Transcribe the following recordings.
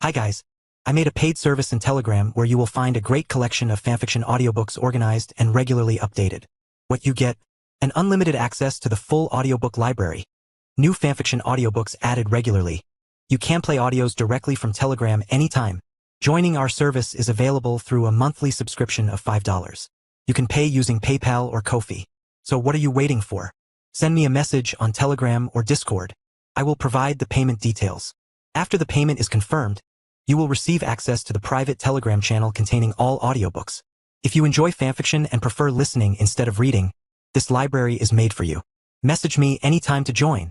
Hi guys. I made a paid service in Telegram where you will find a great collection of fanfiction audiobooks organized and regularly updated. What you get? An unlimited access to the full audiobook library. New fanfiction audiobooks added regularly. You can play audios directly from Telegram anytime. Joining our service is available through a monthly subscription of $5. You can pay using PayPal or Ko-fi. So what are you waiting for? Send me a message on Telegram or Discord. I will provide the payment details. After the payment is confirmed, you will receive access to the private Telegram channel containing all audiobooks. If you enjoy fanfiction and prefer listening instead of reading, this library is made for you. Message me anytime to join.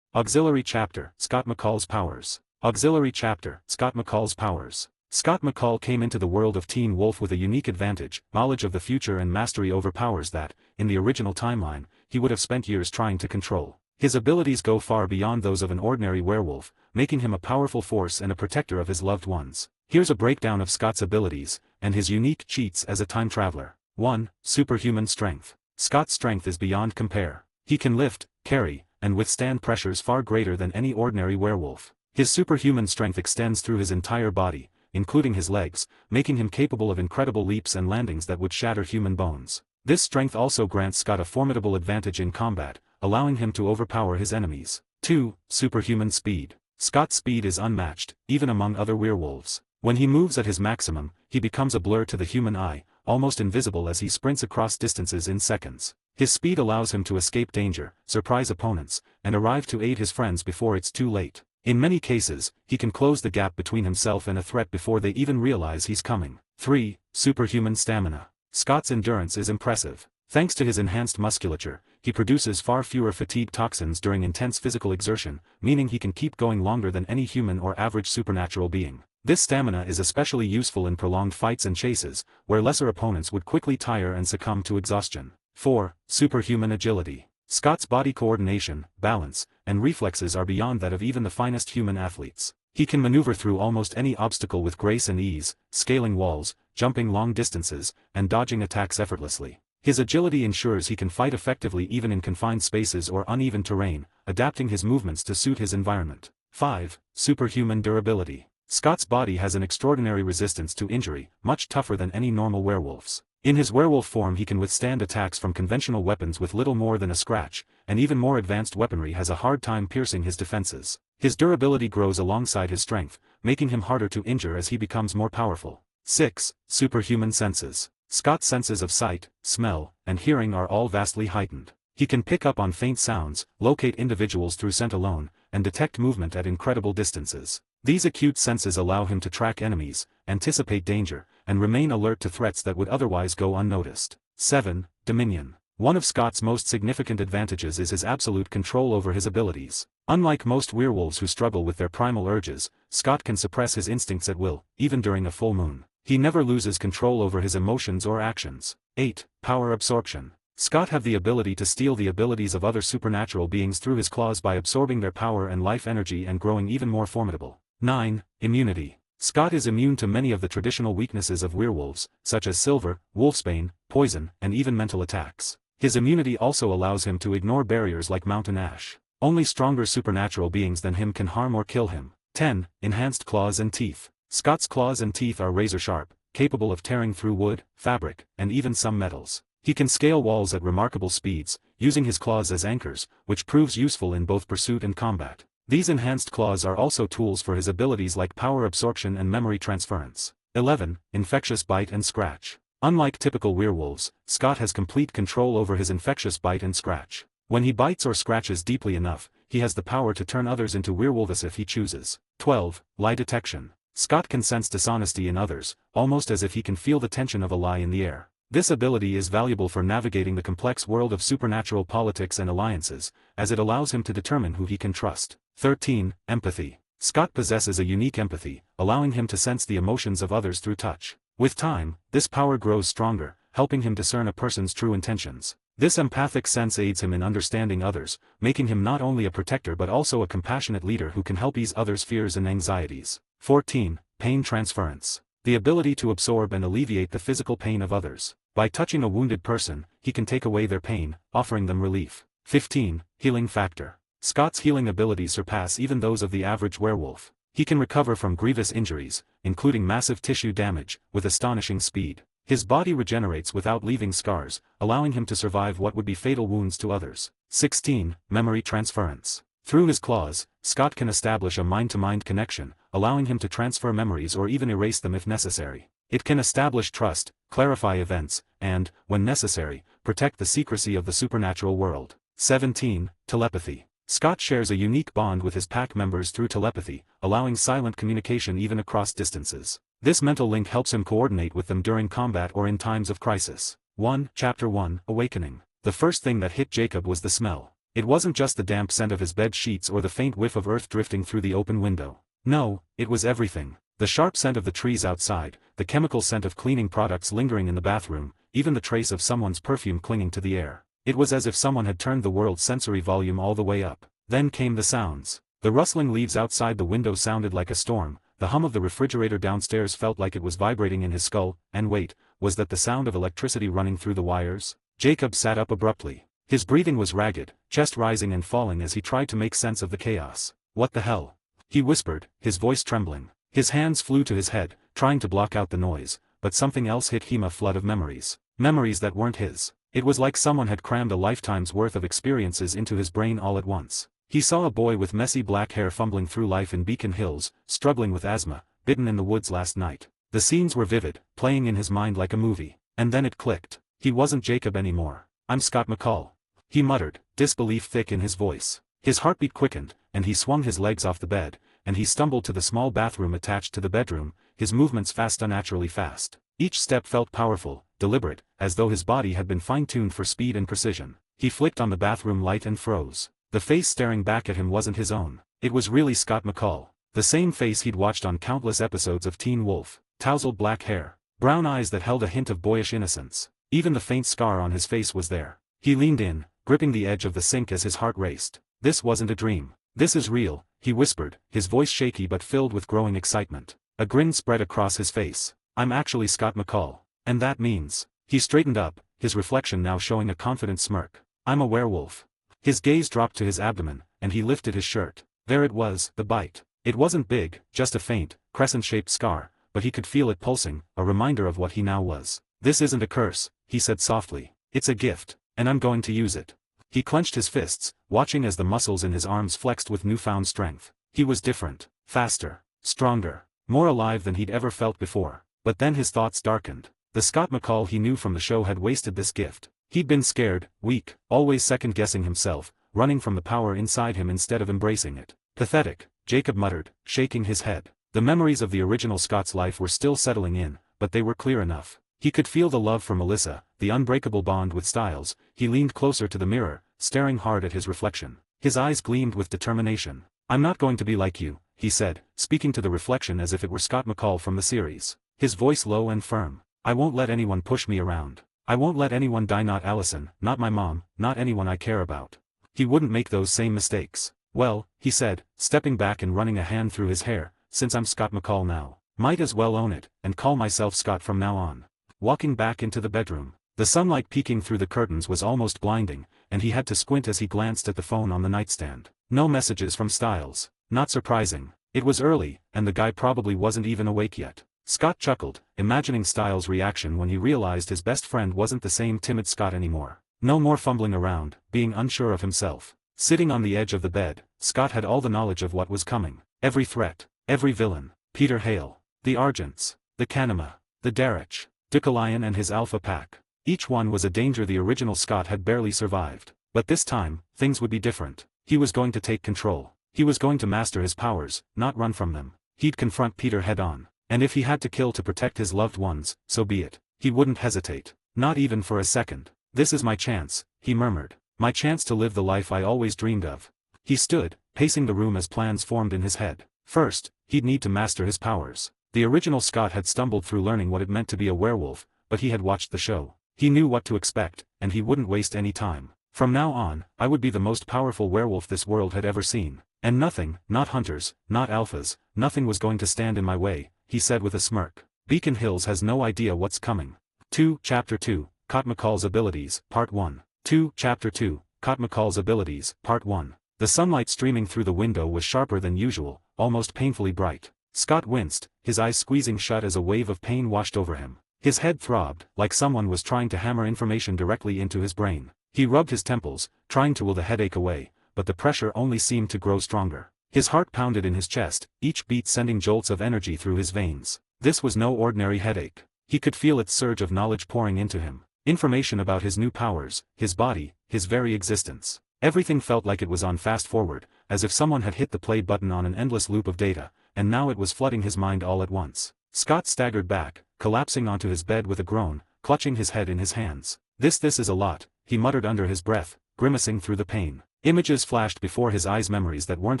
Auxiliary Chapter, Scott McCall's Powers. Auxiliary Chapter, Scott McCall's Powers. Scott McCall came into the world of Teen Wolf with a unique advantage, knowledge of the future and mastery over powers that, in the original timeline, he would have spent years trying to control. His abilities go far beyond those of an ordinary werewolf, making him a powerful force and a protector of his loved ones. Here's a breakdown of Scott's abilities, and his unique cheats as a time traveler. 1. Superhuman Strength. Scott's strength is beyond compare. He can lift, carry, and withstand pressures far greater than any ordinary werewolf. His superhuman strength extends through his entire body, including his legs, making him capable of incredible leaps and landings that would shatter human bones. This strength also grants Scott a formidable advantage in combat, allowing him to overpower his enemies. 2. Superhuman Speed. Scott's speed is unmatched, even among other werewolves. When he moves at his maximum, he becomes a blur to the human eye, almost invisible as he sprints across distances in seconds. His speed allows him to escape danger, surprise opponents, and arrive to aid his friends before it's too late. In many cases, he can close the gap between himself and a threat before they even realize he's coming. 3. Superhuman Stamina. Scott's endurance is impressive. Thanks to his enhanced musculature, he produces far fewer fatigue toxins during intense physical exertion, meaning he can keep going longer than any human or average supernatural being. This stamina is especially useful in prolonged fights and chases, where lesser opponents would quickly tire and succumb to exhaustion. 4. Superhuman Agility. Scott's body coordination, balance, and reflexes are beyond that of even the finest human athletes. He can maneuver through almost any obstacle with grace and ease, scaling walls, jumping long distances, and dodging attacks effortlessly. His agility ensures he can fight effectively even in confined spaces or uneven terrain, adapting his movements to suit his environment. 5. Superhuman Durability. Scott's body has an extraordinary resistance to injury, much tougher than any normal werewolf's. In his werewolf form he can withstand attacks from conventional weapons with little more than a scratch, and even more advanced weaponry has a hard time piercing his defenses. His durability grows alongside his strength, making him harder to injure as he becomes more powerful. 6. Superhuman Senses. Scott's senses of sight, smell, and hearing are all vastly heightened. He can pick up on faint sounds, locate individuals through scent alone, and detect movement at incredible distances. These acute senses allow him to track enemies, anticipate danger, and remain alert to threats that would otherwise go unnoticed. 7. Dominion. One of Scott's most significant advantages is his absolute control over his abilities. Unlike most werewolves who struggle with their primal urges, Scott can suppress his instincts at will, even during a full moon. He never loses control over his emotions or actions. 8. Power Absorption. Scott have the ability to steal the abilities of other supernatural beings through his claws by absorbing their power and life energy and growing even more formidable. 9. Immunity. Scott is immune to many of the traditional weaknesses of werewolves, such as silver, wolfsbane, poison, and even mental attacks. His immunity also allows him to ignore barriers like mountain ash. Only stronger supernatural beings than him can harm or kill him. 10. Enhanced Claws and Teeth. Scott's claws and teeth are razor-sharp, capable of tearing through wood, fabric, and even some metals. He can scale walls at remarkable speeds, using his claws as anchors, which proves useful in both pursuit and combat. These enhanced claws are also tools for his abilities like power absorption and memory transference. 11. Infectious Bite and Scratch. Unlike typical werewolves, Scott has complete control over his infectious bite and scratch. When he bites or scratches deeply enough, he has the power to turn others into werewolves if he chooses. 12. Lie Detection. Scott can sense dishonesty in others, almost as if he can feel the tension of a lie in the air. This ability is valuable for navigating the complex world of supernatural politics and alliances, as it allows him to determine who he can trust. 13. Empathy. Scott possesses a unique empathy, allowing him to sense the emotions of others through touch. With time, this power grows stronger, helping him discern a person's true intentions. This empathic sense aids him in understanding others, making him not only a protector but also a compassionate leader who can help ease others' fears and anxieties. 14. Pain Transference. The ability to absorb and alleviate the physical pain of others. By touching a wounded person, he can take away their pain, offering them relief. 15. Healing Factor. Scott's healing abilities surpass even those of the average werewolf. He can recover from grievous injuries, including massive tissue damage, with astonishing speed. His body regenerates without leaving scars, allowing him to survive what would be fatal wounds to others. 16. Memory transference. Through his claws, Scott can establish a mind-to-mind connection, allowing him to transfer memories or even erase them if necessary. It can establish trust, clarify events, and, when necessary, protect the secrecy of the supernatural world. 17. Telepathy. Scott shares a unique bond with his pack members through telepathy, allowing silent communication even across distances. This mental link helps him coordinate with them during combat or in times of crisis. 1. Chapter 1, Awakening. The first thing that hit Jacob was the smell. It wasn't just the damp scent of his bed sheets or the faint whiff of earth drifting through the open window. No, it was everything. The sharp scent of the trees outside, the chemical scent of cleaning products lingering in the bathroom, even the trace of someone's perfume clinging to the air. It was as if someone had turned the world's sensory volume all the way up. Then came the sounds. The rustling leaves outside the window sounded like a storm, the hum of the refrigerator downstairs felt like it was vibrating in his skull, and wait, was that the sound of electricity running through the wires? Jacob sat up abruptly. His breathing was ragged, chest rising and falling as he tried to make sense of the chaos. What the hell? He whispered, his voice trembling. His hands flew to his head, trying to block out the noise, but something else hit him, a flood of memories. Memories that weren't his. It was like someone had crammed a lifetime's worth of experiences into his brain all at once. He saw a boy with messy black hair fumbling through life in Beacon Hills, struggling with asthma, bitten in the woods last night. The scenes were vivid, playing in his mind like a movie. And then it clicked. He wasn't Jacob anymore. I'm Scott McCall. He muttered, disbelief thick in his voice. His heartbeat quickened, and he swung his legs off the bed, and he stumbled to the small bathroom attached to the bedroom, his movements fast, unnaturally fast. Each step felt powerful, deliberate, as though his body had been fine-tuned for speed and precision. He flicked on the bathroom light and froze. The face staring back at him wasn't his own. It was really Scott McCall. The same face he'd watched on countless episodes of Teen Wolf. Tousled black hair. Brown eyes that held a hint of boyish innocence. Even the faint scar on his face was there. He leaned in, gripping the edge of the sink as his heart raced. This wasn't a dream. This is real, he whispered, his voice shaky but filled with growing excitement. A grin spread across his face. I'm actually Scott McCall. And that means. He straightened up, his reflection now showing a confident smirk. I'm a werewolf. His gaze dropped to his abdomen, and he lifted his shirt. There it was, the bite. It wasn't big, just a faint, crescent-shaped scar, but he could feel it pulsing, a reminder of what he now was. This isn't a curse, he said softly. It's a gift, and I'm going to use it. He clenched his fists, watching as the muscles in his arms flexed with newfound strength. He was different, faster, stronger, more alive than he'd ever felt before. But then his thoughts darkened. The Scott McCall he knew from the show had wasted this gift. He'd been scared, weak, always second-guessing himself, running from the power inside him instead of embracing it. Pathetic, Jacob muttered, shaking his head. The memories of the original Scott's life were still settling in, but they were clear enough. He could feel the love for Melissa, the unbreakable bond with Styles. He leaned closer to the mirror, staring hard at his reflection. His eyes gleamed with determination. I'm not going to be like you, he said, speaking to the reflection as if it were Scott McCall from the series. His voice low and firm. I won't let anyone push me around. I won't let anyone die, not Allison, not my mom, not anyone I care about. He wouldn't make those same mistakes. Well, he said, stepping back and running a hand through his hair, since I'm Scott McCall now, might as well own it, and call myself Scott from now on. Walking back into the bedroom. The sunlight peeking through the curtains was almost blinding, and he had to squint as he glanced at the phone on the nightstand. No messages from Styles. Not surprising. It was early, and the guy probably wasn't even awake yet. Scott chuckled, imagining Styles' reaction when he realized his best friend wasn't the same timid Scott anymore. No more fumbling around, being unsure of himself. Sitting on the edge of the bed, Scott had all the knowledge of what was coming. Every threat, every villain. Peter Hale, the Argents, the Kanema, the Darich, Dukalion and his Alpha Pack. Each one was a danger the original Scott had barely survived. But this time, things would be different. He was going to take control. He was going to master his powers, not run from them. He'd confront Peter head-on. And if he had to kill to protect his loved ones, so be it. He wouldn't hesitate. Not even for a second. This is my chance, he murmured. My chance to live the life I always dreamed of. He stood, pacing the room as plans formed in his head. First, he'd need to master his powers. The original Scott had stumbled through learning what it meant to be a werewolf, but he had watched the show. He knew what to expect, and he wouldn't waste any time. From now on, I would be the most powerful werewolf this world had ever seen. And nothing, not hunters, not alphas, nothing was going to stand in my way, he said with a smirk. Beacon Hills has no idea what's coming. 2. Chapter 2, Scott McCall's Abilities, Part 1. 2. Chapter 2, Scott McCall's Abilities, Part 1. The sunlight streaming through the window was sharper than usual, almost painfully bright. Scott winced, his eyes squeezing shut as a wave of pain washed over him. His head throbbed, like someone was trying to hammer information directly into his brain. He rubbed his temples, trying to will the headache away, but the pressure only seemed to grow stronger. His heart pounded in his chest, each beat sending jolts of energy through his veins. This was no ordinary headache. He could feel its surge of knowledge pouring into him. Information about his new powers, his body, his very existence. Everything felt like it was on fast forward, as if someone had hit the play button on an endless loop of data, and now it was flooding his mind all at once. Scott staggered back, collapsing onto his bed with a groan, clutching his head in his hands. This is a lot, he muttered under his breath, grimacing through the pain. Images flashed before his eyes, memories that weren't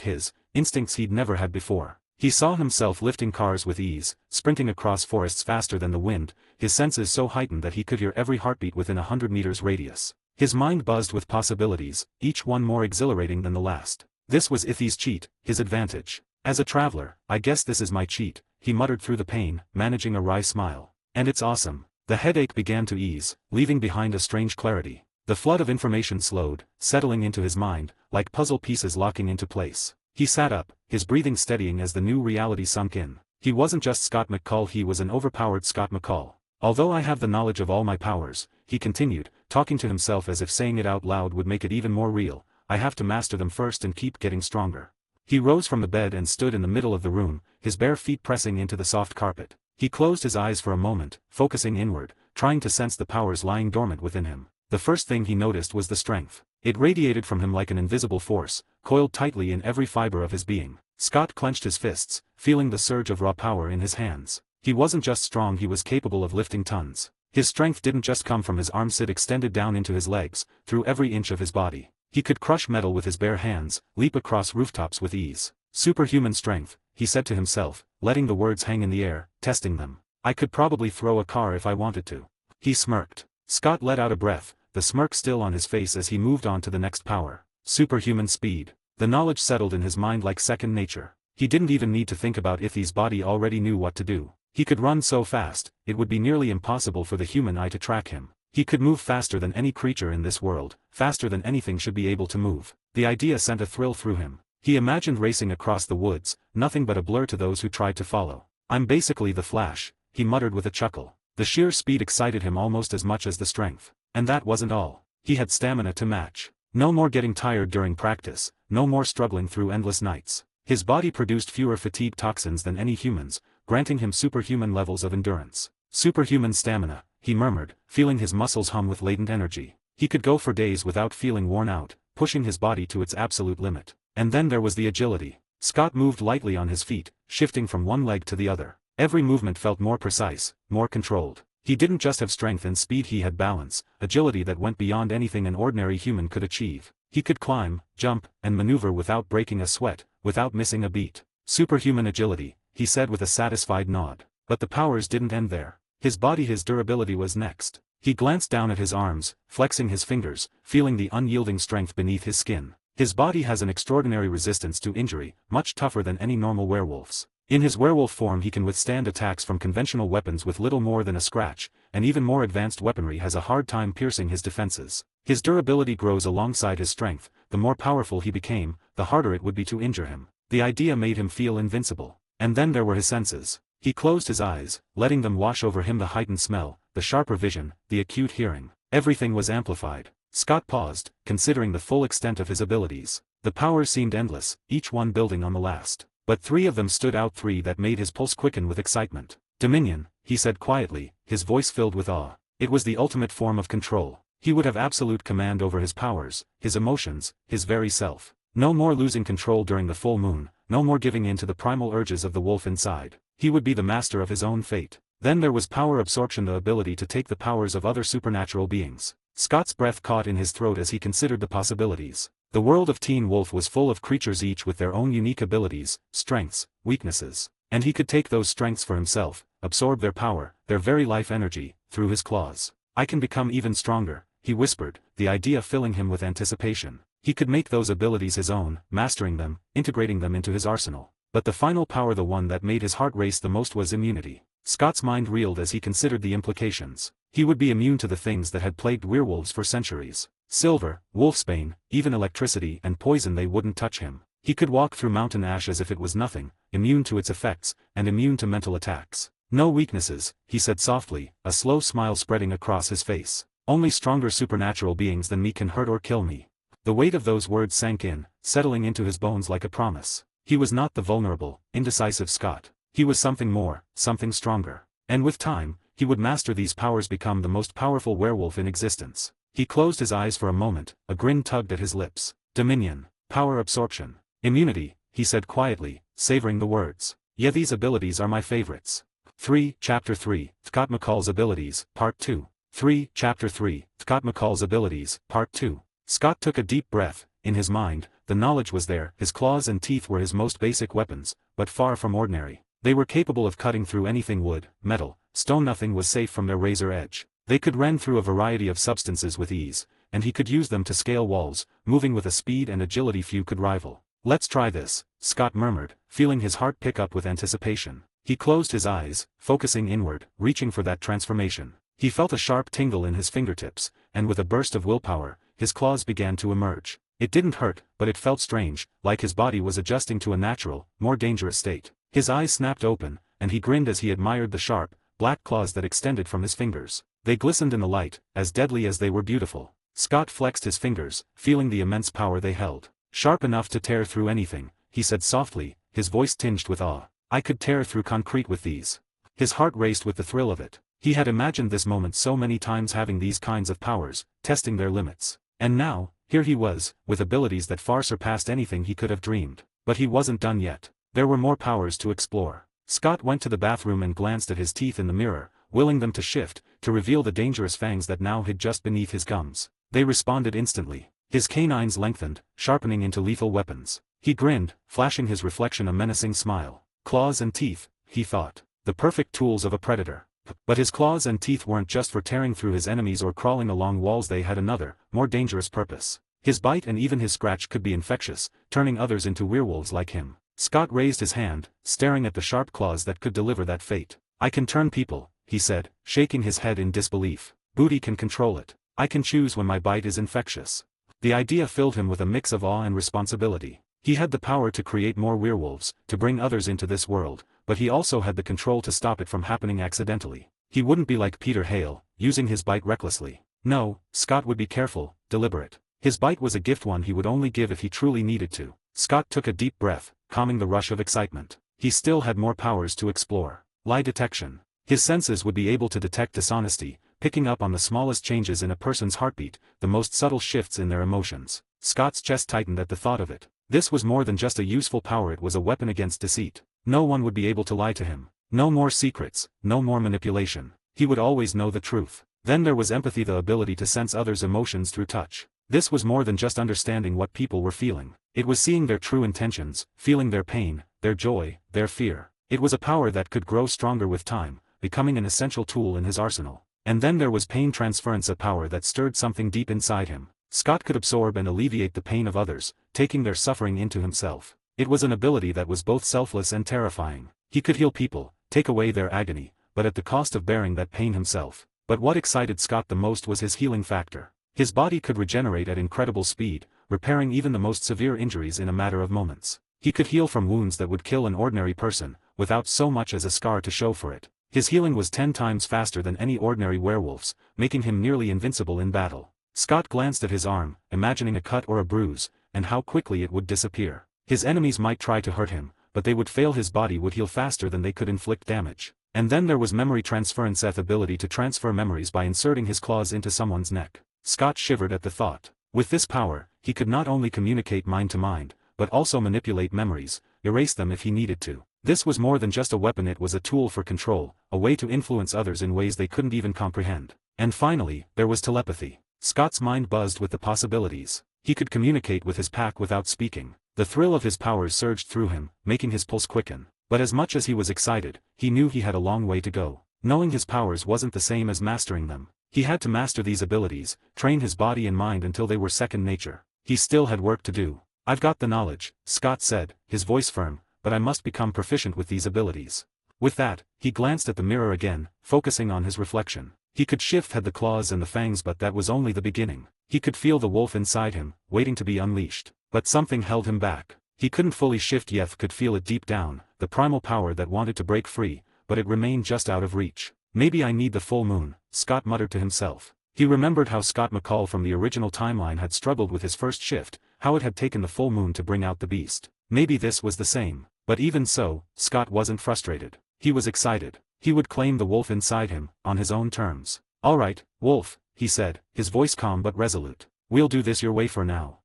his, instincts he'd never had before. He saw himself lifting cars with ease, sprinting across forests faster than the wind, his senses so heightened that he could hear every heartbeat within 100 meters radius. His mind buzzed with possibilities, each one more exhilarating than the last. This was Ithy's cheat, his advantage. As a traveler, I guess this is my cheat, he muttered through the pain, managing a wry smile. And it's awesome. The headache began to ease, leaving behind a strange clarity. The flood of information slowed, settling into his mind, like puzzle pieces locking into place. He sat up, his breathing steadying as the new reality sunk in. He wasn't just Scott McCall, he was an overpowered Scott McCall. Although I have the knowledge of all my powers, he continued, talking to himself as if saying it out loud would make it even more real, I have to master them first and keep getting stronger. He rose from the bed and stood in the middle of the room, his bare feet pressing into the soft carpet. He closed his eyes for a moment, focusing inward, trying to sense the powers lying dormant within him. The first thing he noticed was the strength. It radiated from him like an invisible force, coiled tightly in every fiber of his being. Scott clenched his fists, feeling the surge of raw power in his hands. He wasn't just strong, he was capable of lifting tons. His strength didn't just come from his arms, it extended down into his legs, through every inch of his body. He could crush metal with his bare hands, leap across rooftops with ease. Superhuman strength, he said to himself, letting the words hang in the air, testing them. I could probably throw a car if I wanted to. He smirked. Scott let out a breath, the smirk still on his face as he moved on to the next power. Superhuman speed. The knowledge settled in his mind like second nature. He didn't even need to think about it, his body already knew what to do. He could run so fast, it would be nearly impossible for the human eye to track him. He could move faster than any creature in this world, faster than anything should be able to move. The idea sent a thrill through him. He imagined racing across the woods, nothing but a blur to those who tried to follow. I'm basically the Flash, he muttered with a chuckle. The sheer speed excited him almost as much as the strength. And that wasn't all. He had stamina to match. No more getting tired during practice, no more struggling through endless nights. His body produced fewer fatigue toxins than any human's, granting him superhuman levels of endurance. Superhuman stamina, he murmured, feeling his muscles hum with latent energy. He could go for days without feeling worn out, pushing his body to its absolute limit. And then there was the agility. Scott moved lightly on his feet, shifting from one leg to the other. Every movement felt more precise, more controlled. He didn't just have strength and speed, he had balance, agility that went beyond anything an ordinary human could achieve. He could climb, jump, and maneuver without breaking a sweat, without missing a beat. Superhuman agility, he said with a satisfied nod. But the powers didn't end there. His body, his durability was next. He glanced down at his arms, flexing his fingers, feeling the unyielding strength beneath his skin. His body has an extraordinary resistance to injury, much tougher than any normal werewolf's. In his werewolf form he can withstand attacks from conventional weapons with little more than a scratch, and even more advanced weaponry has a hard time piercing his defenses. His durability grows alongside his strength. The more powerful he became, the harder it would be to injure him. The idea made him feel invincible. And then there were his senses. He closed his eyes, letting them wash over him, the heightened smell, the sharper vision, the acute hearing. Everything was amplified. Scott paused, considering the full extent of his abilities. The powers seemed endless, each one building on the last. But three of them stood out, three that made his pulse quicken with excitement. Dominion, he said quietly, his voice filled with awe. It was the ultimate form of control. He would have absolute command over his powers, his emotions, his very self. No more losing control during the full moon, no more giving in to the primal urges of the wolf inside. He would be the master of his own fate. Then there was power absorption, the ability to take the powers of other supernatural beings. Scott's breath caught in his throat as he considered the possibilities. The world of Teen Wolf was full of creatures, each with their own unique abilities, strengths, weaknesses. And he could take those strengths for himself, absorb their power, their very life energy, through his claws. I can become even stronger, he whispered, the idea filling him with anticipation. He could make those abilities his own, mastering them, integrating them into his arsenal. But the final power, the one that made his heart race the most, was immunity. Scott's mind reeled as he considered the implications. He would be immune to the things that had plagued werewolves for centuries. Silver, wolfsbane, even electricity and poison, they wouldn't touch him. He could walk through mountain ash as if it was nothing, immune to its effects, and immune to mental attacks. No weaknesses, he said softly, a slow smile spreading across his face. Only stronger supernatural beings than me can hurt or kill me. The weight of those words sank in, settling into his bones like a promise. He was not the vulnerable, indecisive Scott. He was something more, something stronger. And with time, he would master these powers, become the most powerful werewolf in existence. He closed his eyes for a moment, a grin tugged at his lips. Dominion, power absorption, immunity, he said quietly, savoring the words. Yeah, these abilities are my favorites. 3. Chapter 3, Scott McCall's Abilities, Part 2. 3. Chapter 3, Scott McCall's Abilities, Part 2. Scott took a deep breath. In his mind, the knowledge was there. His claws and teeth were his most basic weapons, but far from ordinary. They were capable of cutting through anything: wood, metal, stone. Nothing was safe from their razor edge. They could rend through a variety of substances with ease, and he could use them to scale walls, moving with a speed and agility few could rival. Let's try this, Scott murmured, feeling his heart pick up with anticipation. He closed his eyes, focusing inward, reaching for that transformation. He felt a sharp tingle in his fingertips, and with a burst of willpower, his claws began to emerge. It didn't hurt, but it felt strange, like his body was adjusting to a natural, more dangerous state. His eyes snapped open, and he grinned as he admired the sharp, black claws that extended from his fingers. They glistened in the light, as deadly as they were beautiful. Scott flexed his fingers, feeling the immense power they held. Sharp enough to tear through anything, he said softly, his voice tinged with awe. I could tear through concrete with these. His heart raced with the thrill of it. He had imagined this moment so many times, having these kinds of powers, testing their limits. And now, here he was, with abilities that far surpassed anything he could have dreamed. But he wasn't done yet. There were more powers to explore. Scott went to the bathroom and glanced at his teeth in the mirror, willing them to shift, to reveal the dangerous fangs that now hid just beneath his gums. They responded instantly. His canines lengthened, sharpening into lethal weapons. He grinned, flashing his reflection a menacing smile. Claws and teeth, he thought. The perfect tools of a predator. But his claws and teeth weren't just for tearing through his enemies or crawling along walls. They had another, more dangerous purpose. His bite and even his scratch could be infectious, turning others into werewolves like him. Scott raised his hand, staring at the sharp claws that could deliver that fate. I can turn people, he said, shaking his head in disbelief. Booty can control it. I can choose when my bite is infectious. The idea filled him with a mix of awe and responsibility. He had the power to create more werewolves, to bring others into this world, but he also had the control to stop it from happening accidentally. He wouldn't be like Peter Hale, using his bite recklessly. No, Scott would be careful, deliberate. His bite was a gift, one he would only give if he truly needed to. Scott took a deep breath, calming the rush of excitement. He still had more powers to explore. Lie detection. His senses would be able to detect dishonesty, picking up on the smallest changes in a person's heartbeat, the most subtle shifts in their emotions. Scott's chest tightened at the thought of it. This was more than just a useful power, it was a weapon against deceit. No one would be able to lie to him. No more secrets, no more manipulation. He would always know the truth. Then there was empathy, the ability to sense others' emotions through touch. This was more than just understanding what people were feeling. It was seeing their true intentions, feeling their pain, their joy, their fear. It was a power that could grow stronger with time, becoming an essential tool in his arsenal. And then there was pain transference, a power that stirred something deep inside him. Scott could absorb and alleviate the pain of others, taking their suffering into himself. It was an ability that was both selfless and terrifying. He could heal people, take away their agony, but at the cost of bearing that pain himself. But what excited Scott the most was his healing factor. His body could regenerate at incredible speed, repairing even the most severe injuries in a matter of moments. He could heal from wounds that would kill an ordinary person, without so much as a scar to show for it. His healing was 10 times faster than any ordinary werewolf's, making him nearly invincible in battle. Scott glanced at his arm, imagining a cut or a bruise, and how quickly it would disappear. His enemies might try to hurt him, but they would fail. His body would heal faster than they could inflict damage. And then there was memory transference, the ability to transfer memories by inserting his claws into someone's neck. Scott shivered at the thought. With this power, he could not only communicate mind to mind, but also manipulate memories, erase them if he needed to. This was more than just a weapon, it was a tool for control, a way to influence others in ways they couldn't even comprehend. And finally, there was telepathy. Scott's mind buzzed with the possibilities. He could communicate with his pack without speaking. The thrill of his powers surged through him, making his pulse quicken. But as much as he was excited, he knew he had a long way to go. Knowing his powers wasn't the same as mastering them. He had to master these abilities, train his body and mind until they were second nature. He still had work to do. I've got the knowledge, Scott said, his voice firm, but I must become proficient with these abilities. With that, he glanced at the mirror again, focusing on his reflection. He could shift had the claws and the fangs, but that was only the beginning. He could feel the wolf inside him, waiting to be unleashed. But something held him back. He couldn't fully shift yet, could feel it deep down, the primal power that wanted to break free, but it remained just out of reach. Maybe I need the full moon, Scott muttered to himself. He remembered how Scott McCall from the original timeline had struggled with his first shift, how it had taken the full moon to bring out the beast. Maybe this was the same. But even so, Scott wasn't frustrated. He was excited. He would claim the wolf inside him, on his own terms. "All right, wolf," he said, his voice calm but resolute. "We'll do this your way for now."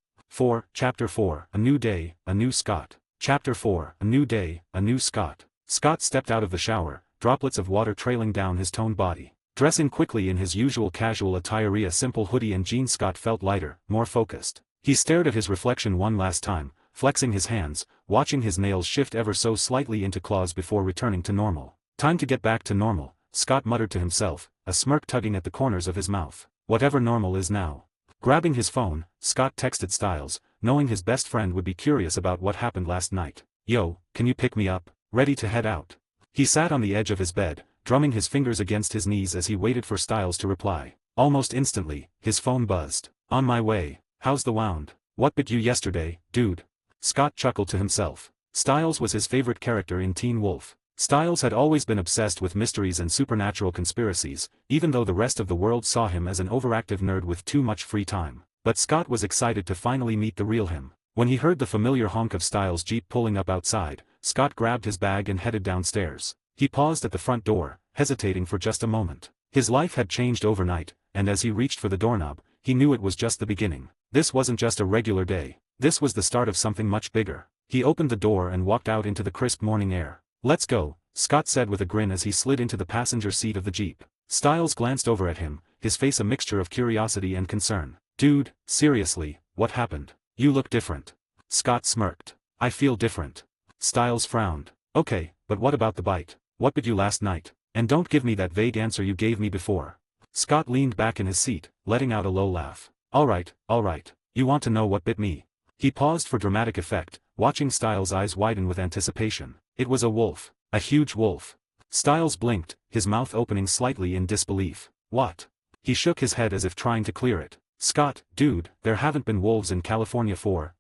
Chapter 4, A New Day, A New Scott. Chapter 4, A New Day, A New Scott. Scott stepped out of the shower, droplets of water trailing down his toned body. Dressing quickly in his usual casual attire, a simple hoodie and jeans, Scott felt lighter, more focused. He stared at his reflection one last time, flexing his hands, watching his nails shift ever so slightly into claws before returning to normal. Time to get back to normal, Scott muttered to himself, a smirk tugging at the corners of his mouth. Whatever normal is now. Grabbing his phone, Scott texted Styles, knowing his best friend would be curious about what happened last night. "Yo, can you pick me up? Ready to head out." He sat on the edge of his bed, drumming his fingers against his knees as he waited for Styles to reply. Almost instantly, his phone buzzed. "On my way. How's the wound? What bit you yesterday, dude?" Scott chuckled to himself. Styles was his favorite character in Teen Wolf. Styles had always been obsessed with mysteries and supernatural conspiracies, even though the rest of the world saw him as an overactive nerd with too much free time. But Scott was excited to finally meet the real him. When he heard the familiar honk of Styles' Jeep pulling up outside, Scott grabbed his bag and headed downstairs. He paused at the front door, hesitating for just a moment. His life had changed overnight, and as he reached for the doorknob, he knew it was just the beginning. This wasn't just a regular day. This was the start of something much bigger. He opened the door and walked out into the crisp morning air. "Let's go," Scott said with a grin as he slid into the passenger seat of the Jeep. Styles glanced over at him, his face a mixture of curiosity and concern. "Dude, seriously, what happened? You look different." Scott smirked. "I feel different." Styles frowned. "Okay, but what about the bite? What bit you last night? And don't give me that vague answer you gave me before." Scott leaned back in his seat, letting out a low laugh. All right. You want to know what bit me?" He paused for dramatic effect, watching Styles' eyes widen with anticipation. It was a wolf. A huge wolf. Styles blinked, his mouth opening slightly in disbelief. "What?" He shook his head as if trying to clear it. "Scott, dude, there haven't been wolves in California for,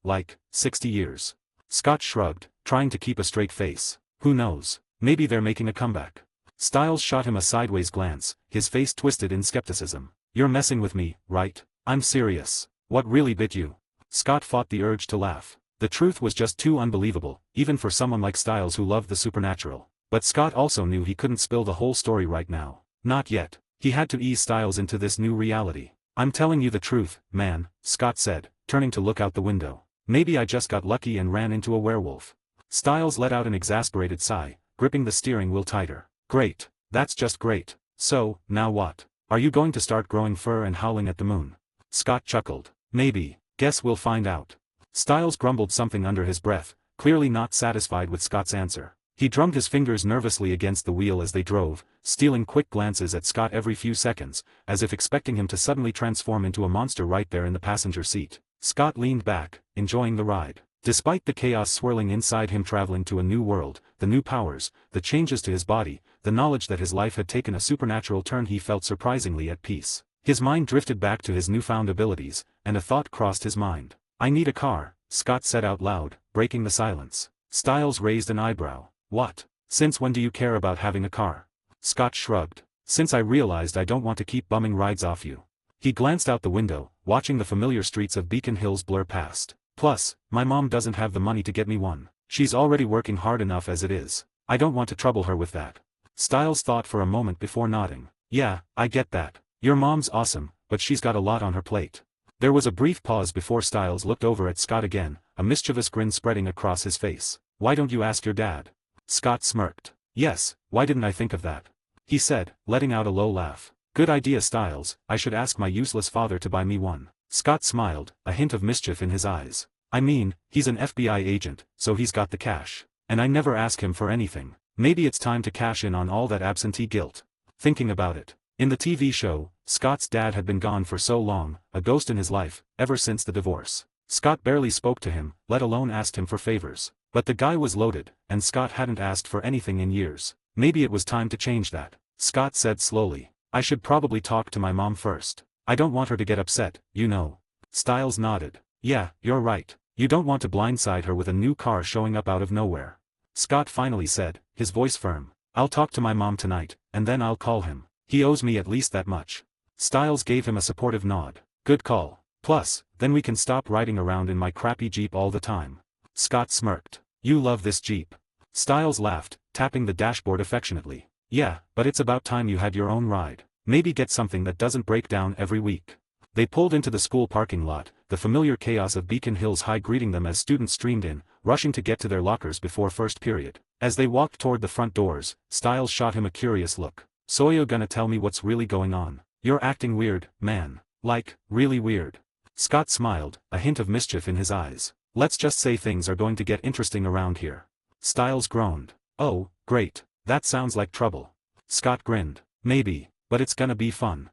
60 years. Scott shrugged, trying to keep a straight face. "Who knows? Maybe they're making a comeback." Styles shot him a sideways glance, his face twisted in skepticism. "You're messing with me, right? I'm serious. What really bit you?" Scott fought the urge to laugh. The truth was just too unbelievable, even for someone like Styles who loved the supernatural. But Scott also knew he couldn't spill the whole story right now. Not yet. He had to ease Styles into this new reality. "I'm telling you the truth, man," Scott said, turning to look out the window. "Maybe I just got lucky and ran into a werewolf." Styles let out an exasperated sigh, gripping the steering wheel tighter. "Great. That's just great. So, now what? Are you going to start growing fur and howling at the moon?" Scott chuckled. "Maybe. Guess we'll find out." Styles grumbled something under his breath, clearly not satisfied with Scott's answer. He drummed his fingers nervously against the wheel as they drove, stealing quick glances at Scott every few seconds, as if expecting him to suddenly transform into a monster right there in the passenger seat. Scott leaned back, enjoying the ride. Despite the chaos swirling inside him, traveling to a new world, the new powers, the changes to his body, the knowledge that his life had taken a supernatural turn, he felt surprisingly at peace. His mind drifted back to his newfound abilities, and a thought crossed his mind. "I need a car," Scott said out loud, breaking the silence. Styles raised an eyebrow. "What? Since when do you care about having a car?" Scott shrugged. "Since I realized I don't want to keep bumming rides off you." He glanced out the window, watching the familiar streets of Beacon Hills blur past. "Plus, my mom doesn't have the money to get me one. She's already working hard enough as it is. I don't want to trouble her with that." Styles thought for a moment before nodding. "Yeah, I get that. Your mom's awesome, but she's got a lot on her plate." There was a brief pause before Styles looked over at Scott again, a mischievous grin spreading across his face. "Why don't you ask your dad?" Scott smirked. "Yes, why didn't I think of that?" he said, letting out a low laugh. "Good idea, Styles. I should ask my useless father to buy me one." Scott smiled, a hint of mischief in his eyes. "I mean, he's an FBI agent, so he's got the cash. And I never ask him for anything. Maybe it's time to cash in on all that absentee guilt." Thinking about it. In the TV show, Scott's dad had been gone for so long, a ghost in his life, ever since the divorce. Scott barely spoke to him, let alone asked him for favors. But the guy was loaded, and Scott hadn't asked for anything in years. Maybe it was time to change that. Scott said slowly. I should probably talk to my mom first. I don't want her to get upset, you know. Styles nodded. Yeah, you're right. You don't want to blindside her with a new car showing up out of nowhere. Scott finally said, his voice firm. I'll talk to my mom tonight, and then I'll call him. He owes me at least that much. Styles gave him a supportive nod. Good call. Plus, then we can stop riding around in my crappy Jeep all the time. Scott smirked. You love this Jeep. Styles laughed, tapping the dashboard affectionately. Yeah, but it's about time you had your own ride. Maybe get something that doesn't break down every week. They pulled into the school parking lot, the familiar chaos of Beacon Hills High greeting them as students streamed in, rushing to get to their lockers before first period. As they walked toward the front doors, Styles shot him a curious look. So you gonna tell me what's really going on? You're acting weird, man. Like, really weird. Scott smiled, a hint of mischief in his eyes. Let's just say things are going to get interesting around here. Styles groaned. Oh, great. That sounds like trouble. Scott grinned. Maybe, but it's gonna be fun.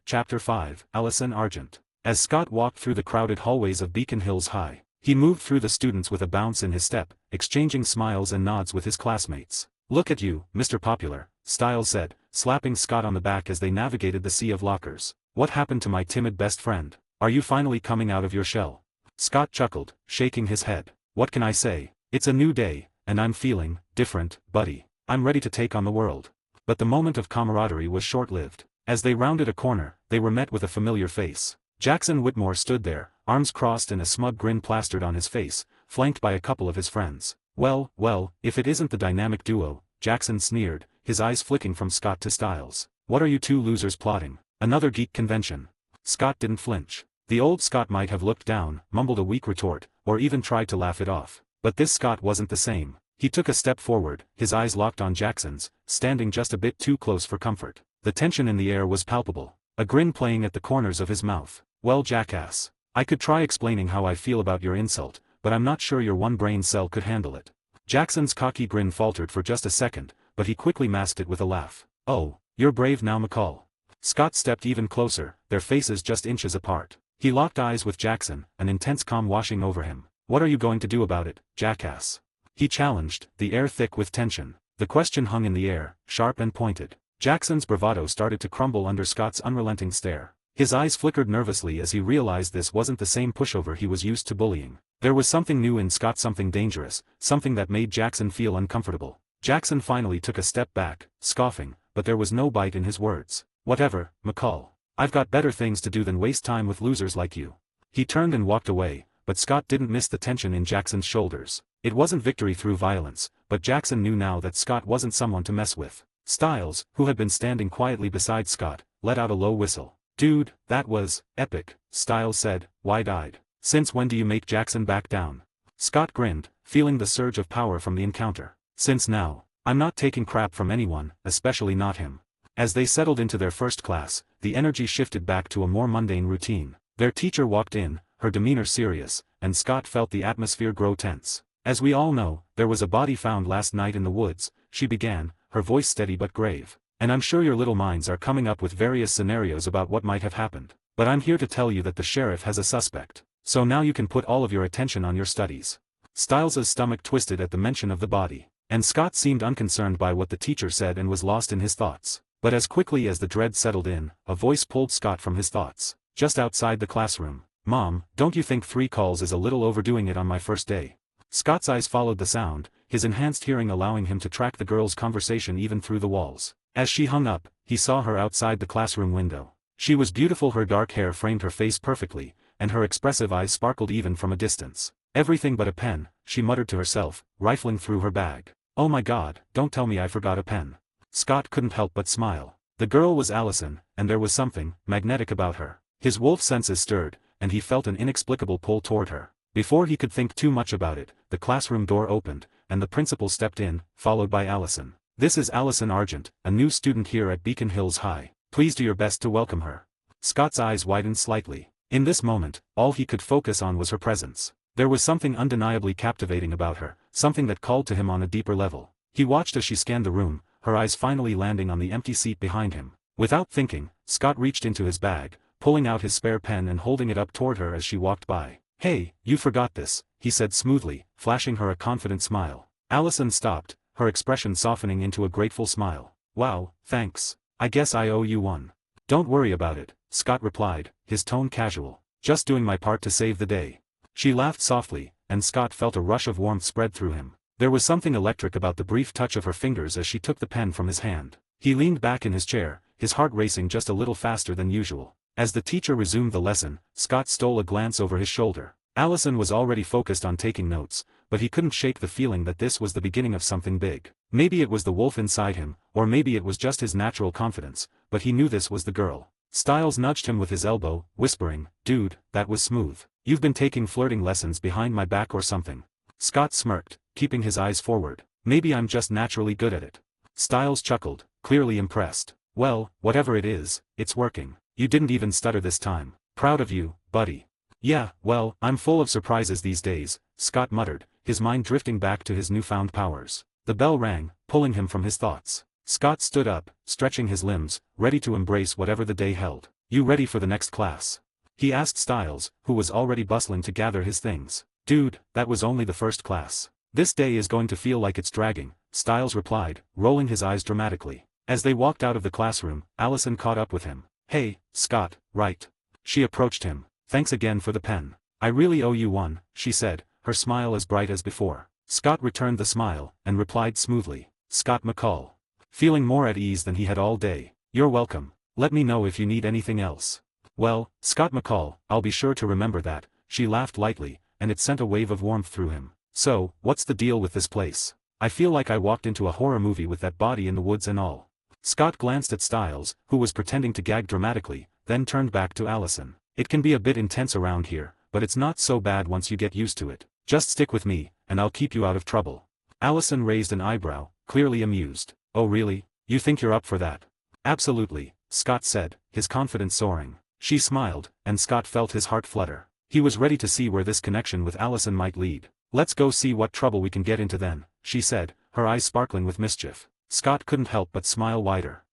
Chapter 5, Allison Argent. As Scott walked through the crowded hallways of Beacon Hills High, he moved through the students with a bounce in his step, exchanging smiles and nods with his classmates. Look at you, Mr. Popular, Styles said, slapping Scott on the back as they navigated the sea of lockers. What happened to my timid best friend? Are you finally coming out of your shell? Scott chuckled, shaking his head. What can I say? It's a new day, and I'm feeling different, buddy. I'm ready to take on the world. But the moment of camaraderie was short-lived. As they rounded a corner, they were met with a familiar face. Jackson Whitmore stood there, arms crossed and a smug grin plastered on his face, flanked by a couple of his friends. Well, if it isn't the dynamic duo, Jackson sneered, his eyes flicking from Scott to Styles. What are you two losers plotting? Another geek convention? Scott didn't flinch. The old Scott might have looked down, mumbled a weak retort, or even tried to laugh it off. But this Scott wasn't the same. He took a step forward, his eyes locked on Jackson's, standing just a bit too close for comfort. The tension in the air was palpable, a grin playing at the corners of his mouth. Well, jackass. I could try explaining how I feel about your insult, but I'm not sure your one brain cell could handle it. Jackson's cocky grin faltered for just a second, but he quickly masked it with a laugh. Oh, you're brave now, McCall. Scott stepped even closer, their faces just inches apart. He locked eyes with Jackson, an intense calm washing over him. What are you going to do about it, jackass? He challenged, the air thick with tension. The question hung in the air, sharp and pointed. Jackson's bravado started to crumble under Scott's unrelenting stare. His eyes flickered nervously as he realized this wasn't the same pushover he was used to bullying. There was something new in Scott, something dangerous, something that made Jackson feel uncomfortable. Jackson finally took a step back, scoffing, but there was no bite in his words. Whatever, McCall. I've got better things to do than waste time with losers like you. He turned and walked away, but Scott didn't miss the tension in Jackson's shoulders. It wasn't victory through violence, but Jackson knew now that Scott wasn't someone to mess with. Styles, who had been standing quietly beside Scott, let out a low whistle. Dude, that was epic, Styles said, wide-eyed. Since when do you make Jackson back down? Scott grinned, feeling the surge of power from the encounter. Since now. I'm not taking crap from anyone, especially not him. As they settled into their first class, the energy shifted back to a more mundane routine. Their teacher walked in, her demeanor serious, and Scott felt the atmosphere grow tense. As we all know, there was a body found last night in the woods, she began, her voice steady but grave. And I'm sure your little minds are coming up with various scenarios about what might have happened. But I'm here to tell you that the sheriff has a suspect. So now you can put all of your attention on your studies. Styles's stomach twisted at the mention of the body, and Scott seemed unconcerned by what the teacher said and was lost in his thoughts. But as quickly as the dread settled in, a voice pulled Scott from his thoughts. Just outside the classroom. Mom, don't you think 3 calls is a little overdoing it on my first day? Scott's eyes followed the sound, his enhanced hearing allowing him to track the girl's conversation even through the walls. As she hung up, he saw her outside the classroom window. She was beautiful, her dark hair framed her face perfectly, and her expressive eyes sparkled even from a distance. Everything but a pen, she muttered to herself, rifling through her bag. Oh my God, don't tell me I forgot a pen. Scott couldn't help but smile. The girl was Allison, and there was something magnetic about her. His wolf senses stirred, and he felt an inexplicable pull toward her. Before he could think too much about it, the classroom door opened, and the principal stepped in, followed by Allison. This is Allison Argent, a new student here at Beacon Hills High. Please do your best to welcome her. Scott's eyes widened slightly. In this moment, all he could focus on was her presence. There was something undeniably captivating about her, something that called to him on a deeper level. He watched as she scanned the room, her eyes finally landing on the empty seat behind him. Without thinking, Scott reached into his bag, pulling out his spare pen and holding it up toward her as she walked by. Hey, you forgot this, he said smoothly, flashing her a confident smile. Allison stopped, her expression softening into a grateful smile. Wow, thanks. I guess I owe you one. Don't worry about it, Scott replied, his tone casual. Just doing my part to save the day. She laughed softly, and Scott felt a rush of warmth spread through him. There was something electric about the brief touch of her fingers as she took the pen from his hand. He leaned back in his chair, his heart racing just a little faster than usual. As the teacher resumed the lesson, Scott stole a glance over his shoulder. Allison was already focused on taking notes, but he couldn't shake the feeling that this was the beginning of something big. Maybe it was the wolf inside him, or maybe it was just his natural confidence, but he knew this was the girl. Styles nudged him with his elbow, whispering, "Dude, that was smooth. You've been taking flirting lessons behind my back or something." Scott smirked, keeping his eyes forward. "Maybe I'm just naturally good at it." Styles chuckled, clearly impressed. "Well, whatever it is, it's working. You didn't even stutter this time. Proud of you, buddy." "Yeah, well, I'm full of surprises these days," Scott muttered, his mind drifting back to his newfound powers. The bell rang, pulling him from his thoughts. Scott stood up, stretching his limbs, ready to embrace whatever the day held. "You ready for the next class?" he asked Styles, who was already bustling to gather his things. "Dude, that was only the first class. This day is going to feel like it's dragging," Styles replied, rolling his eyes dramatically. As they walked out of the classroom, Allison caught up with him. "Hey, Scott, right?" She approached him. "Thanks again for the pen. I really owe you one," she said, her smile as bright as before. Scott returned the smile, and replied smoothly, "Scott McCall." Feeling more at ease than he had all day. "You're welcome. Let me know if you need anything else." "Well, Scott McCall, I'll be sure to remember that," she laughed lightly, and it sent a wave of warmth through him. "So, what's the deal with this place? I feel like I walked into a horror movie with that body in the woods and all." Scott glanced at Styles, who was pretending to gag dramatically, then turned back to Allison. "It can be a bit intense around here, but it's not so bad once you get used to it. Just stick with me, and I'll keep you out of trouble." Allison raised an eyebrow, clearly amused. "Oh really? You think you're up for that?" "Absolutely," Scott said, his confidence soaring. She smiled, and Scott felt his heart flutter. He was ready to see where this connection with Allison might lead. "Let's go see what trouble we can get into then," she said, her eyes sparkling with mischief. Scott couldn't help but smile wider.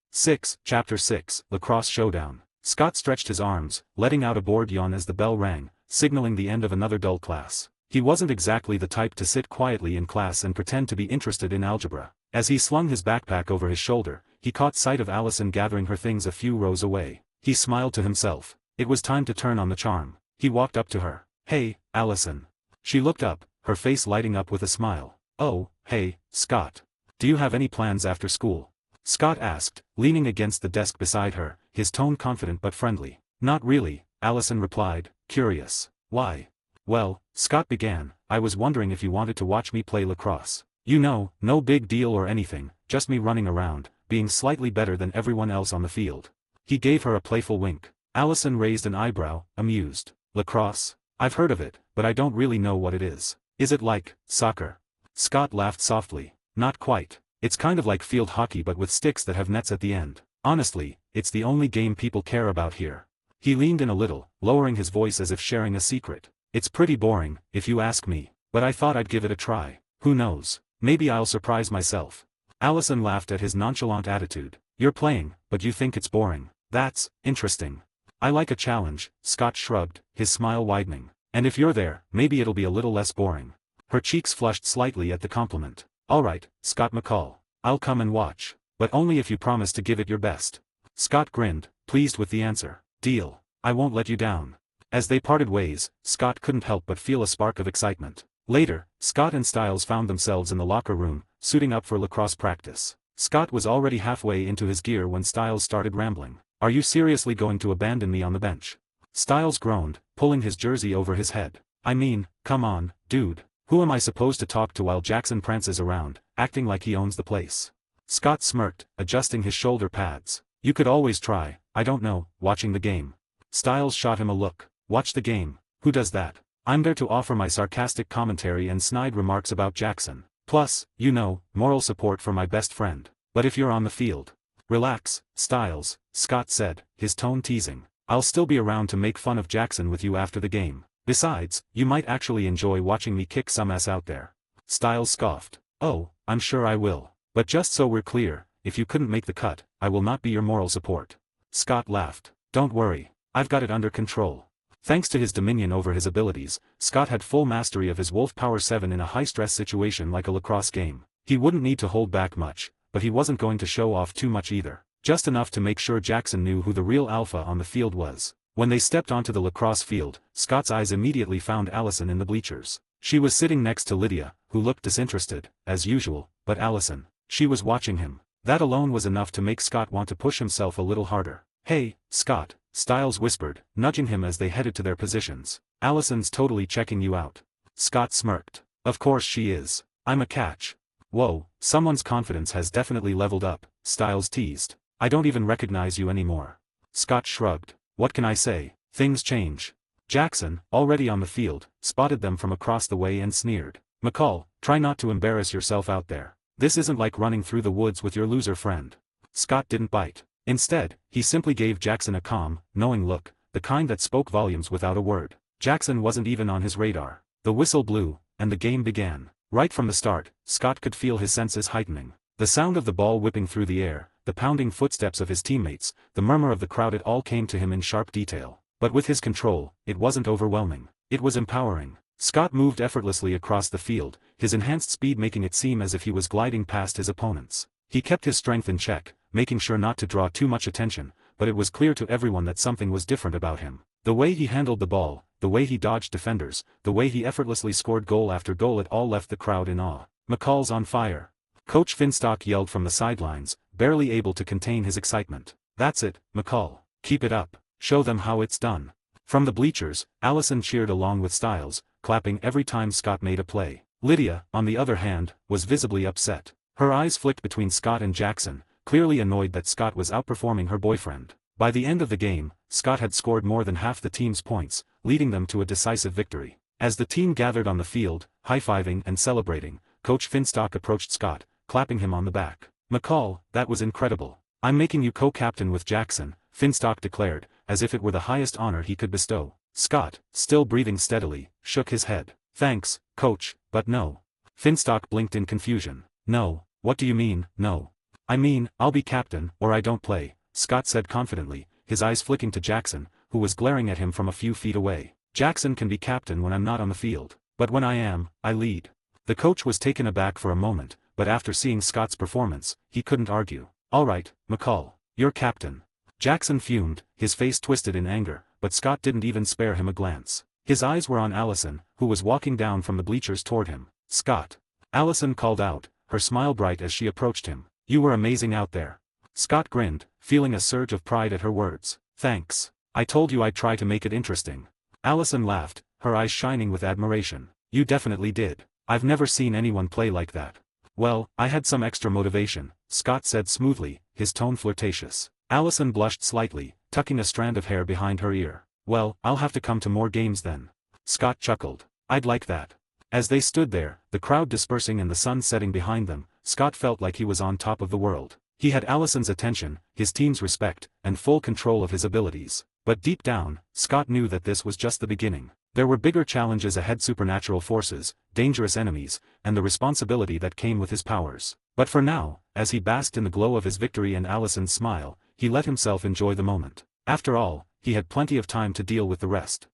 Chapter 6, Lacrosse Showdown. Scott stretched his arms, letting out a bored yawn as the bell rang, signaling the end of another dull class. He wasn't exactly the type to sit quietly in class and pretend to be interested in algebra. As he slung his backpack over his shoulder, he caught sight of Allison gathering her things a few rows away. He smiled to himself. It was time to turn on the charm. He walked up to her. "Hey, Allison." She looked up, her face lighting up with a smile. "Oh, hey, Scott. Do you have any plans after school?" Scott asked, leaning against the desk beside her, his tone confident but friendly. "Not really," Allison replied, curious. "Why?" "Well," Scott began, "I was wondering if you wanted to watch me play lacrosse. You know, no big deal or anything, just me running around, being slightly better than everyone else on the field." He gave her a playful wink. Allison raised an eyebrow, amused. "Lacrosse? I've heard of it, but I don't really know what it is. Is it like soccer?" Scott laughed softly. "Not quite. It's kind of like field hockey but with sticks that have nets at the end. Honestly, it's the only game people care about here." He leaned in a little, lowering his voice as if sharing a secret. "It's pretty boring, if you ask me, but I thought I'd give it a try. Who knows? Maybe I'll surprise myself." Allison laughed at his nonchalant attitude. "You're playing, but you think it's boring. That's interesting." "I like a challenge," Scott shrugged, his smile widening. "And if you're there, maybe it'll be a little less boring." Her cheeks flushed slightly at the compliment. "All right, Scott McCall. I'll come and watch. But only if you promise to give it your best." Scott grinned, pleased with the answer. "Deal. I won't let you down." As they parted ways, Scott couldn't help but feel a spark of excitement. Later, Scott and Styles found themselves in the locker room, suiting up for lacrosse practice. Scott was already halfway into his gear when Styles started rambling. "Are you seriously going to abandon me on the bench?" Styles groaned, pulling his jersey over his head. "I mean, come on, dude. Who am I supposed to talk to while Jackson prances around, acting like he owns the place?" Scott smirked, adjusting his shoulder pads. "You could always try, I don't know, watching the game." Styles shot him a look. "Watch the game? Who does that? I'm there to offer my sarcastic commentary and snide remarks about Jackson. Plus, you know, moral support for my best friend. But if you're on the field..." "Relax, Styles," Scott said, his tone teasing. "I'll still be around to make fun of Jackson with you after the game. Besides, you might actually enjoy watching me kick some ass out there." Styles scoffed. "Oh, I'm sure I will. But just so we're clear, if you couldn't make the cut, I will not be your moral support." Scott laughed. "Don't worry. I've got it under control." Thanks to his dominion over his abilities, Scott had full mastery of his Wolf Power 7 in a high-stress situation like a lacrosse game. He wouldn't need to hold back much, but he wasn't going to show off too much either. just enough to make sure Jackson knew who the real alpha on the field was. When they stepped onto the lacrosse field, Scott's eyes immediately found Allison in the bleachers. She was sitting next to Lydia, who looked disinterested, as usual, but Allison, she was watching him. That alone was enough to make Scott want to push himself a little harder. "Hey, Scott," Styles whispered, nudging him as they headed to their positions. "Allison's totally checking you out." Scott smirked. "Of course she is. I'm a catch." "Whoa, someone's confidence has definitely leveled up," Styles teased. "I don't even recognize you anymore." Scott shrugged. "What can I say? Things change." Jackson, already on the field, spotted them from across the way and sneered. "McCall, try not to embarrass yourself out there. This isn't like running through the woods with your loser friend." Scott didn't bite. Instead, he simply gave Jackson a calm, knowing look, the kind that spoke volumes without a word. Jackson wasn't even on his radar. The whistle blew, and the game began. Right from the start, Scott could feel his senses heightening. The sound of the ball whipping through the air, the pounding footsteps of his teammates, the murmur of the crowd, it all came to him in sharp detail. But with his control, it wasn't overwhelming. It was empowering. Scott moved effortlessly across the field, his enhanced speed making it seem as if he was gliding past his opponents. He kept his strength in check, making sure not to draw too much attention, but it was clear to everyone that something was different about him. The way he handled the ball, the way he dodged defenders, the way he effortlessly scored goal after goal, it all left the crowd in awe. "McCall's on fire!" Coach Finstock yelled from the sidelines, barely able to contain his excitement. "That's it, McCall. Keep it up. Show them how it's done." From the bleachers, Allison cheered along with Styles, clapping every time Scott made a play. Lydia, on the other hand, was visibly upset. Her eyes flicked between Scott and Jackson, clearly annoyed that Scott was outperforming her boyfriend. By the end of the game, Scott had scored more than half the team's points, leading them to a decisive victory. As the team gathered on the field, high-fiving and celebrating, Coach Finstock approached Scott, clapping him on the back. "McCall, that was incredible. I'm making you co-captain with Jackson," Finstock declared, as if it were the highest honor he could bestow. Scott, still breathing steadily, shook his head. "Thanks, Coach, but no." Finstock blinked in confusion. "No, what do you mean, no?" "I mean, I'll be captain, or I don't play," Scott said confidently, his eyes flicking to Jackson, who was glaring at him from a few feet away. "Jackson can be captain when I'm not on the field, but when I am, I lead." The coach was taken aback for a moment, but after seeing Scott's performance, he couldn't argue. "All right, McCall, you're captain." Jackson fumed, his face twisted in anger, but Scott didn't even spare him a glance. His eyes were on Allison, who was walking down from the bleachers toward him. "Scott." Allison called out, her smile bright as she approached him. "You were amazing out there." Scott grinned, feeling a surge of pride at her words. "Thanks. I told you I'd try to make it interesting." Allison laughed, her eyes shining with admiration. "You definitely did. I've never seen anyone play like that." "Well, I had some extra motivation," Scott said smoothly, his tone flirtatious. Allison blushed slightly, tucking a strand of hair behind her ear. "Well, I'll have to come to more games then." Scott chuckled. "I'd like that." As they stood there, the crowd dispersing and the sun setting behind them, Scott felt like he was on top of the world. He had Allison's attention, his team's respect, and full control of his abilities. But deep down, Scott knew that this was just the beginning. There were bigger challenges ahead: supernatural forces, dangerous enemies, and the responsibility that came with his powers. But for now, as he basked in the glow of his victory and Allison's smile, he let himself enjoy the moment. After all, he had plenty of time to deal with the rest.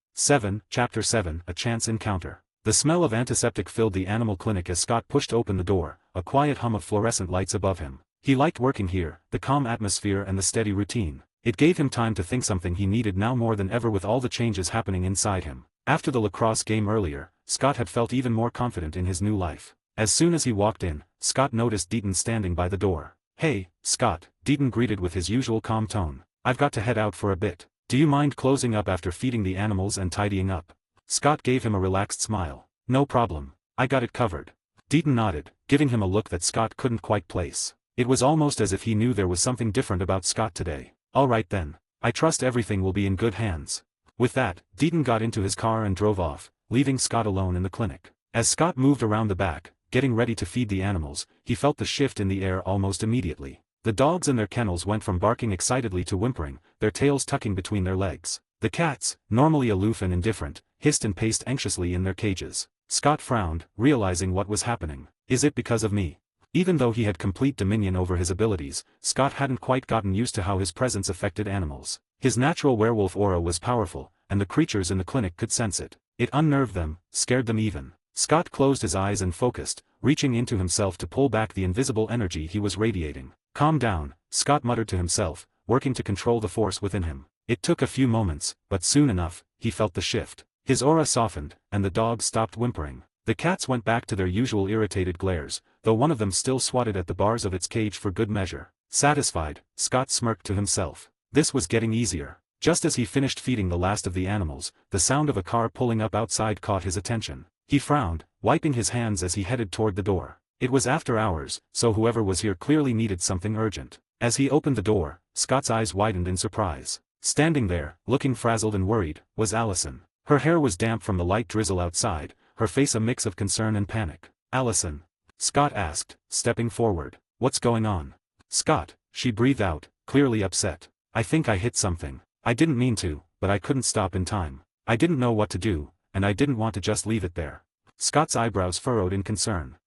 Chapter 7, A Chance Encounter. The smell of antiseptic filled the animal clinic as Scott pushed open the door, a quiet hum of fluorescent lights above him. He liked working here, the calm atmosphere and the steady routine. It gave him time to think, something he needed now more than ever with all the changes happening inside him. After the lacrosse game earlier, Scott had felt even more confident in his new life. As soon as he walked in, Scott noticed Deaton standing by the door. "Hey, Scott," Deaton greeted with his usual calm tone. "I've got to head out for a bit. Do you mind closing up after feeding the animals and tidying up?" Scott gave him a relaxed smile. "No problem. I got it covered." Deaton nodded, giving him a look that Scott couldn't quite place. It was almost as if he knew there was something different about Scott today. "All right then. I trust everything will be in good hands." With that, Deaton got into his car and drove off, leaving Scott alone in the clinic. As Scott moved around the back, getting ready to feed the animals, he felt the shift in the air almost immediately. The dogs in their kennels went from barking excitedly to whimpering, their tails tucking between their legs. The cats, normally aloof and indifferent, hissed and paced anxiously in their cages. Scott frowned, realizing what was happening. Is it because of me? Even though he had complete dominion over his abilities, Scott hadn't quite gotten used to how his presence affected animals. His natural werewolf aura was powerful, and the creatures in the clinic could sense it. It unnerved them, scared them even. Scott closed his eyes and focused, reaching into himself to pull back the invisible energy he was radiating. Calm down, Scott muttered to himself, working to control the force within him. It took a few moments, but soon enough, he felt the shift. His aura softened, and the dogs stopped whimpering. The cats went back to their usual irritated glares, though one of them still swatted at the bars of its cage for good measure. Satisfied, Scott smirked to himself. This was getting easier. Just as he finished feeding the last of the animals, the sound of a car pulling up outside caught his attention. He frowned, wiping his hands as he headed toward the door. It was after hours, so whoever was here clearly needed something urgent. As he opened the door, Scott's eyes widened in surprise. Standing there, looking frazzled and worried, was Allison. Her hair was damp from the light drizzle outside, her face a mix of concern and panic. "Allison?" Scott asked, stepping forward. "What's going on?" "Scott," she breathed out, clearly upset. "I think I hit something. I didn't mean to, but I couldn't stop in time. I didn't know what to do, and I didn't want to just leave it there." Scott's eyebrows furrowed in concern.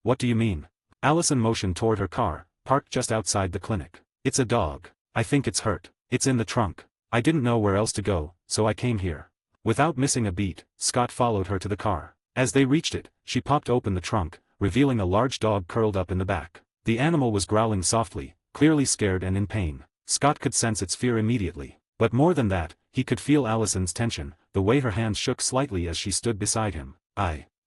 What do you mean?" Allison motioned toward her car, parked just outside the clinic. "It's a dog. I think it's hurt. It's in the trunk. I didn't know where else to go, so I came here." Without missing a beat, Scott followed her to the car. As they reached it, she popped open the trunk, revealing a large dog curled up in the back. The animal was growling softly, clearly scared and in pain. Scott could sense its fear immediately. But more than that, he could feel Allison's tension, the way her hands shook slightly as she stood beside him.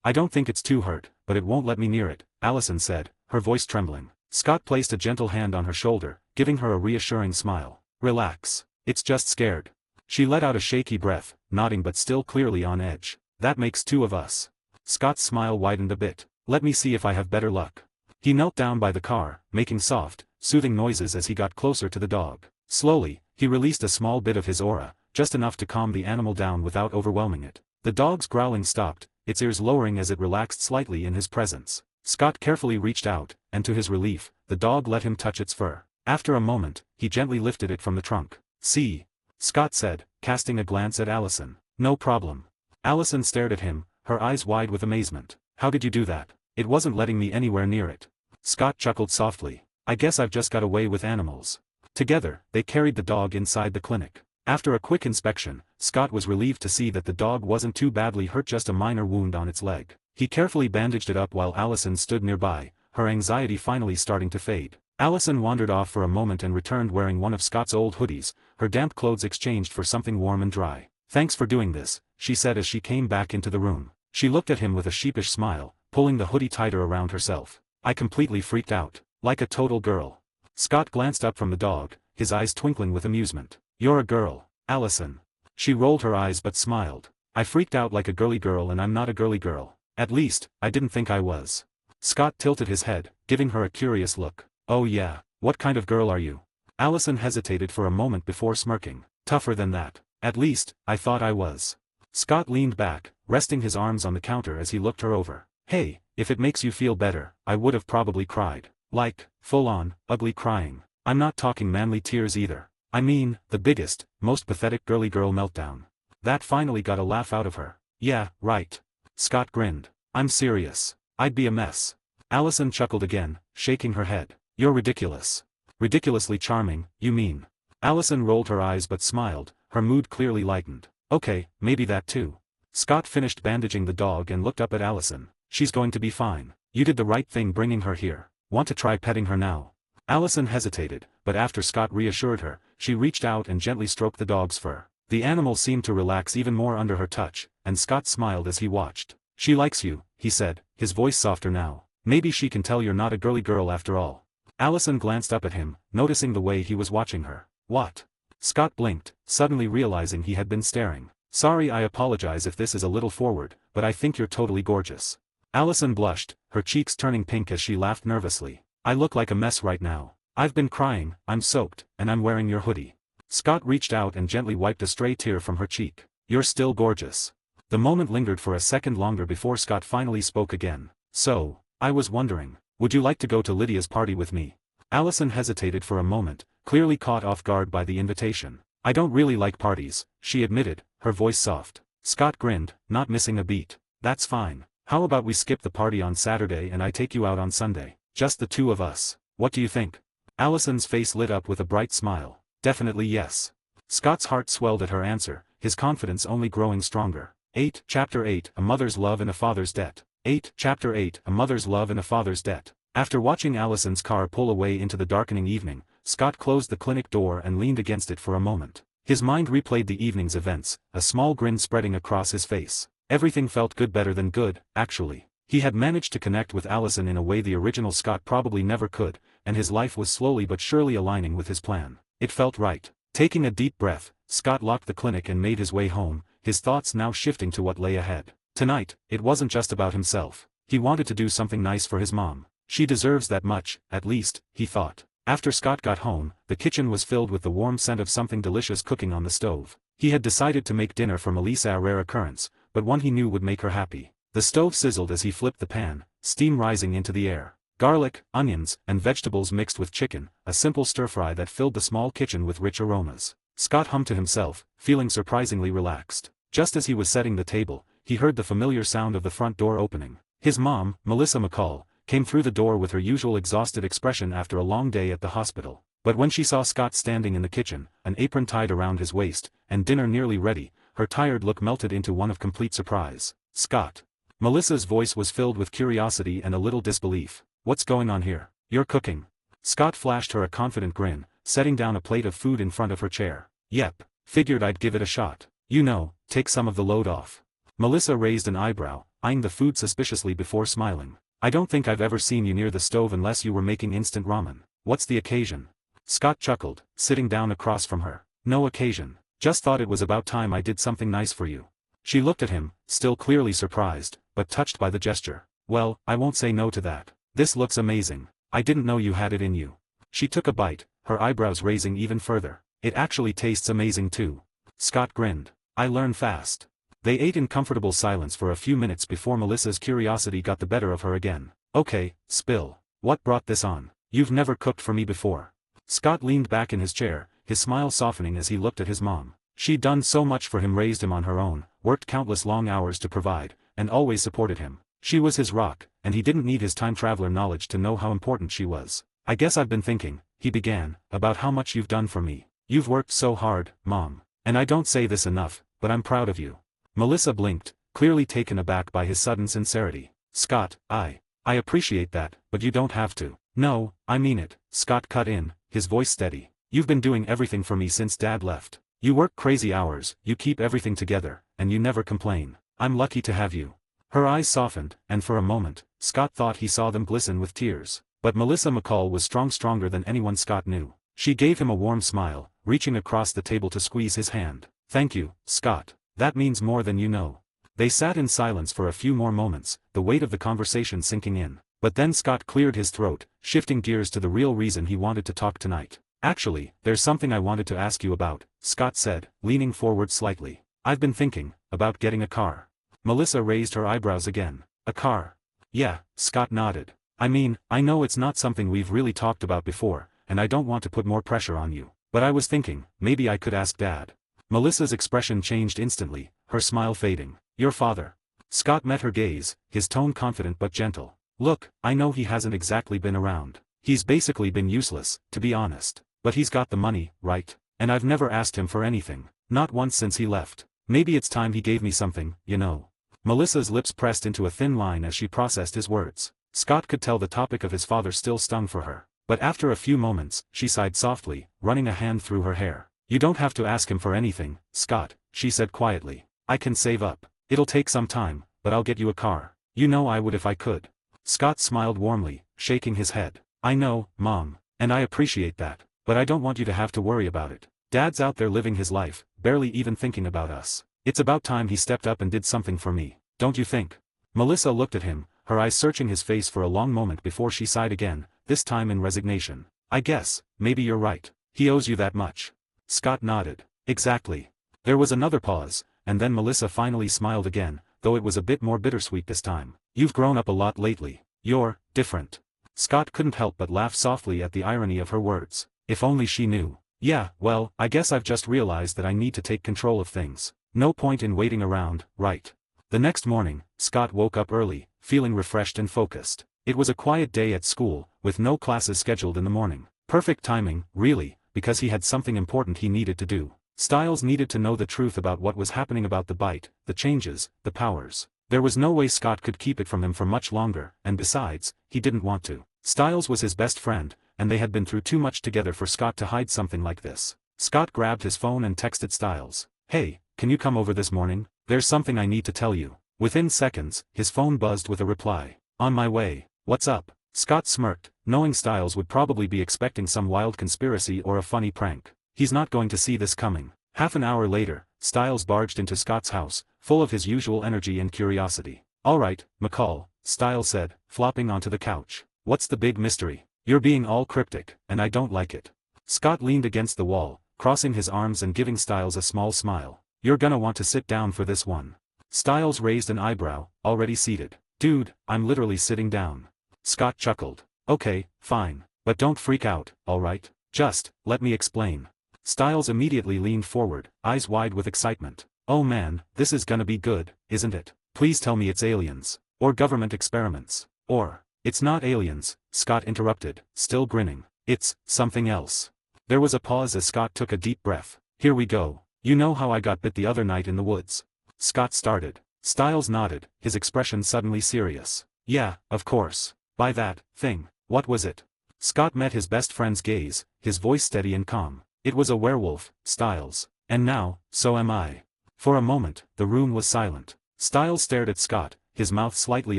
I don't think it's too hurt, but it won't let me near it," Allison said, her voice trembling. Scott placed a gentle hand on her shoulder, giving her a reassuring smile. "Relax. It's just scared." She let out a shaky breath, nodding but still clearly on edge. "That makes two of us." Scott's smile widened a bit. "Let me see if I have better luck." He knelt down by the car, making soft, soothing noises as he got closer to the dog. Slowly, he released a small bit of his aura, just enough to calm the animal down without overwhelming it. The dog's growling stopped, its ears lowering as it relaxed slightly in his presence. Scott carefully reached out, and to his relief, the dog let him touch its fur. After a moment, he gently lifted it from the trunk. "See?" Scott said, casting a glance at Allison. "No problem." Allison stared at him, her eyes wide with amazement. "How did you do that?" "It wasn't letting me anywhere near it." Scott chuckled softly. "I guess I've just got away with animals." Together, they carried the dog inside the clinic. After a quick inspection, Scott was relieved to see that the dog wasn't too badly hurt, just a minor wound on its leg. He carefully bandaged it up while Allison stood nearby, her anxiety finally starting to fade. Allison wandered off for a moment and returned wearing one of Scott's old hoodies, her damp clothes exchanged for something warm and dry. "Thanks for doing this," she said as she came back into the room. She looked at him with a sheepish smile, pulling the hoodie tighter around herself. "I completely freaked out. Like a total girl." Scott glanced up from the dog, his eyes twinkling with amusement. "You're a girl, Allison." She rolled her eyes but smiled. "I freaked out like a girly girl, and I'm not a girly girl. At least, I didn't think I was." Scott tilted his head, giving her a curious look. "Oh yeah, what kind of girl are you?" Allison hesitated for a moment before smirking. "Tougher than that. At least, I thought I was." Scott leaned back, resting his arms on the counter as he looked her over. "Hey, if it makes you feel better, I would have probably cried. Like, full-on, ugly crying. I'm not talking manly tears either. I mean, the biggest, most pathetic girly girl meltdown." That finally got a laugh out of her. "Yeah, right." Scott grinned. "I'm serious. I'd be a mess." Allison chuckled again, shaking her head. "You're ridiculous." "Ridiculously charming, you mean." Allison rolled her eyes but smiled, her mood clearly lightened. "Okay, maybe that too." Scott finished bandaging the dog and looked up at Allison. "She's going to be fine. You did the right thing bringing her here. Want to try petting her now?" Allison hesitated, but after Scott reassured her, she reached out and gently stroked the dog's fur. The animal seemed to relax even more under her touch, and Scott smiled as he watched. "She likes you," he said, his voice softer now. "Maybe she can tell you're not a girly girl after all." Allison glanced up at him, noticing the way he was watching her. "What?" Scott blinked, suddenly realizing he had been staring. "Sorry, I apologize if this is a little forward, but I think you're totally gorgeous." Allison blushed, her cheeks turning pink as she laughed nervously. "I look like a mess right now. I've been crying, I'm soaked, and I'm wearing your hoodie." Scott reached out and gently wiped a stray tear from her cheek. "You're still gorgeous." The moment lingered for a second longer before Scott finally spoke again. "So, I was wondering, would you like to go to Lydia's party with me?" Allison hesitated for a moment, clearly caught off guard by the invitation. "I don't really like parties," she admitted, her voice soft. Scott grinned, not missing a beat. "That's fine. How about we skip the party on Saturday and I take you out on Sunday? Just the two of us. What do you think?" Allison's face lit up with a bright smile. "Definitely yes." Scott's heart swelled at her answer, his confidence only growing stronger. 8. Chapter 8, A Mother's Love and a Father's Debt. 8. Chapter 8, A Mother's Love and a Father's Debt. After watching Allison's car pull away into the darkening evening, Scott closed the clinic door and leaned against it for a moment. His mind replayed the evening's events, a small grin spreading across his face. Everything felt good, better than good, actually. He had managed to connect with Allison in a way the original Scott probably never could, and his life was slowly but surely aligning with his plan. It felt right. Taking a deep breath, Scott locked the clinic and made his way home, his thoughts now shifting to what lay ahead. Tonight, it wasn't just about himself. He wanted to do something nice for his mom. She deserves that much, at least, he thought. After Scott got home, the kitchen was filled with the warm scent of something delicious cooking on the stove. He had decided to make dinner for Melissa, a rare occurrence, but one he knew would make her happy. The stove sizzled as he flipped the pan, steam rising into the air. Garlic, onions, and vegetables mixed with chicken, a simple stir-fry that filled the small kitchen with rich aromas. Scott hummed to himself, feeling surprisingly relaxed. Just as he was setting the table, he heard the familiar sound of the front door opening. His mom, Melissa McCall, came through the door with her usual exhausted expression after a long day at the hospital. But when she saw Scott standing in the kitchen, an apron tied around his waist, and dinner nearly ready, her tired look melted into one of complete surprise. "Scott." Melissa's voice was filled with curiosity and a little disbelief. "What's going on here? You're cooking." Scott flashed her a confident grin, setting down a plate of food in front of her chair. "Yep. Figured I'd give it a shot. You know, take some of the load off." Melissa raised an eyebrow, eyeing the food suspiciously before smiling. "I don't think I've ever seen you near the stove unless you were making instant ramen. What's the occasion?" Scott chuckled, sitting down across from her. "No occasion. Just thought it was about time I did something nice for you." She looked at him, still clearly surprised, but touched by the gesture. "Well, I won't say no to that. This looks amazing. I didn't know you had it in you." She took a bite, her eyebrows raising even further. "It actually tastes amazing too." Scott grinned. "I learn fast." They ate in comfortable silence for a few minutes before Melissa's curiosity got the better of her again. "Okay, spill. What brought this on? You've never cooked for me before." Scott leaned back in his chair, his smile softening as he looked at his mom. She'd done so much for him, raised him on her own, worked countless long hours to provide, and always supported him. She was his rock, and he didn't need his time-traveler knowledge to know how important she was. "I guess I've been thinking," he began, "about how much you've done for me. You've worked so hard, Mom. And I don't say this enough, but I'm proud of you." Melissa blinked, clearly taken aback by his sudden sincerity. "Scott, I appreciate that, but you don't have to." "No, I mean it," Scott cut in, his voice steady. "You've been doing everything for me since Dad left. You work crazy hours, you keep everything together, and you never complain. I'm lucky to have you." Her eyes softened, and for a moment, Scott thought he saw them glisten with tears. But Melissa McCall was stronger than anyone Scott knew. She gave him a warm smile, reaching across the table to squeeze his hand. "Thank you, Scott. That means more than you know." They sat in silence for a few more moments, the weight of the conversation sinking in. But then Scott cleared his throat, shifting gears to the real reason he wanted to talk tonight. "Actually, there's something I wanted to ask you about," Scott said, leaning forward slightly. "I've been thinking about getting a car." Melissa raised her eyebrows again. "A car?" "Yeah," Scott nodded. "I mean, I know it's not something we've really talked about before, and I don't want to put more pressure on you. But I was thinking, maybe I could ask Dad." Melissa's expression changed instantly, her smile fading. "Your father?" Scott met her gaze, his tone confident but gentle. "Look, I know he hasn't exactly been around. He's basically been useless, to be honest. But he's got the money, right? And I've never asked him for anything. Not once since he left. Maybe it's time he gave me something, you know." Melissa's lips pressed into a thin line as she processed his words. Scott could tell the topic of his father still stung for her. But after a few moments, she sighed softly, running a hand through her hair. "You don't have to ask him for anything, Scott," she said quietly. "I can save up. It'll take some time, but I'll get you a car. You know I would if I could." Scott smiled warmly, shaking his head. "I know, Mom, and I appreciate that, but I don't want you to have to worry about it. Dad's out there living his life, barely even thinking about us. It's about time he stepped up and did something for me, don't you think?" Melissa looked at him, her eyes searching his face for a long moment before she sighed again, this time in resignation. "I guess, maybe you're right. He owes you that much." Scott nodded. "Exactly." There was another pause, and then Melissa finally smiled again, though it was a bit more bittersweet this time. "You've grown up a lot lately. You're different." Scott couldn't help but laugh softly at the irony of her words. If only she knew. "Yeah, well, I guess I've just realized that I need to take control of things. No point in waiting around, right?" The next morning, Scott woke up early, feeling refreshed and focused. It was a quiet day at school, with no classes scheduled in the morning. Perfect timing, really, because he had something important he needed to do. Styles needed to know the truth about what was happening about the bite, the changes, the powers. There was no way Scott could keep it from him for much longer, and besides, he didn't want to. Styles was his best friend, and they had been through too much together for Scott to hide something like this. Scott grabbed his phone and texted Styles. "Hey, can you come over this morning? There's something I need to tell you." Within seconds, his phone buzzed with a reply. "On my way. What's up?" Scott smirked, knowing Styles would probably be expecting some wild conspiracy or a funny prank. He's not going to see this coming. Half an hour later, Styles barged into Scott's house, full of his usual energy and curiosity. "Alright, McCall," Styles said, flopping onto the couch. "What's the big mystery? You're being all cryptic, and I don't like it." Scott leaned against the wall, crossing his arms and giving Styles a small smile. "You're gonna want to sit down for this one." Styles raised an eyebrow, already seated. "Dude, I'm literally sitting down." Scott chuckled. "Okay, fine. But don't freak out, alright? Just, let me explain." Styles immediately leaned forward, eyes wide with excitement. "Oh man, this is gonna be good, isn't it? Please tell me it's aliens. Or government experiments. Or, it's not aliens," Scott interrupted, still grinning. "It's something else." There was a pause as Scott took a deep breath. "Here we go. You know how I got bit the other night in the woods?" Scott started. Styles nodded, his expression suddenly serious. "Yeah, of course. By that thing. What was it?" Scott met his best friend's gaze, his voice steady and calm. "It was a werewolf, Styles. And now, so am I." For a moment, the room was silent. Styles stared at Scott, his mouth slightly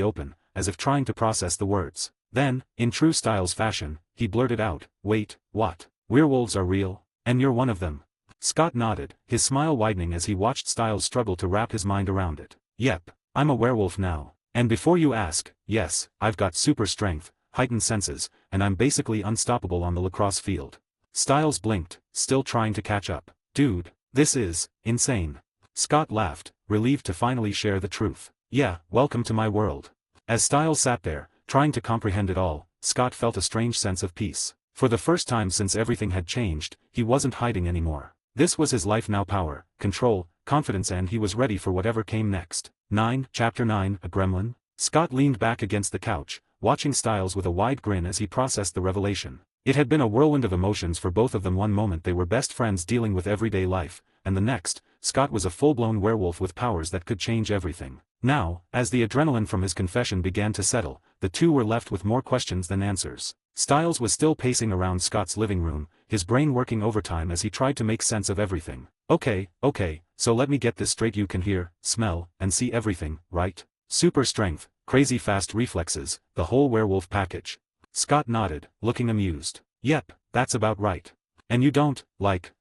open, as if trying to process the words. Then, in true Styles fashion, he blurted out, "Wait, what? Werewolves are real? And you're one of them?" Scott nodded, his smile widening as he watched Styles struggle to wrap his mind around it. "Yep, I'm a werewolf now. And before you ask, yes, I've got super strength, heightened senses, and I'm basically unstoppable on the lacrosse field." Styles blinked, still trying to catch up. "Dude, this is insane." Scott laughed, relieved to finally share the truth. "Yeah, welcome to my world." As Styles sat there, trying to comprehend it all, Scott felt a strange sense of peace. For the first time since everything had changed, he wasn't hiding anymore. This was his life now: power, control, confidence, and he was ready for whatever came next. Chapter 9, A Gremlin? Scott leaned back against the couch, watching Styles with a wide grin as he processed the revelation. It had been a whirlwind of emotions for both of them. One moment they were best friends dealing with everyday life, and the next, Scott was a full-blown werewolf with powers that could change everything. Now, as the adrenaline from his confession began to settle, the two were left with more questions than answers. Styles was still pacing around Scott's living room, his brain working overtime as he tried to make sense of everything. Okay, so let me get this straight. You can hear, smell, and see everything, right? Super strength, crazy fast reflexes, the whole werewolf package." Scott nodded, looking amused. "Yep, that's about right. And you don't,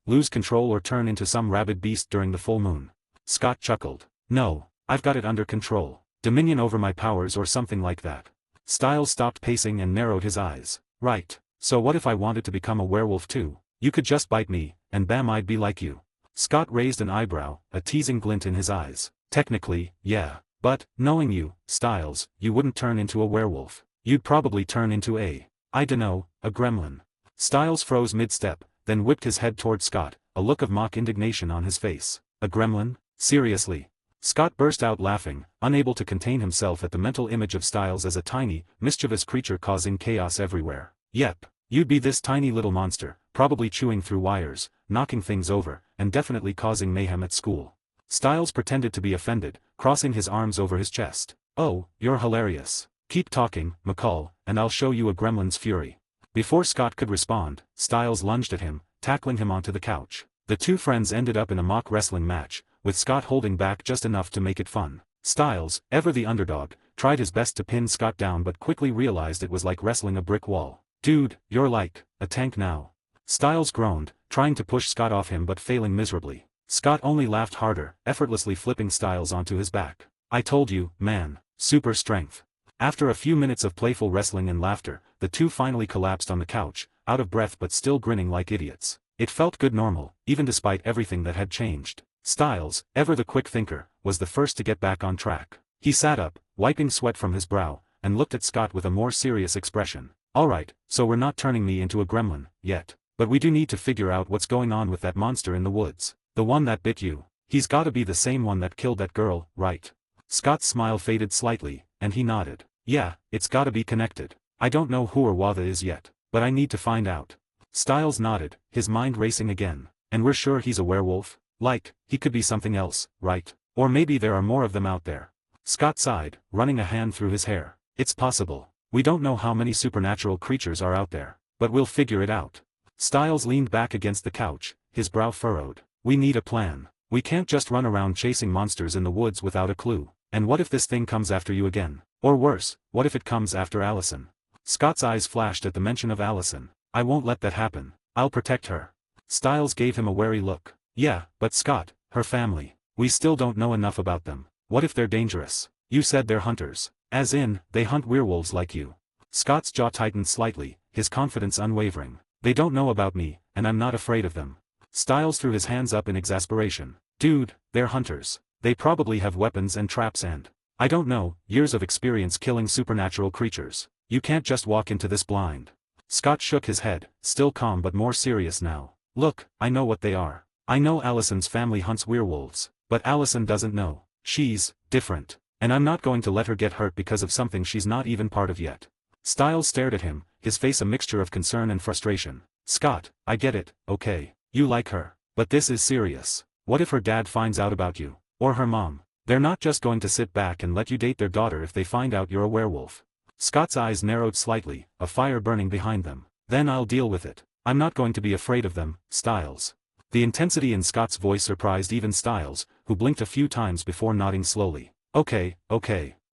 lose control or turn into some rabid beast during the full moon?" Scott chuckled. "No, I've got it under control. Dominion over my powers or something like that." Styles stopped pacing and narrowed his eyes. "Right. So what if I wanted to become a werewolf too? You could just bite me, and bam, I'd be like you." Scott raised an eyebrow, a teasing glint in his eyes. "Technically, yeah. But, knowing you, Styles, you wouldn't turn into a werewolf. You'd probably turn into I dunno, a gremlin." Styles froze mid-step, then whipped his head toward Scott, a look of mock indignation on his face. "A gremlin? Seriously?" Scott burst out laughing, unable to contain himself at the mental image of Styles as a tiny, mischievous creature causing chaos everywhere. "Yep. You'd be this tiny little monster, probably chewing through wires, knocking things over, and definitely causing mayhem at school." Styles pretended to be offended, crossing his arms over his chest. "Oh, you're hilarious. Keep talking, McCall, and I'll show you a gremlin's fury." Before Scott could respond, Styles lunged at him, tackling him onto the couch. The two friends ended up in a mock wrestling match, with Scott holding back just enough to make it fun. Styles, ever the underdog, tried his best to pin Scott down but quickly realized it was like wrestling a brick wall. "Dude, you're like a tank now." Styles groaned, trying to push Scott off him but failing miserably. Scott only laughed harder, effortlessly flipping Styles onto his back. "I told you, man, super strength." After a few minutes of playful wrestling and laughter, the two finally collapsed on the couch, out of breath but still grinning like idiots. It felt good, normal, even despite everything that had changed. Styles, ever the quick thinker, was the first to get back on track. He sat up, wiping sweat from his brow, and looked at Scott with a more serious expression. "Alright, so we're not turning me into a gremlin, yet. But we do need to figure out what's going on with that monster in the woods. The one that bit you. He's gotta be the same one that killed that girl, right?" Scott's smile faded slightly, and he nodded. "Yeah, it's gotta be connected. I don't know who or what it is yet, but I need to find out." Styles nodded, his mind racing again. And we're sure he's a werewolf? Like, he could be something else, right? Or maybe there are more of them out there. Scott sighed, running a hand through his hair. It's possible. We don't know how many supernatural creatures are out there, but we'll figure it out. Styles leaned back against the couch, his brow furrowed. We need a plan. We can't just run around chasing monsters in the woods without a clue. And what if this thing comes after you again? Or worse, what if it comes after Allison? Scott's eyes flashed at the mention of Allison. I won't let that happen. I'll protect her. Styles gave him a wary look. Yeah, but Scott, her family. We still don't know enough about them. What if they're dangerous? You said they're hunters. As in, they hunt werewolves like you. Scott's jaw tightened slightly, his confidence unwavering. They don't know about me, and I'm not afraid of them. Styles threw his hands up in exasperation. Dude, they're hunters. They probably have weapons and traps and, I don't know, years of experience killing supernatural creatures. You can't just walk into this blind. Scott shook his head, still calm but more serious now. Look, I know what they are. I know Allison's family hunts werewolves, but Allison doesn't know. She's different. And I'm not going to let her get hurt because of something she's not even part of yet. Styles stared at him, his face a mixture of concern and frustration. Scott, I get it, okay. You like her. But this is serious. What if her dad finds out about you? Or her mom? They're not just going to sit back and let you date their daughter if they find out you're a werewolf. Scott's eyes narrowed slightly, a fire burning behind them. Then I'll deal with it. I'm not going to be afraid of them, Styles. The intensity in Scott's voice surprised even Styles, who blinked a few times before nodding slowly. Okay,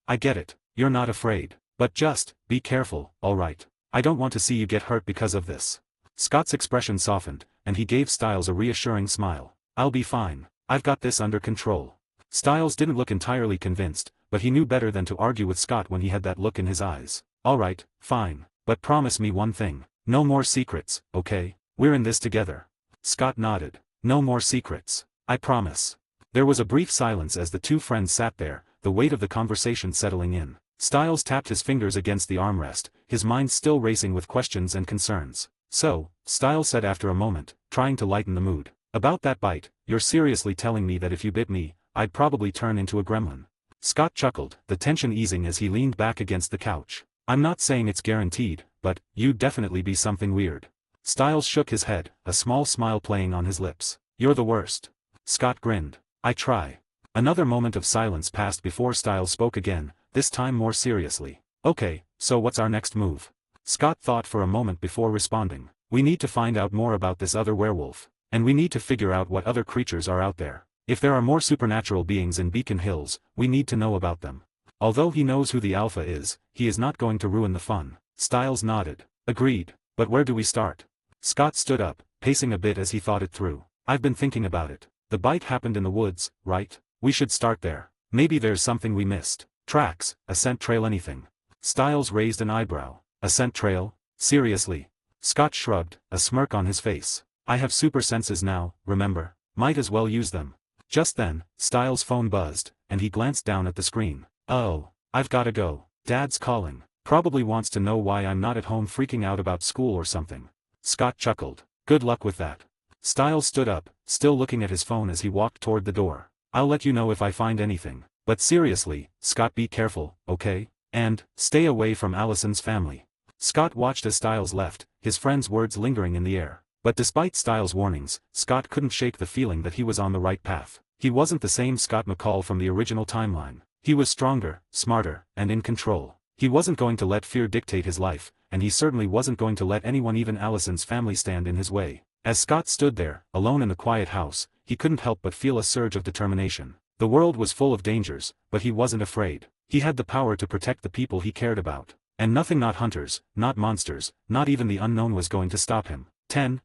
I get it. You're not afraid. But just, be careful, alright? I don't want to see you get hurt because of this. Scott's expression softened, and he gave Styles a reassuring smile. I'll be fine. I've got this under control. Styles didn't look entirely convinced, but he knew better than to argue with Scott when he had that look in his eyes. Alright, fine. But promise me one thing. No more secrets, okay? We're in this together. Scott nodded. No more secrets. I promise. There was a brief silence as the two friends sat there, the weight of the conversation settling in. Styles tapped his fingers against the armrest, his mind still racing with questions and concerns. So, Styles said after a moment, trying to lighten the mood. About that bite, you're seriously telling me that if you bit me, I'd probably turn into a gremlin. Scott chuckled, the tension easing as he leaned back against the couch. I'm not saying it's guaranteed, but you'd definitely be something weird. Styles shook his head, a small smile playing on his lips. You're the worst. Scott grinned. I try. Another moment of silence passed before Styles spoke again, this time more seriously. Okay, so what's our next move? Scott thought for a moment before responding. We need to find out more about this other werewolf. And we need to figure out what other creatures are out there. If there are more supernatural beings in Beacon Hills, we need to know about them. Although he knows who the Alpha is, he is not going to ruin the fun. Styles nodded. Agreed. But where do we start? Scott stood up, pacing a bit as he thought it through. I've been thinking about it. The bite happened in the woods, right? We should start there. Maybe there's something we missed. Tracks, a scent trail, anything. Styles raised an eyebrow. A scent trail? Seriously? Scott shrugged, a smirk on his face. I have super senses now, remember? Might as well use them. Just then, Styles' phone buzzed, and he glanced down at the screen. Oh, I've gotta go. Dad's calling. Probably wants to know why I'm not at home freaking out about school or something. Scott chuckled. Good luck with that. Styles stood up, still looking at his phone as he walked toward the door. I'll let you know if I find anything. But seriously, Scott, be careful, okay? And, stay away from Allison's family. Scott watched as Styles left, his friend's words lingering in the air. But despite Styles' warnings, Scott couldn't shake the feeling that he was on the right path. He wasn't the same Scott McCall from the original timeline. He was stronger, smarter, and in control. He wasn't going to let fear dictate his life, and he certainly wasn't going to let anyone, even Allison's family, stand in his way. As Scott stood there, alone in the quiet house, he couldn't help but feel a surge of determination. The world was full of dangers, but he wasn't afraid. He had the power to protect the people he cared about. And nothing, not hunters, not monsters, not even the unknown, was going to stop him.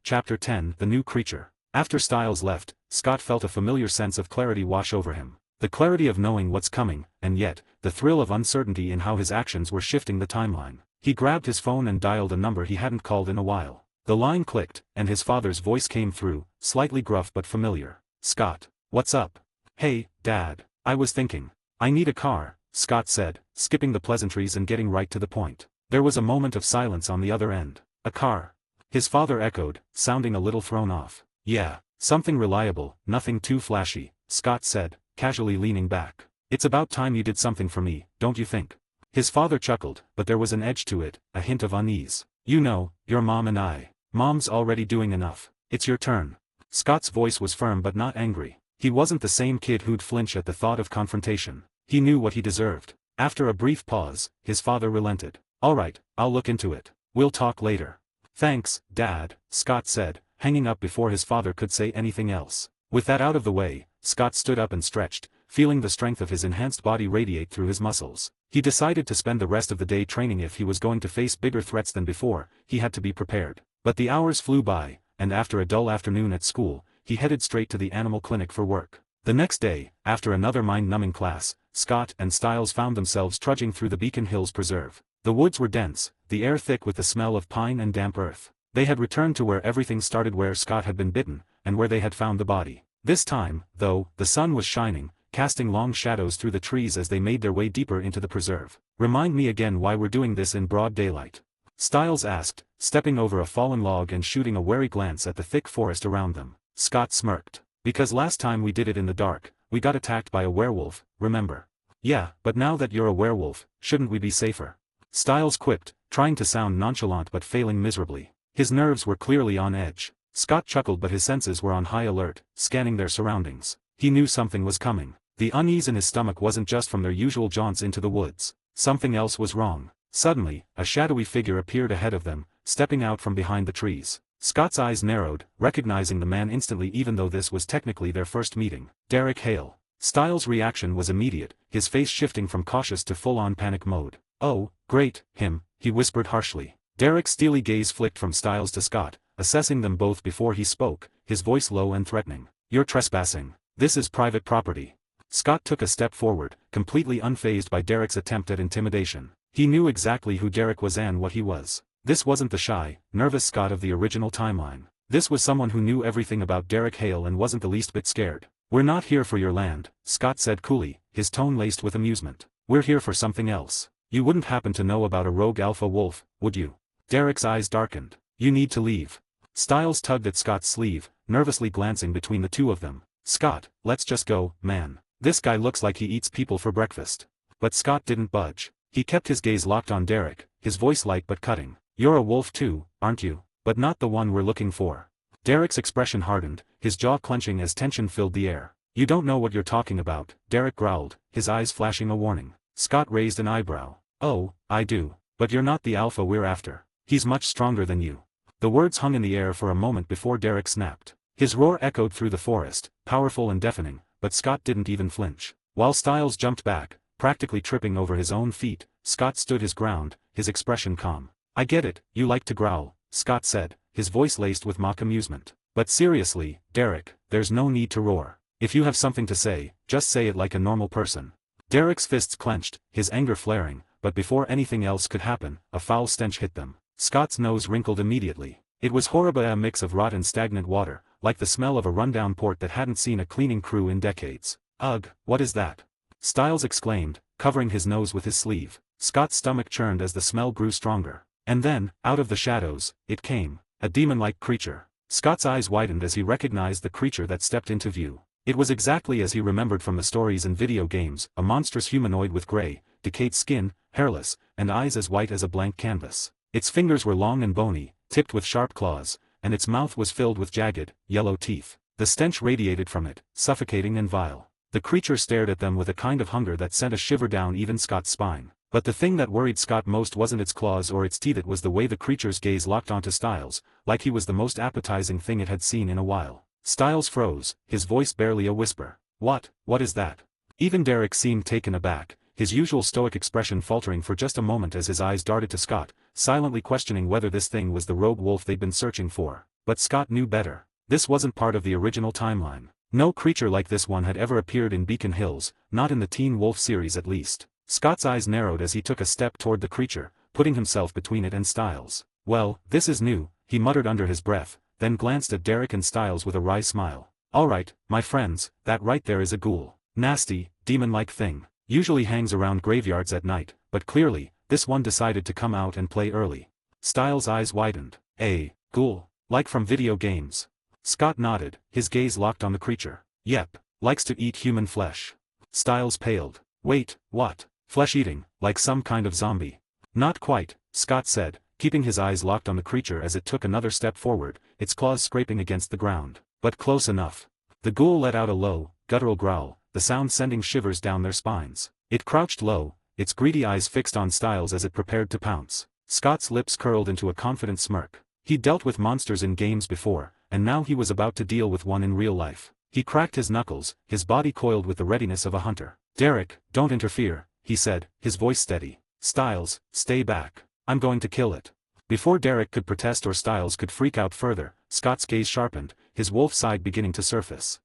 Chapter 10 The New Creature. After Styles left, Scott felt a familiar sense of clarity wash over him. The clarity of knowing what's coming, and yet, the thrill of uncertainty in how his actions were shifting the timeline. He grabbed his phone and dialed a number he hadn't called in a while. The line clicked, and his father's voice came through, slightly gruff but familiar. Scott. What's up? Hey, Dad. I was thinking. I need a car, Scott said, skipping the pleasantries and getting right to the point. There was a moment of silence on the other end. A car? His father echoed, sounding a little thrown off. Yeah, something reliable, nothing too flashy, Scott said, casually leaning back. It's about time you did something for me, don't you think? His father chuckled, but there was an edge to it, a hint of unease. You know, your mom and I. Mom's already doing enough. It's your turn. Scott's voice was firm but not angry. He wasn't the same kid who'd flinch at the thought of confrontation. He knew what he deserved. After a brief pause, his father relented. "All right, I'll look into it. We'll talk later." "Thanks, Dad," Scott said, hanging up before his father could say anything else. With that out of the way, Scott stood up and stretched, feeling the strength of his enhanced body radiate through his muscles. He decided to spend the rest of the day training. If he was going to face bigger threats than before, he had to be prepared. But the hours flew by, and after a dull afternoon at school, he headed straight to the animal clinic for work. The next day, after another mind-numbing class, Scott and Styles found themselves trudging through the Beacon Hills Preserve. The woods were dense, the air thick with the smell of pine and damp earth. They had returned to where everything started, where Scott had been bitten, and where they had found the body. This time, though, the sun was shining, casting long shadows through the trees as they made their way deeper into the preserve. "Remind me again why we're doing this in broad daylight?" Styles asked, stepping over a fallen log and shooting a wary glance at the thick forest around them. Scott smirked. "Because last time we did it in the dark, we got attacked by a werewolf, remember?" "Yeah, but now that you're a werewolf, shouldn't we be safer?" Styles quipped, trying to sound nonchalant but failing miserably. His nerves were clearly on edge. Scott chuckled, but his senses were on high alert, scanning their surroundings. He knew something was coming. The unease in his stomach wasn't just from their usual jaunts into the woods. Something else was wrong. Suddenly, a shadowy figure appeared ahead of them, stepping out from behind the trees. Scott's eyes narrowed, recognizing the man instantly, even though this was technically their first meeting. Derek Hale. Styles' reaction was immediate, his face shifting from cautious to full-on panic mode. "Oh, great, him," he whispered harshly. Derek's steely gaze flicked from Styles to Scott, assessing them both before he spoke, his voice low and threatening. "You're trespassing. This is private property." Scott took a step forward, completely unfazed by Derek's attempt at intimidation. He knew exactly who Derek was and what he was. This wasn't the shy, nervous Scott of the original timeline. This was someone who knew everything about Derek Hale and wasn't the least bit scared. "We're not here for your land," Scott said coolly, his tone laced with amusement. "We're here for something else. You wouldn't happen to know about a rogue alpha wolf, would you?" Derek's eyes darkened. "You need to leave." Styles tugged at Scott's sleeve, nervously glancing between the two of them. "Scott, let's just go, man. This guy looks like he eats people for breakfast." But Scott didn't budge. He kept his gaze locked on Derek, his voice light but cutting. "You're a wolf too, aren't you? But not the one we're looking for." Derek's expression hardened, his jaw clenching as tension filled the air. "You don't know what you're talking about," Derek growled, his eyes flashing a warning. Scott raised an eyebrow. "Oh, I do. But you're not the alpha we're after. He's much stronger than you." The words hung in the air for a moment before Derek snapped. His roar echoed through the forest, powerful and deafening, but Scott didn't even flinch. While Styles jumped back, practically tripping over his own feet, Scott stood his ground, his expression calm. "I get it, you like to growl," Scott said, his voice laced with mock amusement. "But seriously, Derek, there's no need to roar. If you have something to say, just say it like a normal person." Derek's fists clenched, his anger flaring, but before anything else could happen, a foul stench hit them. Scott's nose wrinkled immediately. It was horrible, a mix of rot and stagnant water, like the smell of a rundown port that hadn't seen a cleaning crew in decades. "Ugh, what is that?" Styles exclaimed, covering his nose with his sleeve. Scott's stomach churned as the smell grew stronger. And then, out of the shadows, it came. A demon-like creature. Scott's eyes widened as he recognized the creature that stepped into view. It was exactly as he remembered from the stories and video games, a monstrous humanoid with gray, decayed skin, hairless, and eyes as white as a blank canvas. Its fingers were long and bony, tipped with sharp claws, and its mouth was filled with jagged, yellow teeth. The stench radiated from it, suffocating and vile. The creature stared at them with a kind of hunger that sent a shiver down even Scott's spine. But the thing that worried Scott most wasn't its claws or its teeth, it was the way the creature's gaze locked onto Styles, like he was the most appetizing thing it had seen in a while. Styles froze, his voice barely a whisper. What is that?" Even Derek seemed taken aback, his usual stoic expression faltering for just a moment as his eyes darted to Scott, silently questioning whether this thing was the rogue wolf they'd been searching for. But Scott knew better. This wasn't part of the original timeline. No creature like this one had ever appeared in Beacon Hills, not in the Teen Wolf series at least. Scott's eyes narrowed as he took a step toward the creature, putting himself between it and Styles. "Well, this is new," he muttered under his breath, then glanced at Derek and Styles with a wry smile. "All right, my friends, that right there is a ghoul. Nasty, demon-like thing. Usually hangs around graveyards at night, but clearly, this one decided to come out and play early." Styles' eyes widened. "A ghoul? Like from video games?" Scott nodded, his gaze locked on the creature. "Yep, likes to eat human flesh." Styles paled. "Wait, what? Flesh-eating, like some kind of zombie?" "Not quite," Scott said, keeping his eyes locked on the creature as it took another step forward, its claws scraping against the ground. but close enough. The ghoul let out a low, guttural growl, the sound sending shivers down their spines. It crouched low, its greedy eyes fixed on Styles as it prepared to pounce. Scott's lips curled into a confident smirk. He'd dealt with monsters in games before, and now he was about to deal with one in real life. He cracked his knuckles, his body coiled with the readiness of a hunter. "Derek, don't interfere," he said, his voice steady. "Styles, stay back. I'm going to kill it." Before Derek could protest or Styles could freak out further, Scott's gaze sharpened, his wolf side beginning to surface.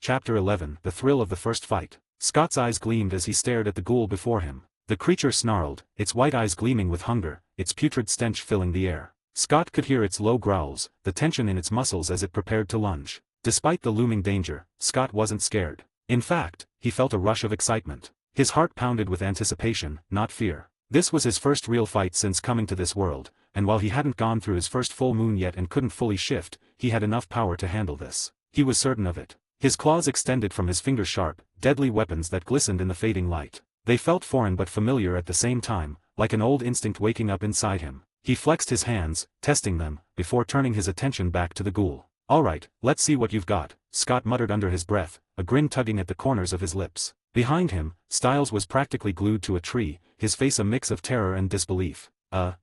Chapter 11 The Thrill of the First Fight. Scott's eyes gleamed as he stared at the ghoul before him. The creature snarled, its white eyes gleaming with hunger, its putrid stench filling the air. Scott could hear its low growls, the tension in its muscles as it prepared to lunge. Despite the looming danger, Scott wasn't scared. In fact, he felt a rush of excitement. His heart pounded with anticipation, not fear. This was his first real fight since coming to this world, and while he hadn't gone through his first full moon yet and couldn't fully shift, he had enough power to handle this. He was certain of it. His claws extended from his fingers, sharp, deadly weapons that glistened in the fading light. They felt foreign but familiar at the same time, like an old instinct waking up inside him. He flexed his hands, testing them, before turning his attention back to the ghoul. "Alright, let's see what you've got," Scott muttered under his breath, a grin tugging at the corners of his lips. Behind him, Styles was practically glued to a tree, his face a mix of terror and disbelief.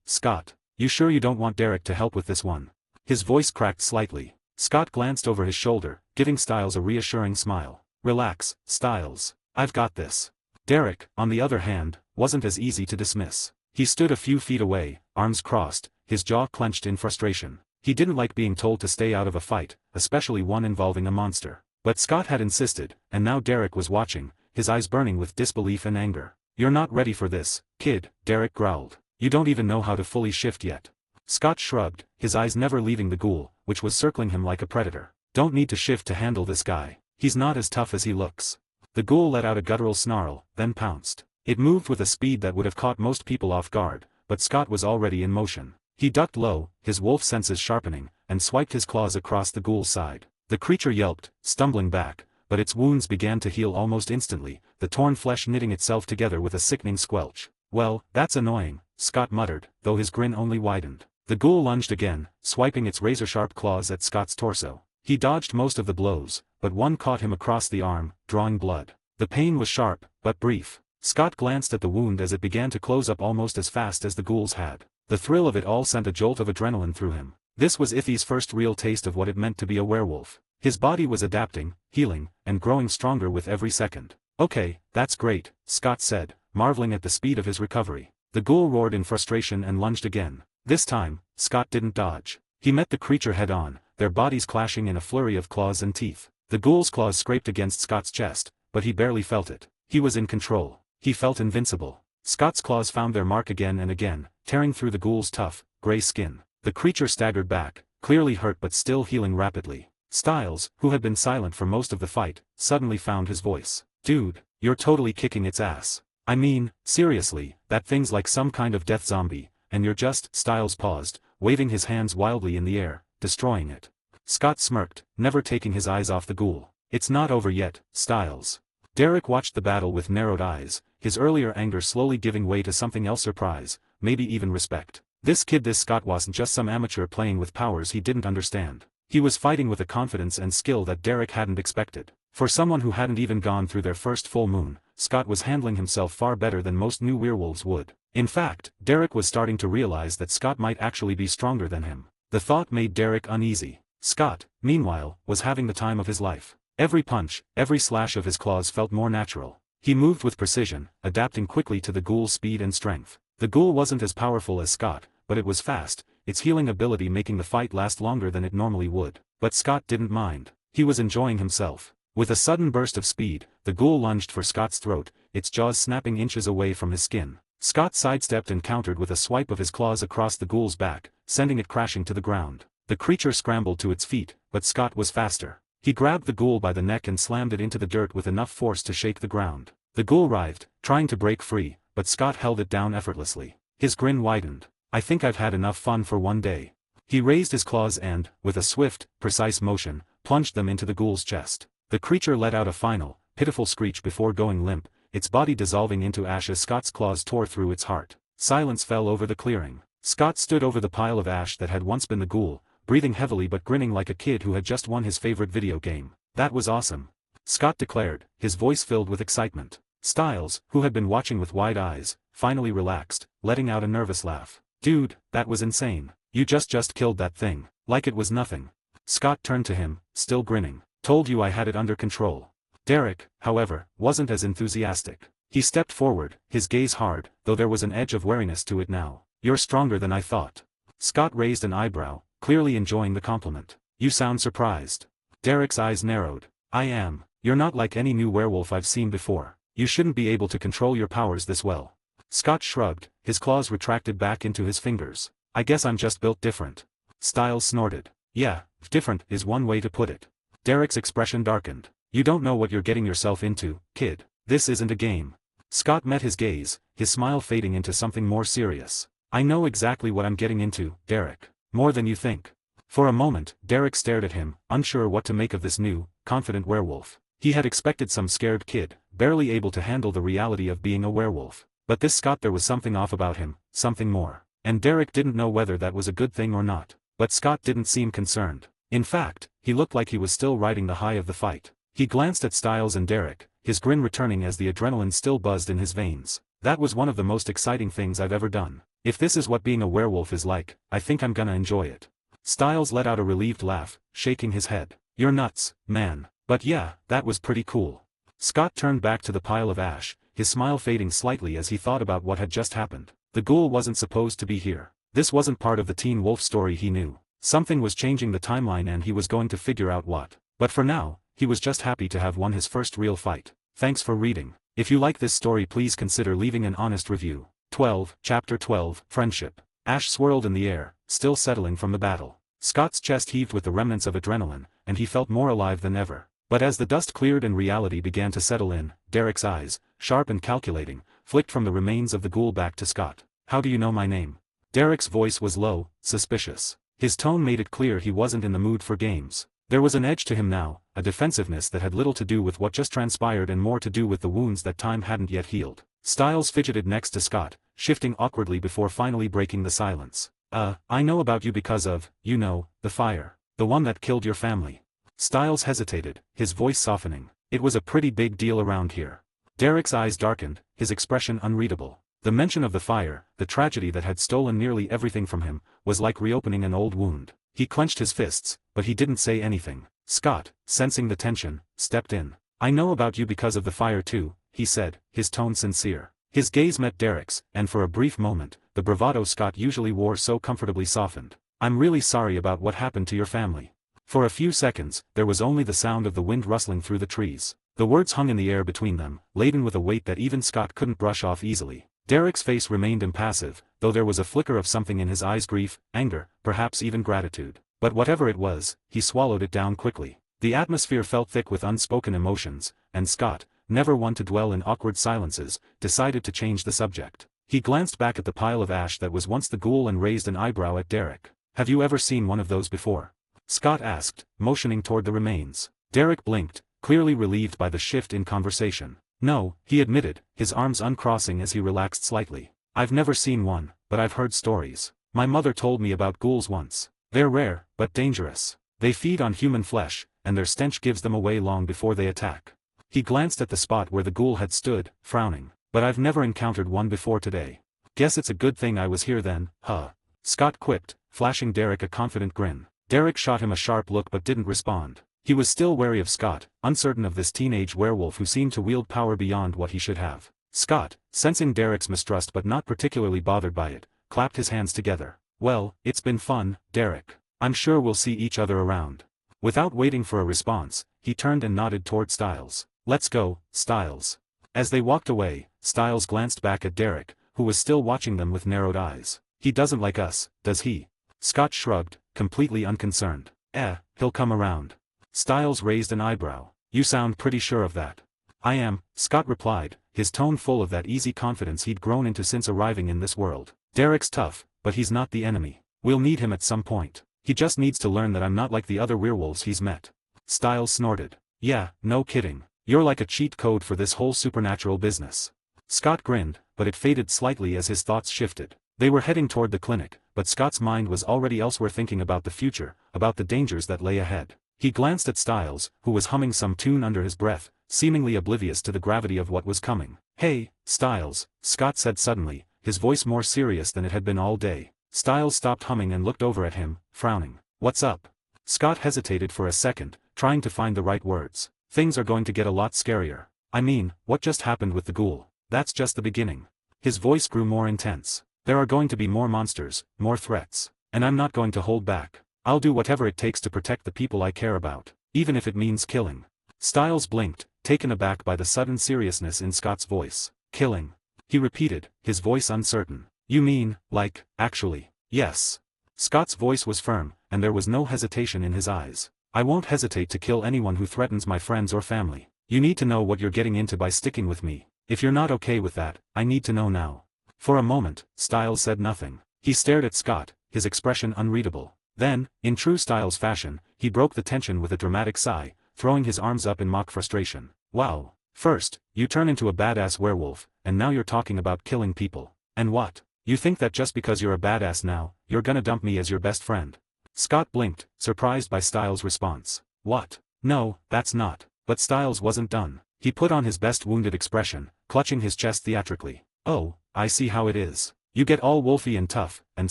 Scott. You sure you don't want Derek to help with this one?" His voice cracked slightly. Scott glanced over his shoulder, giving Styles a reassuring smile. "Relax, Styles. I've got this." Derek, on the other hand, wasn't as easy to dismiss. He stood a few feet away, arms crossed, his jaw clenched in frustration. He didn't like being told to stay out of a fight, especially one involving a monster. But Scott had insisted, and now Derek was watching, his eyes burning with disbelief and anger. "You're not ready for this, kid," Derek growled. "You don't even know how to fully shift yet." Scott shrugged, his eyes never leaving the ghoul, which was circling him like a predator. "Don't need to shift to handle this guy. He's not as tough as he looks." The ghoul let out a guttural snarl, then pounced. It moved with a speed that would have caught most people off guard, but Scott was already in motion. He ducked low, his wolf senses sharpening, and swiped his claws across the ghoul's side. The creature yelped, stumbling back, but its wounds began to heal almost instantly, the torn flesh knitting itself together with a sickening squelch. "Well, that's annoying," Scott muttered, though his grin only widened. The ghoul lunged again, swiping its razor-sharp claws at Scott's torso. He dodged most of the blows, but one caught him across the arm, drawing blood. The pain was sharp, but brief. Scott glanced at the wound as it began to close up almost as fast as the ghoul's had. The thrill of it all sent a jolt of adrenaline through him. This was Iffy's first real taste of what it meant to be a werewolf. His body was adapting, healing, and growing stronger with every second. "Okay, that's great," Scott said, marveling at the speed of his recovery. The ghoul roared in frustration and lunged again. This time, Scott didn't dodge. He met the creature head-on, their bodies clashing in a flurry of claws and teeth. The ghoul's claws scraped against Scott's chest, but he barely felt it. He was in control. He felt invincible. Scott's claws found their mark again and again, tearing through the ghoul's tough, gray skin. The creature staggered back, clearly hurt but still healing rapidly. Styles, who had been silent for most of the fight, suddenly found his voice. "Dude, you're totally kicking its ass. I mean, seriously, that thing's like some kind of death zombie, and you're just..." Styles paused, waving his hands wildly in the air, destroying it. Scott smirked, never taking his eyes off the ghoul. "It's not over yet, Styles." Derek watched the battle with narrowed eyes, his earlier anger slowly giving way to something else: surprise, maybe even respect. This Scott wasn't just some amateur playing with powers he didn't understand. He was fighting with a confidence and skill that Derek hadn't expected. For someone who hadn't even gone through their first full moon, Scott was handling himself far better than most new werewolves would. In fact, Derek was starting to realize that Scott might actually be stronger than him. The thought made Derek uneasy. Scott, meanwhile, was having the time of his life. Every punch, every slash of his claws felt more natural. He moved with precision, adapting quickly to the ghoul's speed and strength. The ghoul wasn't as powerful as Scott, but it was fast, its healing ability making the fight last longer than it normally would. But Scott didn't mind. He was enjoying himself. With a sudden burst of speed, the ghoul lunged for Scott's throat, its jaws snapping inches away from his skin. Scott sidestepped and countered with a swipe of his claws across the ghoul's back, sending it crashing to the ground. The creature scrambled to its feet, but Scott was faster. He grabbed the ghoul by the neck and slammed it into the dirt with enough force to shake the ground. The ghoul writhed, trying to break free, but Scott held it down effortlessly. His grin widened. "I think I've had enough fun for one day." He raised his claws and, with a swift, precise motion, plunged them into the ghoul's chest. The creature let out a final, pitiful screech before going limp, its body dissolving into ash as Scott's claws tore through its heart. Silence fell over the clearing. Scott stood over the pile of ash that had once been the ghoul, breathing heavily but grinning like a kid who had just won his favorite video game. That was awesome, Scott declared, his voice filled with excitement. Styles, who had been watching with wide eyes, finally relaxed, letting out a nervous laugh. Dude, that was insane. You just killed that thing, like it was nothing. Scott turned to him, still grinning. Told you I had it under control. Derek, however, wasn't as enthusiastic. He stepped forward, his gaze hard, though there was an edge of wariness to it now. You're stronger than I thought. Scott raised an eyebrow, clearly enjoying the compliment. You sound surprised. Derek's eyes narrowed. I am. You're not like any new werewolf I've seen before. You shouldn't be able to control your powers this well. Scott shrugged, his claws retracted back into his fingers. I guess I'm just built different. Styles snorted. Yeah, different is one way to put it. Derek's expression darkened. You don't know what you're getting yourself into, kid. This isn't a game. Scott met his gaze, his smile fading into something more serious. I know exactly what I'm getting into, Derek. More than you think. For a moment, Derek stared at him, unsure what to make of this new, confident werewolf. He had expected some scared kid, barely able to handle the reality of being a werewolf. But this Scott, there was something off about him, something more. And Derek didn't know whether that was a good thing or not. But Scott didn't seem concerned. In fact, he looked like he was still riding the high of the fight. He glanced at Styles and Derek, his grin returning as the adrenaline still buzzed in his veins. That was one of the most exciting things I've ever done. If this is what being a werewolf is like, I think I'm gonna enjoy it. Styles let out a relieved laugh, shaking his head. You're nuts, man. But yeah, that was pretty cool. Scott turned back to the pile of ash, his smile fading slightly as he thought about what had just happened. The ghoul wasn't supposed to be here. This wasn't part of the Teen Wolf story he knew. Something was changing the timeline and he was going to figure out what. But for now, he was just happy to have won his first real fight. Thanks for reading. If you like this story, please consider leaving an honest review. 12, Chapter 12, Friendship. Ash swirled in the air, still settling from the battle. Scott's chest heaved with the remnants of adrenaline, and he felt more alive than ever. But as the dust cleared and reality began to settle in, Derek's eyes, sharp and calculating, flicked from the remains of the ghoul back to Scott. How do you know my name? Derek's voice was low, suspicious. His tone made it clear he wasn't in the mood for games. There was an edge to him now, a defensiveness that had little to do with what just transpired and more to do with the wounds that time hadn't yet healed. Styles fidgeted next to Scott, shifting awkwardly before finally breaking the silence. I know about you because of, you know, the fire. The one that killed your family. Styles hesitated, his voice softening. It was a pretty big deal around here. Derek's eyes darkened, his expression unreadable. The mention of the fire, the tragedy that had stolen nearly everything from him, was like reopening an old wound. He clenched his fists, but he didn't say anything. Scott, sensing the tension, stepped in. I know about you because of the fire too, he said, his tone sincere. His gaze met Derek's, and for a brief moment, the bravado Scott usually wore so comfortably softened. I'm really sorry about what happened to your family. For a few seconds, there was only the sound of the wind rustling through the trees. The words hung in the air between them, laden with a weight that even Scott couldn't brush off easily. Derek's face remained impassive, though there was a flicker of something in his eyes, grief, anger, perhaps even gratitude. But whatever it was, he swallowed it down quickly. The atmosphere felt thick with unspoken emotions, and Scott, never one to dwell in awkward silences, decided to change the subject. He glanced back at the pile of ash that was once the ghoul and raised an eyebrow at Derek. Have you ever seen one of those before? Scott asked, motioning toward the remains. Derek blinked, clearly relieved by the shift in conversation. No, he admitted, his arms uncrossing as he relaxed slightly. I've never seen one, but I've heard stories. My mother told me about ghouls once. They're rare, but dangerous. They feed on human flesh, and their stench gives them away long before they attack. He glanced at the spot where the ghoul had stood, frowning. But I've never encountered one before today. Guess it's a good thing I was here then, huh? Scott quipped, flashing Derek a confident grin. Derek shot him a sharp look but didn't respond. He was still wary of Scott, uncertain of this teenage werewolf who seemed to wield power beyond what he should have. Scott, sensing Derek's mistrust but not particularly bothered by it, clapped his hands together. Well, it's been fun, Derek. I'm sure we'll see each other around. Without waiting for a response, he turned and nodded toward Styles. Let's go, Styles. As they walked away, Styles glanced back at Derek, who was still watching them with narrowed eyes. He doesn't like us, does he? Scott shrugged, completely unconcerned. He'll come around. Styles raised an eyebrow. You sound pretty sure of that. I am, Scott replied, his tone full of that easy confidence he'd grown into since arriving in this world. Derek's tough, but he's not the enemy. We'll need him at some point. He just needs to learn that I'm not like the other werewolves he's met. Styles snorted. Yeah, no kidding. You're like a cheat code for this whole supernatural business. Scott grinned, but it faded slightly as his thoughts shifted. They were heading toward the clinic, but but Scott's mind was already elsewhere, thinking about the future, about the dangers that lay ahead. He glanced at Styles, who was humming some tune under his breath, seemingly oblivious to the gravity of what was coming. "Hey, Styles," Scott said suddenly, his voice more serious than it had been all day. Styles stopped humming and looked over at him, frowning. "What's up?" Scott hesitated for a second, trying to find the right words. "Things are going to get a lot scarier. I mean, what just happened with the ghoul? That's just the beginning." His voice grew more intense. "There are going to be more monsters, more threats. And I'm not going to hold back. I'll do whatever it takes to protect the people I care about, even if it means killing." Styles blinked, taken aback by the sudden seriousness in Scott's voice. "Killing?" he repeated, his voice uncertain. "You mean, like, actually?" "Yes." Scott's voice was firm, and there was no hesitation in his eyes. "I won't hesitate to kill anyone who threatens my friends or family. You need to know what you're getting into by sticking with me. If you're not okay with that, I need to know now." For a moment, Styles said nothing. He stared at Scott, his expression unreadable. Then, in true Styles fashion, he broke the tension with a dramatic sigh, throwing his arms up in mock frustration. "Wow. First, you turn into a badass werewolf, and now you're talking about killing people. And what? You think that just because you're a badass now, you're gonna dump me as your best friend?" Scott blinked, surprised by Styles' response. "What? No, that's not." But Styles wasn't done. He put on his best wounded expression, clutching his chest theatrically. "Oh, I see how it is. You get all wolfy and tough, and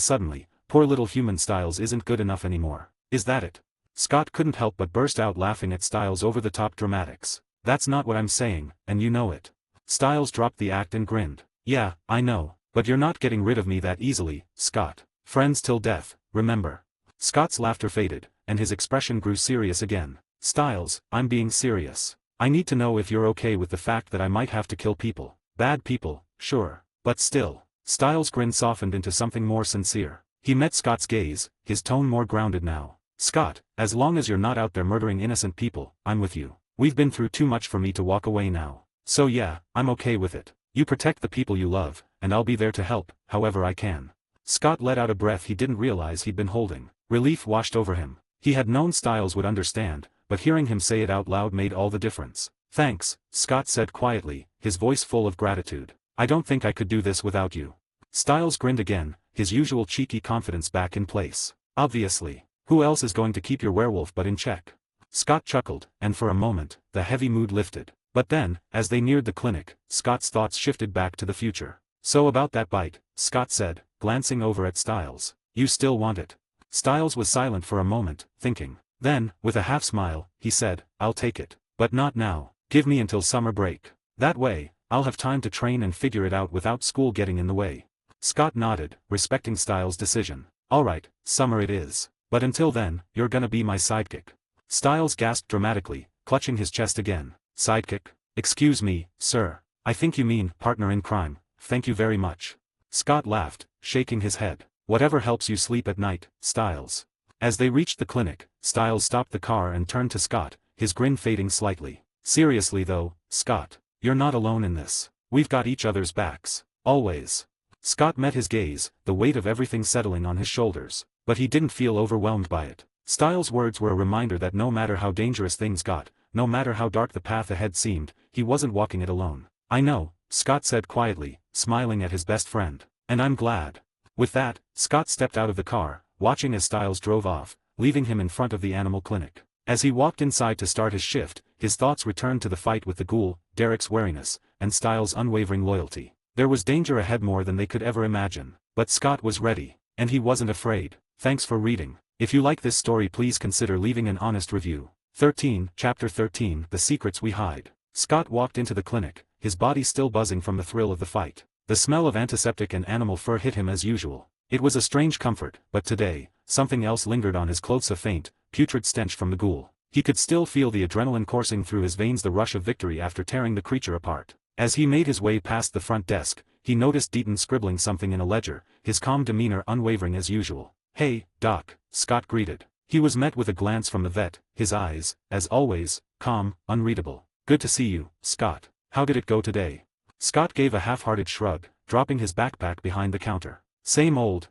suddenly, poor little human Styles isn't good enough anymore. Is that it?" Scott couldn't help but burst out laughing at Styles' over-the-top dramatics. "That's not what I'm saying, and you know it." Styles dropped the act and grinned. "Yeah, I know. But you're not getting rid of me that easily, Scott. Friends till death, remember." Scott's laughter faded, and his expression grew serious again. "Styles, I'm being serious. I need to know if you're okay with the fact that I might have to kill people. Bad people, sure. But still." Styles' grin softened into something more sincere. He met Scott's gaze, his tone more grounded now. "Scott, as long as you're not out there murdering innocent people, I'm with you. We've been through too much for me to walk away now. So yeah, I'm okay with it. You protect the people you love, and I'll be there to help, however I can." Scott let out a breath he didn't realize he'd been holding. Relief washed over him. He had known Styles would understand, but hearing him say it out loud made all the difference. "Thanks," Scott said quietly, his voice full of gratitude. "I don't think I could do this without you." Styles grinned again, his usual cheeky confidence back in place. "Obviously. Who else is going to keep your werewolf butt in check?" Scott chuckled, and for a moment, the heavy mood lifted. But then, as they neared the clinic, Scott's thoughts shifted back to the future. "So about that bite," Scott said, glancing over at Styles. "You still want it?" Styles was silent for a moment, thinking. Then, with a half-smile, he said, "I'll take it. But not now. Give me until summer break. That way, I'll have time to train and figure it out without school getting in the way." Scott nodded, respecting Styles' decision. "All right, summer it is. But until then, you're gonna be my sidekick." Styles gasped dramatically, clutching his chest again. "Sidekick? Excuse me, sir. I think you mean partner in crime. Thank you very much." Scott laughed, shaking his head. "Whatever helps you sleep at night, Styles." As they reached the clinic, Styles stopped the car and turned to Scott, his grin fading slightly. "Seriously though, Scott, you're not alone in this. We've got each other's backs. Always." Scott met his gaze, the weight of everything settling on his shoulders. But he didn't feel overwhelmed by it. Styles' words were a reminder that no matter how dangerous things got, no matter how dark the path ahead seemed, he wasn't walking it alone. "I know," Scott said quietly, smiling at his best friend. "And I'm glad." With that, Scott stepped out of the car, watching as Styles drove off, leaving him in front of the animal clinic. As he walked inside to start his shift, his thoughts returned to the fight with the ghoul, Derek's wariness, and Styles' unwavering loyalty. There was danger ahead more than they could ever imagine. But Scott was ready. And he wasn't afraid. Thanks for reading. If you like this story, please consider leaving an honest review. Chapter 13, The Secrets We Hide. Scott walked into the clinic, his body still buzzing from the thrill of the fight. The smell of antiseptic and animal fur hit him as usual. It was a strange comfort, but today, something else lingered on his clothes, a faint, putrid stench from the ghoul. He could still feel the adrenaline coursing through his veins, the rush of victory after tearing the creature apart. As he made his way past the front desk, he noticed Deaton scribbling something in a ledger, his calm demeanor unwavering as usual. "Hey, Doc," Scott greeted. He was met with a glance from the vet, his eyes, as always, calm, unreadable. "Good to see you, Scott. How did it go today?" Scott gave a half-hearted shrug, dropping his backpack behind the counter. Same old,"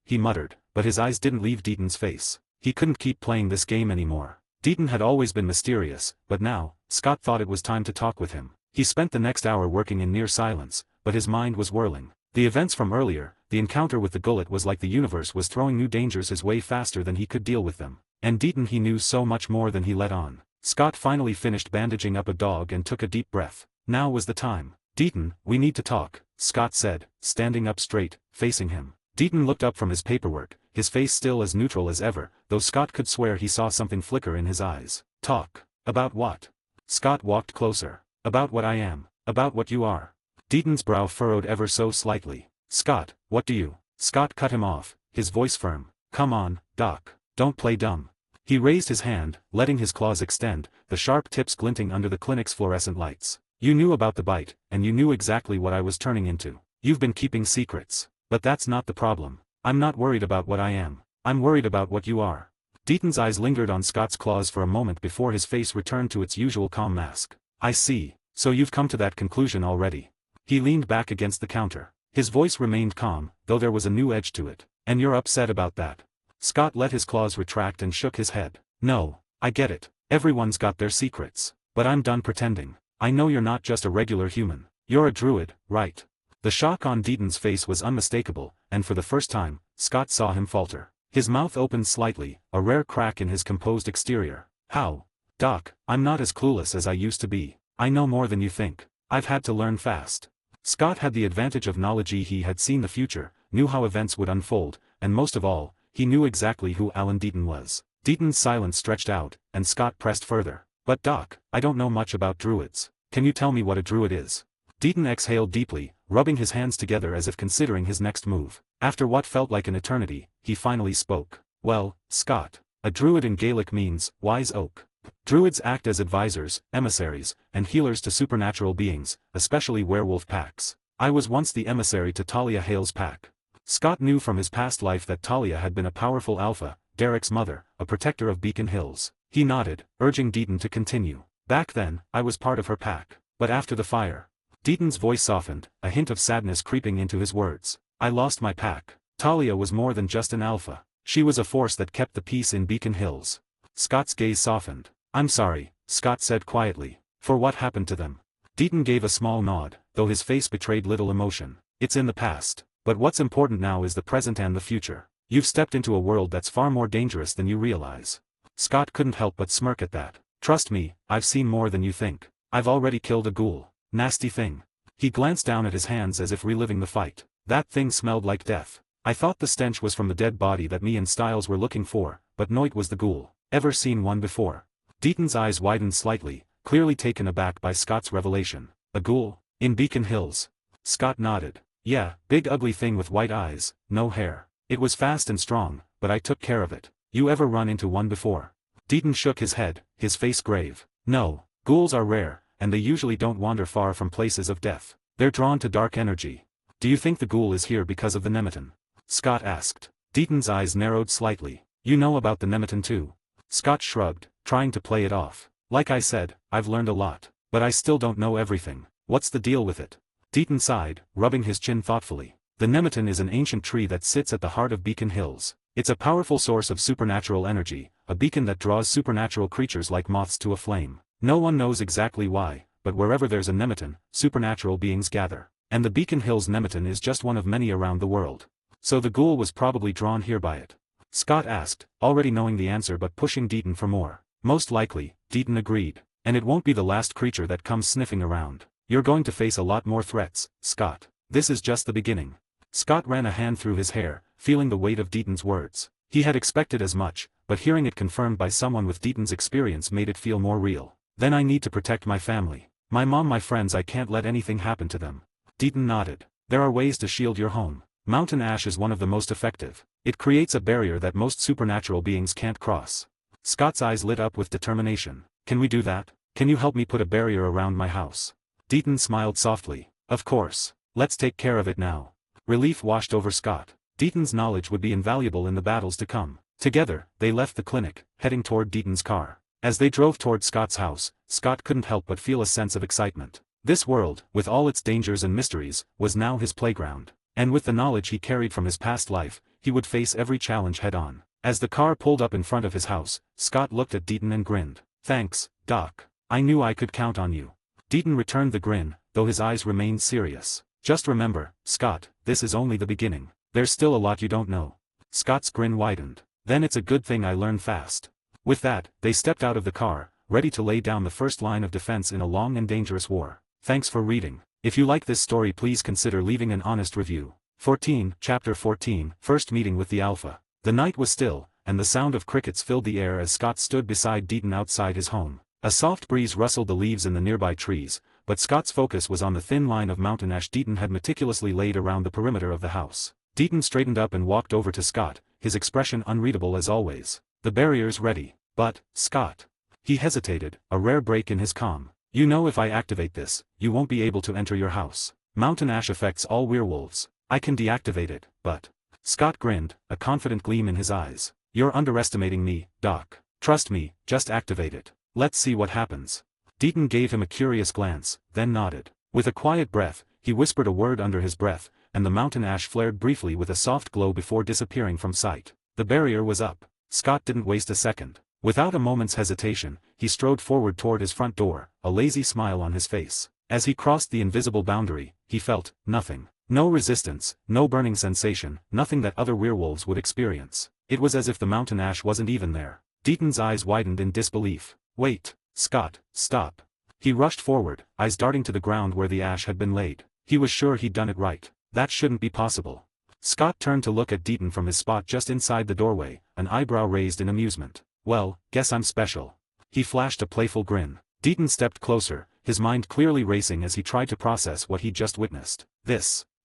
he muttered, but his eyes didn't leave Deaton's face. He couldn't keep playing this game anymore. Deaton had always been mysterious, but now, Scott thought it was time to talk with him. He spent the next hour working in near silence, but his mind was whirling. The events from earlier, the encounter with the gullet was like the universe was throwing new dangers his way faster than he could deal with them. And Deaton, he knew so much more than he let on. Scott finally finished bandaging up a dog and took a deep breath. Now was the time. "Deaton, we need to talk," Scott said, standing up straight, facing him. Deaton looked up from his paperwork, his face still as neutral as ever, though Scott could swear he saw something flicker in his eyes. "Talk. About what?" Scott walked closer. "About what I am. About what you are." Deaton's brow furrowed ever so slightly. "Scott, what do you?" Scott cut him off, his voice firm. "Come on, Doc. Don't play dumb." He raised his hand, letting his claws extend, the sharp tips glinting under the clinic's fluorescent lights. "You knew about the bite, and you knew exactly what I was turning into. You've been keeping secrets. But that's not the problem. I'm not worried about what I am. I'm worried about what you are." Deaton's eyes lingered on Scott's claws for a moment before his face returned to its usual calm mask. "I see. So you've come to that conclusion already." He leaned back against the counter. His voice remained calm, though there was a new edge to it. "And you're upset about that?" Scott let his claws retract and shook his head. "No, I get it. Everyone's got their secrets. But I'm done pretending. I know you're not just a regular human. You're a druid, right?" The shock on Deaton's face was unmistakable, and for the first time, Scott saw him falter. His mouth opened slightly, a rare crack in his composed exterior. "How? Doc, I'm not as clueless as I used to be. I know more than you think. I've had to learn fast." Scott had the advantage of knowledge. He had seen the future, knew how events would unfold, and most of all, he knew exactly who Alan Deaton was. Deaton's silence stretched out, and Scott pressed further. "But Doc, I don't know much about druids. Can you tell me what a druid is?" Deaton exhaled deeply, rubbing his hands together as if considering his next move. After what felt like an eternity, he finally spoke. "Well, Scott, a druid in Gaelic means wise oak. Druids act as advisors, emissaries, and healers to supernatural beings, especially werewolf packs. I was once the emissary to Talia Hale's pack." Scott knew from his past life that Talia had been a powerful alpha, Derek's mother, a protector of Beacon Hills. He nodded, urging Deaton to continue. "Back then, I was part of her pack. But after the fire..." Deaton's voice softened, a hint of sadness creeping into his words. "I lost my pack. Talia was more than just an alpha. She was a force that kept the peace in Beacon Hills." Scott's gaze softened. "I'm sorry," Scott said quietly, "for what happened to them." Deaton gave a small nod, though his face betrayed little emotion. "It's in the past. But what's important now is the present and the future. You've stepped into a world that's far more dangerous than you realize." Scott couldn't help but smirk at that. "Trust me, I've seen more than you think. I've already killed a ghoul. Nasty thing." He glanced down at his hands as if reliving the fight. "That thing smelled like death. I thought the stench was from the dead body that me and Styles were looking for, but no, it was the ghoul. Ever seen one before?" Deaton's eyes widened slightly, clearly taken aback by Scott's revelation. "A ghoul? In Beacon Hills?" Scott nodded. "Yeah, big ugly thing with white eyes, no hair. It was fast and strong, but I took care of it. You ever run into one before?" Deaton shook his head, his face grave. "No, ghouls are rare, and they usually don't wander far from places of death. They're drawn to dark energy." "Do you think the ghoul is here because of the Nemeton?" Scott asked. Deaton's eyes narrowed slightly. "You know about the Nemeton too?" Scott shrugged, trying to play it off. "Like I said, I've learned a lot. But I still don't know everything. What's the deal with it?" Deaton sighed, rubbing his chin thoughtfully. "The Nemeton is an ancient tree that sits at the heart of Beacon Hills. It's a powerful source of supernatural energy, a beacon that draws supernatural creatures like moths to a flame. No one knows exactly why, but wherever there's a Nemeton, supernatural beings gather. And the Beacon Hills Nemeton is just one of many around the world. So the ghoul was probably drawn here by it?" Scott asked, already knowing the answer but pushing Deaton for more. "Most likely," Deaton agreed. "And it won't be the last creature that comes sniffing around. You're going to face a lot more threats, Scott. This is just the beginning." Scott ran a hand through his hair, feeling the weight of Deaton's words. He had expected as much, but hearing it confirmed by someone with Deaton's experience made it feel more real. "Then I need to protect my family. My mom, my friends, I can't let anything happen to them." Deaton nodded. "There are ways to shield your home. Mountain ash is one of the most effective. It creates a barrier that most supernatural beings can't cross." Scott's eyes lit up with determination. "Can we do that? Can you help me put a barrier around my house?" Deaton smiled softly. "Of course. Let's take care of it now." Relief washed over Scott. Deaton's knowledge would be invaluable in the battles to come. Together, they left the clinic, heading toward Deaton's car. As they drove toward Scott's house, Scott couldn't help but feel a sense of excitement. This world, with all its dangers and mysteries, was now his playground. And with the knowledge he carried from his past life, he would face every challenge head-on. As the car pulled up in front of his house, Scott looked at Deaton and grinned. "Thanks, Doc. I knew I could count on you." Deaton returned the grin, though his eyes remained serious. "Just remember, Scott, this is only the beginning. There's still a lot you don't know. Scott's grin widened. Then it's a good thing I learn fast. With that, they stepped out of the car, ready to lay down the first line of defense in a long and dangerous war. Thanks for reading. If you like this story, please consider leaving an honest review. 14, Chapter 14, First Meeting with the Alpha. The night was still, and the sound of crickets filled the air as Scott stood beside Deaton outside his home. A soft breeze rustled the leaves in the nearby trees, but Scott's focus was on the thin line of mountain ash Deaton had meticulously laid around the perimeter of the house. Deaton straightened up and walked over to Scott, his expression unreadable as always. The barrier's ready. But, Scott. He hesitated, a rare break in his calm. You know if I activate this, you won't be able to enter your house. Mountain ash affects all werewolves. I can deactivate it, but... Scott grinned, a confident gleam in his eyes. You're underestimating me, Doc. Trust me, just activate it. Let's see what happens. Deaton gave him a curious glance, then nodded. With a quiet breath, he whispered a word under his breath, and the mountain ash flared briefly with a soft glow before disappearing from sight. The barrier was up. Scott didn't waste a second. Without a moment's hesitation, he strode forward toward his front door, a lazy smile on his face. As he crossed the invisible boundary, he felt nothing. No resistance, no burning sensation, nothing that other werewolves would experience. It was as if the mountain ash wasn't even there. Deaton's eyes widened in disbelief. Wait, Scott, stop. He rushed forward, eyes darting to the ground where the ash had been laid. He was sure he'd done it right. That shouldn't be possible. Scott turned to look at Deaton from his spot just inside the doorway, an eyebrow raised in amusement. Well, guess I'm special. He flashed a playful grin. Deaton stepped closer, his mind clearly racing as he tried to process what he'd just witnessed.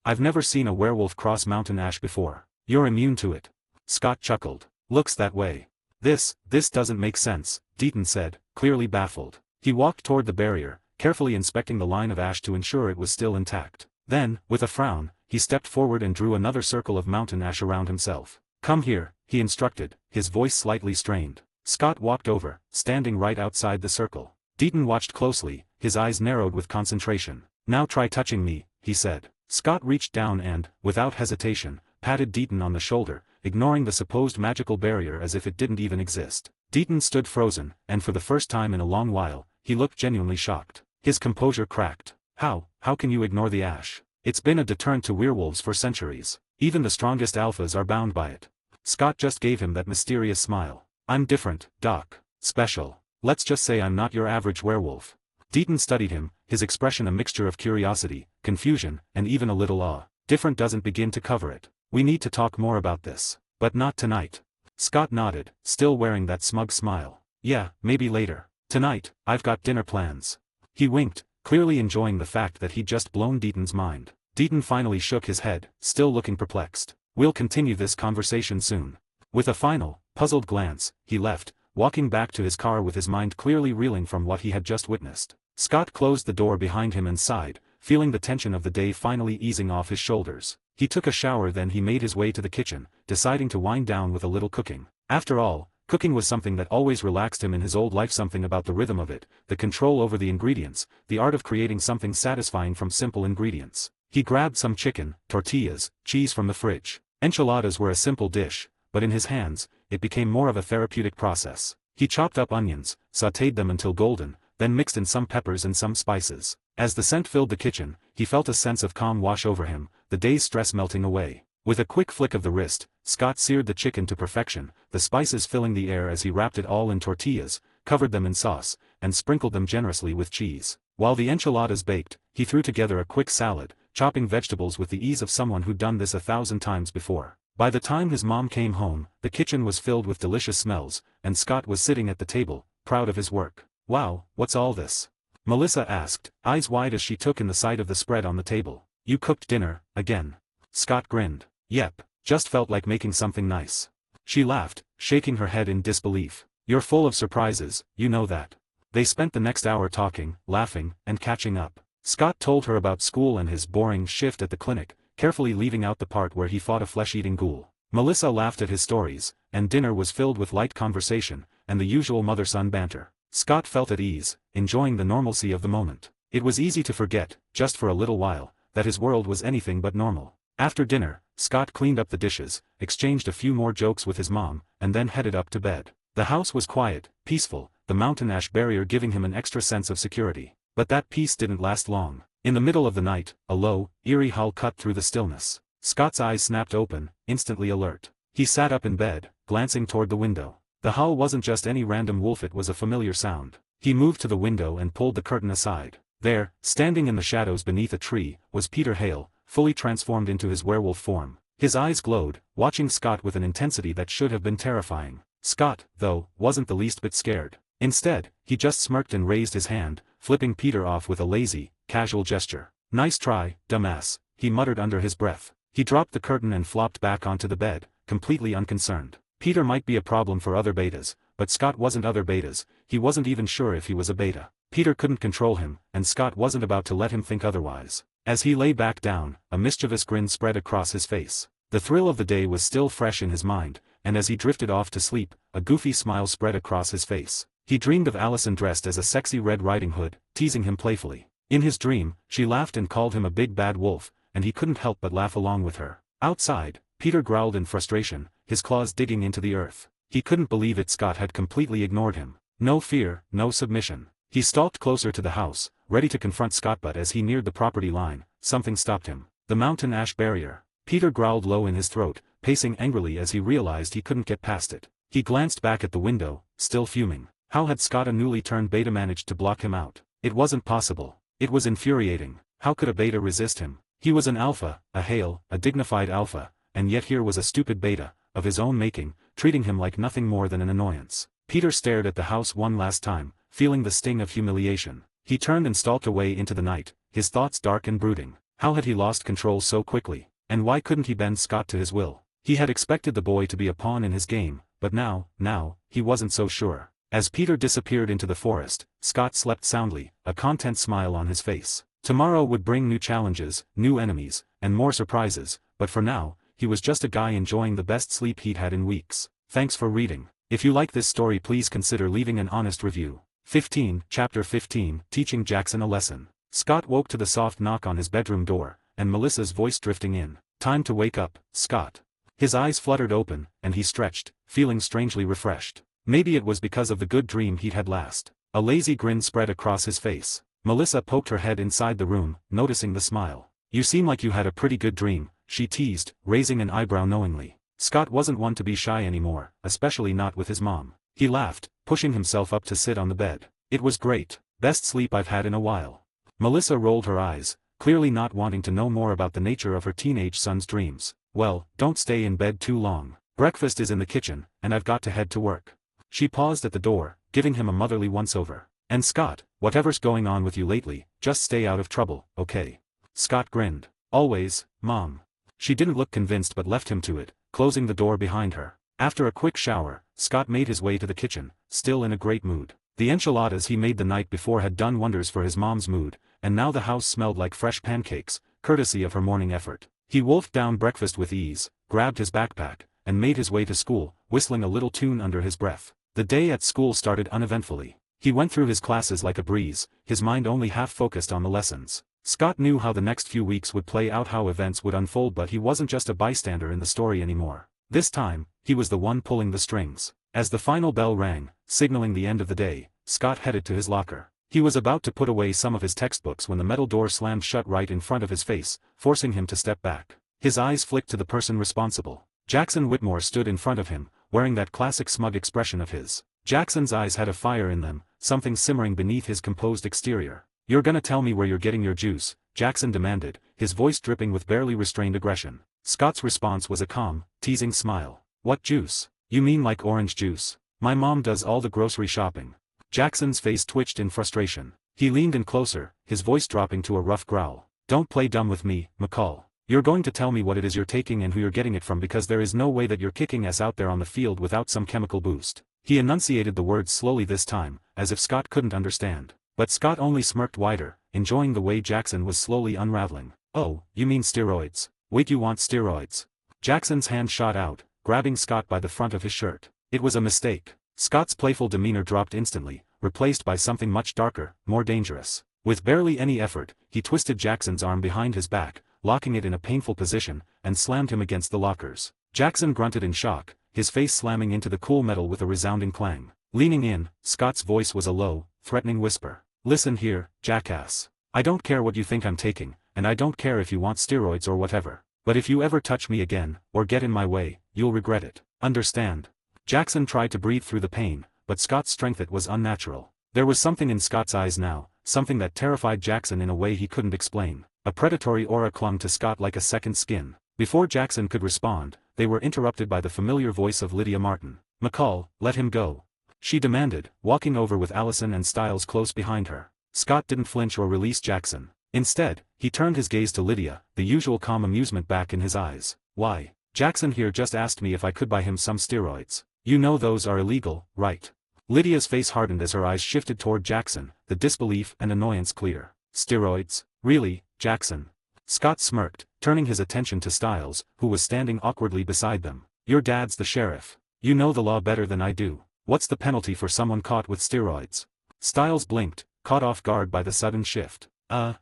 I've never seen a werewolf cross mountain ash before. You're immune to it. Scott chuckled. Looks that way. This doesn't make sense, Deaton said, clearly baffled. He walked toward the barrier, carefully inspecting the line of ash to ensure it was still intact. Then, with a frown, he stepped forward and drew another circle of mountain ash around himself. Come here, he instructed, his voice slightly strained. Scott walked over, standing right outside the circle. Deaton watched closely, his eyes narrowed with concentration. Now try touching me, he said. Scott reached down and, without hesitation, patted Deaton on the shoulder, ignoring the supposed magical barrier as if it didn't even exist. Deaton stood frozen, and for the first time in a long while, he looked genuinely shocked. His composure cracked. How can you ignore the ash? It's been a deterrent to werewolves for centuries. Even the strongest alphas are bound by it. Scott just gave him that mysterious smile. I'm different, Doc. Special. Let's just say I'm not your average werewolf. Deaton studied him, his expression a mixture of curiosity, confusion, and even a little awe. Different doesn't begin to cover it. We need to talk more about this. But not tonight. Scott nodded, still wearing that smug smile. Yeah, maybe later. Tonight, I've got dinner plans. He winked, clearly enjoying the fact that he'd just blown Deaton's mind. Deaton finally shook his head, still looking perplexed. We'll continue this conversation soon. With a final, puzzled glance, he left, walking back to his car with his mind clearly reeling from what he had just witnessed. Scott closed the door behind him and sighed, feeling the tension of the day finally easing off his shoulders. He took a shower, then he made his way to the kitchen, deciding to wind down with a little cooking. After all, cooking was something that always relaxed him in his old life, something about the rhythm of it, the control over the ingredients, the art of creating something satisfying from simple ingredients. He grabbed some chicken, tortillas, cheese from the fridge. Enchiladas were a simple dish, but in his hands, it became more of a therapeutic process. He chopped up onions, sautéed them until golden, then mixed in some peppers and some spices. As the scent filled the kitchen, he felt a sense of calm wash over him, the day's stress melting away. With a quick flick of the wrist, Scott seared the chicken to perfection, the spices filling the air as he wrapped it all in tortillas, covered them in sauce, and sprinkled them generously with cheese. While the enchiladas baked, he threw together a quick salad, chopping vegetables with the ease of someone who'd done this 1,000 times before. By the time his mom came home, the kitchen was filled with delicious smells, and Scott was sitting at the table, proud of his work. Wow, what's all this? Melissa asked, eyes wide as she took in the sight of the spread on the table. You cooked dinner, again? Scott grinned. Yep, just felt like making something nice. She laughed, shaking her head in disbelief. You're full of surprises, you know that. They spent the next hour talking, laughing, and catching up. Scott told her about school and his boring shift at the clinic, carefully leaving out the part where he fought a flesh-eating ghoul. Melissa laughed at his stories, and dinner was filled with light conversation, and the usual mother-son banter. Scott felt at ease, enjoying the normalcy of the moment. It was easy to forget, just for a little while, that his world was anything but normal. After dinner, Scott cleaned up the dishes, exchanged a few more jokes with his mom, and then headed up to bed. The house was quiet, peaceful, the mountain ash barrier giving him an extra sense of security. But that peace didn't last long. In the middle of the night, a low, eerie howl cut through the stillness. Scott's eyes snapped open, instantly alert. He sat up in bed, glancing toward the window. The howl wasn't just any random wolf, it was a familiar sound. He moved to the window and pulled the curtain aside. There, standing in the shadows beneath a tree, was Peter Hale, fully transformed into his werewolf form. His eyes glowed, watching Scott with an intensity that should have been terrifying. Scott, though, wasn't the least bit scared. Instead, he just smirked and raised his hand, flipping Peter off with a lazy, casual gesture. "Nice try, dumbass," he muttered under his breath. He dropped the curtain and flopped back onto the bed, completely unconcerned. Peter might be a problem for other betas, but Scott wasn't other betas. He wasn't even sure if he was a beta. Peter couldn't control him, and Scott wasn't about to let him think otherwise. As he lay back down, a mischievous grin spread across his face. The thrill of the day was still fresh in his mind, and as he drifted off to sleep, a goofy smile spread across his face. He dreamed of Allison dressed as a sexy Red Riding Hood, teasing him playfully. In his dream, she laughed and called him a big bad wolf, and he couldn't help but laugh along with her. Outside, Peter growled in frustration, his claws digging into the earth. He couldn't believe it, Scott had completely ignored him. No fear, no submission. He stalked closer to the house, ready to confront Scott, but as he neared the property line, something stopped him. The mountain ash barrier. Peter growled low in his throat, pacing angrily as he realized he couldn't get past it. He glanced back at the window, still fuming. How had Scott, a newly turned beta, managed to block him out? It wasn't possible. It was infuriating. How could a beta resist him? He was an alpha, a Hale, a dignified alpha, and yet here was a stupid beta, of his own making, treating him like nothing more than an annoyance. Peter stared at the house one last time, feeling the sting of humiliation. He turned and stalked away into the night, his thoughts dark and brooding. How had he lost control so quickly? And why couldn't he bend Scott to his will? He had expected the boy to be a pawn in his game, but now, he wasn't so sure. As Peter disappeared into the forest, Scott slept soundly, a content smile on his face. Tomorrow would bring new challenges, new enemies, and more surprises, but for now, he was just a guy enjoying the best sleep he'd had in weeks. Thanks for reading. If you like this story, please consider leaving an honest review. 15, Chapter 15, Teaching Jackson a Lesson. Scott woke to the soft knock on his bedroom door, and Melissa's voice drifting in. "Time to wake up, Scott." His eyes fluttered open, and he stretched, feeling strangely refreshed. Maybe it was because of the good dream he'd had last. A lazy grin spread across his face. Melissa poked her head inside the room, noticing the smile. "You seem like you had a pretty good dream," she teased, raising an eyebrow knowingly. Scott wasn't one to be shy anymore, especially not with his mom. He laughed, pushing himself up to sit on the bed. "It was great. Best sleep I've had in a while." Melissa rolled her eyes, clearly not wanting to know more about the nature of her teenage son's dreams. "Well, don't stay in bed too long. Breakfast is in the kitchen, and I've got to head to work." She paused at the door, giving him a motherly once-over. "And Scott, whatever's going on with you lately, just stay out of trouble, okay?" Scott grinned. "Always, Mom." She didn't look convinced but left him to it, closing the door behind her. After a quick shower, Scott made his way to the kitchen, still in a great mood. The enchiladas he made the night before had done wonders for his mom's mood, and now the house smelled like fresh pancakes, courtesy of her morning effort. He wolfed down breakfast with ease, grabbed his backpack, and made his way to school, whistling a little tune under his breath. The day at school started uneventfully. He went through his classes like a breeze, his mind only half focused on the lessons. Scott knew how the next few weeks would play out, how events would unfold, but he wasn't just a bystander in the story anymore. This time, he was the one pulling the strings. As the final bell rang, signaling the end of the day, Scott headed to his locker. He was about to put away some of his textbooks when the metal door slammed shut right in front of his face, forcing him to step back. His eyes flicked to the person responsible. Jackson Whitmore stood in front of him, wearing that classic smug expression of his. Jackson's eyes had a fire in them, something simmering beneath his composed exterior. "You're gonna tell me where you're getting your juice?" Jackson demanded, his voice dripping with barely restrained aggression. Scott's response was a calm, teasing smile. "What juice? You mean like orange juice? My mom does all the grocery shopping." Jackson's face twitched in frustration. He leaned in closer, his voice dropping to a rough growl. "Don't play dumb with me, McCall. You're going to tell me what it is you're taking and who you're getting it from, because there is no way that you're kicking ass out there on the field without some chemical boost." He enunciated the words slowly this time, as if Scott couldn't understand. But Scott only smirked wider, enjoying the way Jackson was slowly unraveling. "Oh, you mean steroids? Wait, you want steroids?" Jackson's hand shot out, grabbing Scott by the front of his shirt. It was a mistake. Scott's playful demeanor dropped instantly, replaced by something much darker, more dangerous. With barely any effort, he twisted Jackson's arm behind his back, locking it in a painful position, and slammed him against the lockers. Jackson grunted in shock, his face slamming into the cool metal with a resounding clang. Leaning in, Scott's voice was a low, threatening whisper. "Listen here, jackass. I don't care what you think I'm taking, and I don't care if you want steroids or whatever. But if you ever touch me again, or get in my way, you'll regret it. Understand? Jackson tried to breathe through the pain, but Scott's strength it was unnatural. There was something in Scott's eyes now, something that terrified Jackson in a way he couldn't explain. A predatory aura clung to Scott like a second skin. Before Jackson could respond, they were interrupted by the familiar voice of Lydia Martin. "McCall, let him go," she demanded, walking over with Allison and Styles close behind her. Scott didn't flinch or release Jackson. Instead, he turned his gaze to Lydia, the usual calm amusement back in his eyes. "Why? Jackson here just asked me if I could buy him some steroids. You know those are illegal, right?" Lydia's face hardened as her eyes shifted toward Jackson, the disbelief and annoyance clear. "Steroids? Really, Jackson?" Scott smirked, turning his attention to Styles, who was standing awkwardly beside them. "Your dad's the sheriff. You know the law better than I do. What's the penalty for someone caught with steroids?" Styles blinked, caught off guard by the sudden shift.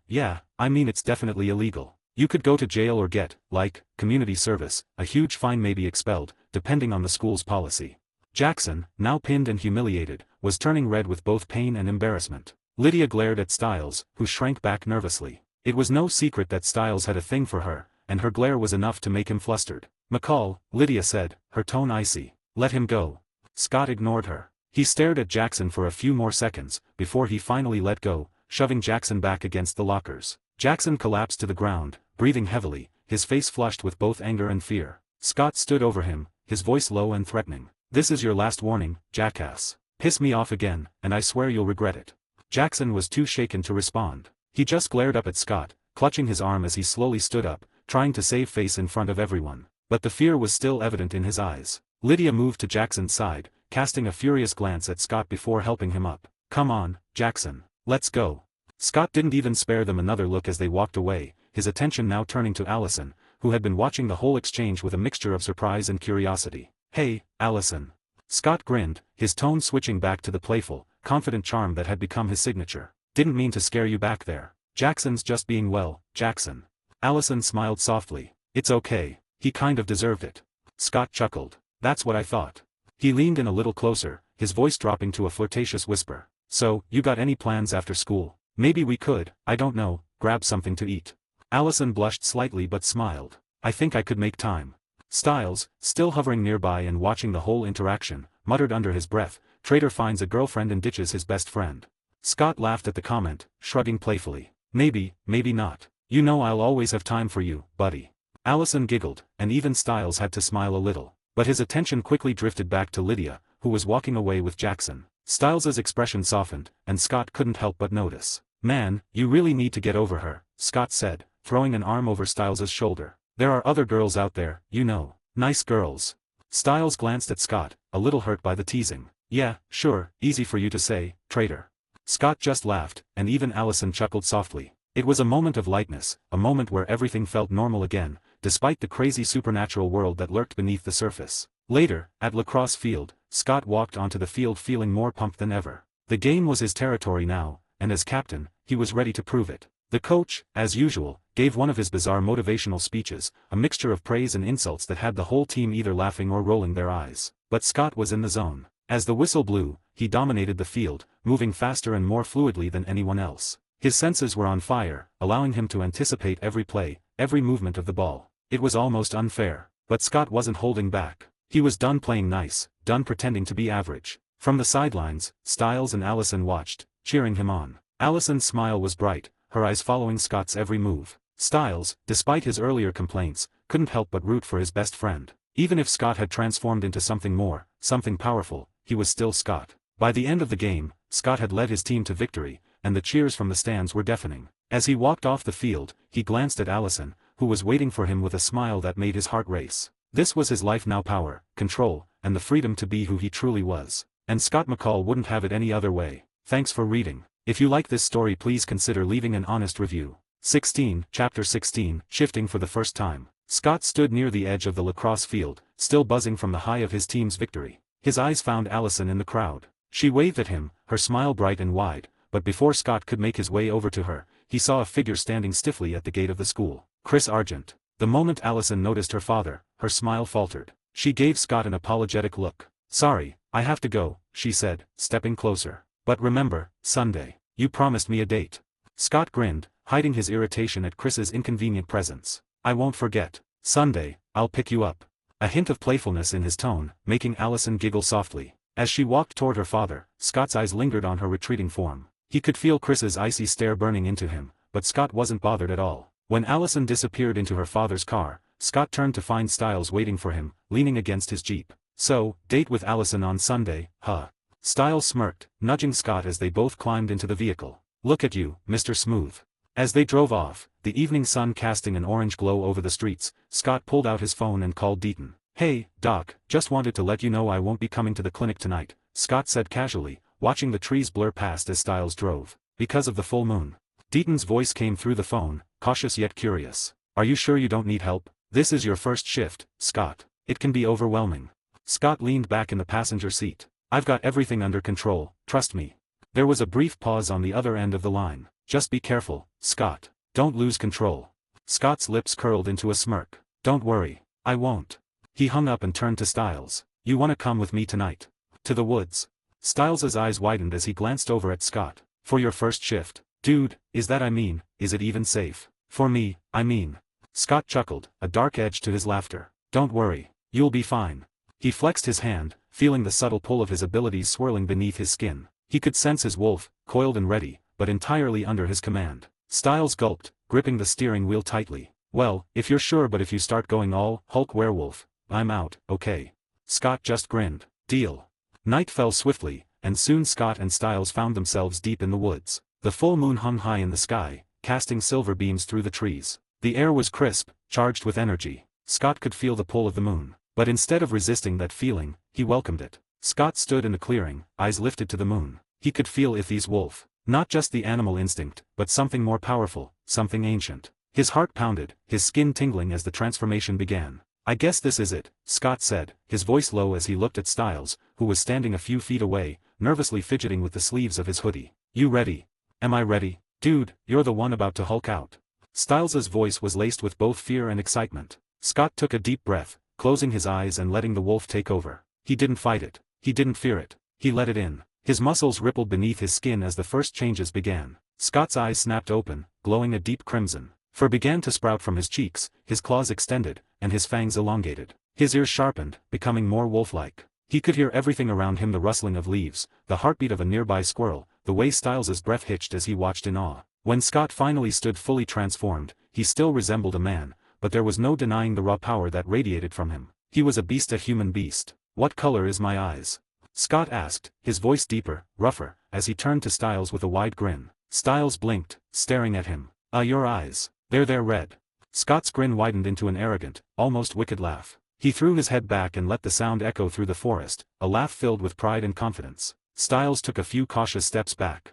Yeah, I mean it's definitely illegal. You could go to jail or get, like, community service, a huge fine, maybe expelled, depending on the school's policy." Jackson, now pinned and humiliated, was turning red with both pain and embarrassment. Lydia glared at Styles, who shrank back nervously. It was no secret that Styles had a thing for her, and her glare was enough to make him flustered. "McCall," Lydia said, her tone icy. "Let him go." Scott ignored her. He stared at Jackson for a few more seconds, before he finally let go, shoving Jackson back against the lockers. Jackson collapsed to the ground, breathing heavily, his face flushed with both anger and fear. Scott stood over him, his voice low and threatening. "This is your last warning, jackass. Piss me off again, and I swear you'll regret it." Jackson was too shaken to respond. He just glared up at Scott, clutching his arm as he slowly stood up, trying to save face in front of everyone. But the fear was still evident in his eyes. Lydia moved to Jackson's side, casting a furious glance at Scott before helping him up. "Come on, Jackson. Let's go." Scott didn't even spare them another look as they walked away, his attention now turning to Allison, who had been watching the whole exchange with a mixture of surprise and curiosity. "Hey, Allison." Scott grinned, his tone switching back to the playful, confident charm that had become his signature. "Didn't mean to scare you back there. Jackson's just being well, Jackson." Allison smiled softly. "It's okay, he kind of deserved it." Scott chuckled. "That's what I thought." He leaned in a little closer, his voice dropping to a flirtatious whisper. "So, you got any plans after school? Maybe we could, I don't know, grab something to eat." Allison blushed slightly but smiled. "I think I could make time." Styles, still hovering nearby and watching the whole interaction, muttered under his breath, "Traitor finds a girlfriend and ditches his best friend." Scott laughed at the comment, shrugging playfully. "Maybe, maybe not. You know I'll always have time for you, buddy." Allison giggled, and even Styles had to smile a little. But his attention quickly drifted back to Lydia, who was walking away with Jackson. Styles's expression softened, and Scott couldn't help but notice. "Man, you really need to get over her," Scott said, throwing an arm over Styles's shoulder. "There are other girls out there, you know. Nice girls." Styles glanced at Scott, a little hurt by the teasing. "Yeah, sure, easy for you to say, traitor." Scott just laughed, and even Allison chuckled softly. It was a moment of lightness, a moment where everything felt normal again, despite the crazy supernatural world that lurked beneath the surface. Later, at lacrosse field, Scott walked onto the field feeling more pumped than ever. The game was his territory now, and as captain, he was ready to prove it. The coach, as usual, gave one of his bizarre motivational speeches, a mixture of praise and insults that had the whole team either laughing or rolling their eyes. But Scott was in the zone. As the whistle blew, he dominated the field, moving faster and more fluidly than anyone else. His senses were on fire, allowing him to anticipate every play, every movement of the ball. It was almost unfair. But Scott wasn't holding back. He was done playing nice, done pretending to be average. From the sidelines, Styles and Allison watched, cheering him on. Allison's smile was bright, her eyes following Scott's every move. Styles, despite his earlier complaints, couldn't help but root for his best friend. Even if Scott had transformed into something more, something powerful, he was still Scott. By the end of the game, Scott had led his team to victory, and the cheers from the stands were deafening. As he walked off the field, he glanced at Allison, who was waiting for him with a smile that made his heart race. This was his life now: power, control, and the freedom to be who he truly was. And Scott McCall wouldn't have it any other way. Thanks for reading. If you like this story, please consider leaving an honest review. 16, Chapter 16, Shifting for the First Time. Scott stood near the edge of the lacrosse field, still buzzing from the high of his team's victory. His eyes found Allison in the crowd. She waved at him, her smile bright and wide, but before Scott could make his way over to her, he saw a figure standing stiffly at the gate of the school. Chris Argent. The moment Allison noticed her father, her smile faltered. She gave Scott an apologetic look. "Sorry, I have to go," she said, stepping closer. "But remember, Sunday. You promised me a date." Scott grinned, hiding his irritation at Chris's inconvenient presence. "I won't forget." Sunday, I'll pick you up. A hint of playfulness in his tone, making Allison giggle softly. As she walked toward her father, Scott's eyes lingered on her retreating form. He could feel Chris's icy stare burning into him, but Scott wasn't bothered at all. When Allison disappeared into her father's car, Scott turned to find Styles waiting for him, leaning against his Jeep. So, date with Allison on Sunday, huh? Styles smirked, nudging Scott as they both climbed into the vehicle. Look at you, Mr. Smooth. As they drove off, the evening sun casting an orange glow over the streets, Scott pulled out his phone and called Deaton. Hey, Doc, just wanted to let you know I won't be coming to the clinic tonight, Scott said casually, watching the trees blur past as Styles drove. Because of the full moon. Deaton's voice came through the phone, cautious yet curious. Are you sure you don't need help? This is your first shift, Scott. It can be overwhelming. Scott leaned back in the passenger seat. I've got everything under control, trust me. There was a brief pause on the other end of the line. Just be careful, Scott. Don't lose control. Scott's lips curled into a smirk. Don't worry, I won't. He hung up and turned to Styles. You want to come with me tonight? To the woods? Styles's eyes widened as he glanced over at Scott. For your first shift? Dude, is it even safe? For me, I mean. Scott chuckled, a dark edge to his laughter. Don't worry, you'll be fine. He flexed his hand, feeling the subtle pull of his abilities swirling beneath his skin. He could sense his wolf, coiled and ready, but entirely under his command. Styles gulped, gripping the steering wheel tightly. Well, if you're sure, but if you start going all Hulk werewolf, I'm out, okay. Scott just grinned. Deal. Night fell swiftly, and soon Scott and Styles found themselves deep in the woods. The full moon hung high in the sky, casting silver beams through the trees. The air was crisp, charged with energy. Scott could feel the pull of the moon, but instead of resisting that feeling, he welcomed it. Scott stood in the clearing, eyes lifted to the moon. He could feel Ithy's wolf. Not just the animal instinct, but something more powerful, something ancient. His heart pounded, his skin tingling as the transformation began. I guess this is it, Scott said, his voice low as he looked at Styles, who was standing a few feet away, nervously fidgeting with the sleeves of his hoodie. You ready? Am I ready? Dude, you're the one about to Hulk out. Styles's voice was laced with both fear and excitement. Scott took a deep breath, closing his eyes and letting the wolf take over. He didn't fight it. He didn't fear it. He let it in. His muscles rippled beneath his skin as the first changes began. Scott's eyes snapped open, glowing a deep crimson. Fur began to sprout from his cheeks, his claws extended, and his fangs elongated. His ears sharpened, becoming more wolf-like. He could hear everything around him, the rustling of leaves, the heartbeat of a nearby squirrel, the way Styles's breath hitched as he watched in awe. When Scott finally stood fully transformed, he still resembled a man, but there was no denying the raw power that radiated from him. He was a beast, a human beast. What color is my eyes? Scott asked, his voice deeper, rougher, as he turned to Styles with a wide grin. Styles blinked, staring at him. Your eyes. They're red. Scott's grin widened into an arrogant, almost wicked laugh. He threw his head back and let the sound echo through the forest, a laugh filled with pride and confidence. Styles took a few cautious steps back.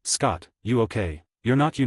Scott, you okay? You're not,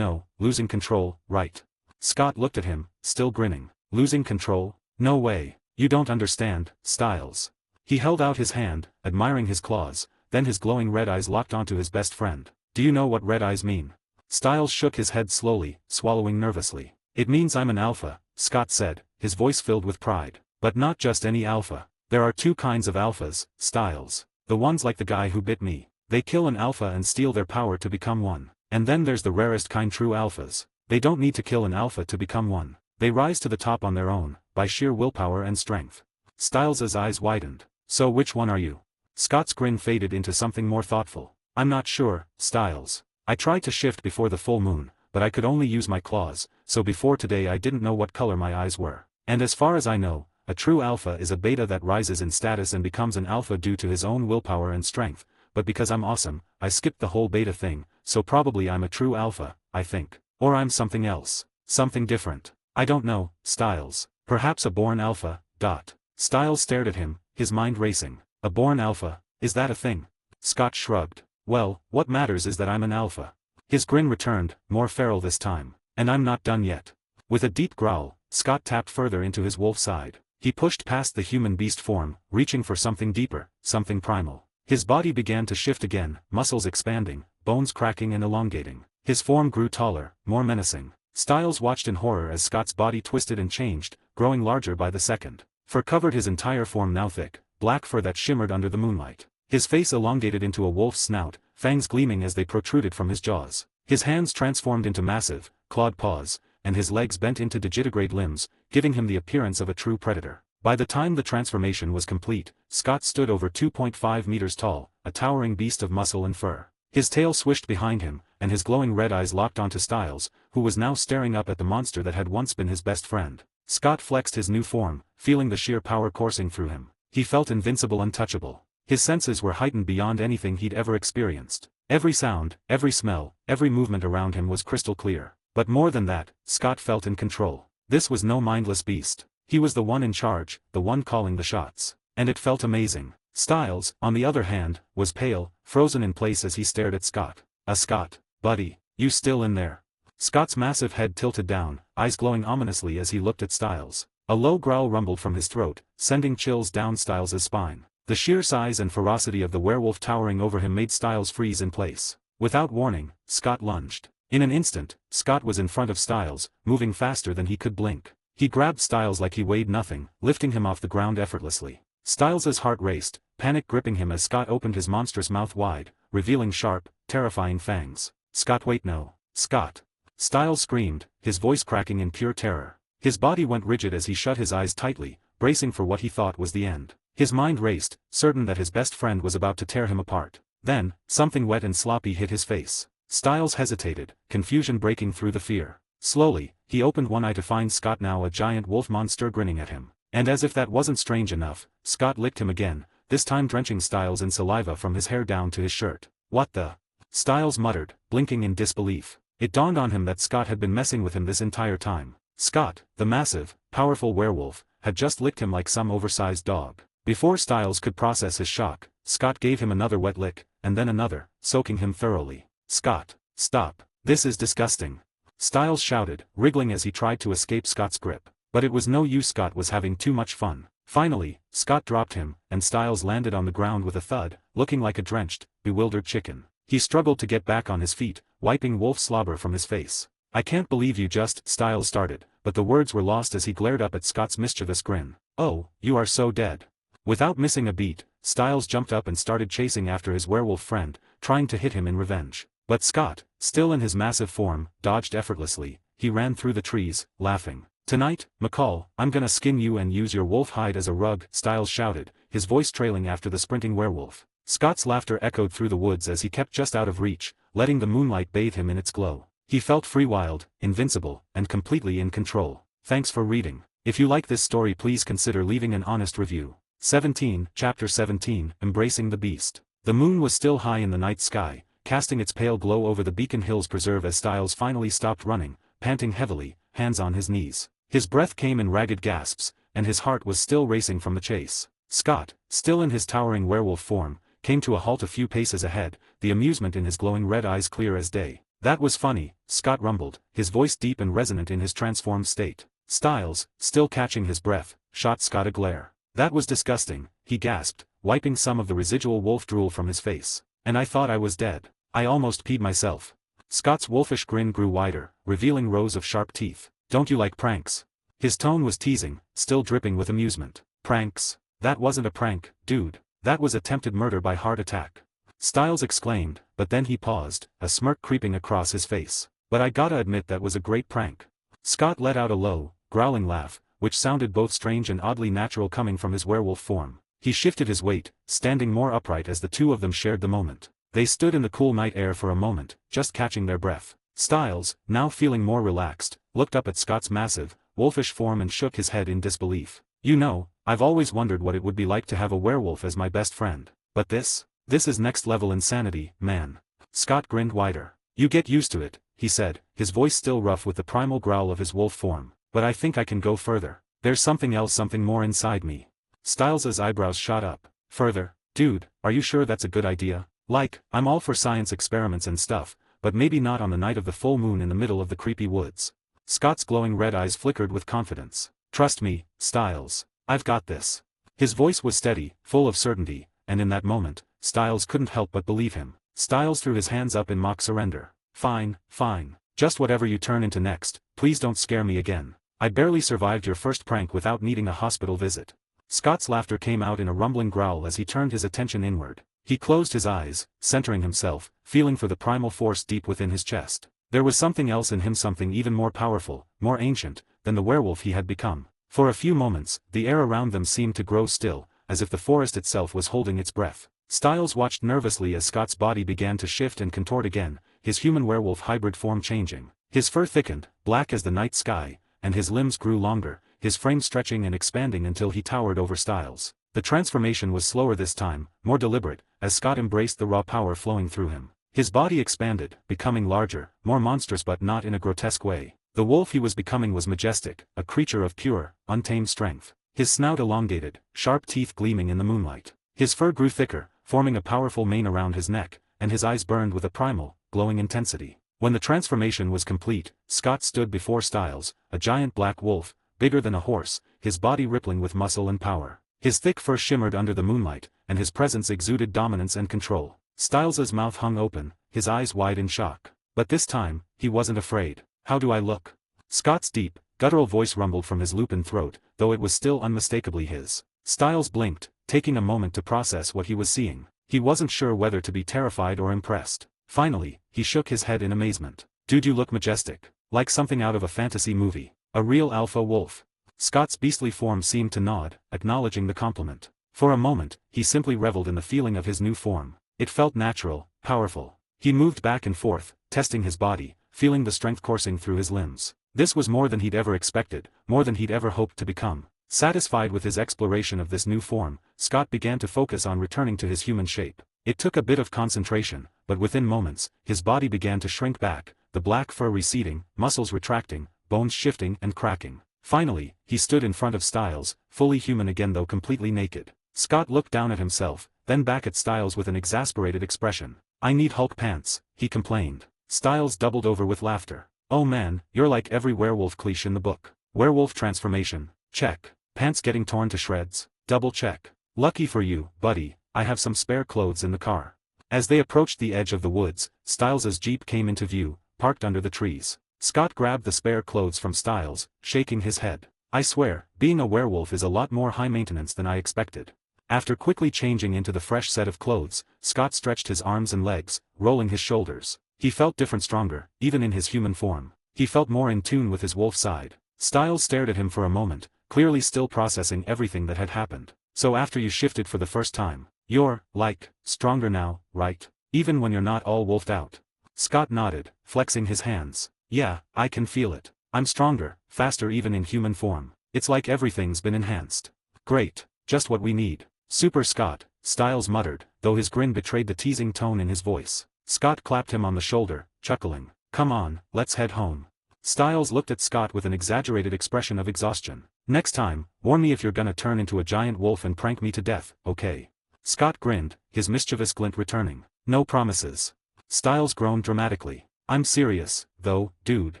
losing control, right? Scott looked at him, still grinning. Losing control? No way. You don't understand, Styles. He held out his hand, admiring his claws, then his glowing red eyes locked onto his best friend. Do you know what red eyes mean? Styles shook his head slowly, swallowing nervously. It means I'm an alpha, Scott said, his voice filled with pride. But not just any alpha. There are two kinds of alphas, Styles. The ones like the guy who bit me. They kill an alpha and steal their power to become one. And then there's the rarest kind, true alphas. They don't need to kill an alpha to become one. They rise to the top on their own, by sheer willpower and strength. Styles's eyes widened. So which one are you? Scott's grin faded into something more thoughtful. I'm not sure, Styles. I tried to shift before the full moon, but I could only use my claws, so before today I didn't know what color my eyes were. And as far as I know, a true alpha is a beta that rises in status and becomes an alpha due to his own willpower and strength, but because I'm awesome, I skipped the whole beta thing, so probably I'm a true alpha, I think. Or I'm something else. Something different. I don't know, Styles. Perhaps a born alpha, dot. Styles stared at him, his mind racing. A born alpha, is that a thing? Scott shrugged. Well, what matters is that I'm an alpha. His grin returned, more feral this time. And I'm not done yet. With a deep growl, Scott tapped further into his wolf side. He pushed past the human-beast form, reaching for something deeper, something primal. His body began to shift again, muscles expanding, bones cracking and elongating. His form grew taller, more menacing. Styles watched in horror as Scott's body twisted and changed, growing larger by the second. Fur covered his entire form, now thick, black fur that shimmered under the moonlight. His face elongated into a wolf's snout, fangs gleaming as they protruded from his jaws. His hands transformed into massive, clawed paws, and his legs bent into digitigrade limbs, giving him the appearance of a true predator. By the time the transformation was complete, Scott stood over 2.5 meters tall, a towering beast of muscle and fur. His tail swished behind him, and his glowing red eyes locked onto Styles, who was now staring up at the monster that had once been his best friend. Scott flexed his new form, feeling the sheer power coursing through him. He felt invincible, untouchable. His senses were heightened beyond anything he'd ever experienced. Every sound, every smell, every movement around him was crystal clear. But more than that, Scott felt in control. This was no mindless beast. He was the one in charge, the one calling the shots. And it felt amazing. Styles, on the other hand, was pale, frozen in place as he stared at Scott. Scott, buddy, you still in there?" Scott's massive head tilted down, eyes glowing ominously as he looked at Styles. A low growl rumbled from his throat, sending chills down Styles' spine. The sheer size and ferocity of the werewolf towering over him made Styles freeze in place. Without warning, Scott lunged. In an instant, Scott was in front of Styles, moving faster than he could blink. He grabbed Styles like he weighed nothing, lifting him off the ground effortlessly. Styles' heart raced, panic gripping him as Scott opened his monstrous mouth wide, revealing sharp, terrifying fangs. "Scott, wait, no. Scott!" Styles screamed, his voice cracking in pure terror. His body went rigid as he shut his eyes tightly, bracing for what he thought was the end. His mind raced, certain that his best friend was about to tear him apart. Then, something wet and sloppy hit his face. Styles hesitated, confusion breaking through the fear. Slowly, he opened one eye to find Scott, now a giant wolf monster, grinning at him. And as if that wasn't strange enough, Scott licked him again, this time drenching Styles in saliva from his hair down to his shirt. "What the?" Styles muttered, blinking in disbelief. It dawned on him that Scott had been messing with him this entire time. Scott, the massive, powerful werewolf, had just licked him like some oversized dog. Before Styles could process his shock, Scott gave him another wet lick, and then another, soaking him thoroughly. "Scott, stop. This is disgusting," Styles shouted, wriggling as he tried to escape Scott's grip. But it was no use, Scott was having too much fun. Finally, Scott dropped him, and Styles landed on the ground with a thud, looking like a drenched, bewildered chicken. He struggled to get back on his feet, wiping wolf slobber from his face. "I can't believe you just," Styles started, but the words were lost as he glared up at Scott's mischievous grin. "Oh, you are so dead." Without missing a beat, Styles jumped up and started chasing after his werewolf friend, trying to hit him in revenge. But Scott, still in his massive form, dodged effortlessly. He ran through the trees, laughing. "Tonight, McCall, I'm gonna skin you and use your wolf hide as a rug," Styles shouted, his voice trailing after the sprinting werewolf. Scott's laughter echoed through the woods as he kept just out of reach, letting the moonlight bathe him in its glow. He felt free, wild, invincible, and completely in control. Thanks for reading. If you like this story, please consider leaving an honest review. 17, Chapter 17, Embracing the Beast. The moon was still high in the night sky, casting its pale glow over the Beacon Hills Preserve as Styles finally stopped running, panting heavily, hands on his knees. His breath came in ragged gasps, and his heart was still racing from the chase. Scott, still in his towering werewolf form, came to a halt a few paces ahead, the amusement in his glowing red eyes clear as day. "That was funny," Scott rumbled, his voice deep and resonant in his transformed state. Styles, still catching his breath, shot Scott a glare. "That was disgusting," he gasped, wiping some of the residual wolf drool from his face. "And I thought I was dead. I almost peed myself." Scott's wolfish grin grew wider, revealing rows of sharp teeth. "Don't you like pranks?" His tone was teasing, still dripping with amusement. "Pranks? That wasn't a prank, dude. That was attempted murder by heart attack," Styles exclaimed, but then he paused, a smirk creeping across his face. "But I gotta admit that was a great prank." Scott let out a low, growling laugh, which sounded both strange and oddly natural coming from his werewolf form. He shifted his weight, standing more upright as the two of them shared the moment. They stood in the cool night air for a moment, just catching their breath. Styles, now feeling more relaxed, looked up at Scott's massive, wolfish form and shook his head in disbelief. "You know, I've always wondered what it would be like to have a werewolf as my best friend. But this is next level insanity, man." Scott grinned wider. "You get used to it," he said, his voice still rough with the primal growl of his wolf form. "But I think I can go further. There's something else, something more inside me." Styles's eyebrows shot up. "Further? Dude, are you sure that's a good idea? Like, I'm all for science experiments and stuff, but maybe not on the night of the full moon in the middle of the creepy woods." Scott's glowing red eyes flickered with confidence. "Trust me, Styles. I've got this." His voice was steady, full of certainty, and in that moment, Styles couldn't help but believe him. Styles threw his hands up in mock surrender. "Fine, fine. Just whatever you turn into next, please don't scare me again. I barely survived your first prank without needing a hospital visit." Scott's laughter came out in a rumbling growl as he turned his attention inward. He closed his eyes, centering himself, feeling for the primal force deep within his chest. There was something else in him, something even more powerful, more ancient, than the werewolf he had become. For a few moments, the air around them seemed to grow still, as if the forest itself was holding its breath. Styles watched nervously as Scott's body began to shift and contort again, his human-werewolf hybrid form changing. His fur thickened, black as the night sky, and his limbs grew longer, his frame stretching and expanding until he towered over Styles. The transformation was slower this time, more deliberate, as Scott embraced the raw power flowing through him. His body expanded, becoming larger, more monstrous but not in a grotesque way. The wolf he was becoming was majestic, a creature of pure, untamed strength. His snout elongated, sharp teeth gleaming in the moonlight. His fur grew thicker, forming a powerful mane around his neck, and his eyes burned with a primal, glowing intensity. When the transformation was complete, Scott stood before Styles, a giant black wolf, bigger than a horse, his body rippling with muscle and power. His thick fur shimmered under the moonlight, and his presence exuded dominance and control. Styles's mouth hung open, his eyes wide in shock. But this time, he wasn't afraid. "How do I look?" Scott's deep, guttural voice rumbled from his lupin throat, though it was still unmistakably his. Styles blinked, taking a moment to process what he was seeing. He wasn't sure whether to be terrified or impressed. Finally, he shook his head in amazement. "Dude, you look majestic. Like something out of a fantasy movie. A real alpha wolf." Scott's beastly form seemed to nod, acknowledging the compliment. For a moment, he simply reveled in the feeling of his new form. It felt natural, powerful. He moved back and forth, testing his body, feeling the strength coursing through his limbs. This was more than he'd ever expected, more than he'd ever hoped to become. Satisfied with his exploration of this new form, Scott began to focus on returning to his human shape. It took a bit of concentration, but within moments, his body began to shrink back, the black fur receding, muscles retracting, bones shifting and cracking. Finally, he stood in front of Styles, fully human again though completely naked. Scott looked down at himself, then back at Styles with an exasperated expression. "I need Hulk pants," he complained. Styles doubled over with laughter. "Oh man, you're like every werewolf cliché in the book. Werewolf transformation, check. Pants getting torn to shreds, double check. Lucky for you, buddy, I have some spare clothes in the car." As they approached the edge of the woods, Styles's Jeep came into view, parked under the trees. Scott grabbed the spare clothes from Styles, shaking his head. "I swear, being a werewolf is a lot more high maintenance than I expected." After quickly changing into the fresh set of clothes, Scott stretched his arms and legs, rolling his shoulders. He felt different, stronger, even in his human form. He felt more in tune with his wolf side. Styles stared at him for a moment, clearly still processing everything that had happened. "So after you shifted for the first time, you're, like, stronger now, right? Even when you're not all wolfed out?" Scott nodded, flexing his hands. "Yeah, I can feel it. I'm stronger, faster even in human form. It's like everything's been enhanced." "Great, just what we need. Super Scott," Styles muttered, though his grin betrayed the teasing tone in his voice. Scott clapped him on the shoulder, chuckling. "Come on, let's head home." Styles looked at Scott with an exaggerated expression of exhaustion. "Next time, warn me if you're gonna turn into a giant wolf and prank me to death, okay?" Scott grinned, his mischievous glint returning. "No promises." Styles groaned dramatically. "I'm serious, though, dude.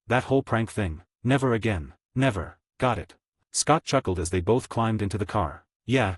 That whole prank thing. Never again. Never. Got it." Scott chuckled as they both climbed into the car. Yeah,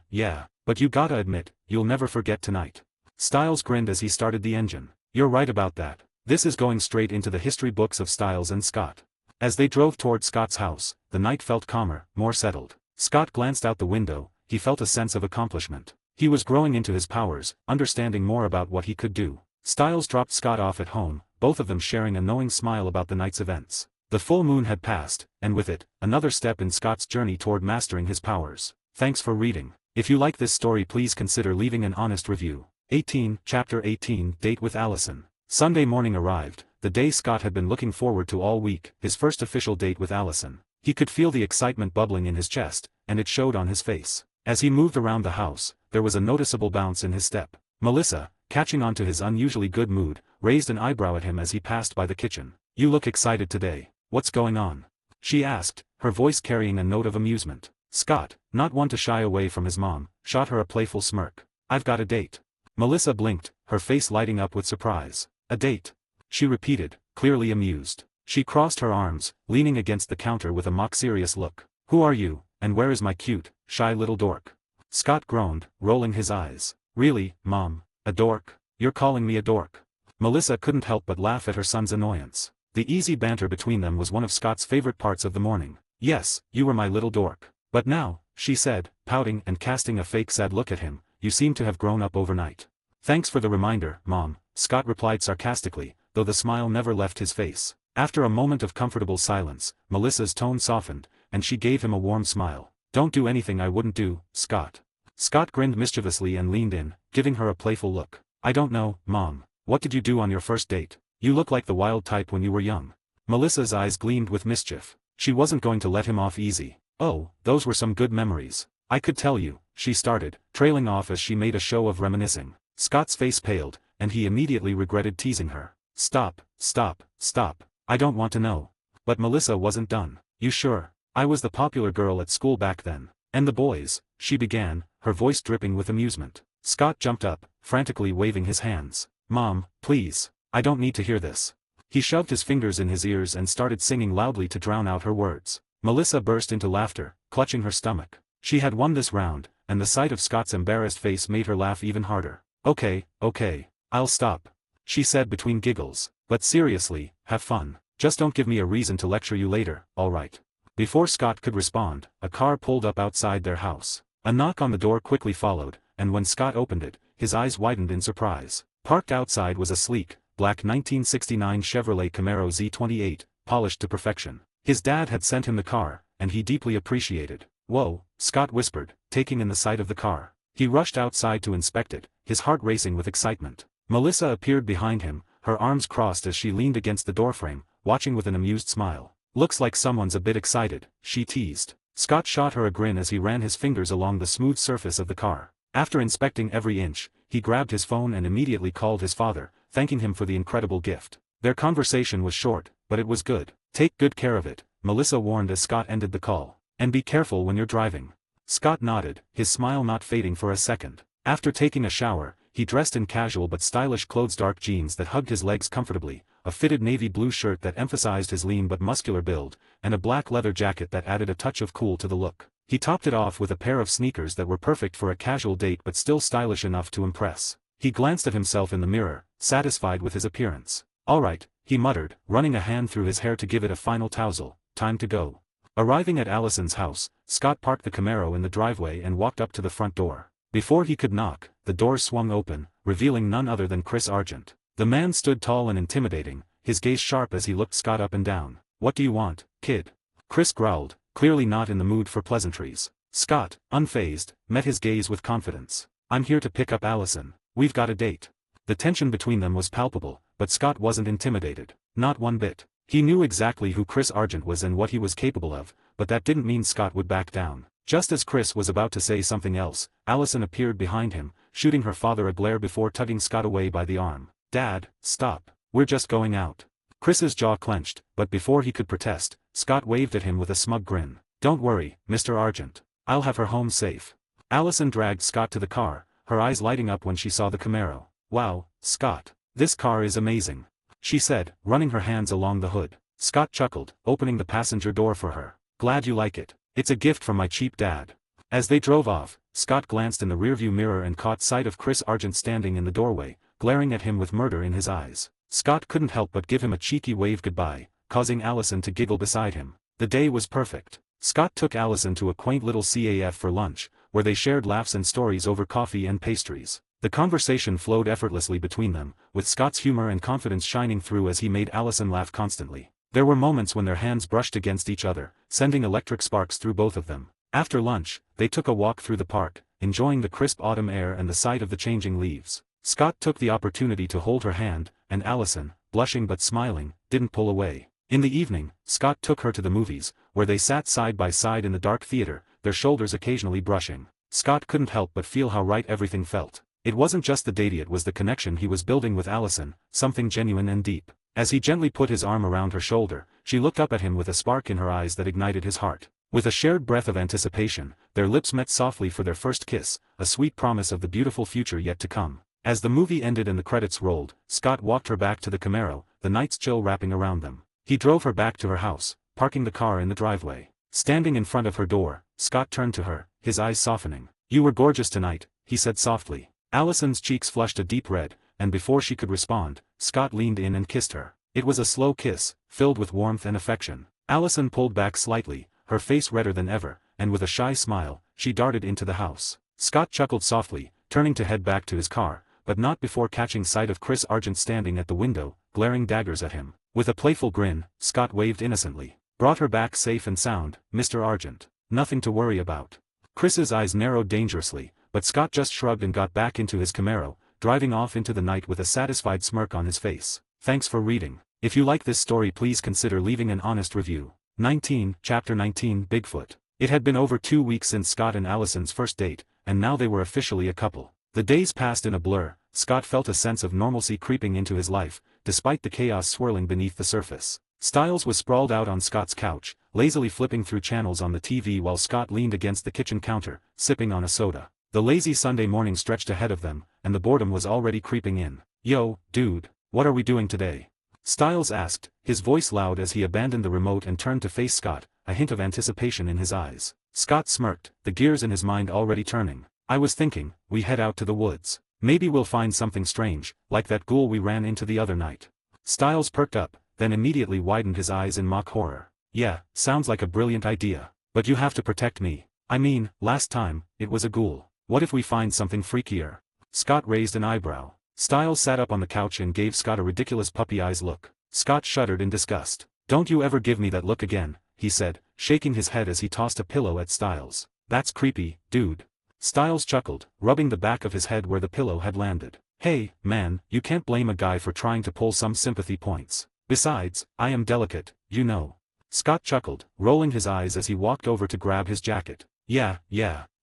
but you gotta admit, you'll never forget tonight." Styles grinned as he started the engine. "You're right about that. This is going straight into the history books of Styles and Scott." As they drove toward Scott's house, the night felt calmer, more settled. Scott glanced out the window, he felt a sense of accomplishment. He was growing into his powers, understanding more about what he could do. Styles dropped Scott off at home, both of them sharing a knowing smile about the night's events. The full moon had passed, and with it, another step in Scott's journey toward mastering his powers. Thanks for reading. If you like this story, please consider leaving an honest review. 18, Chapter 18, Date with Allison. Sunday morning arrived, the day Scott had been looking forward to all week, his first official date with Allison. He could feel the excitement bubbling in his chest, and it showed on his face. As he moved around the house, there was a noticeable bounce in his step. Melissa, catching on to his unusually good mood, raised an eyebrow at him as he passed by the kitchen. "You look excited today. What's going on?" she asked, her voice carrying a note of amusement. Scott, not one to shy away from his mom, shot her a playful smirk. "I've got a date." Melissa blinked, her face lighting up with surprise. "A date?" she repeated, clearly amused. She crossed her arms, leaning against the counter with a mock-serious look. "Who are you, and where is my cute, shy little dork?" Scott groaned, rolling his eyes. "Really, Mom? A dork? You're calling me a dork?" Melissa couldn't help but laugh at her son's annoyance. The easy banter between them was one of Scott's favorite parts of the morning. "Yes, you were my little dork. But now," she said, pouting and casting a fake sad look at him, "you seem to have grown up overnight." "Thanks for the reminder, Mom," Scott replied sarcastically, though the smile never left his face. After a moment of comfortable silence, Melissa's tone softened, and she gave him a warm smile. "Don't do anything I wouldn't do, Scott." Scott grinned mischievously and leaned in, giving her a playful look. "I don't know, Mom. What did you do on your first date? You look like the wild type when you were young." Melissa's eyes gleamed with mischief. She wasn't going to let him off easy. "Oh, those were some good memories. I could tell you," she started, trailing off as she made a show of reminiscing. Scott's face paled, and he immediately regretted teasing her. Stop, stop, stop. I don't want to know." But Melissa wasn't done. "You sure? I was the popular girl at school back then. And the boys," she began, her voice dripping with amusement. Scott jumped up, frantically waving his hands. "Mom, please. I don't need to hear this." He shoved his fingers in his ears and started singing loudly to drown out her words. Melissa burst into laughter, clutching her stomach. She had won this round, and the sight of Scott's embarrassed face made her laugh even harder. Okay, I'll stop," she said between giggles. "But seriously, have fun. Just don't give me a reason to lecture you later, alright?" Before Scott could respond, a car pulled up outside their house. A knock on the door quickly followed, and when Scott opened it, his eyes widened in surprise. Parked outside was a sleek, black 1969 Chevrolet Camaro Z28, polished to perfection. His dad had sent him the car, and he deeply appreciated. "Whoa," Scott whispered, taking in the sight of the car. He rushed outside to inspect it, his heart racing with excitement. Melissa appeared behind him, her arms crossed as she leaned against the doorframe, watching with an amused smile. "Looks like someone's a bit excited," she teased. Scott shot her a grin as he ran his fingers along the smooth surface of the car. After inspecting every inch, he grabbed his phone and immediately called his father, thanking him for the incredible gift. Their conversation was short, but it was good. "Take good care of it," Melissa warned as Scott ended the call. "And be careful when you're driving." Scott nodded, his smile not fading for a second. After taking a shower, he dressed in casual but stylish clothes, dark jeans that hugged his legs comfortably, a fitted navy blue shirt that emphasized his lean but muscular build, and a black leather jacket that added a touch of cool to the look. He topped it off with a pair of sneakers that were perfect for a casual date but still stylish enough to impress. He glanced at himself in the mirror, satisfied with his appearance. "Alright," he muttered, running a hand through his hair to give it a final tousle. "Time to go." Arriving at Allison's house, Scott parked the Camaro in the driveway and walked up to the front door. Before he could knock, the doors swung open, revealing none other than Chris Argent. The man stood tall and intimidating, his gaze sharp as he looked Scott up and down. "What do you want, kid?" Chris growled, clearly not in the mood for pleasantries. Scott, unfazed, met his gaze with confidence. "I'm here to pick up Allison. We've got a date." The tension between them was palpable, but Scott wasn't intimidated. Not one bit. He knew exactly who Chris Argent was and what he was capable of, but that didn't mean Scott would back down. Just as Chris was about to say something else, Allison appeared behind him, shooting her father a glare before tugging Scott away by the arm. "Dad, stop. We're just going out." Chris's jaw clenched, but before he could protest, Scott waved at him with a smug grin. "Don't worry, Mr. Argent. I'll have her home safe." Allison dragged Scott to the car, her eyes lighting up when she saw the Camaro. "Wow, Scott. This car is amazing," she said, running her hands along the hood. Scott chuckled, opening the passenger door for her. "Glad you like it. It's a gift from my cheap dad." As they drove off, Scott glanced in the rearview mirror and caught sight of Chris Argent standing in the doorway, glaring at him with murder in his eyes. Scott couldn't help but give him a cheeky wave goodbye, causing Allison to giggle beside him. The day was perfect. Scott took Allison to a quaint little CAF for lunch, where they shared laughs and stories over coffee and pastries. The conversation flowed effortlessly between them, with Scott's humor and confidence shining through as he made Allison laugh constantly. There were moments when their hands brushed against each other, sending electric sparks through both of them. After lunch, they took a walk through the park, enjoying the crisp autumn air and the sight of the changing leaves. Scott took the opportunity to hold her hand, and Allison, blushing but smiling, didn't pull away. In the evening, Scott took her to the movies, where they sat side by side in the dark theater, their shoulders occasionally brushing. Scott couldn't help but feel how right everything felt. It wasn't just the date, it was the connection he was building with Allison, something genuine and deep. As he gently put his arm around her shoulder, she looked up at him with a spark in her eyes that ignited his heart. With a shared breath of anticipation, their lips met softly for their first kiss, a sweet promise of the beautiful future yet to come. As the movie ended and the credits rolled, Scott walked her back to the Camaro, the night's chill wrapping around them. He drove her back to her house, parking the car in the driveway. Standing in front of her door, Scott turned to her, his eyes softening. "You were gorgeous tonight," he said softly. Allison's cheeks flushed a deep red, and before she could respond, Scott leaned in and kissed her. It was a slow kiss, filled with warmth and affection. Allison pulled back slightly, her face redder than ever, and with a shy smile, she darted into the house. Scott chuckled softly, turning to head back to his car, but not before catching sight of Chris Argent standing at the window, glaring daggers at him. With a playful grin, Scott waved innocently. Brought her back safe and sound, Mr. Argent. Nothing to worry about. Chris's eyes narrowed dangerously, but Scott just shrugged and got back into his Camaro, driving off into the night with a satisfied smirk on his face. Thanks for reading. If you like this story, please consider leaving an honest review. 19, Chapter 19, Bigfoot. It had been over 2 weeks since Scott and Allison's first date, and now they were officially a couple. The days passed in a blur. Scott felt a sense of normalcy creeping into his life, despite the chaos swirling beneath the surface. Stiles was sprawled out on Scott's couch, lazily flipping through channels on the TV while Scott leaned against the kitchen counter, sipping on a soda. The lazy Sunday morning stretched ahead of them, and the boredom was already creeping in. Yo, dude, what are we doing today? Stiles asked, his voice loud as he abandoned the remote and turned to face Scott, a hint of anticipation in his eyes. Scott smirked, the gears in his mind already turning. I was thinking, we head out to the woods. Maybe we'll find something strange, like that ghoul we ran into the other night. Stiles perked up, then immediately widened his eyes in mock horror. Yeah, sounds like a brilliant idea. But you have to protect me. I mean, last time, it was a ghoul. What if we find something freakier? Scott raised an eyebrow. Stiles sat up on the couch and gave Scott a ridiculous puppy eyes look. Scott shuddered in disgust. Don't you ever give me that look again, he said, shaking his head as he tossed a pillow at Stiles. That's creepy, dude. Stiles chuckled, rubbing the back of his head where the pillow had landed. Hey, man, you can't blame a guy for trying to pull some sympathy points. Besides, I am delicate, you know. Scott chuckled, rolling his eyes as he walked over to grab his jacket. Yeah,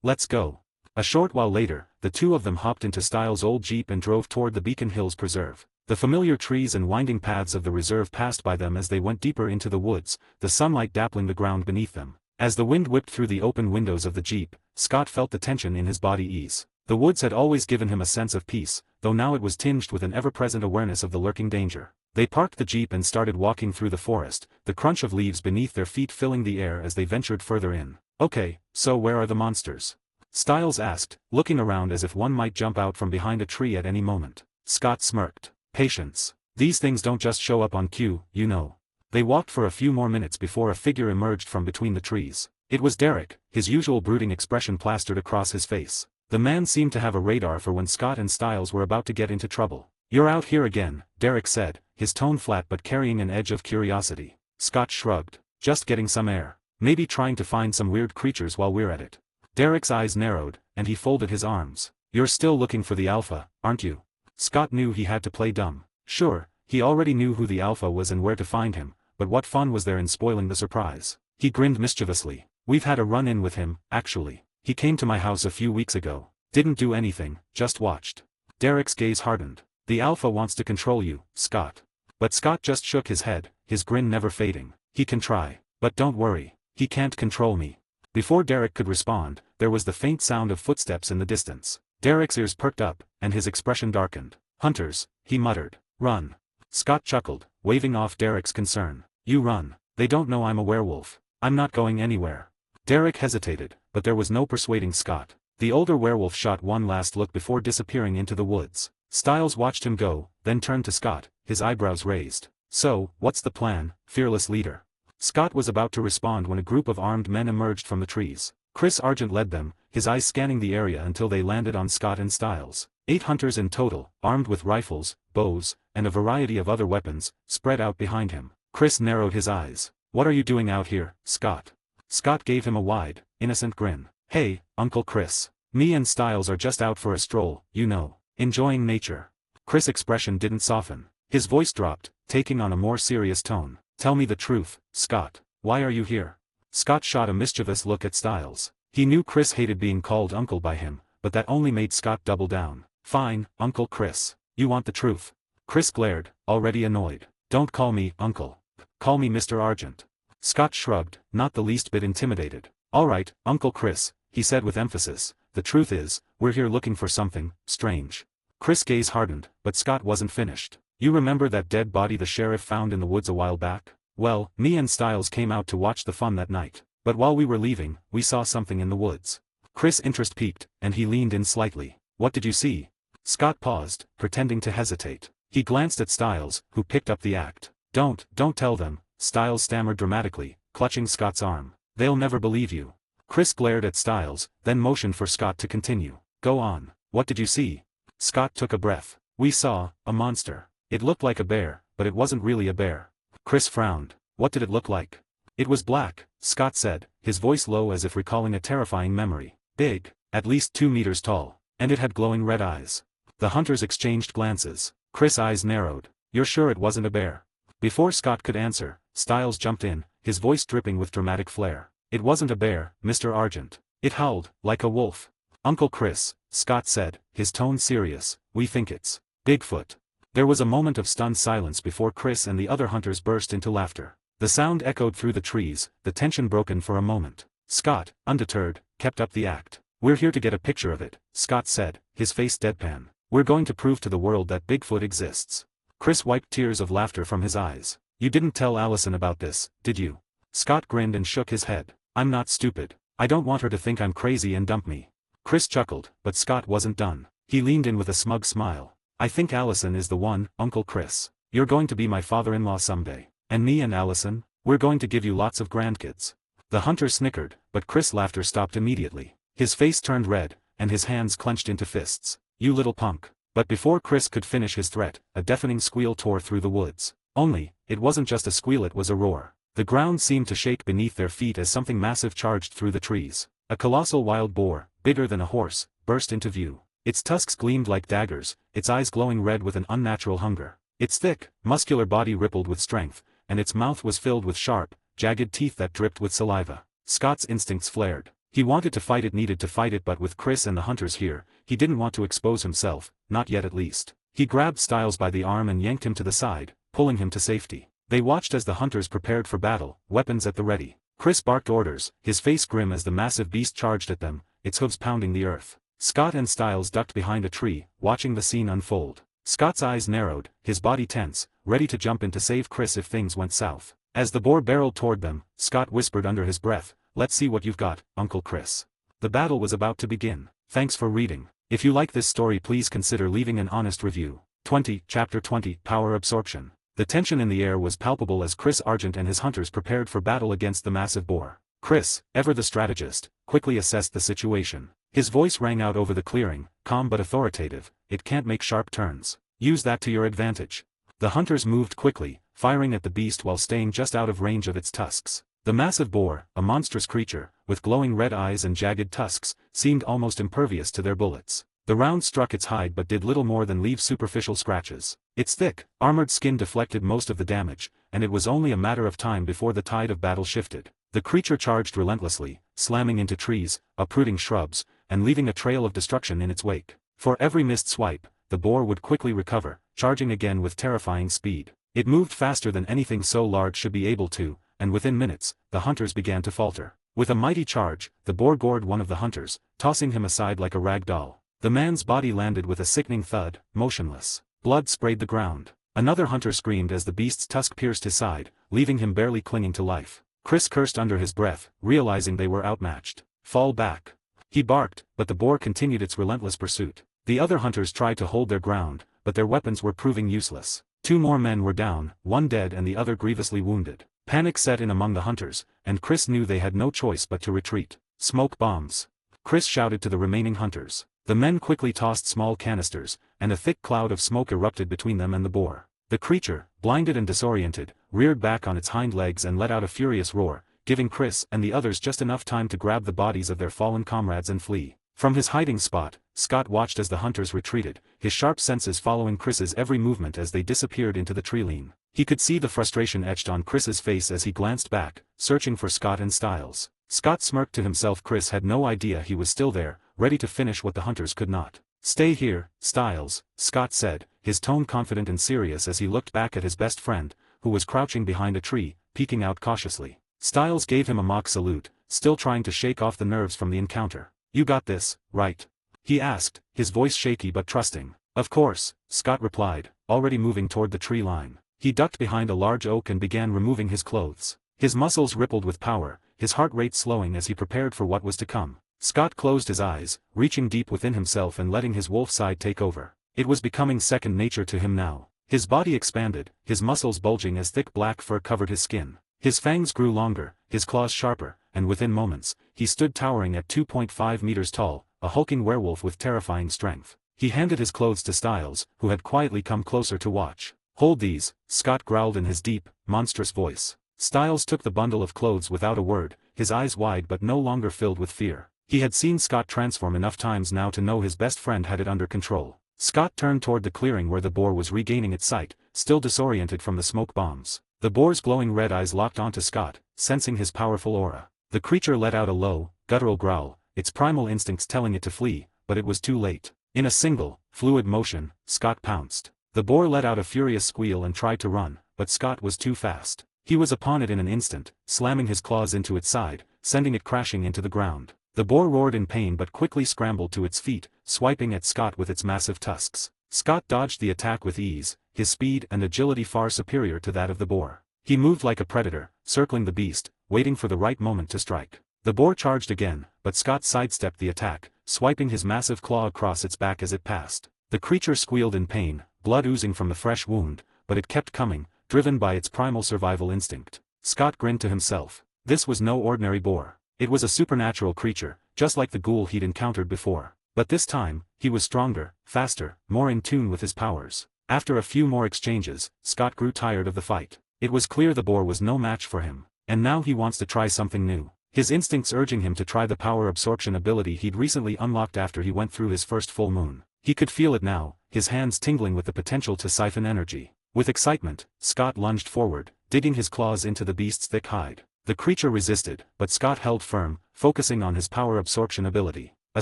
let's go. A short while later, the two of them hopped into Stiles' old Jeep and drove toward the Beacon Hills Preserve. The familiar trees and winding paths of the reserve passed by them as they went deeper into the woods, the sunlight dappling the ground beneath them. As the wind whipped through the open windows of the Jeep, Scott felt the tension in his body ease. The woods had always given him a sense of peace, though now it was tinged with an ever-present awareness of the lurking danger. They parked the Jeep and started walking through the forest, the crunch of leaves beneath their feet filling the air as they ventured further in. Okay, so where are the monsters? Stiles asked, looking around as if one might jump out from behind a tree at any moment. Scott smirked. Patience. These things don't just show up on cue, you know. They walked for a few more minutes before a figure emerged from between the trees. It was Derek, his usual brooding expression plastered across his face. The man seemed to have a radar for when Scott and Stiles were about to get into trouble. You're out here again, Derek said, his tone flat but carrying an edge of curiosity. Scott shrugged. Just getting some air. Maybe trying to find some weird creatures while we're at it. Derek's eyes narrowed, and he folded his arms. You're still looking for the Alpha, aren't you? Scott knew he had to play dumb. Sure, he already knew who the Alpha was and where to find him, but what fun was there in spoiling the surprise? He grinned mischievously. We've had a run-in with him, actually. He came to my house a few weeks ago. Didn't do anything, just watched. Derek's gaze hardened. The Alpha wants to control you, Scott. But Scott just shook his head, his grin never fading. He can try. But don't worry. He can't control me. Before Derek could respond, there was the faint sound of footsteps in the distance. Derek's ears perked up, and his expression darkened. Hunters, he muttered. Run. Scott chuckled, waving off Derek's concern. You run. They don't know I'm a werewolf. I'm not going anywhere. Derek hesitated, but there was no persuading Scott. The older werewolf shot one last look before disappearing into the woods. Stiles watched him go, then turned to Scott, his eyebrows raised. So, what's the plan, fearless leader? Scott was about to respond when a group of armed men emerged from the trees. Chris Argent led them, his eyes scanning the area until they landed on Scott and Stiles. 8 hunters in total, armed with rifles, bows, and a variety of other weapons, spread out behind him. Chris narrowed his eyes. What are you doing out here, Scott? Scott gave him a wide, innocent grin. Hey, Uncle Chris. Me and Stiles are just out for a stroll, you know. Enjoying nature. Chris' expression didn't soften. His voice dropped, taking on a more serious tone. Tell me the truth, Scott. Why are you here? Scott shot a mischievous look at Stiles. He knew Chris hated being called uncle by him, but that only made Scott double down. Fine, Uncle Chris. You want the truth. Chris glared, already annoyed. Don't call me uncle. Call me Mr. Argent. Scott shrugged, not the least bit intimidated. All right, Uncle Chris, he said with emphasis. The truth is, we're here looking for something strange. Chris' gaze hardened, but Scott wasn't finished. You remember that dead body the sheriff found in the woods a while back? Well, me and Stiles came out to watch the fun that night. But while we were leaving, we saw something in the woods. Chris' interest piqued, and he leaned in slightly. What did you see? Scott paused, pretending to hesitate. He glanced at Stiles, who picked up the act. Don't tell them, Stiles stammered dramatically, clutching Scott's arm. They'll never believe you. Chris glared at Stiles, then motioned for Scott to continue. Go on. What did you see? Scott took a breath. We saw a monster. It looked like a bear, but it wasn't really a bear. Chris frowned. What did it look like? It was black, Scott said, his voice low as if recalling a terrifying memory. Big, at least 2 meters tall, and it had glowing red eyes. The hunters exchanged glances. Chris' eyes narrowed. You're sure it wasn't a bear? Before Scott could answer, Styles jumped in, his voice dripping with dramatic flair. It wasn't a bear, Mr. Argent. It howled, like a wolf. Uncle Chris, Scott said, his tone serious, we think it's Bigfoot. There was a moment of stunned silence before Chris and the other hunters burst into laughter. The sound echoed through the trees, the tension broken for a moment. Scott, undeterred, kept up the act. We're here to get a picture of it, Scott said, his face deadpan. We're going to prove to the world that Bigfoot exists. Chris wiped tears of laughter from his eyes. You didn't tell Allison about this, did you? Scott grinned and shook his head. I'm not stupid. I don't want her to think I'm crazy and dump me. Chris chuckled, but Scott wasn't done. He leaned in with a smug smile. I think Allison is the one, Uncle Chris. You're going to be my father-in-law someday. And me and Allison, we're going to give you lots of grandkids. The hunter snickered, but Chris' laughter stopped immediately. His face turned red, and his hands clenched into fists. You little punk. But before Chris could finish his threat, a deafening squeal tore through the woods. Only, it wasn't just a squeal, it was a roar. The ground seemed to shake beneath their feet as something massive charged through the trees. A colossal wild boar, bigger than a horse, burst into view. Its tusks gleamed like daggers, its eyes glowing red with an unnatural hunger. Its thick, muscular body rippled with strength, and its mouth was filled with sharp, jagged teeth that dripped with saliva. Scott's instincts flared. He wanted to fight it, needed to fight it, but with Chris and the hunters here, he didn't want to expose himself, not yet at least. He grabbed Styles by the arm and yanked him to the side, pulling him to safety. They watched as the hunters prepared for battle, weapons at the ready. Chris barked orders, his face grim as the massive beast charged at them, its hooves pounding the earth. Scott and Styles ducked behind a tree, watching the scene unfold. Scott's eyes narrowed, his body tense, ready to jump in to save Chris if things went south. As the boar barreled toward them, Scott whispered under his breath, "Let's see what you've got, Uncle Chris." The battle was about to begin. Thanks for reading. If you like this story, please consider leaving an honest review. 20, Chapter 20, Power Absorption. The tension in the air was palpable as Chris Argent and his hunters prepared for battle against the massive boar. Chris, ever the strategist, quickly assessed the situation. His voice rang out over the clearing, calm but authoritative. It can't make sharp turns. Use that to your advantage. The hunters moved quickly, firing at the beast while staying just out of range of its tusks. The massive boar, a monstrous creature, with glowing red eyes and jagged tusks, seemed almost impervious to their bullets. The round struck its hide but did little more than leave superficial scratches. Its thick, armored skin deflected most of the damage, and it was only a matter of time before the tide of battle shifted. The creature charged relentlessly, slamming into trees, uprooting shrubs, and leaving a trail of destruction in its wake. For every missed swipe, the boar would quickly recover, charging again with terrifying speed. It moved faster than anything so large should be able to, and within minutes, the hunters began to falter. With a mighty charge, the boar gored one of the hunters, tossing him aside like a rag doll. The man's body landed with a sickening thud, motionless. Blood sprayed the ground. Another hunter screamed as the beast's tusk pierced his side, leaving him barely clinging to life. Chris cursed under his breath, realizing they were outmatched. Fall back. He barked, but the boar continued its relentless pursuit. The other hunters tried to hold their ground, but their weapons were proving useless. 2 more men were down, one dead and the other grievously wounded. Panic set in among the hunters, and Chris knew they had no choice but to retreat. Smoke bombs. Chris shouted to the remaining hunters. The men quickly tossed small canisters, and a thick cloud of smoke erupted between them and the boar. The creature, blinded and disoriented, reared back on its hind legs and let out a furious roar, giving Chris and the others just enough time to grab the bodies of their fallen comrades and flee. From his hiding spot, Scott watched as the hunters retreated, his sharp senses following Chris's every movement as they disappeared into the tree-line. He could see the frustration etched on Chris's face as he glanced back, searching for Scott and Styles. Scott smirked to himself. Chris had no idea he was still there, ready to finish what the hunters could not. "Stay here, Styles," Scott said, his tone confident and serious as he looked back at his best friend, who was crouching behind a tree, peeking out cautiously. Styles gave him a mock salute, still trying to shake off the nerves from the encounter. "You got this, right?" he asked, his voice shaky but trusting. "Of course," Scott replied, already moving toward the tree line. He ducked behind a large oak and began removing his clothes. His muscles rippled with power, his heart rate slowing as he prepared for what was to come. Scott closed his eyes, reaching deep within himself and letting his wolf side take over. It was becoming second nature to him now. His body expanded, his muscles bulging as thick black fur covered his skin. His fangs grew longer, his claws sharper, and within moments, he stood towering at 2.5 meters tall, a hulking werewolf with terrifying strength. He handed his clothes to Styles, who had quietly come closer to watch. Hold these, Scott growled in his deep, monstrous voice. Styles took the bundle of clothes without a word, his eyes wide but no longer filled with fear. He had seen Scott transform enough times now to know his best friend had it under control. Scott turned toward the clearing where the boar was regaining its sight, still disoriented from the smoke bombs. The boar's glowing red eyes locked onto Scott, sensing his powerful aura. The creature let out a low, guttural growl, its primal instincts telling it to flee, but it was too late. In a single, fluid motion, Scott pounced. The boar let out a furious squeal and tried to run, but Scott was too fast. He was upon it in an instant, slamming his claws into its side, sending it crashing into the ground. The boar roared in pain but quickly scrambled to its feet, swiping at Scott with its massive tusks. Scott dodged the attack with ease, his speed and agility far superior to that of the boar. He moved like a predator, circling the beast, waiting for the right moment to strike. The boar charged again, but Scott sidestepped the attack, swiping his massive claw across its back as it passed. The creature squealed in pain, blood oozing from the fresh wound, but it kept coming, driven by its primal survival instinct. Scott grinned to himself. This was no ordinary boar. It was a supernatural creature, just like the ghoul he'd encountered before. But this time, he was stronger, faster, more in tune with his powers. After a few more exchanges, Scott grew tired of the fight. It was clear the boar was no match for him, and now he wants to try something new. His instincts urging him to try the power absorption ability he'd recently unlocked after he went through his first full moon. He could feel it now, his hands tingling with the potential to siphon energy. With excitement, Scott lunged forward, digging his claws into the beast's thick hide. The creature resisted, but Scott held firm, focusing on his power absorption ability. A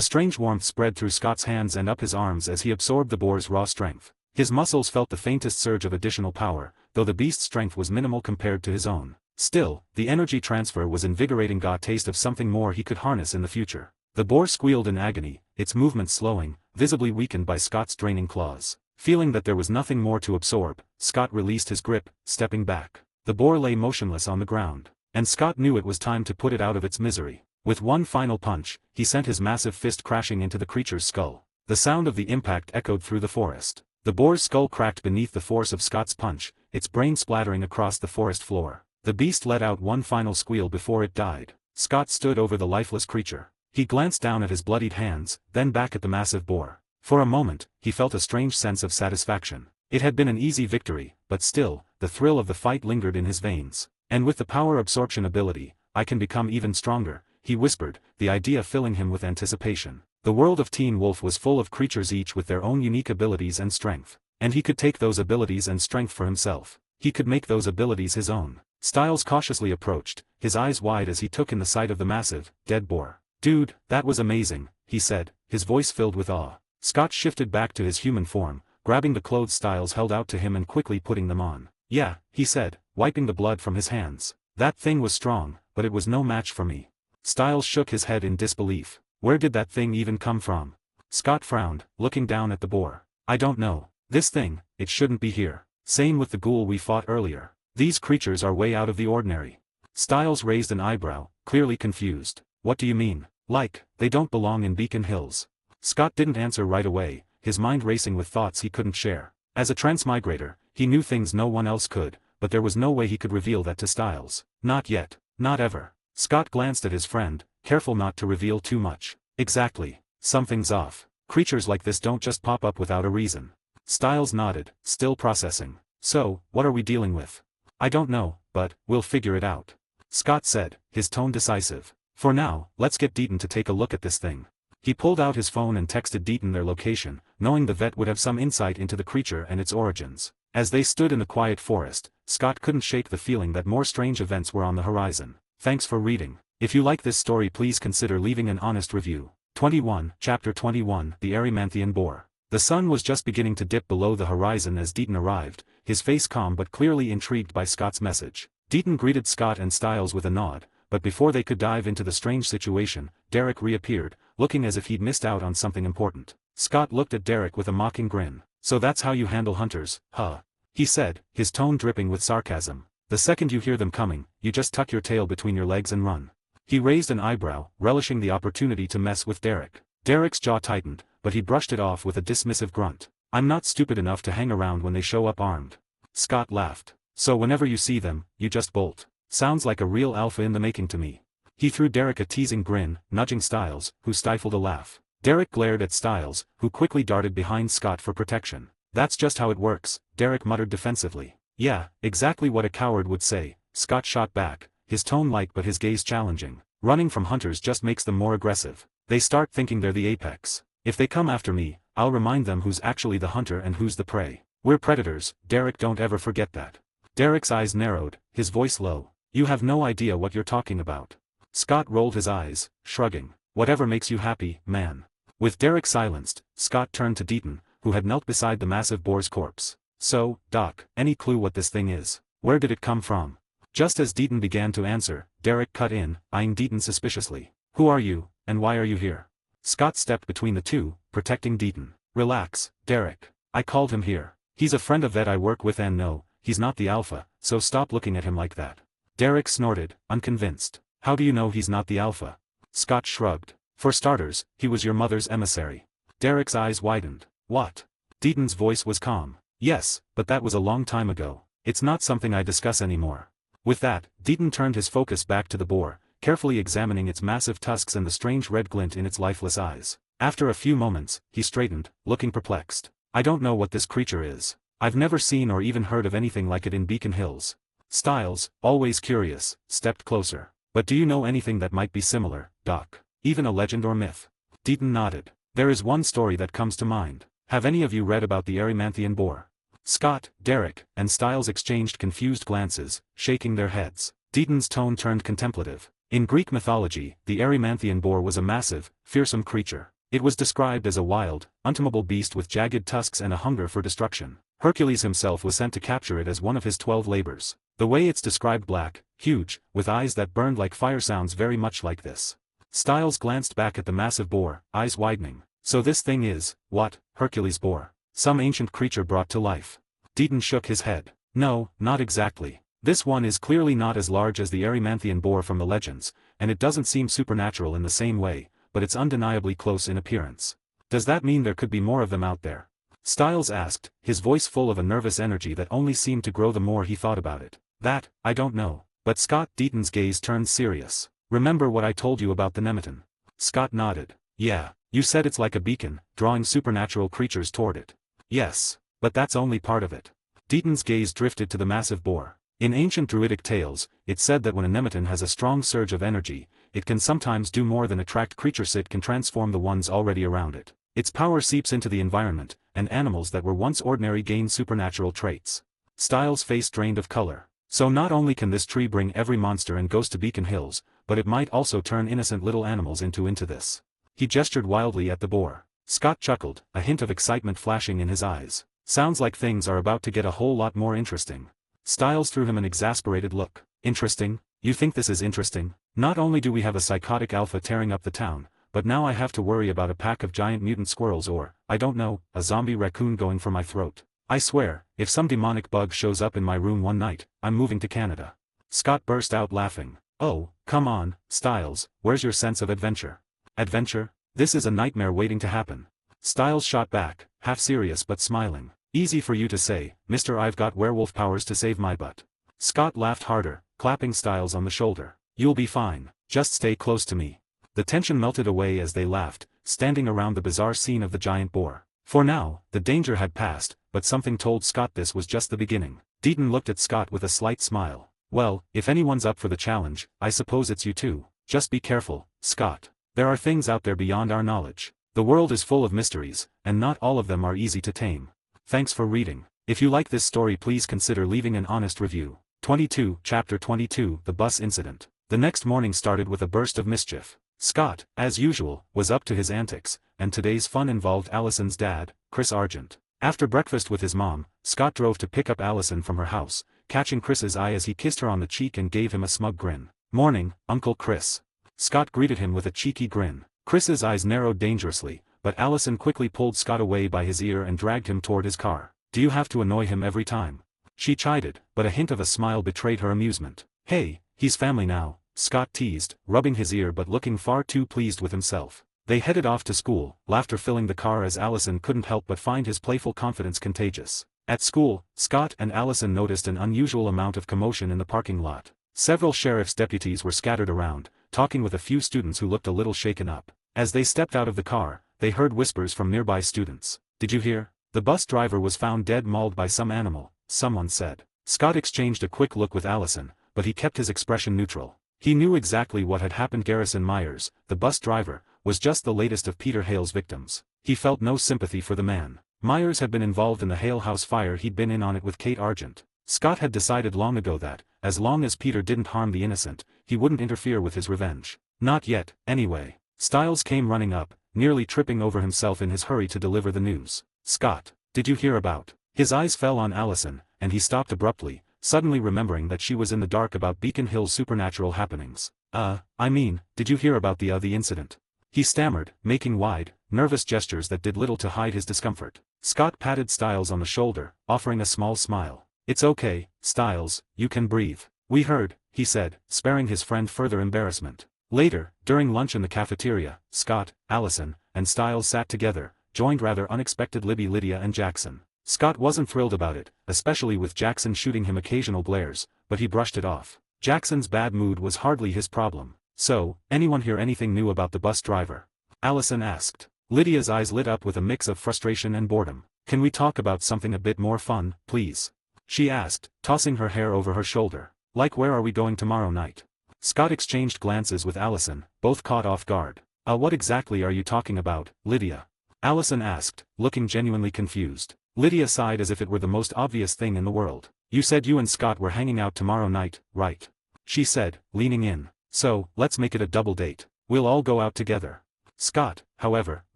strange warmth spread through Scott's hands and up his arms as he absorbed the boar's raw strength. His muscles felt the faintest surge of additional power, though the beast's strength was minimal compared to his own. Still, the energy transfer was invigorating, a taste of something more he could harness in the future. The boar squealed in agony, its movements slowing, visibly weakened by Scott's draining claws. Feeling that there was nothing more to absorb, Scott released his grip, stepping back. The boar lay motionless on the ground, and Scott knew it was time to put it out of its misery. With one final punch, he sent his massive fist crashing into the creature's skull. The sound of the impact echoed through the forest. The boar's skull cracked beneath the force of Scott's punch, its brain splattering across the forest floor. The beast let out one final squeal before it died. Scott stood over the lifeless creature. He glanced down at his bloodied hands, then back at the massive boar. For a moment, he felt a strange sense of satisfaction. It had been an easy victory, but still, the thrill of the fight lingered in his veins. And with the power absorption ability, I can become even stronger, he whispered, the idea filling him with anticipation. The world of Teen Wolf was full of creatures each with their own unique abilities and strength. And he could take those abilities and strength for himself. He could make those abilities his own. Styles cautiously approached, his eyes wide as he took in the sight of the massive, dead boar. "Dude, that was amazing," he said, his voice filled with awe. Scott shifted back to his human form, grabbing the clothes Styles held out to him and quickly putting them on. "Yeah," he said, wiping the blood from his hands. "That thing was strong, but it was no match for me." Styles shook his head in disbelief. "Where did that thing even come from?" Scott frowned, looking down at the boar. "I don't know. This thing, it shouldn't be here. Same with the ghoul we fought earlier. These creatures are way out of the ordinary." Styles raised an eyebrow, clearly confused. "What do you mean? Like, they don't belong in Beacon Hills?" Scott didn't answer right away, his mind racing with thoughts he couldn't share. As a transmigrator, he knew things no one else could, but there was no way he could reveal that to Styles. Not yet, not ever. Scott glanced at his friend, careful not to reveal too much. "Exactly. Something's off. Creatures like this don't just pop up without a reason." Styles nodded, still processing. "So, what are we dealing with?" "I don't know, but we'll figure it out," Scott said, his tone decisive. "For now, let's get Deaton to take a look at this thing." He pulled out his phone and texted Deaton their location, knowing the vet would have some insight into the creature and its origins. As they stood in the quiet forest, Scott couldn't shake the feeling that more strange events were on the horizon. Thanks for reading. If you like this story, please consider leaving an honest review. 21, Chapter 21, The Erymanthian Boar. The sun was just beginning to dip below the horizon as Deaton arrived, his face calm but clearly intrigued by Scott's message. Deaton greeted Scott and Styles with a nod, but before they could dive into the strange situation, Derek reappeared, looking as if he'd missed out on something important. Scott looked at Derek with a mocking grin. "So that's how you handle hunters, huh?" he said, his tone dripping with sarcasm. "The second you hear them coming, you just tuck your tail between your legs and run." He raised an eyebrow, relishing the opportunity to mess with Derek. Derek's jaw tightened, but he brushed it off with a dismissive grunt. "I'm not stupid enough to hang around when they show up armed." Scott laughed. "So whenever you see them, you just bolt. Sounds like a real alpha in the making to me." He threw Derek a teasing grin, nudging Styles, who stifled a laugh. Derek glared at Styles, who quickly darted behind Scott for protection. That's just how it works, Derek muttered defensively. Yeah, exactly what a coward would say, Scott shot back, his tone light but his gaze challenging. Running from hunters just makes them more aggressive. They start thinking they're the apex. If they come after me, I'll remind them who's actually the hunter and who's the prey. We're predators, Derek, don't ever forget that. Derek's eyes narrowed, his voice low. You have no idea what you're talking about. Scott rolled his eyes, shrugging. Whatever makes you happy, man. With Derek silenced, Scott turned to Deaton, who had knelt beside the massive boar's corpse. So, Doc, any clue what this thing is? Where did it come from? Just as Deaton began to answer, Derek cut in, eyeing Deaton suspiciously. Who are you, and why are you here? Scott stepped between the two, protecting Deaton. Relax, Derek. I called him here. He's a friend of that I work with and no, he's not the alpha, so stop looking at him like that. Derek snorted, unconvinced. How do you know he's not the alpha? Scott shrugged. For starters, he was your mother's emissary. Derek's eyes widened. What? Deaton's voice was calm. Yes, but that was a long time ago. It's not something I discuss anymore. With that, Deaton turned his focus back to the boar, carefully examining its massive tusks and the strange red glint in its lifeless eyes. After a few moments, he straightened, looking perplexed. I don't know what this creature is. I've never seen or even heard of anything like it in Beacon Hills. Styles, always curious, stepped closer. But do you know anything that might be similar, Doc? Even a legend or myth? Deaton nodded. There is one story that comes to mind. Have any of you read about the Erymanthian boar? Scott, Derek, and Styles exchanged confused glances, shaking their heads. Deaton's tone turned contemplative. In Greek mythology, the Erymanthian boar was a massive, fearsome creature. It was described as a wild, untamable beast with jagged tusks and a hunger for destruction. Hercules himself was sent to capture it as one of his 12 labors. The way it's described, black, huge, with eyes that burned like fire, sounds very much like this. Styles glanced back at the massive boar, eyes widening. So this thing is, what, Hercules' boar? Some ancient creature brought to life? Deaton shook his head. No, not exactly. This one is clearly not as large as the Erymanthian boar from the legends, and it doesn't seem supernatural in the same way, but it's undeniably close in appearance. Does that mean there could be more of them out there? Styles asked, his voice full of a nervous energy that only seemed to grow the more he thought about it. That, I don't know. But Scott, Deaton's gaze turned serious. Remember what I told you about the Nemeton? Scott nodded. Yeah, you said it's like a beacon, drawing supernatural creatures toward it. Yes, but that's only part of it. Deaton's gaze drifted to the massive boar. In ancient druidic tales, it's said that when a Nemeton has a strong surge of energy, it can sometimes do more than attract creatures, it can transform the ones already around it. Its power seeps into the environment, and animals that were once ordinary gain supernatural traits. Styles' face drained of color. So not only can this tree bring every monster and ghost to Beacon Hills, but it might also turn innocent little animals into this. He gestured wildly at the boar. Scott chuckled, a hint of excitement flashing in his eyes. Sounds like things are about to get a whole lot more interesting. Styles threw him an exasperated look. Interesting? You think this is interesting? Not only do we have a psychotic alpha tearing up the town, but now I have to worry about a pack of giant mutant squirrels or, I don't know, a zombie raccoon going for my throat. I swear, if some demonic bug shows up in my room one night, I'm moving to Canada. Scott burst out laughing. Oh, come on, Styles, where's your sense of adventure? Adventure? This is a nightmare waiting to happen. Styles shot back, half serious but smiling. Easy for you to say, mister, I've got werewolf powers to save my butt. Scott laughed harder, clapping Styles on the shoulder. You'll be fine, just stay close to me. The tension melted away as they laughed, standing around the bizarre scene of the giant boar. For now, the danger had passed, but something told Scott this was just the beginning. Deaton looked at Scott with a slight smile. Well, if anyone's up for the challenge, I suppose it's you too. Just be careful, Scott. There are things out there beyond our knowledge. The world is full of mysteries, and not all of them are easy to tame. Thanks for reading. If you like this story, please consider leaving an honest review. 22, Chapter 22, The Bus Incident. The next morning started with a burst of mischief. Scott, as usual, was up to his antics, and today's fun involved Allison's dad, Chris Argent. After breakfast with his mom, Scott drove to pick up Allison from her house, catching Chris's eye as he kissed her on the cheek and gave him a smug grin. Morning, Uncle Chris. Scott greeted him with a cheeky grin. Chris's eyes narrowed dangerously, but Allison quickly pulled Scott away by his ear and dragged him toward his car. Do you have to annoy him every time? She chided, but a hint of a smile betrayed her amusement. Hey, he's family now, Scott teased, rubbing his ear but looking far too pleased with himself. They headed off to school, laughter filling the car as Allison couldn't help but find his playful confidence contagious. At school, Scott and Allison noticed an unusual amount of commotion in the parking lot. Several sheriff's deputies were scattered around, talking with a few students who looked a little shaken up. As they stepped out of the car, they heard whispers from nearby students. Did you hear? The bus driver was found dead mauled by some animal, someone said. Scott exchanged a quick look with Allison, but he kept his expression neutral. He knew exactly what had happened. Garrison Myers, the bus driver, was just the latest of Peter Hale's victims. He felt no sympathy for the man. Myers had been involved in the Hale House fire. He'd been in on it with Kate Argent. Scott had decided long ago that, as long as Peter didn't harm the innocent, he wouldn't interfere with his revenge. Not yet, anyway. Stiles came running up, nearly tripping over himself in his hurry to deliver the news. Scott, did you hear about? His eyes fell on Allison, and he stopped abruptly, suddenly remembering that she was in the dark about Beacon Hill's supernatural happenings. Did you hear about the incident? He stammered, making wide, nervous gestures that did little to hide his discomfort. Scott patted Stiles on the shoulder, offering a small smile. It's okay, Stiles, you can breathe. We heard, he said, sparing his friend further embarrassment. Later, during lunch in the cafeteria, Scott, Allison, and Stiles sat together, joined rather unexpected Libby, Lydia and Jackson. Scott wasn't thrilled about it, especially with Jackson shooting him occasional glares, but he brushed it off. Jackson's bad mood was hardly his problem. So, anyone hear anything new about the bus driver? Allison asked. Lydia's eyes lit up with a mix of frustration and boredom. Can we talk about something a bit more fun, please? She asked, tossing her hair over her shoulder. Like where are we going tomorrow night? Scott exchanged glances with Allison, both caught off guard. What exactly are you talking about, Lydia? Allison asked, looking genuinely confused. Lydia sighed as if it were the most obvious thing in the world. You said you and Scott were hanging out tomorrow night, right? She said, leaning in. So, let's make it a double date. We'll all go out together. Scott, however,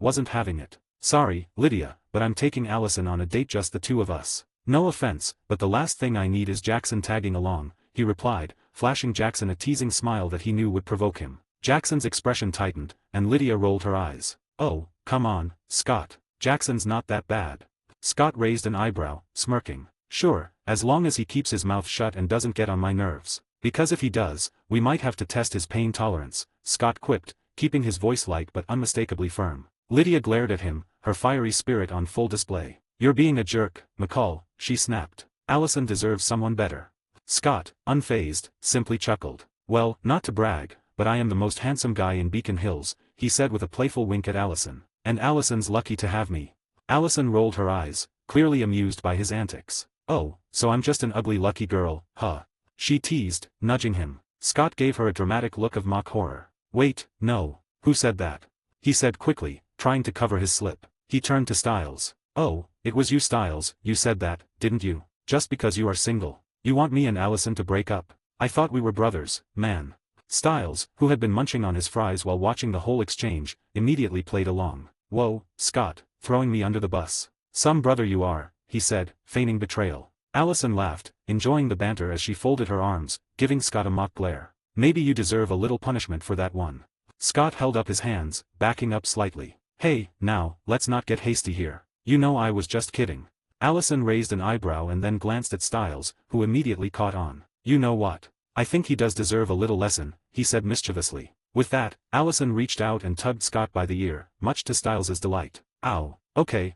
wasn't having it. Sorry, Lydia, but I'm taking Allison on a date, just the two of us. No offense, but the last thing I need is Jackson tagging along, he replied, flashing Jackson a teasing smile that he knew would provoke him. Jackson's expression tightened, and Lydia rolled her eyes. Oh, come on, Scott. Jackson's not that bad. Scott raised an eyebrow, smirking. Sure, as long as he keeps his mouth shut and doesn't get on my nerves. Because if he does, we might have to test his pain tolerance, Scott quipped, keeping his voice light but unmistakably firm. Lydia glared at him, her fiery spirit on full display. You're being a jerk, McCall, she snapped. Allison deserves someone better. Scott, unfazed, simply chuckled. Well, not to brag, but I am the most handsome guy in Beacon Hills, he said with a playful wink at Allison. And Allison's lucky to have me. Allison rolled her eyes, clearly amused by his antics. Oh, so I'm just an ugly lucky girl, huh? She teased, nudging him. Scott gave her a dramatic look of mock horror. Wait, no. Who said that? He said quickly, trying to cover his slip. He turned to Stiles. Oh, it was you, Stiles, you said that, didn't you? Just because you are single. You want me and Allison to break up? I thought we were brothers, man. Stiles, who had been munching on his fries while watching the whole exchange, immediately played along. Whoa, Scott, throwing me under the bus. Some brother you are, he said, feigning betrayal. Allison laughed, enjoying the banter as she folded her arms, giving Scott a mock glare. Maybe you deserve a little punishment for that one. Scott held up his hands, backing up slightly. Hey, now, let's not get hasty here. You know I was just kidding. Allison raised an eyebrow and then glanced at Stiles, who immediately caught on. You know what? I think he does deserve a little lesson, he said mischievously. With that, Allison reached out and tugged Scott by the ear, much to Stiles's delight. Ow. Okay,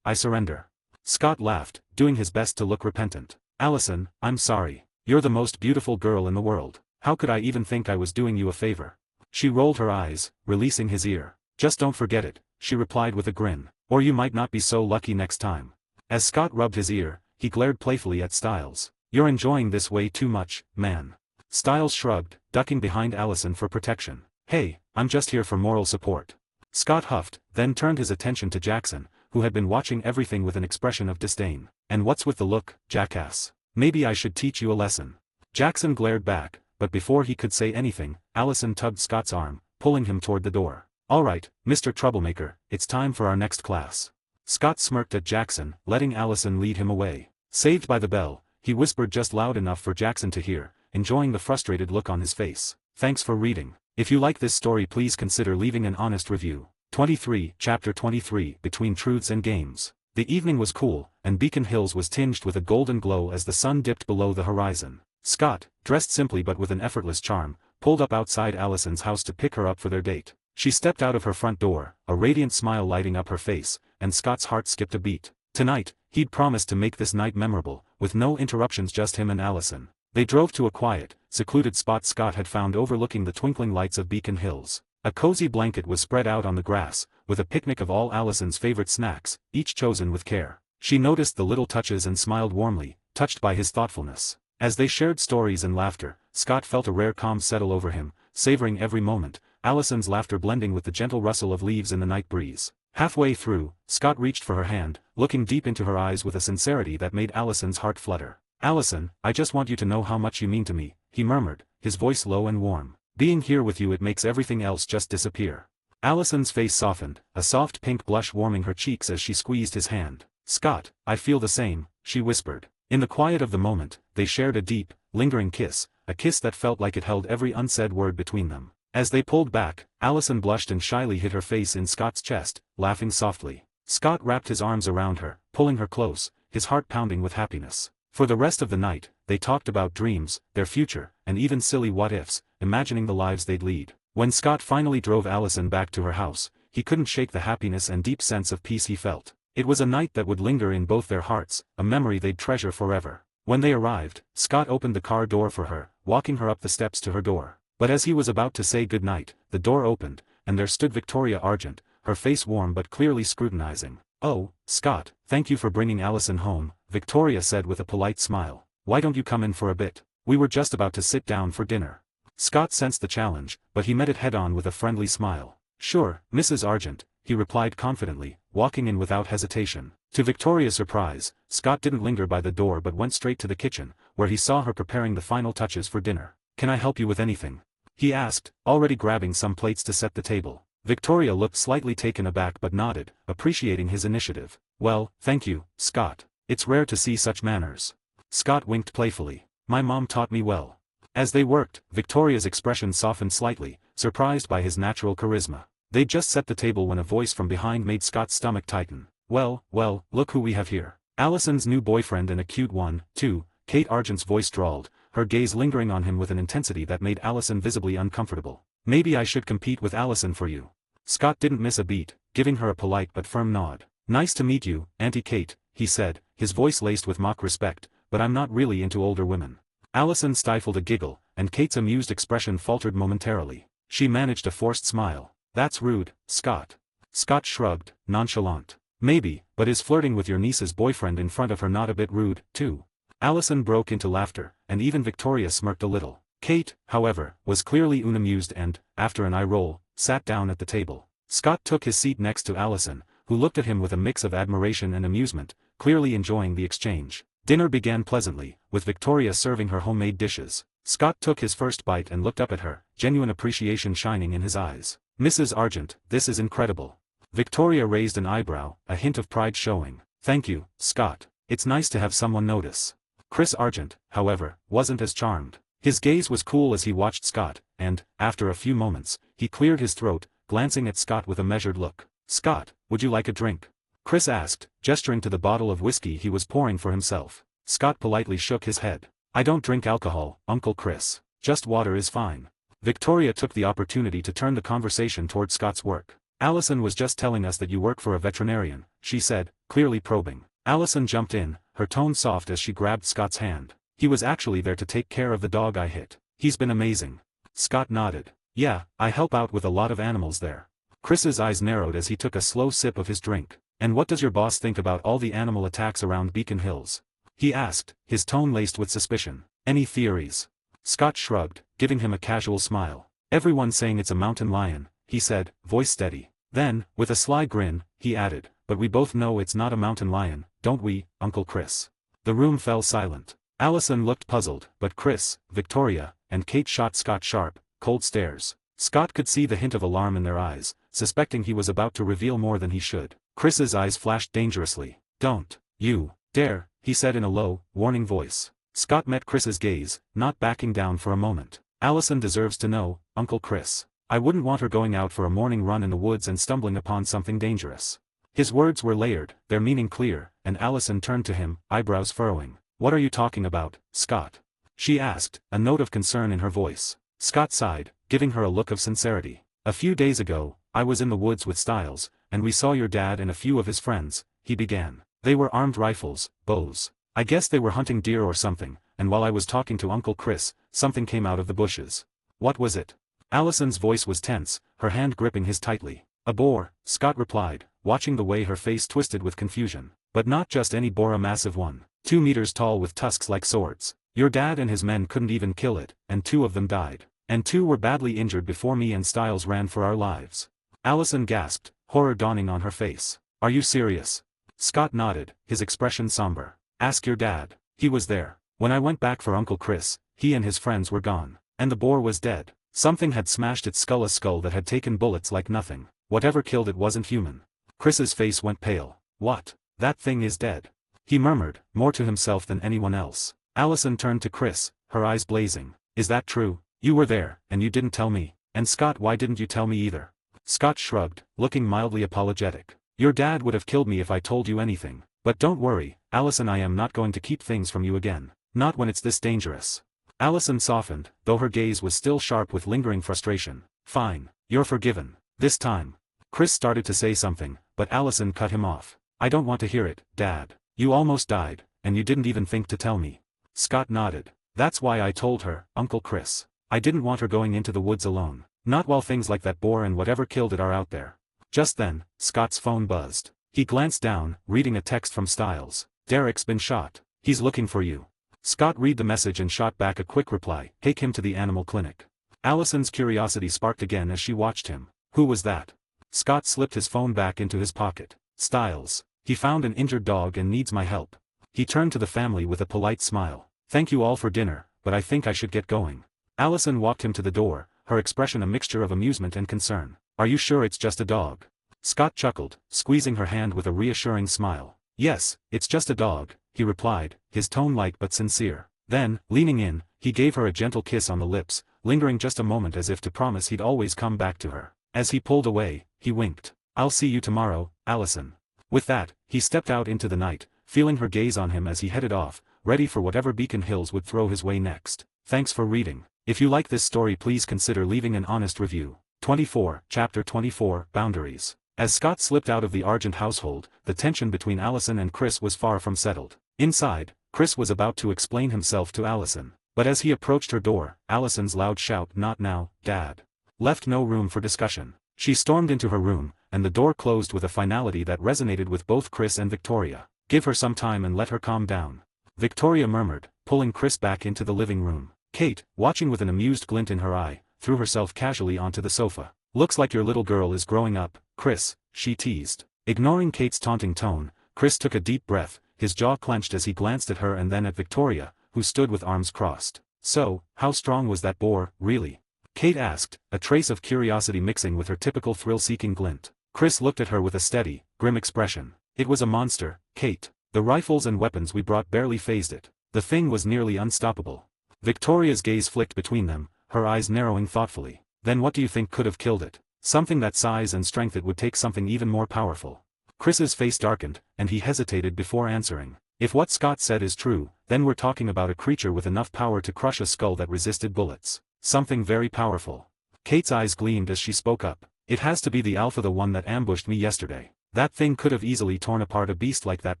I surrender. Scott laughed, doing his best to look repentant. Allison, I'm sorry. You're the most beautiful girl in the world. How could I even think I was doing you a favor? She rolled her eyes, releasing his ear. Just don't forget it, she replied with a grin. Or you might not be so lucky next time. As Scott rubbed his ear, he glared playfully at Stiles. You're enjoying this way too much, man. Stiles shrugged, ducking behind Allison for protection. Hey, I'm just here for moral support. Scott huffed, then turned his attention to Jackson, who had been watching everything with an expression of disdain. And what's with the look, jackass? Maybe I should teach you a lesson. Jackson glared back, but before he could say anything, Allison tugged Scott's arm, pulling him toward the door. All right, Mr. Troublemaker, it's time for our next class. Scott smirked at Jackson, letting Allison lead him away. Saved by the bell, he whispered just loud enough for Jackson to hear, enjoying the frustrated look on his face. Thanks for reading. If you like this story, please consider leaving an honest review. 23, Chapter 23, Between Truths and Games. The evening was cool, and Beacon Hills was tinged with a golden glow as the sun dipped below the horizon. Scott, dressed simply but with an effortless charm, pulled up outside Allison's house to pick her up for their date. She stepped out of her front door, a radiant smile lighting up her face, and Scott's heart skipped a beat. Tonight, he'd promised to make this night memorable, with no interruptions, just him and Allison. They drove to a quiet, secluded spot Scott had found overlooking the twinkling lights of Beacon Hills. A cozy blanket was spread out on the grass, with a picnic of all Allison's favorite snacks, each chosen with care. She noticed the little touches and smiled warmly, touched by his thoughtfulness. As they shared stories and laughter, Scott felt a rare calm settle over him, savoring every moment, Allison's laughter blending with the gentle rustle of leaves in the night breeze. Halfway through, Scott reached for her hand, looking deep into her eyes with a sincerity that made Allison's heart flutter. "Allison, I just want you to know how much you mean to me," he murmured, his voice low and warm. "Being here with you, it makes everything else just disappear." Allison's face softened, a soft pink blush warming her cheeks as she squeezed his hand. "Scott, I feel the same," she whispered. In the quiet of the moment, they shared a deep, lingering kiss, a kiss that felt like it held every unsaid word between them. As they pulled back, Allison blushed and shyly hid her face in Scott's chest, laughing softly. Scott wrapped his arms around her, pulling her close, his heart pounding with happiness. For the rest of the night, they talked about dreams, their future, and even silly what-ifs, imagining the lives they'd lead. When Scott finally drove Allison back to her house, he couldn't shake the happiness and deep sense of peace he felt. It was a night that would linger in both their hearts, a memory they'd treasure forever. When they arrived, Scott opened the car door for her, walking her up the steps to her door. But as he was about to say goodnight, the door opened, and there stood Victoria Argent, her face warm but clearly scrutinizing. "Oh, Scott, thank you for bringing Allison home," Victoria said with a polite smile. "Why don't you come in for a bit? We were just about to sit down for dinner." Scott sensed the challenge, but he met it head-on with a friendly smile. "Sure, Mrs. Argent," he replied confidently, walking in without hesitation. To Victoria's surprise, Scott didn't linger by the door but went straight to the kitchen, where he saw her preparing the final touches for dinner. "Can I help you with anything?" he asked, already grabbing some plates to set the table. Victoria looked slightly taken aback but nodded, appreciating his initiative. "Well, thank you, Scott. It's rare to see such manners." Scott winked playfully. "My mom taught me well." As they worked, Victoria's expression softened slightly, surprised by his natural charisma. They'd just set the table when a voice from behind made Scott's stomach tighten. Well, look who we have here." Allison's new boyfriend, and a cute one, too," Kate Argent's voice drawled, her gaze lingering on him with an intensity that made Allison visibly uncomfortable. "Maybe I should compete with Allison for you." Scott didn't miss a beat, giving her a polite but firm nod. "Nice to meet you, Auntie Kate," he said, his voice laced with mock respect, "but I'm not really into older women." Allison stifled a giggle, and Kate's amused expression faltered momentarily. She managed a forced smile. "That's rude, Scott." Scott shrugged, nonchalant. "Maybe, but is flirting with your niece's boyfriend in front of her not a bit rude, too?" Allison broke into laughter, and even Victoria smirked a little. Kate, however, was clearly unamused and, after an eye roll, sat down at the table. Scott took his seat next to Allison, who looked at him with a mix of admiration and amusement, clearly enjoying the exchange. Dinner began pleasantly, with Victoria serving her homemade dishes. Scott took his first bite and looked up at her, genuine appreciation shining in his eyes. "Mrs. Argent, this is incredible." Victoria raised an eyebrow, a hint of pride showing. "Thank you, Scott. It's nice to have someone notice." Chris Argent, however, wasn't as charmed. His gaze was cool as he watched Scott, and, after a few moments, he cleared his throat, glancing at Scott with a measured look. "Scott, would you like a drink?" Chris asked, gesturing to the bottle of whiskey he was pouring for himself. Scott politely shook his head. "I don't drink alcohol, Uncle Chris. Just water is fine." Victoria took the opportunity to turn the conversation toward Scott's work. "Allison was just telling us that you work for a veterinarian," she said, clearly probing. Allison jumped in, her tone soft as she grabbed Scott's hand. "He was actually there to take care of the dog I hit. He's been amazing." Scott nodded. "Yeah, I help out with a lot of animals there." Chris's eyes narrowed as he took a slow sip of his drink. "And what does your boss think about all the animal attacks around Beacon Hills?" he asked, his tone laced with suspicion. "Any theories?" Scott shrugged, giving him a casual smile. "Everyone's saying it's a mountain lion," he said, voice steady. Then, with a sly grin, he added, "But we both know it's not a mountain lion, don't we, Uncle Chris?" The room fell silent. Allison looked puzzled, but Chris, Victoria, and Kate shot Scott sharp, cold stares. Scott could see the hint of alarm in their eyes, suspecting he was about to reveal more than he should. Chris's eyes flashed dangerously. "Don't you dare," he said in a low, warning voice. Scott met Chris's gaze, not backing down for a moment. "Allison deserves to know, Uncle Chris. I wouldn't want her going out for a morning run in the woods and stumbling upon something dangerous." His words were layered, their meaning clear, and Allison turned to him, eyebrows furrowing. "What are you talking about, Scott?" she asked, a note of concern in her voice. Scott sighed, giving her a look of sincerity. "A few days ago, I was in the woods with Styles, and we saw your dad and a few of his friends," he began. "They were armed rifles, bows. I guess they were hunting deer or something, and while I was talking to Uncle Chris, something came out of the bushes." "What was it?" Allison's voice was tense, her hand gripping his tightly. A boar, Scott replied, watching the way her face twisted with confusion. But not just any boar, a massive one. 2 meters tall with tusks like swords. Your dad and his men couldn't even kill it, and 2 of them died. And 2 were badly injured before me and Styles ran for our lives. Allison gasped, horror dawning on her face. Are you serious? Scott nodded, his expression somber. Ask your dad. He was there. When I went back for Uncle Chris, he and his friends were gone. And the boar was dead. Something had smashed its skull, a skull that had taken bullets like nothing. Whatever killed it wasn't human. Chris's face went pale. What? That thing is dead. He murmured, more to himself than anyone else. Allison turned to Chris, her eyes blazing. Is that true? You were there, and you didn't tell me. And Scott, why didn't you tell me either? Scott shrugged, looking mildly apologetic. Your dad would have killed me if I told you anything. But don't worry, Allison, I am not going to keep things from you again. Not when it's this dangerous. Allison softened, though her gaze was still sharp with lingering frustration. Fine, you're forgiven. This time. Chris started to say something, but Allison cut him off. I don't want to hear it, Dad. You almost died, and you didn't even think to tell me. Scott nodded. That's why I told her, Uncle Chris. I didn't want her going into the woods alone. Not while things like that boar and whatever killed it are out there. Just then, Scott's phone buzzed. He glanced down, reading a text from Styles. Derek's been shot. He's looking for you. Scott read the message and shot back a quick reply. Take him to the animal clinic. Allison's curiosity sparked again as she watched him. Who was that? Scott slipped his phone back into his pocket. Styles. He found an injured dog and needs my help. He turned to the family with a polite smile. Thank you all for dinner, but I think I should get going. Allison walked him to the door, her expression a mixture of amusement and concern. Are you sure it's just a dog? Scott chuckled, squeezing her hand with a reassuring smile. Yes, it's just a dog, he replied, his tone light but sincere. Then, leaning in, he gave her a gentle kiss on the lips, lingering just a moment as if to promise he'd always come back to her. As he pulled away, he winked. I'll see you tomorrow, Allison. With that, he stepped out into the night, feeling her gaze on him as he headed off, ready for whatever Beacon Hills would throw his way next. Thanks for reading. If you like this story, please consider leaving an honest review. 24, Chapter 24, Boundaries. As Scott slipped out of the Argent household, the tension between Allison and Chris was far from settled. Inside, Chris was about to explain himself to Allison. But as he approached her door, Allison's loud shout, "Not now, Dad," left no room for discussion. She stormed into her room, and the door closed with a finality that resonated with both Chris and Victoria. Give her some time and let her calm down, Victoria murmured, pulling Chris back into the living room. Kate, watching with an amused glint in her eye, threw herself casually onto the sofa. Looks like your little girl is growing up, Chris, she teased. Ignoring Kate's taunting tone, Chris took a deep breath, his jaw clenched as he glanced at her and then at Victoria, who stood with arms crossed. So, how strong was that boar, really? Kate asked, a trace of curiosity mixing with her typical thrill-seeking glint. Chris looked at her with a steady, grim expression. It was a monster, Kate. The rifles and weapons we brought barely fazed it. The thing was nearly unstoppable. Victoria's gaze flicked between them, her eyes narrowing thoughtfully. Then what do you think could have killed it? Something that size and strength. It would take something even more powerful. Chris's face darkened, and he hesitated before answering. If what Scott said is true, then we're talking about a creature with enough power to crush a skull that resisted bullets. Something very powerful. Kate's eyes gleamed as she spoke up. It has to be the Alpha, the one that ambushed me yesterday. That thing could have easily torn apart a beast like that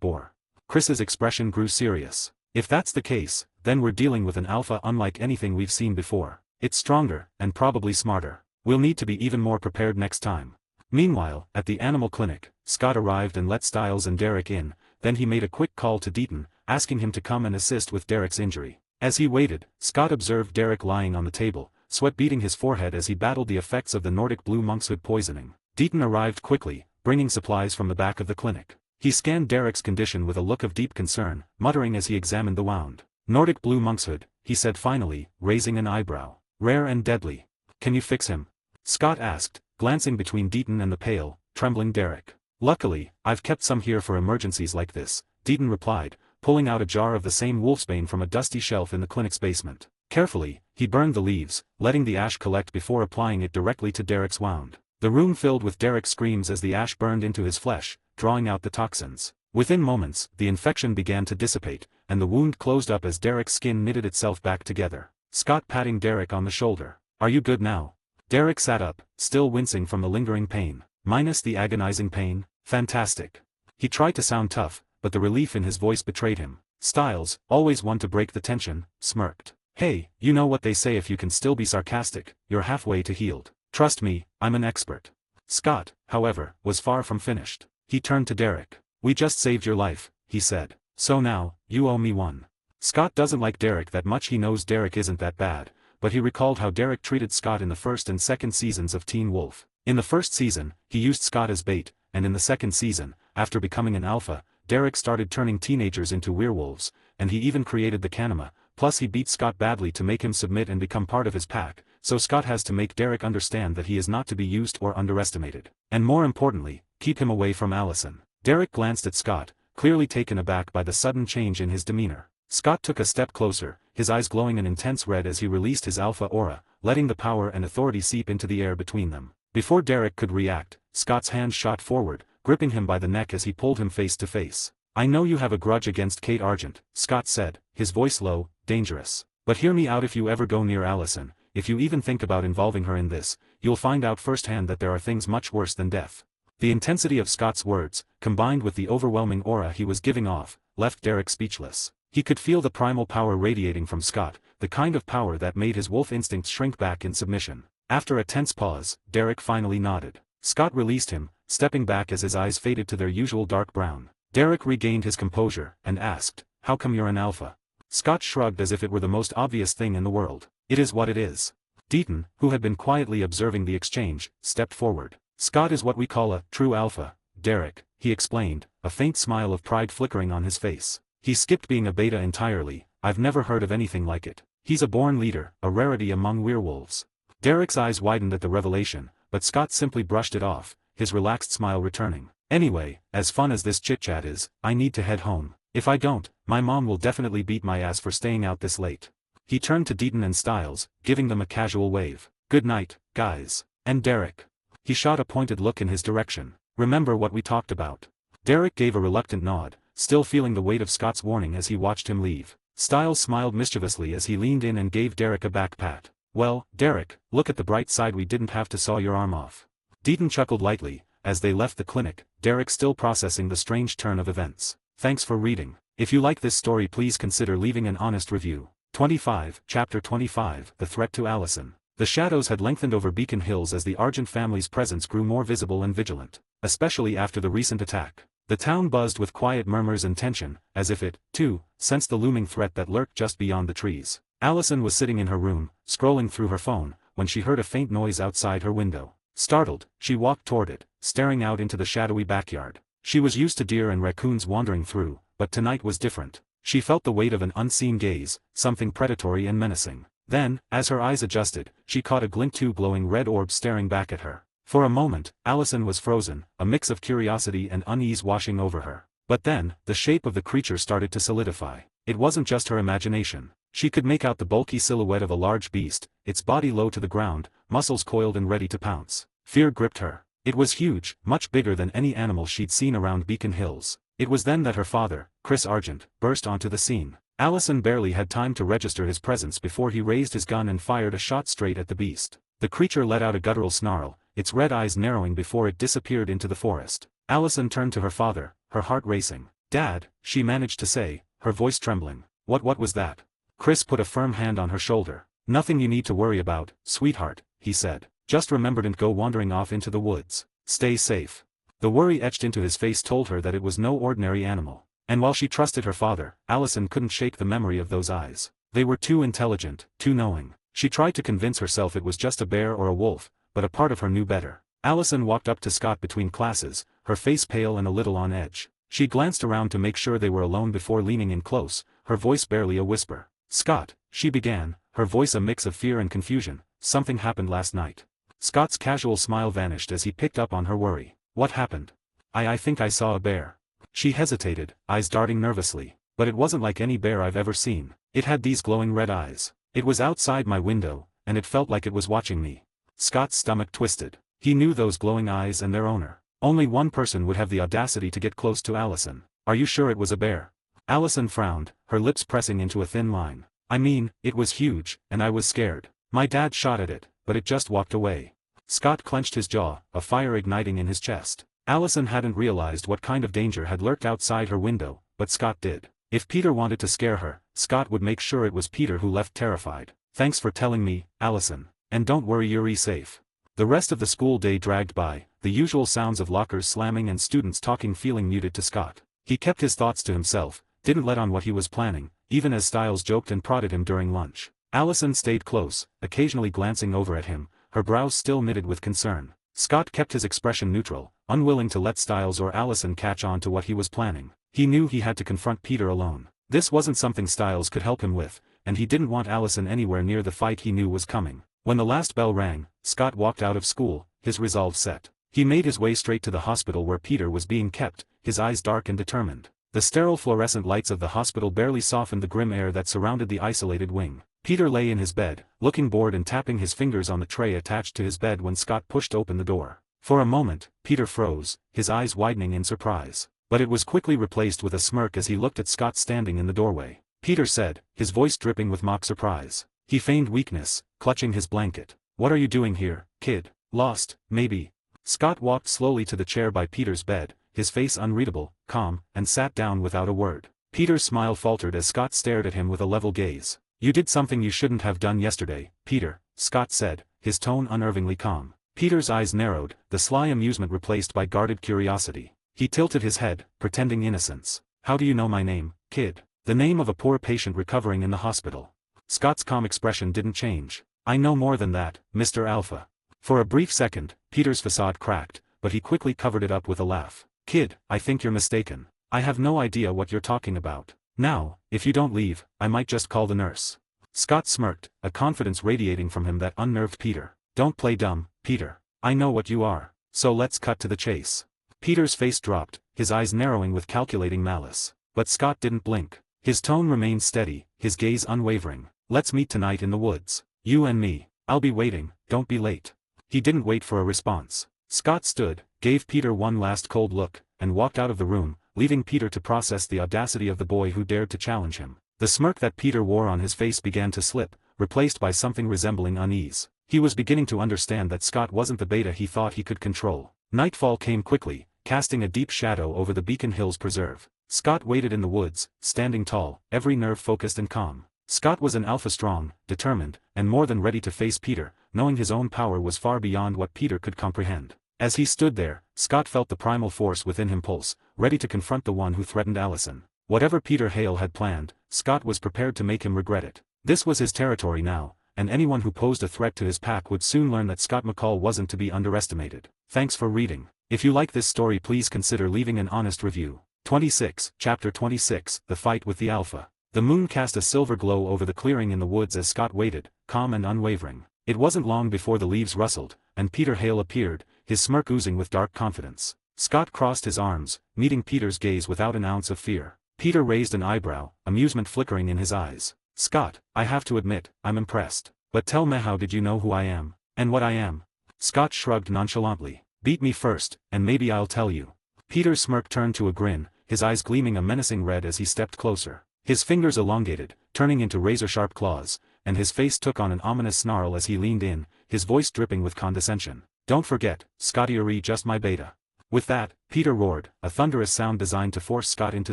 boar. Chris's expression grew serious. If that's the case, then we're dealing with an Alpha unlike anything we've seen before. It's stronger, and probably smarter. We'll need to be even more prepared next time. Meanwhile, at the animal clinic, Scott arrived and let Styles and Derek in, then he made a quick call to Deaton, asking him to come and assist with Derek's injury. As he waited, Scott observed Derek lying on the table, sweat beading his forehead as he battled the effects of the Nordic blue monkshood poisoning. Deaton arrived quickly, bringing supplies from the back of the clinic. He scanned Derek's condition with a look of deep concern, muttering as he examined the wound. Nordic blue monkshood, he said finally, raising an eyebrow. Rare and deadly. Can you fix him? Scott asked, glancing between Deaton and the pale, trembling Derek. Luckily, I've kept some here for emergencies like this, Deaton replied, pulling out a jar of the same wolfsbane from a dusty shelf in the clinic's basement. Carefully, he burned the leaves, letting the ash collect before applying it directly to Derek's wound. The room filled with Derek's screams as the ash burned into his flesh, drawing out the toxins. Within moments, the infection began to dissipate, and the wound closed up as Derek's skin knitted itself back together. Scott patting Derek on the shoulder. Are you good now? Derek sat up, still wincing from the lingering pain. Minus the agonizing pain? Fantastic. He tried to sound tough, but the relief in his voice betrayed him. Styles, always one to break the tension, smirked. Hey, you know what they say, if you can still be sarcastic, you're halfway to healed. Trust me, I'm an expert. Scott, however, was far from finished. He turned to Derek. We just saved your life, he said. So now, you owe me one. Scott doesn't like Derek that much. He knows Derek isn't that bad, but he recalled how Derek treated Scott in the first and second seasons of Teen Wolf. In the first season, he used Scott as bait, and in the second season, after becoming an alpha, Derek started turning teenagers into werewolves, and he even created the Kanima. Plus he beat Scott badly to make him submit and become part of his pack, so Scott has to make Derek understand that he is not to be used or underestimated. And more importantly, keep him away from Allison. Derek glanced at Scott, clearly taken aback by the sudden change in his demeanor. Scott took a step closer, his eyes glowing an intense red as he released his alpha aura, letting the power and authority seep into the air between them. Before Derek could react, Scott's hand shot forward, gripping him by the neck as he pulled him face to face. I know you have a grudge against Kate Argent, Scott said, his voice low, dangerous. But hear me out. If you ever go near Allison, if you even think about involving her in this, you'll find out firsthand that there are things much worse than death. The intensity of Scott's words, combined with the overwhelming aura he was giving off, left Derek speechless. He could feel the primal power radiating from Scott, the kind of power that made his wolf instincts shrink back in submission. After a tense pause, Derek finally nodded. Scott released him, stepping back as his eyes faded to their usual dark brown. Derek regained his composure, and asked, how come you're an alpha? Scott shrugged as if it were the most obvious thing in the world. It is what it is. Deaton, who had been quietly observing the exchange, stepped forward. Scott is what we call a true alpha, Derek, he explained, a faint smile of pride flickering on his face. He skipped being a beta entirely. I've never heard of anything like it. He's a born leader, a rarity among werewolves. Derek's eyes widened at the revelation, but Scott simply brushed it off, his relaxed smile returning. Anyway, as fun as this chit-chat is, I need to head home. If I don't, my mom will definitely beat my ass for staying out this late. He turned to Deaton and Styles, giving them a casual wave. Good night, guys. And Derek. He shot a pointed look in his direction. Remember what we talked about. Derek gave a reluctant nod, still feeling the weight of Scott's warning as he watched him leave. Styles smiled mischievously as he leaned in and gave Derek a back pat. Well, Derek, look at the bright side, we didn't have to saw your arm off. Deaton chuckled lightly, as they left the clinic, Derek still processing the strange turn of events. Thanks for reading. If you like this story, please consider leaving an honest review. 25, Chapter 25, The Threat to Allison. The shadows had lengthened over Beacon Hills as the Argent family's presence grew more visible and vigilant, especially after the recent attack. The town buzzed with quiet murmurs and tension, as if it, too, sensed the looming threat that lurked just beyond the trees. Allison was sitting in her room, scrolling through her phone, when she heard a faint noise outside her window. Startled, she walked toward it, staring out into the shadowy backyard. She was used to deer and raccoons wandering through, but tonight was different. She felt the weight of an unseen gaze, something predatory and menacing. Then, as her eyes adjusted, she caught a glint, two glowing red orbs staring back at her. For a moment, Allison was frozen, a mix of curiosity and unease washing over her. But then, the shape of the creature started to solidify. It wasn't just her imagination. She could make out the bulky silhouette of a large beast, its body low to the ground, muscles coiled and ready to pounce. Fear gripped her. It was huge, much bigger than any animal she'd seen around Beacon Hills. It was then that her father, Chris Argent, burst onto the scene. Allison barely had time to register his presence before he raised his gun and fired a shot straight at the beast. The creature let out a guttural snarl, its red eyes narrowing before it disappeared into the forest. Allison turned to her father, her heart racing. "Dad," she managed to say, her voice trembling. What was that?" Chris put a firm hand on her shoulder. "Nothing you need to worry about, sweetheart," he said. "Just remember, don't go wandering off into the woods. Stay safe." The worry etched into his face told her that it was no ordinary animal. And while she trusted her father, Allison couldn't shake the memory of those eyes. They were too intelligent, too knowing. She tried to convince herself it was just a bear or a wolf, but a part of her knew better. Allison walked up to Scott between classes, her face pale and a little on edge. She glanced around to make sure they were alone before leaning in close, her voice barely a whisper. "Scott," she began, her voice a mix of fear and confusion, "something happened last night." Scott's casual smile vanished as he picked up on her worry. "What happened?" I think I saw a bear." She hesitated, eyes darting nervously. "But it wasn't like any bear I've ever seen. It had these glowing red eyes. It was outside my window, and it felt like it was watching me." Scott's stomach twisted. He knew those glowing eyes and their owner. Only one person would have the audacity to get close to Allison. "Are you sure it was a bear?" Allison frowned, her lips pressing into a thin line. "I mean, it was huge, and I was scared. My dad shot at it, but it just walked away." Scott clenched his jaw, a fire igniting in his chest. Allison hadn't realized what kind of danger had lurked outside her window, but Scott did. If Peter wanted to scare her, Scott would make sure it was Peter who left terrified. "Thanks for telling me, Allison. And don't worry, you're safe." The rest of the school day dragged by, the usual sounds of lockers slamming and students talking feeling muted to Scott. He kept his thoughts to himself, didn't let on what he was planning, even as Styles joked and prodded him during lunch. Allison stayed close, occasionally glancing over at him, her brows still knitted with concern. Scott kept his expression neutral, unwilling to let Styles or Allison catch on to what he was planning. He knew he had to confront Peter alone. This wasn't something Styles could help him with, and he didn't want Allison anywhere near the fight he knew was coming. When the last bell rang, Scott walked out of school, his resolve set. He made his way straight to the hospital where Peter was being kept, his eyes dark and determined. The sterile fluorescent lights of the hospital barely softened the grim air that surrounded the isolated wing. Peter lay in his bed, looking bored and tapping his fingers on the tray attached to his bed when Scott pushed open the door. For a moment, Peter froze, his eyes widening in surprise. But it was quickly replaced with a smirk as he looked at Scott standing in the doorway. "Peter," said, his voice dripping with mock surprise. He feigned weakness, clutching his blanket. "What are you doing here, kid? Lost, maybe?" Scott walked slowly to the chair by Peter's bed, his face unreadable, calm, and sat down without a word. Peter's smile faltered as Scott stared at him with a level gaze. "You did something you shouldn't have done yesterday, Peter," Scott said, his tone unnervingly calm. Peter's eyes narrowed, the sly amusement replaced by guarded curiosity. He tilted his head, pretending innocence. "How do you know my name, kid?" "The name of a poor patient recovering in the hospital." Scott's calm expression didn't change. "I know more than that, Mr. Alpha." For a brief second, Peter's facade cracked, but he quickly covered it up with a laugh. "Kid, I think you're mistaken. I have no idea what you're talking about. Now, if you don't leave, I might just call the nurse." Scott smirked, a confidence radiating from him that unnerved Peter. "Don't play dumb, Peter. I know what you are. So let's cut to the chase." Peter's face dropped, his eyes narrowing with calculating malice. But Scott didn't blink. His tone remained steady, his gaze unwavering. "Let's meet tonight in the woods. You and me. I'll be waiting, don't be late." He didn't wait for a response. Scott stood, gave Peter one last cold look, and walked out of the room, leaving Peter to process the audacity of the boy who dared to challenge him. The smirk that Peter wore on his face began to slip, replaced by something resembling unease. He was beginning to understand that Scott wasn't the beta he thought he could control. Nightfall came quickly, casting a deep shadow over the Beacon Hills Preserve. Scott waited in the woods, standing tall, every nerve focused and calm. Scott was an alpha, strong, determined, and more than ready to face Peter, knowing his own power was far beyond what Peter could comprehend. As he stood there, Scott felt the primal force within him pulse, ready to confront the one who threatened Allison. Whatever Peter Hale had planned, Scott was prepared to make him regret it. This was his territory now, and anyone who posed a threat to his pack would soon learn that Scott McCall wasn't to be underestimated. Thanks for reading. If you like this story, please consider leaving an honest review. 26, Chapter 26, The Fight with the Alpha. The moon cast a silver glow over the clearing in the woods as Scott waited, calm and unwavering. It wasn't long before the leaves rustled, and Peter Hale appeared, his smirk oozing with dark confidence. Scott crossed his arms, meeting Peter's gaze without an ounce of fear. Peter raised an eyebrow, amusement flickering in his eyes. "Scott, I have to admit, I'm impressed. But tell me, how did you know who I am, and what I am?" Scott shrugged nonchalantly. "Beat me first, and maybe I'll tell you." Peter's smirk turned to a grin, his eyes gleaming a menacing red as he stepped closer. His fingers elongated, turning into razor-sharp claws, and his face took on an ominous snarl as he leaned in, his voice dripping with condescension. "Don't forget, Scotty are just my beta." With that, Peter roared, a thunderous sound designed to force Scott into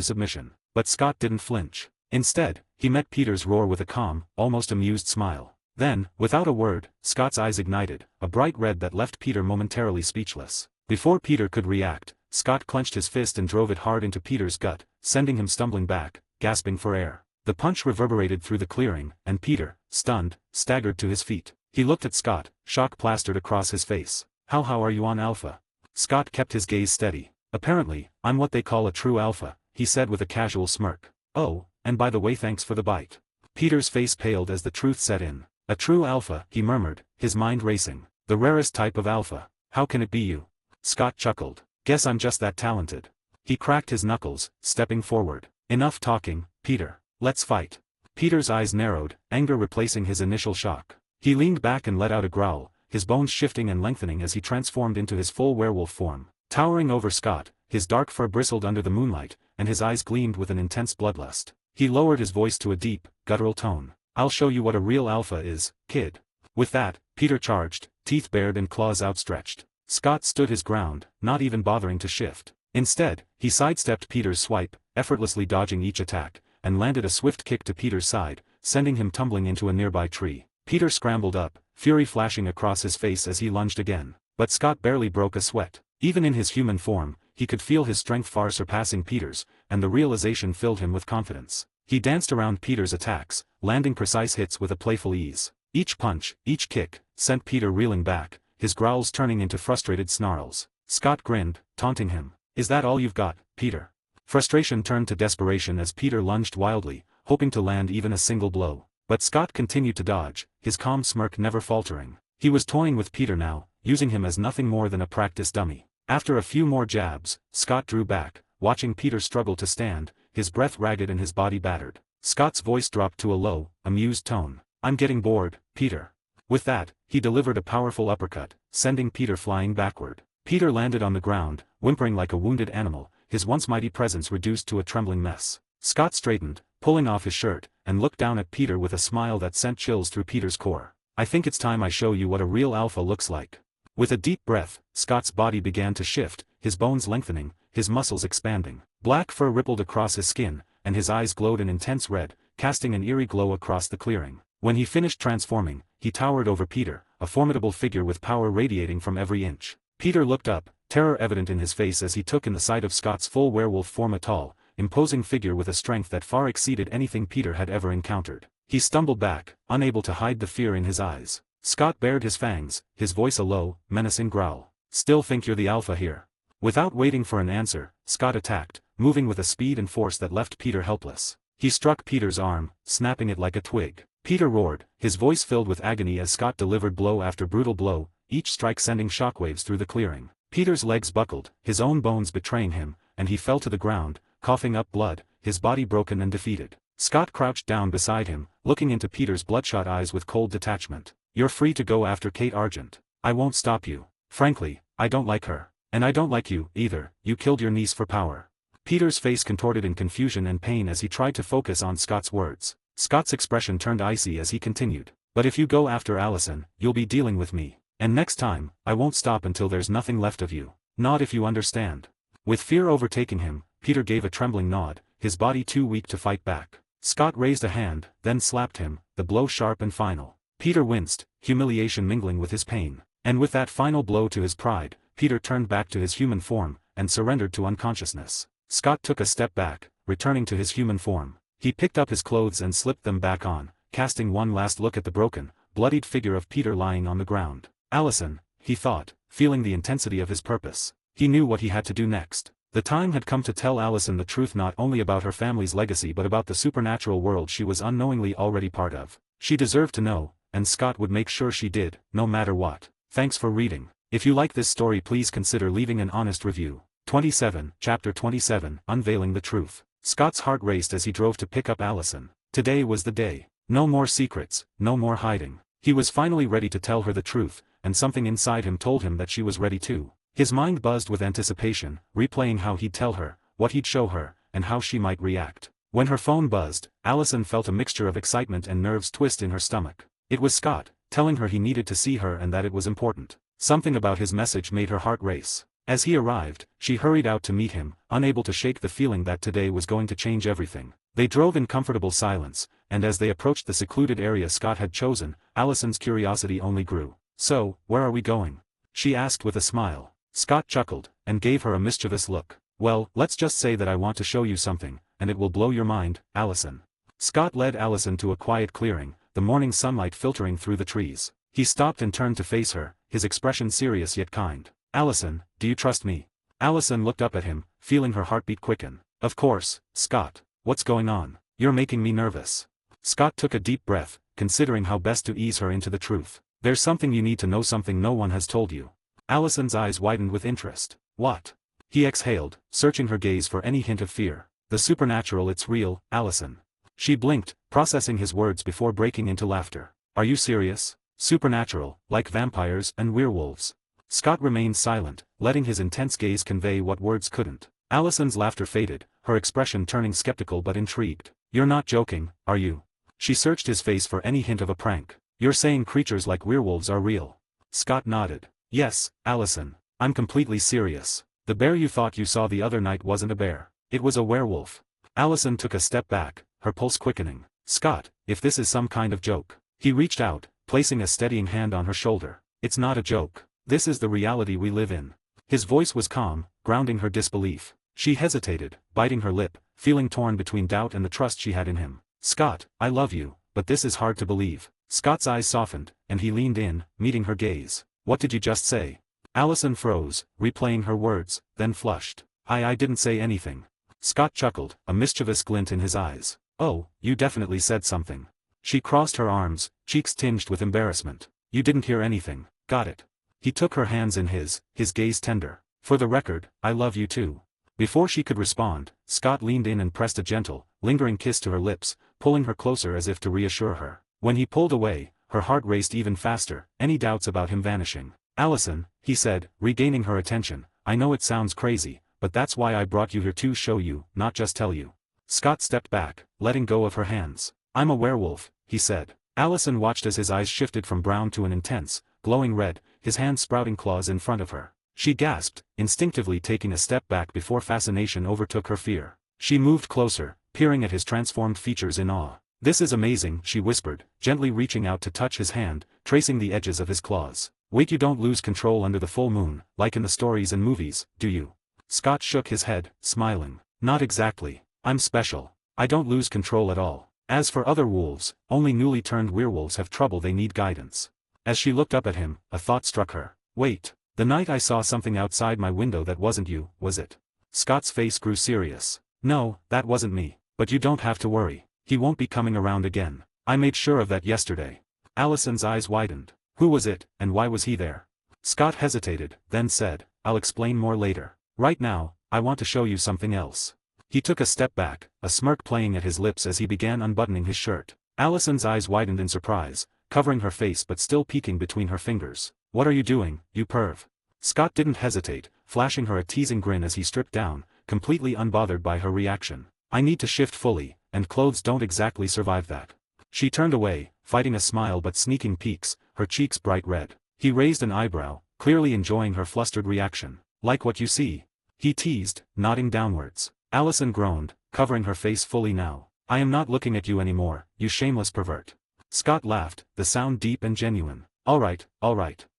submission. But Scott didn't flinch. Instead, he met Peter's roar with a calm, almost amused smile. Then, without a word, Scott's eyes ignited, a bright red that left Peter momentarily speechless. Before Peter could react, Scott clenched his fist and drove it hard into Peter's gut, sending him stumbling back, gasping for air. The punch reverberated through the clearing, and Peter, stunned, staggered to his feet. He looked at Scott, shock plastered across his face. How are you on Alpha?" Scott kept his gaze steady. "Apparently, I'm what they call a true alpha," he said with a casual smirk. "Oh, and by the way, thanks for the bite." Peter's face paled as the truth set in. "A true alpha," he murmured, his mind racing. "The rarest type of alpha. How can it be you?" Scott chuckled. "Guess I'm just that talented." He cracked his knuckles, stepping forward. "Enough talking, Peter. Let's fight." Peter's eyes narrowed, anger replacing his initial shock. He leaned back and let out a growl, his bones shifting and lengthening as he transformed into his full werewolf form. Towering over Scott, his dark fur bristled under the moonlight, and his eyes gleamed with an intense bloodlust. He lowered his voice to a deep, guttural tone. "I'll show you what a real alpha is, kid." With that, Peter charged, teeth bared and claws outstretched. Scott stood his ground, not even bothering to shift. Instead, he sidestepped Peter's swipe, effortlessly dodging each attack, and landed a swift kick to Peter's side, sending him tumbling into a nearby tree. Peter scrambled up, fury flashing across his face as he lunged again. But Scott barely broke a sweat. Even in his human form, he could feel his strength far surpassing Peter's, and the realization filled him with confidence. He danced around Peter's attacks, landing precise hits with a playful ease. Each punch, each kick, sent Peter reeling back, his growls turning into frustrated snarls. Scott grinned, taunting him. "Is that all you've got, Peter?" Frustration turned to desperation as Peter lunged wildly, hoping to land even a single blow. But Scott continued to dodge, his calm smirk never faltering. He was toying with Peter now, using him as nothing more than a practice dummy. After a few more jabs, Scott drew back, watching Peter struggle to stand, his breath ragged and his body battered. Scott's voice dropped to a low, amused tone. "I'm getting bored, Peter." With that, he delivered a powerful uppercut, sending Peter flying backward. Peter landed on the ground, whimpering like a wounded animal, his once mighty presence reduced to a trembling mess. Scott straightened, pulling off his shirt, and looked down at Peter with a smile that sent chills through Peter's core. "I think it's time I show you what a real alpha looks like." With a deep breath, Scott's body began to shift, his bones lengthening, his muscles expanding. Black fur rippled across his skin, and his eyes glowed an intense red, casting an eerie glow across the clearing. When he finished transforming, he towered over Peter, a formidable figure with power radiating from every inch. Peter looked up, terror evident in his face as he took in the sight of Scott's full werewolf form, a tall, imposing figure with a strength that far exceeded anything Peter had ever encountered. He stumbled back, unable to hide the fear in his eyes. Scott bared his fangs, his voice a low, menacing growl. "Still think you're the alpha here?" Without waiting for an answer, Scott attacked, moving with a speed and force that left Peter helpless. He struck Peter's arm, snapping it like a twig. Peter roared, his voice filled with agony as Scott delivered blow after brutal blow, each strike sending shockwaves through the clearing. Peter's legs buckled, his own bones betraying him, and he fell to the ground, coughing up blood, his body broken and defeated. Scott crouched down beside him, looking into Peter's bloodshot eyes with cold detachment. "You're free to go after Kate Argent. I won't stop you. Frankly, I don't like her. And I don't like you, either. You killed your niece for power." Peter's face contorted in confusion and pain as he tried to focus on Scott's words. Scott's expression turned icy as he continued. "But if you go after Allison, you'll be dealing with me. And next time, I won't stop until there's nothing left of you. Not if you understand." With fear overtaking him, Peter gave a trembling nod, his body too weak to fight back. Scott raised a hand, then slapped him, the blow sharp and final. Peter winced, humiliation mingling with his pain. And with that final blow to his pride, Peter turned back to his human form, and surrendered to unconsciousness. Scott took a step back, returning to his human form. He picked up his clothes and slipped them back on, casting one last look at the broken, bloodied figure of Peter lying on the ground. Allison, he thought, feeling the intensity of his purpose. He knew what he had to do next. The time had come to tell Allison the truth, not only about her family's legacy but about the supernatural world she was unknowingly already part of. She deserved to know, and Scott would make sure she did, no matter what. Thanks for reading. If you like this story, please consider leaving an honest review. 27, Chapter 27, Unveiling the Truth. Scott's heart raced as he drove to pick up Allison. Today was the day. No more secrets, no more hiding. He was finally ready to tell her the truth, and something inside him told him that she was ready too. His mind buzzed with anticipation, replaying how he'd tell her, what he'd show her, and how she might react. When her phone buzzed, Allison felt a mixture of excitement and nerves twist in her stomach. It was Scott, telling her he needed to see her and that it was important. Something about his message made her heart race. As he arrived, she hurried out to meet him, unable to shake the feeling that today was going to change everything. They drove in comfortable silence, and as they approached the secluded area Scott had chosen, Allison's curiosity only grew. "So, where are we going?" she asked with a smile. Scott chuckled, and gave her a mischievous look. "Well, let's just say that I want to show you something, and it will blow your mind, Allison." Scott led Allison to a quiet clearing, the morning sunlight filtering through the trees. He stopped and turned to face her, his expression serious yet kind. "Allison, do you trust me?" Allison looked up at him, feeling her heartbeat quicken. "Of course, Scott. What's going on? You're making me nervous." Scott took a deep breath, considering how best to ease her into the truth. "There's something you need to know, something no one has told you." Allison's eyes widened with interest. "What?" He exhaled, searching her gaze for any hint of fear. "The supernatural, it's real, Allison." She blinked, processing his words before breaking into laughter. "Are you serious? Supernatural, like vampires and werewolves?" Scott remained silent, letting his intense gaze convey what words couldn't. Allison's laughter faded, her expression turning skeptical but intrigued. "You're not joking, are you?" She searched his face for any hint of a prank. "You're saying creatures like werewolves are real?" Scott nodded. "Yes, Allison. I'm completely serious. The bear you thought you saw the other night wasn't a bear. It was a werewolf." Allison took a step back, her pulse quickening. Scott, if this is some kind of joke. He reached out, placing a steadying hand on her shoulder. It's not a joke. This is the reality we live in. His voice was calm, grounding her disbelief. She hesitated, biting her lip, feeling torn between doubt and the trust she had in him. Scott, I love you, but this is hard to believe. Scott's eyes softened, and he leaned in, meeting her gaze. What did you just say? Allison froze, replaying her words, then flushed. I didn't say anything. Scott chuckled, a mischievous glint in his eyes. Oh, you definitely said something. She crossed her arms, cheeks tinged with embarrassment. You didn't hear anything. Got it. He took her hands in his gaze tender. For the record, I love you too. Before she could respond, Scott leaned in and pressed a gentle, lingering kiss to her lips, pulling her closer as if to reassure her. When he pulled away, her heart raced even faster, any doubts about him vanishing. Allison, he said, regaining her attention, I know it sounds crazy, but that's why I brought you here to show you, not just tell you. Scott stepped back, letting go of her hands. I'm a werewolf, he said. Allison watched as his eyes shifted from brown to an intense, glowing red, his hand sprouting claws in front of her. She gasped, instinctively taking a step back before fascination overtook her fear. She moved closer, peering at his transformed features in awe. This is amazing, she whispered, gently reaching out to touch his hand, tracing the edges of his claws. Wait, you don't lose control under the full moon, like in the stories and movies, do you? Scott shook his head, smiling. Not exactly. I'm special. I don't lose control at all. As for other wolves, only newly turned werewolves have trouble, they need guidance. As she looked up at him, a thought struck her. Wait. The night I saw something outside my window that wasn't you, was it? Scott's face grew serious. No, that wasn't me. But you don't have to worry. He won't be coming around again. I made sure of that yesterday. Allison's eyes widened. Who was it, and why was he there? Scott hesitated, then said, I'll explain more later. Right now, I want to show you something else. He took a step back, a smirk playing at his lips as he began unbuttoning his shirt. Allison's eyes widened in surprise, covering her face but still peeking between her fingers. What are you doing, you perv? Scott didn't hesitate, flashing her a teasing grin as he stripped down, completely unbothered by her reaction. I need to shift fully, and clothes don't exactly survive that. She turned away, fighting a smile but sneaking peaks, her cheeks bright red. He raised an eyebrow, clearly enjoying her flustered reaction. Like what you see? He teased, nodding downwards. Allison groaned, covering her face fully now. I am not looking at you anymore, you shameless pervert. Scott laughed, the sound deep and genuine. Alright,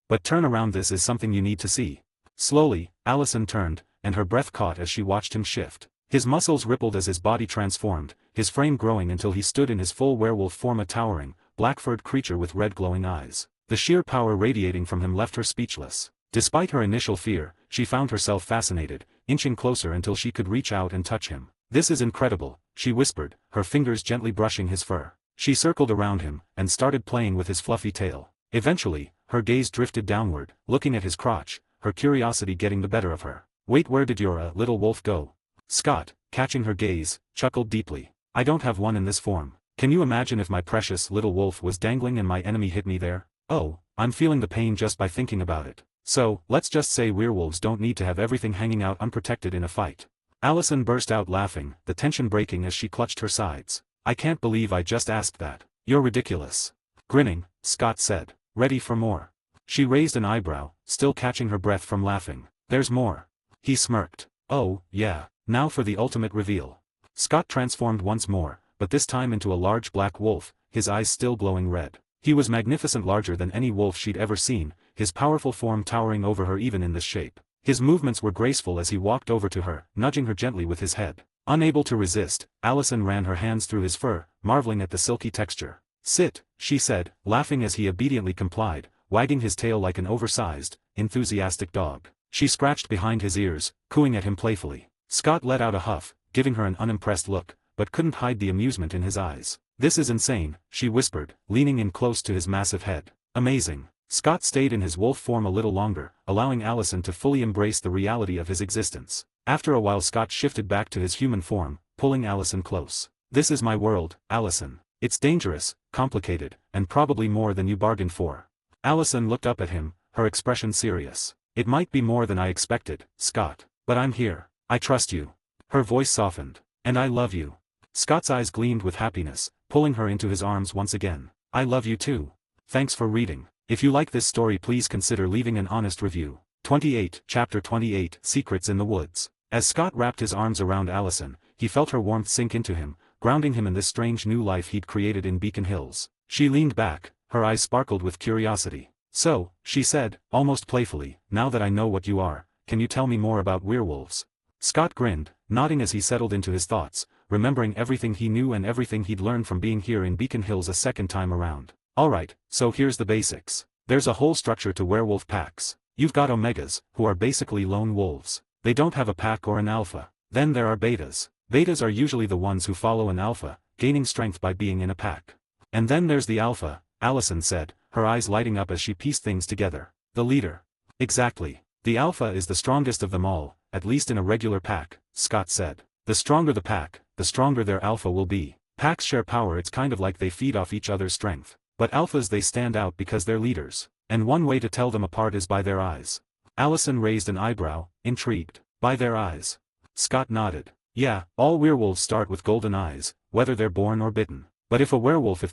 but turn around, this is something you need to see. Slowly, Allison turned, and her breath caught as she watched him shift. His muscles rippled as his body transformed, his frame growing until he stood in his full werewolf form, a towering, black-furred creature with red glowing eyes. The sheer power radiating from him left her speechless. Despite her initial fear, she found herself fascinated, inching closer until she could reach out and touch him. This is incredible, she whispered, her fingers gently brushing his fur. She circled around him, and started playing with his fluffy tail. Eventually, her gaze drifted downward, looking at his crotch, her curiosity getting the better of her. Wait, where did your little wolf go? Scott, catching her gaze, chuckled deeply. I don't have one in this form. Can you imagine if my precious little wolf was dangling and my enemy hit me there? Oh, I'm feeling the pain just by thinking about it. So, let's just say werewolves don't need to have everything hanging out unprotected in a fight. Allison burst out laughing, the tension breaking as she clutched her sides. I can't believe I just asked that. You're ridiculous. Grinning, Scott said. Ready for more? She raised an eyebrow, still catching her breath from laughing. There's more. He smirked. Oh, yeah, now for the ultimate reveal. Scott transformed once more, but this time into a large black wolf, his eyes still glowing red. He was magnificent, larger than any wolf she'd ever seen, his powerful form towering over her even in this shape. His movements were graceful as he walked over to her, nudging her gently with his head. Unable to resist, Allison ran her hands through his fur, marveling at the silky texture. Sit, she said, laughing as he obediently complied, wagging his tail like an oversized, enthusiastic dog. She scratched behind his ears, cooing at him playfully. Scott let out a huff, giving her an unimpressed look, but couldn't hide the amusement in his eyes. This is insane, she whispered, leaning in close to his massive head. Amazing. Scott stayed in his wolf form a little longer, allowing Allison to fully embrace the reality of his existence. After a while, Scott shifted back to his human form, pulling Allison close. This is my world, Allison. It's dangerous, complicated, and probably more than you bargained for. Allison looked up at him, her expression serious. It might be more than I expected, Scott. But I'm here. I trust you. Her voice softened. And I love you. Scott's eyes gleamed with happiness, pulling her into his arms once again. I love you too. Thanks for reading. If you like this story, please consider leaving an honest review. 28, Chapter 28, Secrets in the Woods. As Scott wrapped his arms around Allison, he felt her warmth sink into him, grounding him in this strange new life he'd created in Beacon Hills. She leaned back, her eyes sparkled with curiosity. "So," she said, almost playfully, "now that I know what you are, can you tell me more about werewolves?" Scott grinned, nodding as he settled into his thoughts, remembering everything he knew and everything he'd learned from being here in Beacon Hills a second time around. "Alright, so here's the basics. There's a whole structure to werewolf packs. You've got omegas, who are basically lone wolves. They don't have a pack or an alpha. Then there are betas. Betas are usually the ones who follow an alpha, gaining strength by being in a pack. And then there's the alpha," Allison said, her eyes lighting up as she pieced things together. "The leader." "Exactly. The alpha is the strongest of them all, at least in a regular pack," Scott said. "The stronger the pack, the stronger their alpha will be. Packs share power, it's kind of like they feed off each other's strength. But alphas, they stand out because they're leaders. And one way to tell them apart is by their eyes." Allison raised an eyebrow, intrigued. "By their eyes?" Scott nodded. "Yeah, all werewolves start with golden eyes, whether they're born or bitten. But if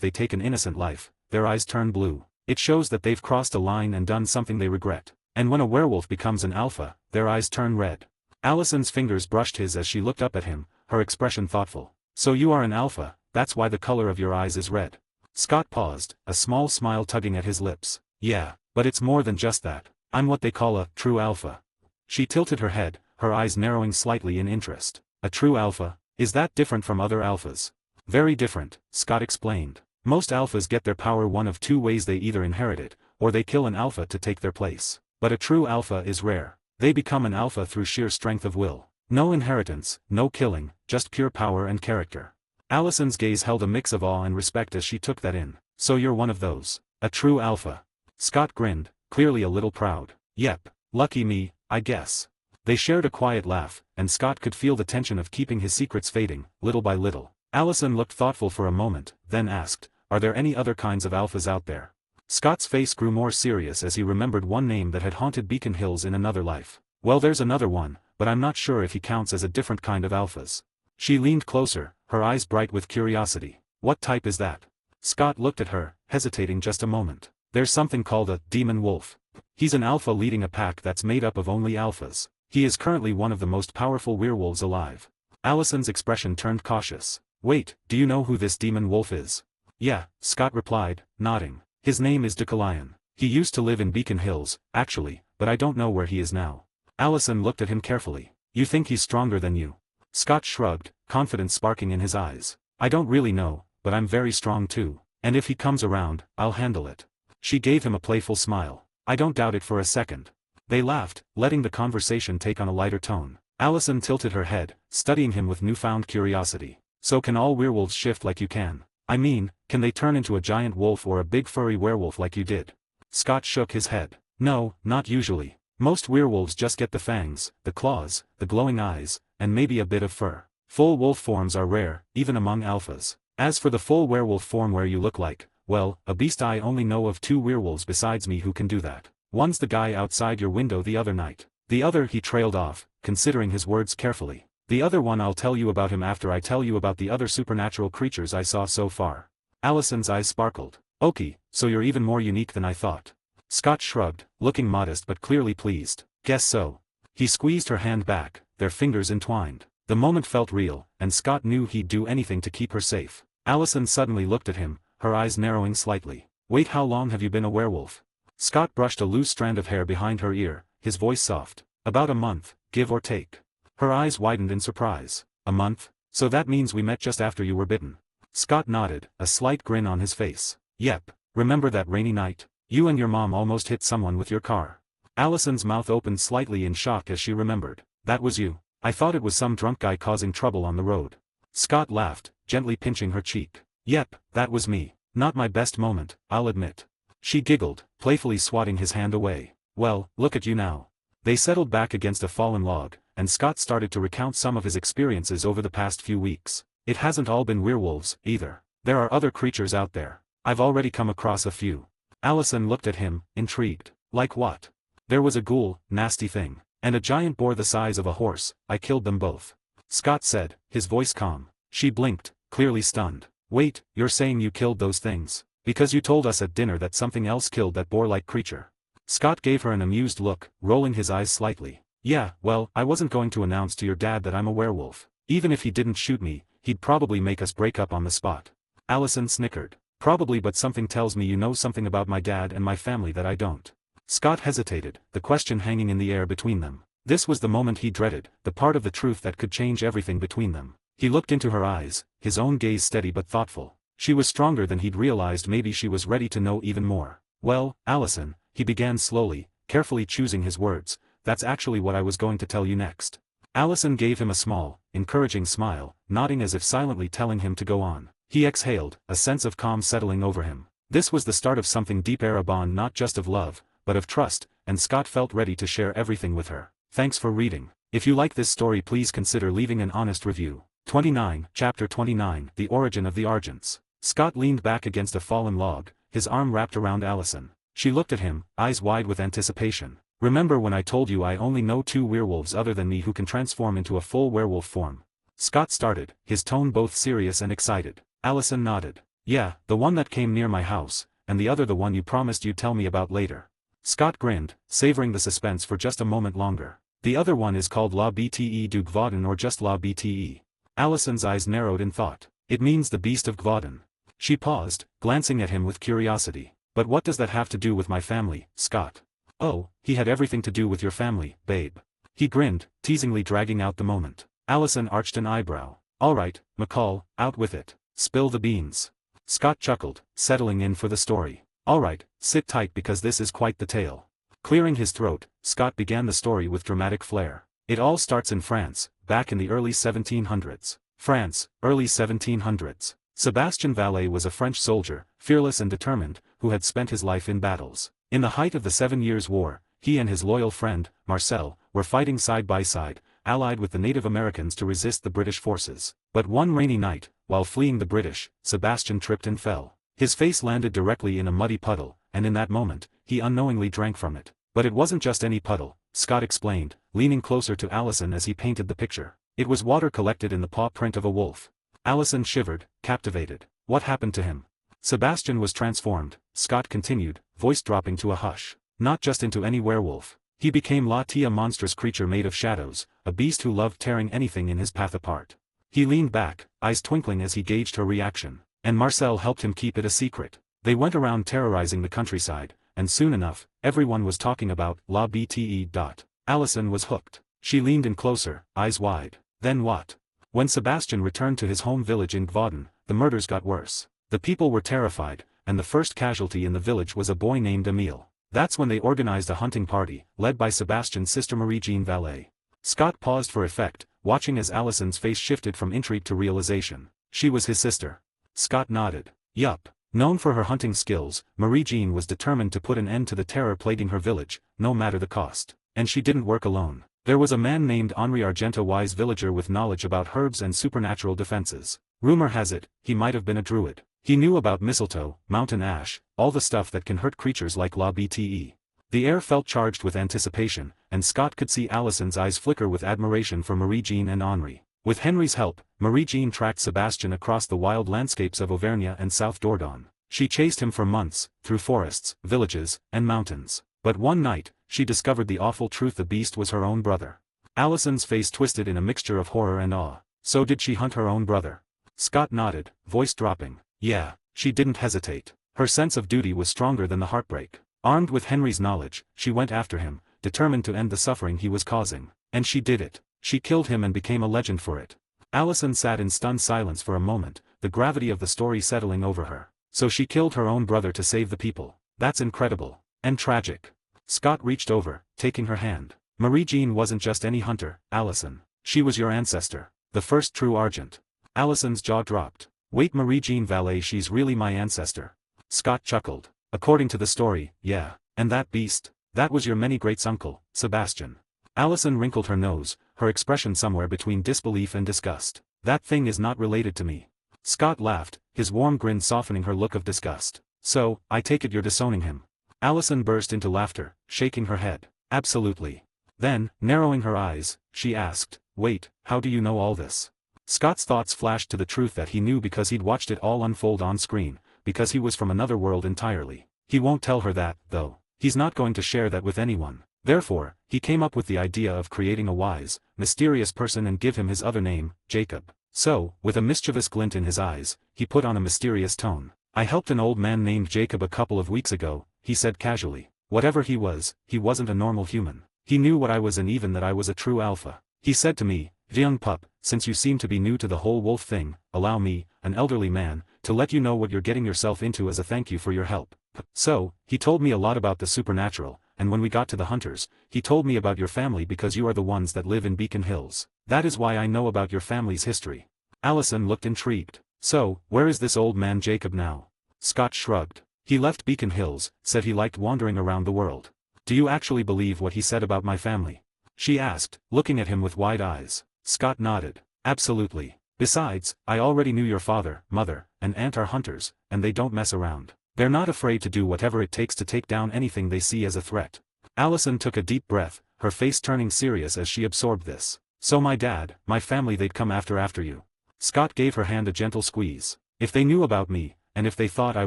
they take an innocent life, their eyes turn blue. It shows that they've crossed a line and done something they regret. And when a werewolf becomes an alpha, their eyes turn red." Allison's fingers brushed his as she looked up at him, her expression thoughtful. "So you are an alpha, that's why the color of your eyes is red." Scott paused, a small smile tugging at his lips. "Yeah, but it's more than just that. I'm what they call a true alpha." She tilted her head, her eyes narrowing slightly in interest. "A true alpha? Is that different from other alphas?" "Very different," Scott explained. "Most alphas get their power one of two ways: they either inherit it, or they kill an alpha to take their place. But a true alpha is rare. They become an alpha through sheer strength of will. No inheritance, no killing, just pure power and character." Allison's gaze held a mix of awe and respect as she took that in. "So you're one of those. A true alpha." Scott grinned, clearly a little proud. "Yep. Lucky me, I guess." They shared a quiet laugh, and Scott could feel the tension of keeping his secrets fading, little by little. Allison looked thoughtful for a moment, then asked, "Are there any other kinds of alphas out there?" Scott's face grew more serious as he remembered one name that had haunted Beacon Hills in another life. "Well, there's another one, but I'm not sure if he counts as a different kind of alphas." She leaned closer, her eyes bright with curiosity. "What type is that?" Scott looked at her, hesitating just a moment. "There's something called a demon wolf. He's an alpha leading a pack that's made up of only alphas. He is currently one of the most powerful werewolves alive." Allison's expression turned cautious. "Wait, do you know who this demon wolf is?" "Yeah," Scott replied, nodding. "His name is Decalion. He used to live in Beacon Hills, actually, but I don't know where he is now." Allison looked at him carefully. "You think he's stronger than you?" Scott shrugged, confidence sparking in his eyes. "I don't really know, but I'm very strong too. And if he comes around, I'll handle it." She gave him a playful smile. "I don't doubt it for a second." They laughed, letting the conversation take on a lighter tone. Allison tilted her head, studying him with newfound curiosity. "So can all werewolves shift like you can? I mean, can they turn into a giant wolf or a big furry werewolf like you did?" Scott shook his head. "No, not usually. Most werewolves just get the fangs, the claws, the glowing eyes, and maybe a bit of fur. Full wolf forms are rare, even among alphas. As for the full werewolf form where you look like, well, a beast, I only know of 2 werewolves besides me who can do that. One's the guy outside your window the other night. The other," he trailed off, considering his words carefully. "The other one, I'll tell you about him after I tell you about the other supernatural creatures I saw so far." Allison's eyes sparkled. "Okay, so you're even more unique than I thought." Scott shrugged, looking modest but clearly pleased. "Guess so." He squeezed her hand back, their fingers entwined. The moment felt real, and Scott knew he'd do anything to keep her safe. Allison suddenly looked at him, her eyes narrowing slightly. "Wait, how long have you been a werewolf?" Scott brushed a loose strand of hair behind her ear, his voice soft. "About a month, give or take." Her eyes widened in surprise. "A month? So that means we met just after you were bitten." Scott nodded, a slight grin on his face. "Yep. Remember that rainy night? You and your mom almost hit someone with your car." Allison's mouth opened slightly in shock as she remembered. "That was you. I thought it was some drunk guy causing trouble on the road." Scott laughed, gently pinching her cheek. "Yep, that was me. Not my best moment, I'll admit." She giggled, playfully swatting his hand away. "Well, look at you now." They settled back against a fallen log, and Scott started to recount some of his experiences over the past few weeks. "It hasn't all been werewolves, either. There are other creatures out there. I've already come across a few." Allison looked at him, intrigued. "Like what?" "There was a ghoul, nasty thing. And a giant boar the size of a horse. I killed them both." Scott said, his voice calm. She blinked, clearly stunned. "Wait, you're saying you killed those things? Because you told us at dinner that something else killed that boar-like creature." Scott gave her an amused look, rolling his eyes slightly. "Yeah, well, I wasn't going to announce to your dad that I'm a werewolf. Even if he didn't shoot me, he'd probably make us break up on the spot. Allison snickered. Probably, but something tells me you know something about my dad and my family that I don't. Scott hesitated, the question hanging in the air between them. This was the moment he dreaded, the part of the truth that could change everything between them. He looked into her eyes, his own gaze steady but thoughtful. She was stronger than he'd realized. Maybe she was ready to know even more. Well, Allison, he began slowly, carefully choosing his words, that's actually what I was going to tell you next. Allison gave him a small, encouraging smile, nodding as if silently telling him to go on. He exhaled, a sense of calm settling over him. This was the start of something deeper, a bond not just of love, but of trust, and Scott felt ready to share everything with her. Thanks for reading. If you like this story, please consider leaving an honest review. 29, Chapter 29, The Origin of the Argents. Scott leaned back against a fallen log, his arm wrapped around Allison. She looked at him, eyes wide with anticipation. Remember when I told you I only know 2 werewolves other than me who can transform into a full werewolf form? Scott started, his tone both serious and excited. Allison nodded. Yeah, the one that came near my house, and the other the one you promised you'd tell me about later. Scott grinned, savoring the suspense for just a moment longer. The other one is called La Bte du Gvaudan, or just La Bte. Allison's eyes narrowed in thought. It means the beast of Gvaudan. She paused, glancing at him with curiosity. But what does that have to do with my family, Scott? Oh, he had everything to do with your family, babe. He grinned, teasingly dragging out the moment. Allison arched an eyebrow. Alright, McCall, out with it. Spill the beans. Scott chuckled, settling in for the story. Alright, sit tight because this is quite the tale. Clearing his throat, Scott began the story with dramatic flair. It all starts in France, back in the early 1700s. France, early 1700s. Sébastien Vallet was a French soldier, fearless and determined, who had spent his life in battles. In the height of the 7 Years' War, he and his loyal friend, Marcel, were fighting side by side, allied with the Native Americans to resist the British forces. But one rainy night, while fleeing the British, Sébastien tripped and fell. His face landed directly in a muddy puddle, and in that moment, he unknowingly drank from it. But it wasn't just any puddle, Scott explained, leaning closer to Allison as he painted the picture. It was water collected in the paw print of a wolf. Allison shivered, captivated. What happened to him? Sébastien was transformed, Scott continued, voice dropping to a hush. Not just into any werewolf. He became La Tia, a monstrous creature made of shadows, a beast who loved tearing anything in his path apart. He leaned back, eyes twinkling as he gauged her reaction. And Marcel helped him keep it a secret. They went around terrorizing the countryside, and soon enough, everyone was talking about La Bte. Allison was hooked. She leaned in closer, eyes wide. Then what? When Sébastien returned to his home village in Gvaudan, the murders got worse. The people were terrified, and the first casualty in the village was a boy named Émile. That's when they organized a hunting party, led by Sébastien's sister Marie-Jeanne Vallet. Scott paused for effect, watching as Allison's face shifted from intrigue to realization. She was his sister. Scott nodded. Yup. Known for her hunting skills, Marie-Jeanne was determined to put an end to the terror plaguing her village, no matter the cost. And she didn't work alone. There was a man named Henri Argent, a wise villager with knowledge about herbs and supernatural defenses. Rumor has it, he might have been a druid. He knew about mistletoe, mountain ash, all the stuff that can hurt creatures like La Bte. The air felt charged with anticipation, and Scott could see Allison's eyes flicker with admiration for Marie-Jeanne and Henri. With Henry's help, Marie-Jeanne tracked Sébastien across the wild landscapes of Auvergne and South Dordogne. She chased him for months, through forests, villages, and mountains. But one night, she discovered the awful truth: the beast was her own brother. Allison's face twisted in a mixture of horror and awe. So did she hunt her own brother? Scott nodded, voice dropping. Yeah, she didn't hesitate. Her sense of duty was stronger than the heartbreak. Armed with Henry's knowledge, she went after him, determined to end the suffering he was causing. And she did it. She killed him and became a legend for it. Allison sat in stunned silence for a moment, the gravity of the story settling over her. So she killed her own brother to save the people. That's incredible. And tragic. Scott reached over, taking her hand. Marie-Jeanne wasn't just any hunter, Allison. She was your ancestor. The first true Argent. Allison's jaw dropped. Wait, Marie-Jeanne Vallet, she's really my ancestor. Scott chuckled. According to the story, yeah. And that beast? That was your many greats uncle, Sébastien. Allison wrinkled her nose, her expression somewhere between disbelief and disgust. That thing is not related to me. Scott laughed, his warm grin softening her look of disgust. So, I take it you're disowning him. Allison burst into laughter, shaking her head. Absolutely. Then, narrowing her eyes, she asked, wait, how do you know all this? Scott's thoughts flashed to the truth that he knew because he'd watched it all unfold on screen, because he was from another world entirely. He won't tell her that, though. He's not going to share that with anyone. Therefore, he came up with the idea of creating a wise, mysterious person and give him his other name, Jacob. So, with a mischievous glint in his eyes, he put on a mysterious tone. I helped an old man named Jacob a couple of weeks ago, he said casually. Whatever he wasn't a normal human. He knew what I was and even that I was a true alpha. He said to me, young pup, since you seem to be new to the whole wolf thing, allow me, an elderly man, to let you know what you're getting yourself into as a thank you for your help. So, he told me a lot about the supernatural, and when we got to the hunters, he told me about your family because you are the ones that live in Beacon Hills. That is why I know about your family's history. Allison looked intrigued. So, where is this old man Jacob now? Scott shrugged. He left Beacon Hills, said he liked wandering around the world. Do you actually believe what he said about my family? She asked, looking at him with wide eyes. Scott nodded. Absolutely. Besides, I already knew your father, mother, and aunt are hunters, and they don't mess around. They're not afraid to do whatever it takes to take down anything they see as a threat. Allison took a deep breath, her face turning serious as she absorbed this. So my dad, my family, they'd come after you. Scott gave her hand a gentle squeeze. If they knew about me, and if they thought I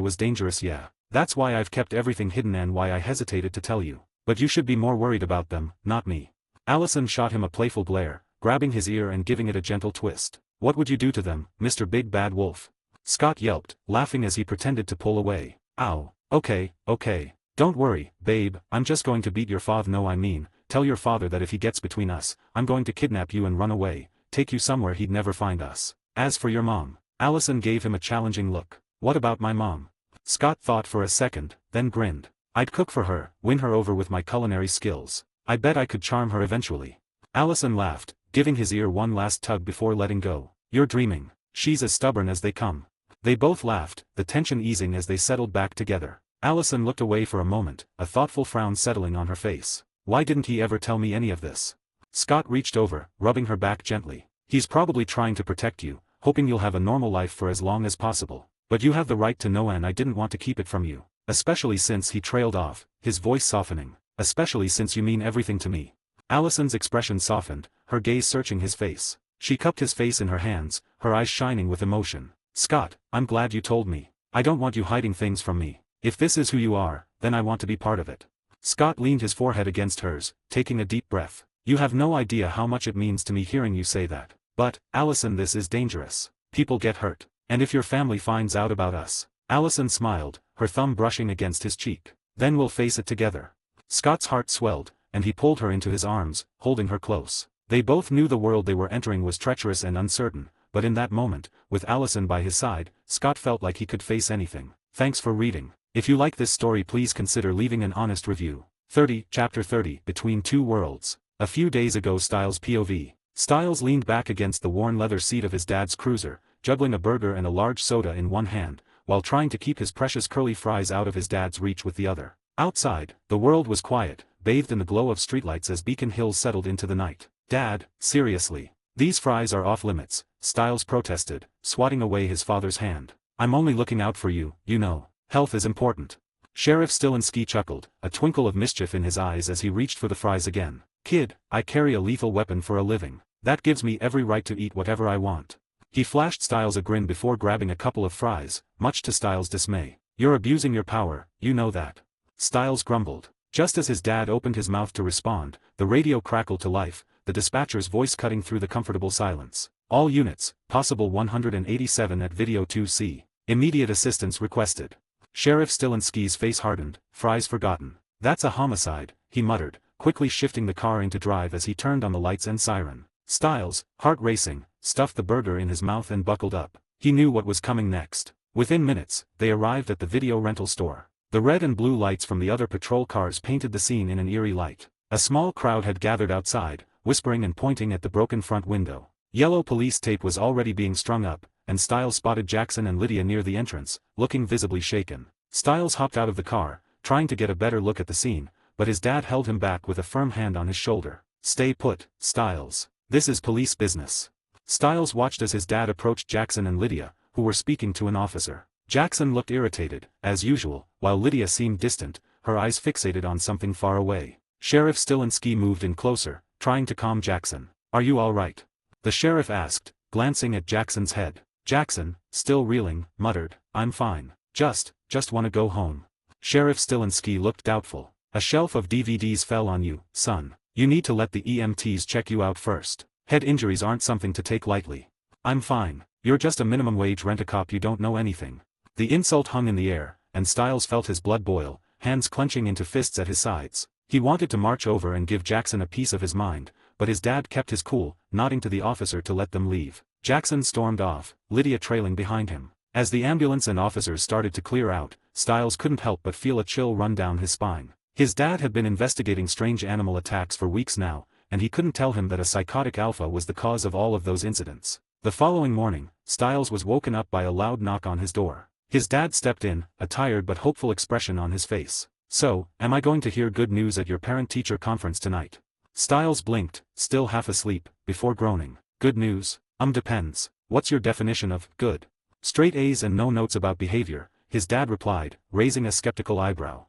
was dangerous, yeah. That's why I've kept everything hidden and why I hesitated to tell you. But you should be more worried about them, not me. Allison shot him a playful glare, grabbing his ear and giving it a gentle twist. What would you do to them, Mr. Big Bad Wolf? Scott yelped, laughing as he pretended to pull away. Ow. Okay. Don't worry, babe, I'm just going to beat your father. No, I mean, tell your father that if he gets between us, I'm going to kidnap you and run away, take you somewhere he'd never find us. As for your mom, Allison gave him a challenging look. What about my mom? Scott thought for a second, then grinned. I'd cook for her, win her over with my culinary skills. I bet I could charm her eventually. Allison laughed, giving his ear one last tug before letting go. You're dreaming. She's as stubborn as they come. They both laughed, the tension easing as they settled back together. Allison looked away for a moment, a thoughtful frown settling on her face. Why didn't he ever tell me any of this? Scott reached over, rubbing her back gently. He's probably trying to protect you, hoping you'll have a normal life for as long as possible. But you have the right to know and I didn't want to keep it from you. Especially since he trailed off, his voice softening. Especially since you mean everything to me. Allison's expression softened, her gaze searching his face. She cupped his face in her hands, her eyes shining with emotion. Scott, I'm glad you told me. I don't want you hiding things from me. If this is who you are, then I want to be part of it. Scott leaned his forehead against hers, taking a deep breath. You have no idea how much it means to me hearing you say that. But, Allison, this is dangerous. People get hurt. And if your family finds out about us. Allison smiled, her thumb brushing against his cheek. Then we'll face it together. Scott's heart swelled, and he pulled her into his arms, holding her close. They both knew the world they were entering was treacherous and uncertain, but in that moment, with Allison by his side, Scott felt like he could face anything. Thanks for reading. If you like this story, please consider leaving an honest review. 30, Chapter 30, Between Two Worlds. A few days ago, Styles POV. Styles leaned back against the worn leather seat of his dad's cruiser, juggling a burger and a large soda in one hand, while trying to keep his precious curly fries out of his dad's reach with the other. Outside, the world was quiet, bathed in the glow of streetlights as Beacon Hills settled into the night. Dad, seriously. These fries are off limits, Styles protested, swatting away his father's hand. I'm only looking out for you, you know. Health is important. Sheriff Stilinski chuckled, a twinkle of mischief in his eyes as he reached for the fries again. Kid, I carry a lethal weapon for a living. That gives me every right to eat whatever I want. He flashed Styles a grin before grabbing a couple of fries, much to Styles' dismay. You're abusing your power, you know that. Styles grumbled. Just as his dad opened his mouth to respond, the radio crackled to life, the dispatcher's voice cutting through the comfortable silence. All units, possible 187 at Video 2C. Immediate assistance requested. Sheriff Stilinski's face hardened, fries forgotten. That's a homicide, he muttered, quickly shifting the car into drive as he turned on the lights and siren. Styles, heart racing, stuffed the burger in his mouth and buckled up. He knew what was coming next. Within minutes, they arrived at the video rental store. The red and blue lights from the other patrol cars painted the scene in an eerie light. A small crowd had gathered outside, whispering and pointing at the broken front window. Yellow police tape was already being strung up, and Styles spotted Jackson and Lydia near the entrance, looking visibly shaken. Styles hopped out of the car, trying to get a better look at the scene, but his dad held him back with a firm hand on his shoulder. Stay put, Styles. This is police business. Styles watched as his dad approached Jackson and Lydia, who were speaking to an officer. Jackson looked irritated, as usual, while Lydia seemed distant, her eyes fixated on something far away. Sheriff Stilinski moved in closer, trying to calm Jackson. Are you all right? The sheriff asked, glancing at Jackson's head. Jackson, still reeling, muttered, I'm fine. Just want to go home. Sheriff Stilinski looked doubtful. A shelf of DVDs fell on you, son. You need to let the EMTs check you out first. Head injuries aren't something to take lightly. I'm fine. You're just a minimum wage rent-a-cop, you don't know anything. The insult hung in the air, and Styles felt his blood boil, hands clenching into fists at his sides. He wanted to march over and give Jackson a piece of his mind, but his dad kept his cool, nodding to the officer to let them leave. Jackson stormed off, Lydia trailing behind him. As the ambulance and officers started to clear out, Styles couldn't help but feel a chill run down his spine. His dad had been investigating strange animal attacks for weeks now, and he couldn't tell him that a psychotic alpha was the cause of all of those incidents. The following morning, Styles was woken up by a loud knock on his door. His dad stepped in, a tired but hopeful expression on his face. "So, am I going to hear good news at your parent-teacher conference tonight?" Styles blinked, still half asleep, before groaning. "Good news? Depends. What's your definition of good?" "Straight A's and no notes about behavior," his dad replied, raising a skeptical eyebrow.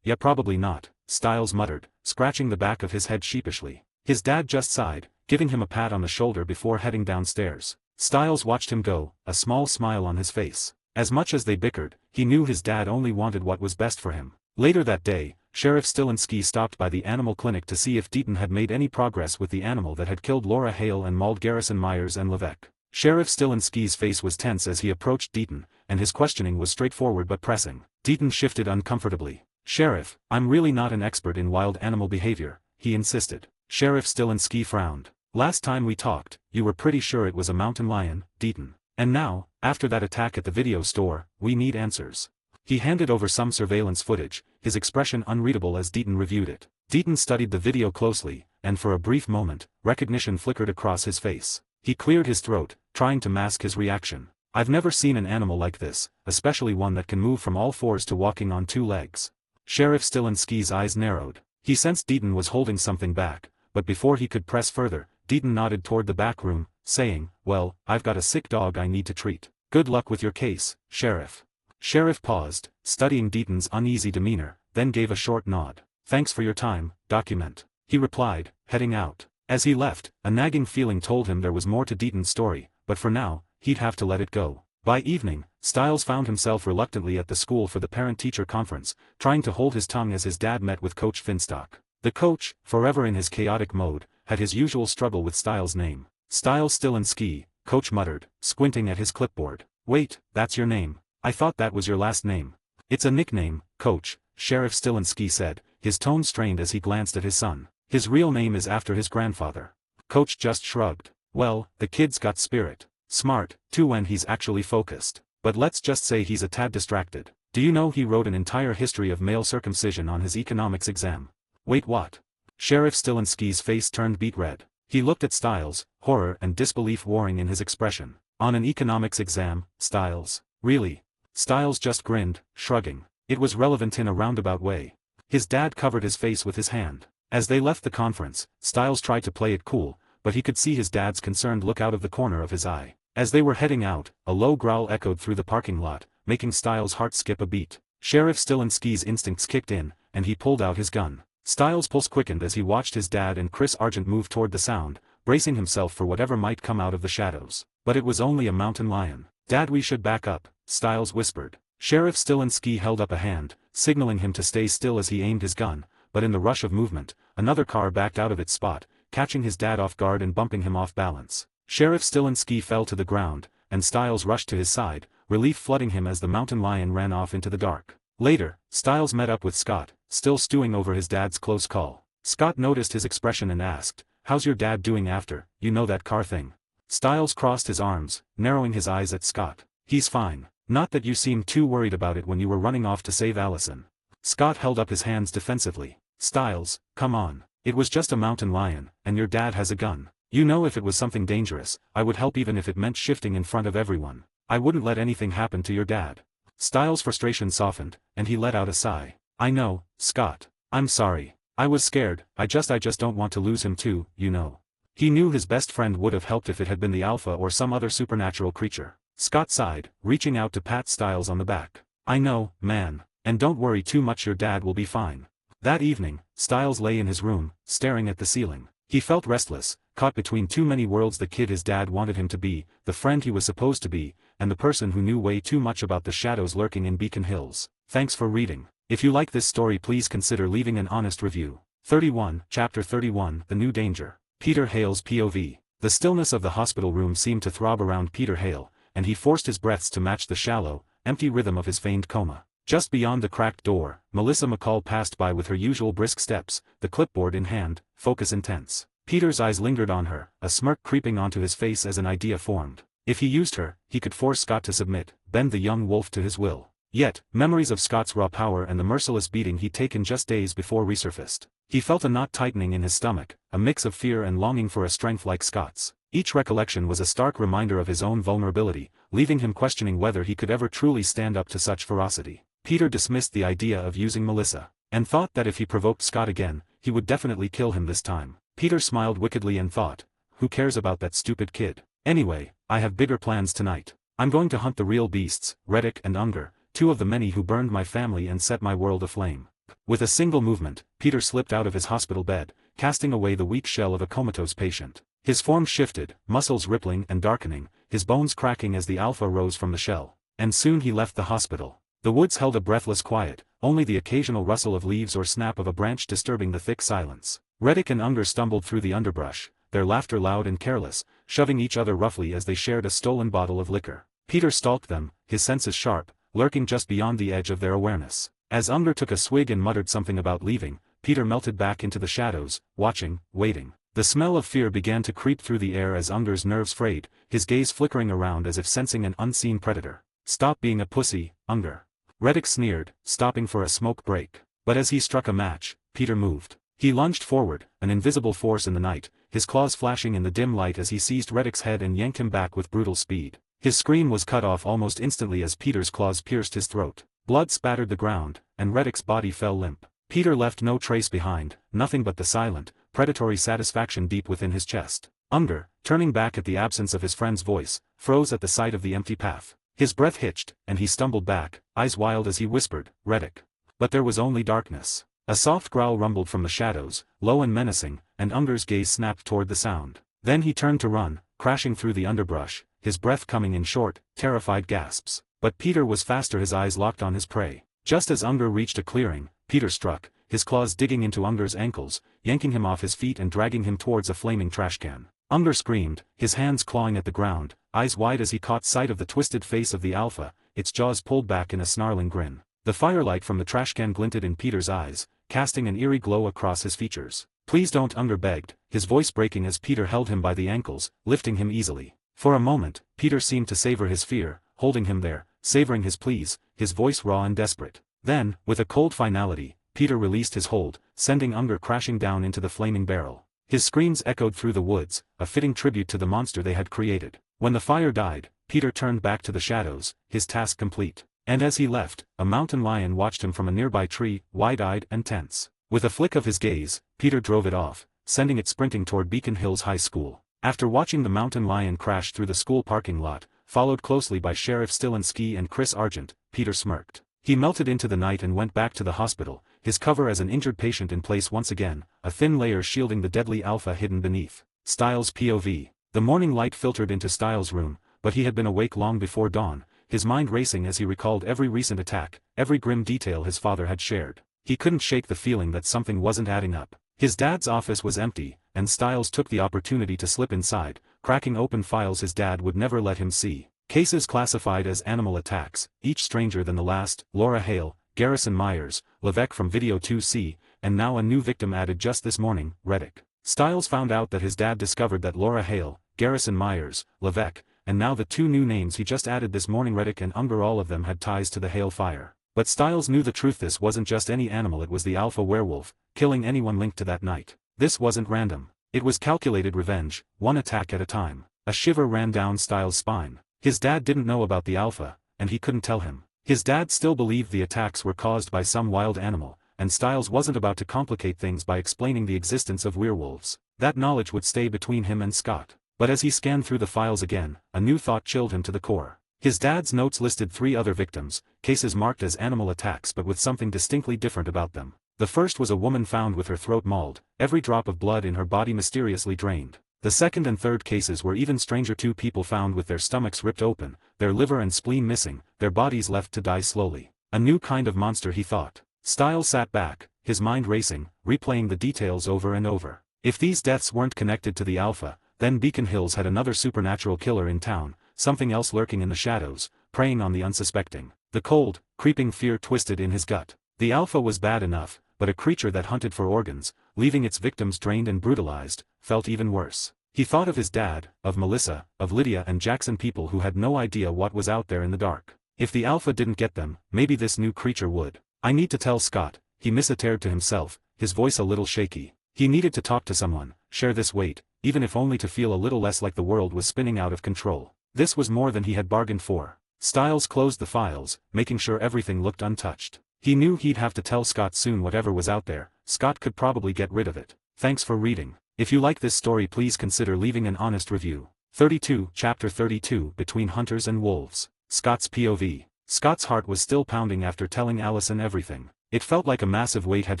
Yeah, probably not," Styles muttered, scratching the back of his head sheepishly. His dad just sighed, giving him a pat on the shoulder before heading downstairs. Styles watched him go, a small smile on his face. As much as they bickered, he knew his dad only wanted what was best for him. Later that day, Sheriff Stilinski stopped by the animal clinic to see if Deaton had made any progress with the animal that had killed Laura Hale and mauled Garrison Myers and Levesque. Sheriff Stilinski's face was tense as he approached Deaton, and his questioning was straightforward but pressing. Deaton shifted uncomfortably. "Sheriff, I'm really not an expert in wild animal behavior," he insisted. Sheriff Stilinski frowned. "Last time we talked, you were pretty sure it was a mountain lion, Deaton. And now, after that attack at the video store, we need answers." He handed over some surveillance footage, his expression unreadable as Deaton reviewed it. Deaton studied the video closely, and for a brief moment, recognition flickered across his face. He cleared his throat, trying to mask his reaction. "I've never seen an animal like this, especially one that can move from all fours to walking on two legs." Sheriff Stilinski's eyes narrowed. He sensed Deaton was holding something back, but before he could press further, Deaton nodded toward the back room, saying, "Well, I've got a sick dog I need to treat. Good luck with your case, Sheriff." Sheriff paused, studying Deaton's uneasy demeanor, then gave a short nod. "Thanks for your time, document," he replied, heading out. As he left, a nagging feeling told him there was more to Deaton's story, but for now, he'd have to let it go. By evening, Styles found himself reluctantly at the school for the parent-teacher conference, trying to hold his tongue as his dad met with Coach Finstock. The coach, forever in his chaotic mode, had his usual struggle with Styles' name. "Styles Stilinski," Coach muttered, squinting at his clipboard. "Wait, that's your name. I thought that was your last name." "It's a nickname, Coach," Sheriff Stilinski said, his tone strained as he glanced at his son. "His real name is after his grandfather." Coach just shrugged. "Well, the kid's got spirit. Smart, too when he's actually focused. But let's just say he's a tad distracted. Do you know he wrote an entire history of male circumcision on his economics exam?" "Wait, what?" Sheriff Stilinski's face turned beet red. He looked at Styles, horror and disbelief warring in his expression. "On an economics exam, Styles? Really?" Styles just grinned, shrugging. It was relevant in a roundabout way. His dad covered his face with his hand. As they left the conference, Styles tried to play it cool, but he could see his dad's concerned look out of the corner of his eye. As they were heading out, a low growl echoed through the parking lot, making Styles' heart skip a beat. Sheriff Stilinski's instincts kicked in, and he pulled out his gun. Styles' pulse quickened as he watched his dad and Chris Argent move toward the sound, bracing himself for whatever might come out of the shadows. But it was only a mountain lion. "Dad, we should back up," Styles whispered. Sheriff Stilinski held up a hand, signaling him to stay still as he aimed his gun, but in the rush of movement, another car backed out of its spot, catching his dad off guard and bumping him off balance. Sheriff Stilinski fell to the ground, and Styles rushed to his side, relief flooding him as the mountain lion ran off into the dark. Later, Styles met up with Scott, still stewing over his dad's close call. Scott noticed his expression and asked, "How's your dad doing after, you know, that car thing?" Styles crossed his arms, narrowing his eyes at Scott. "He's fine. Not that you seemed too worried about it when you were running off to save Allison." Scott held up his hands defensively. "Styles, come on. It was just a mountain lion, and your dad has a gun. You know, if it was something dangerous, I would help even if it meant shifting in front of everyone. I wouldn't let anything happen to your dad." Styles' frustration softened, and he let out a sigh. "I know, Scott. I'm sorry. I was scared, I just don't want to lose him too, you know." He knew his best friend would have helped if it had been the Alpha or some other supernatural creature. Scott sighed, reaching out to pat Styles on the back. "I know, man. And don't worry too much, your dad will be fine." That evening, Styles lay in his room, staring at the ceiling. He felt restless, caught between too many worlds: the kid his dad wanted him to be, the friend he was supposed to be, and the person who knew way too much about the shadows lurking in Beacon Hills. Thanks for reading. If you like this story, please consider leaving an honest review. 31, Chapter 31, The New Danger. Peter Hale's POV. The stillness of the hospital room seemed to throb around Peter Hale, and he forced his breaths to match the shallow, empty rhythm of his feigned coma. Just beyond the cracked door, Melissa McCall passed by with her usual brisk steps, the clipboard in hand, focus intense. Peter's eyes lingered on her, a smirk creeping onto his face as an idea formed. If he used her, he could force Scott to submit, bend the young wolf to his will. Yet, memories of Scott's raw power and the merciless beating he'd taken just days before resurfaced. He felt a knot tightening in his stomach, a mix of fear and longing for a strength like Scott's. Each recollection was a stark reminder of his own vulnerability, leaving him questioning whether he could ever truly stand up to such ferocity. Peter dismissed the idea of using Melissa, and thought that if he provoked Scott again, he would definitely kill him this time. Peter smiled wickedly and thought, who cares about that stupid kid? Anyway, I have bigger plans tonight. I'm going to hunt the real beasts, Reddick and Unger, two of the many who burned my family and set my world aflame. With a single movement, Peter slipped out of his hospital bed, casting away the weak shell of a comatose patient. His form shifted, muscles rippling and darkening, his bones cracking as the alpha rose from the shell. And soon he left the hospital. The woods held a breathless quiet, only the occasional rustle of leaves or snap of a branch disturbing the thick silence. Reddick and Unger stumbled through the underbrush, their laughter loud and careless, shoving each other roughly as they shared a stolen bottle of liquor. Peter stalked them, his senses sharp, lurking just beyond the edge of their awareness. As Unger took a swig and muttered something about leaving, Peter melted back into the shadows, watching, waiting. The smell of fear began to creep through the air as Unger's nerves frayed, his gaze flickering around as if sensing an unseen predator. "Stop being a pussy, Unger." Reddick sneered, stopping for a smoke break. But as he struck a match, Peter moved. He lunged forward, an invisible force in the night, his claws flashing in the dim light as he seized Reddick's head and yanked him back with brutal speed. His scream was cut off almost instantly as Peter's claws pierced his throat. Blood spattered the ground, and Reddick's body fell limp. Peter left no trace behind, nothing but the silent, predatory satisfaction deep within his chest. Unger, turning back at the absence of his friend's voice, froze at the sight of the empty path. His breath hitched, and he stumbled back, eyes wild as he whispered, "Reddick." But there was only darkness. A soft growl rumbled from the shadows, low and menacing, and Unger's gaze snapped toward the sound. Then he turned to run, crashing through the underbrush, his breath coming in short, terrified gasps. But Peter was faster, his eyes locked on his prey. Just as Unger reached a clearing, Peter struck, his claws digging into Unger's ankles, yanking him off his feet and dragging him towards a flaming trash can. Unger screamed, his hands clawing at the ground, eyes wide as he caught sight of the twisted face of the alpha, its jaws pulled back in a snarling grin. The firelight from the trash can glinted in Peter's eyes, casting an eerie glow across his features. "Please don't," Unger begged, his voice breaking as Peter held him by the ankles, lifting him easily. For a moment, Peter seemed to savor his fear, holding him there, savoring his pleas, his voice raw and desperate. Then, with a cold finality, Peter released his hold, sending Unger crashing down into the flaming barrel. His screams echoed through the woods, a fitting tribute to the monster they had created. When the fire died, Peter turned back to the shadows, his task complete. And as he left, a mountain lion watched him from a nearby tree, wide-eyed and tense. With a flick of his gaze, Peter drove it off, sending it sprinting toward Beacon Hills High School. After watching the mountain lion crash through the school parking lot, followed closely by Sheriff Stilinski and Chris Argent, Peter smirked. He melted into the night and went back to the hospital, his cover as an injured patient in place once again, a thin layer shielding the deadly alpha hidden beneath. Styles' POV. The morning light filtered into Styles' room, but he had been awake long before dawn, his mind racing as he recalled every recent attack, every grim detail his father had shared. He couldn't shake the feeling that something wasn't adding up. His dad's office was empty, and Styles took the opportunity to slip inside, cracking open files his dad would never let him see. Cases classified as animal attacks, each stranger than the last: Laura Hale, Garrison Myers, Levesque from Video 2C, and now a new victim added just this morning, Reddick. Styles found out that his dad discovered that Laura Hale, Garrison Myers, Levesque, and now the two new names he just added this morning, Reddick and Unger, all of them had ties to the Hale fire. But Styles knew the truth: this wasn't just any animal, it was the alpha werewolf, killing anyone linked to that night. This wasn't random. It was calculated revenge, one attack at a time. A shiver ran down Styles' spine. His dad didn't know about the alpha, and he couldn't tell him. His dad still believed the attacks were caused by some wild animal, and Styles wasn't about to complicate things by explaining the existence of werewolves. That knowledge would stay between him and Scott. But as he scanned through the files again, a new thought chilled him to the core. His dad's notes listed 3 other victims, cases marked as animal attacks but with something distinctly different about them. The first was a woman found with her throat mauled, every drop of blood in her body mysteriously drained. The second and third cases were even stranger: 2 people found with their stomachs ripped open, their liver and spleen missing, their bodies left to die slowly. A new kind of monster, he thought. Styles sat back, his mind racing, replaying the details over and over. If these deaths weren't connected to the alpha, Then Beacon Hills had another supernatural killer in town, something else lurking in the shadows, preying on the unsuspecting. The cold, creeping fear twisted in his gut. The Alpha was bad enough, but a creature that hunted for organs, leaving its victims drained and brutalized, felt even worse. He thought of his dad, of Melissa, of Lydia and Jackson, people who had no idea what was out there in the dark. If the Alpha didn't get them, maybe this new creature would. I need to tell Scott, he misattered to himself, his voice a little shaky. He needed to talk to someone, share this weight, even if only to feel a little less like the world was spinning out of control. This was more than he had bargained for. Stiles closed the files, making sure everything looked untouched. He knew he'd have to tell Scott soon whatever was out there. Scott could probably get rid of it. Thanks for reading. If you like this story, please consider leaving an honest review. 32, Chapter 32, Between Hunters and Wolves. Scott's POV. Scott's heart was still pounding after telling Allison everything. It felt like a massive weight had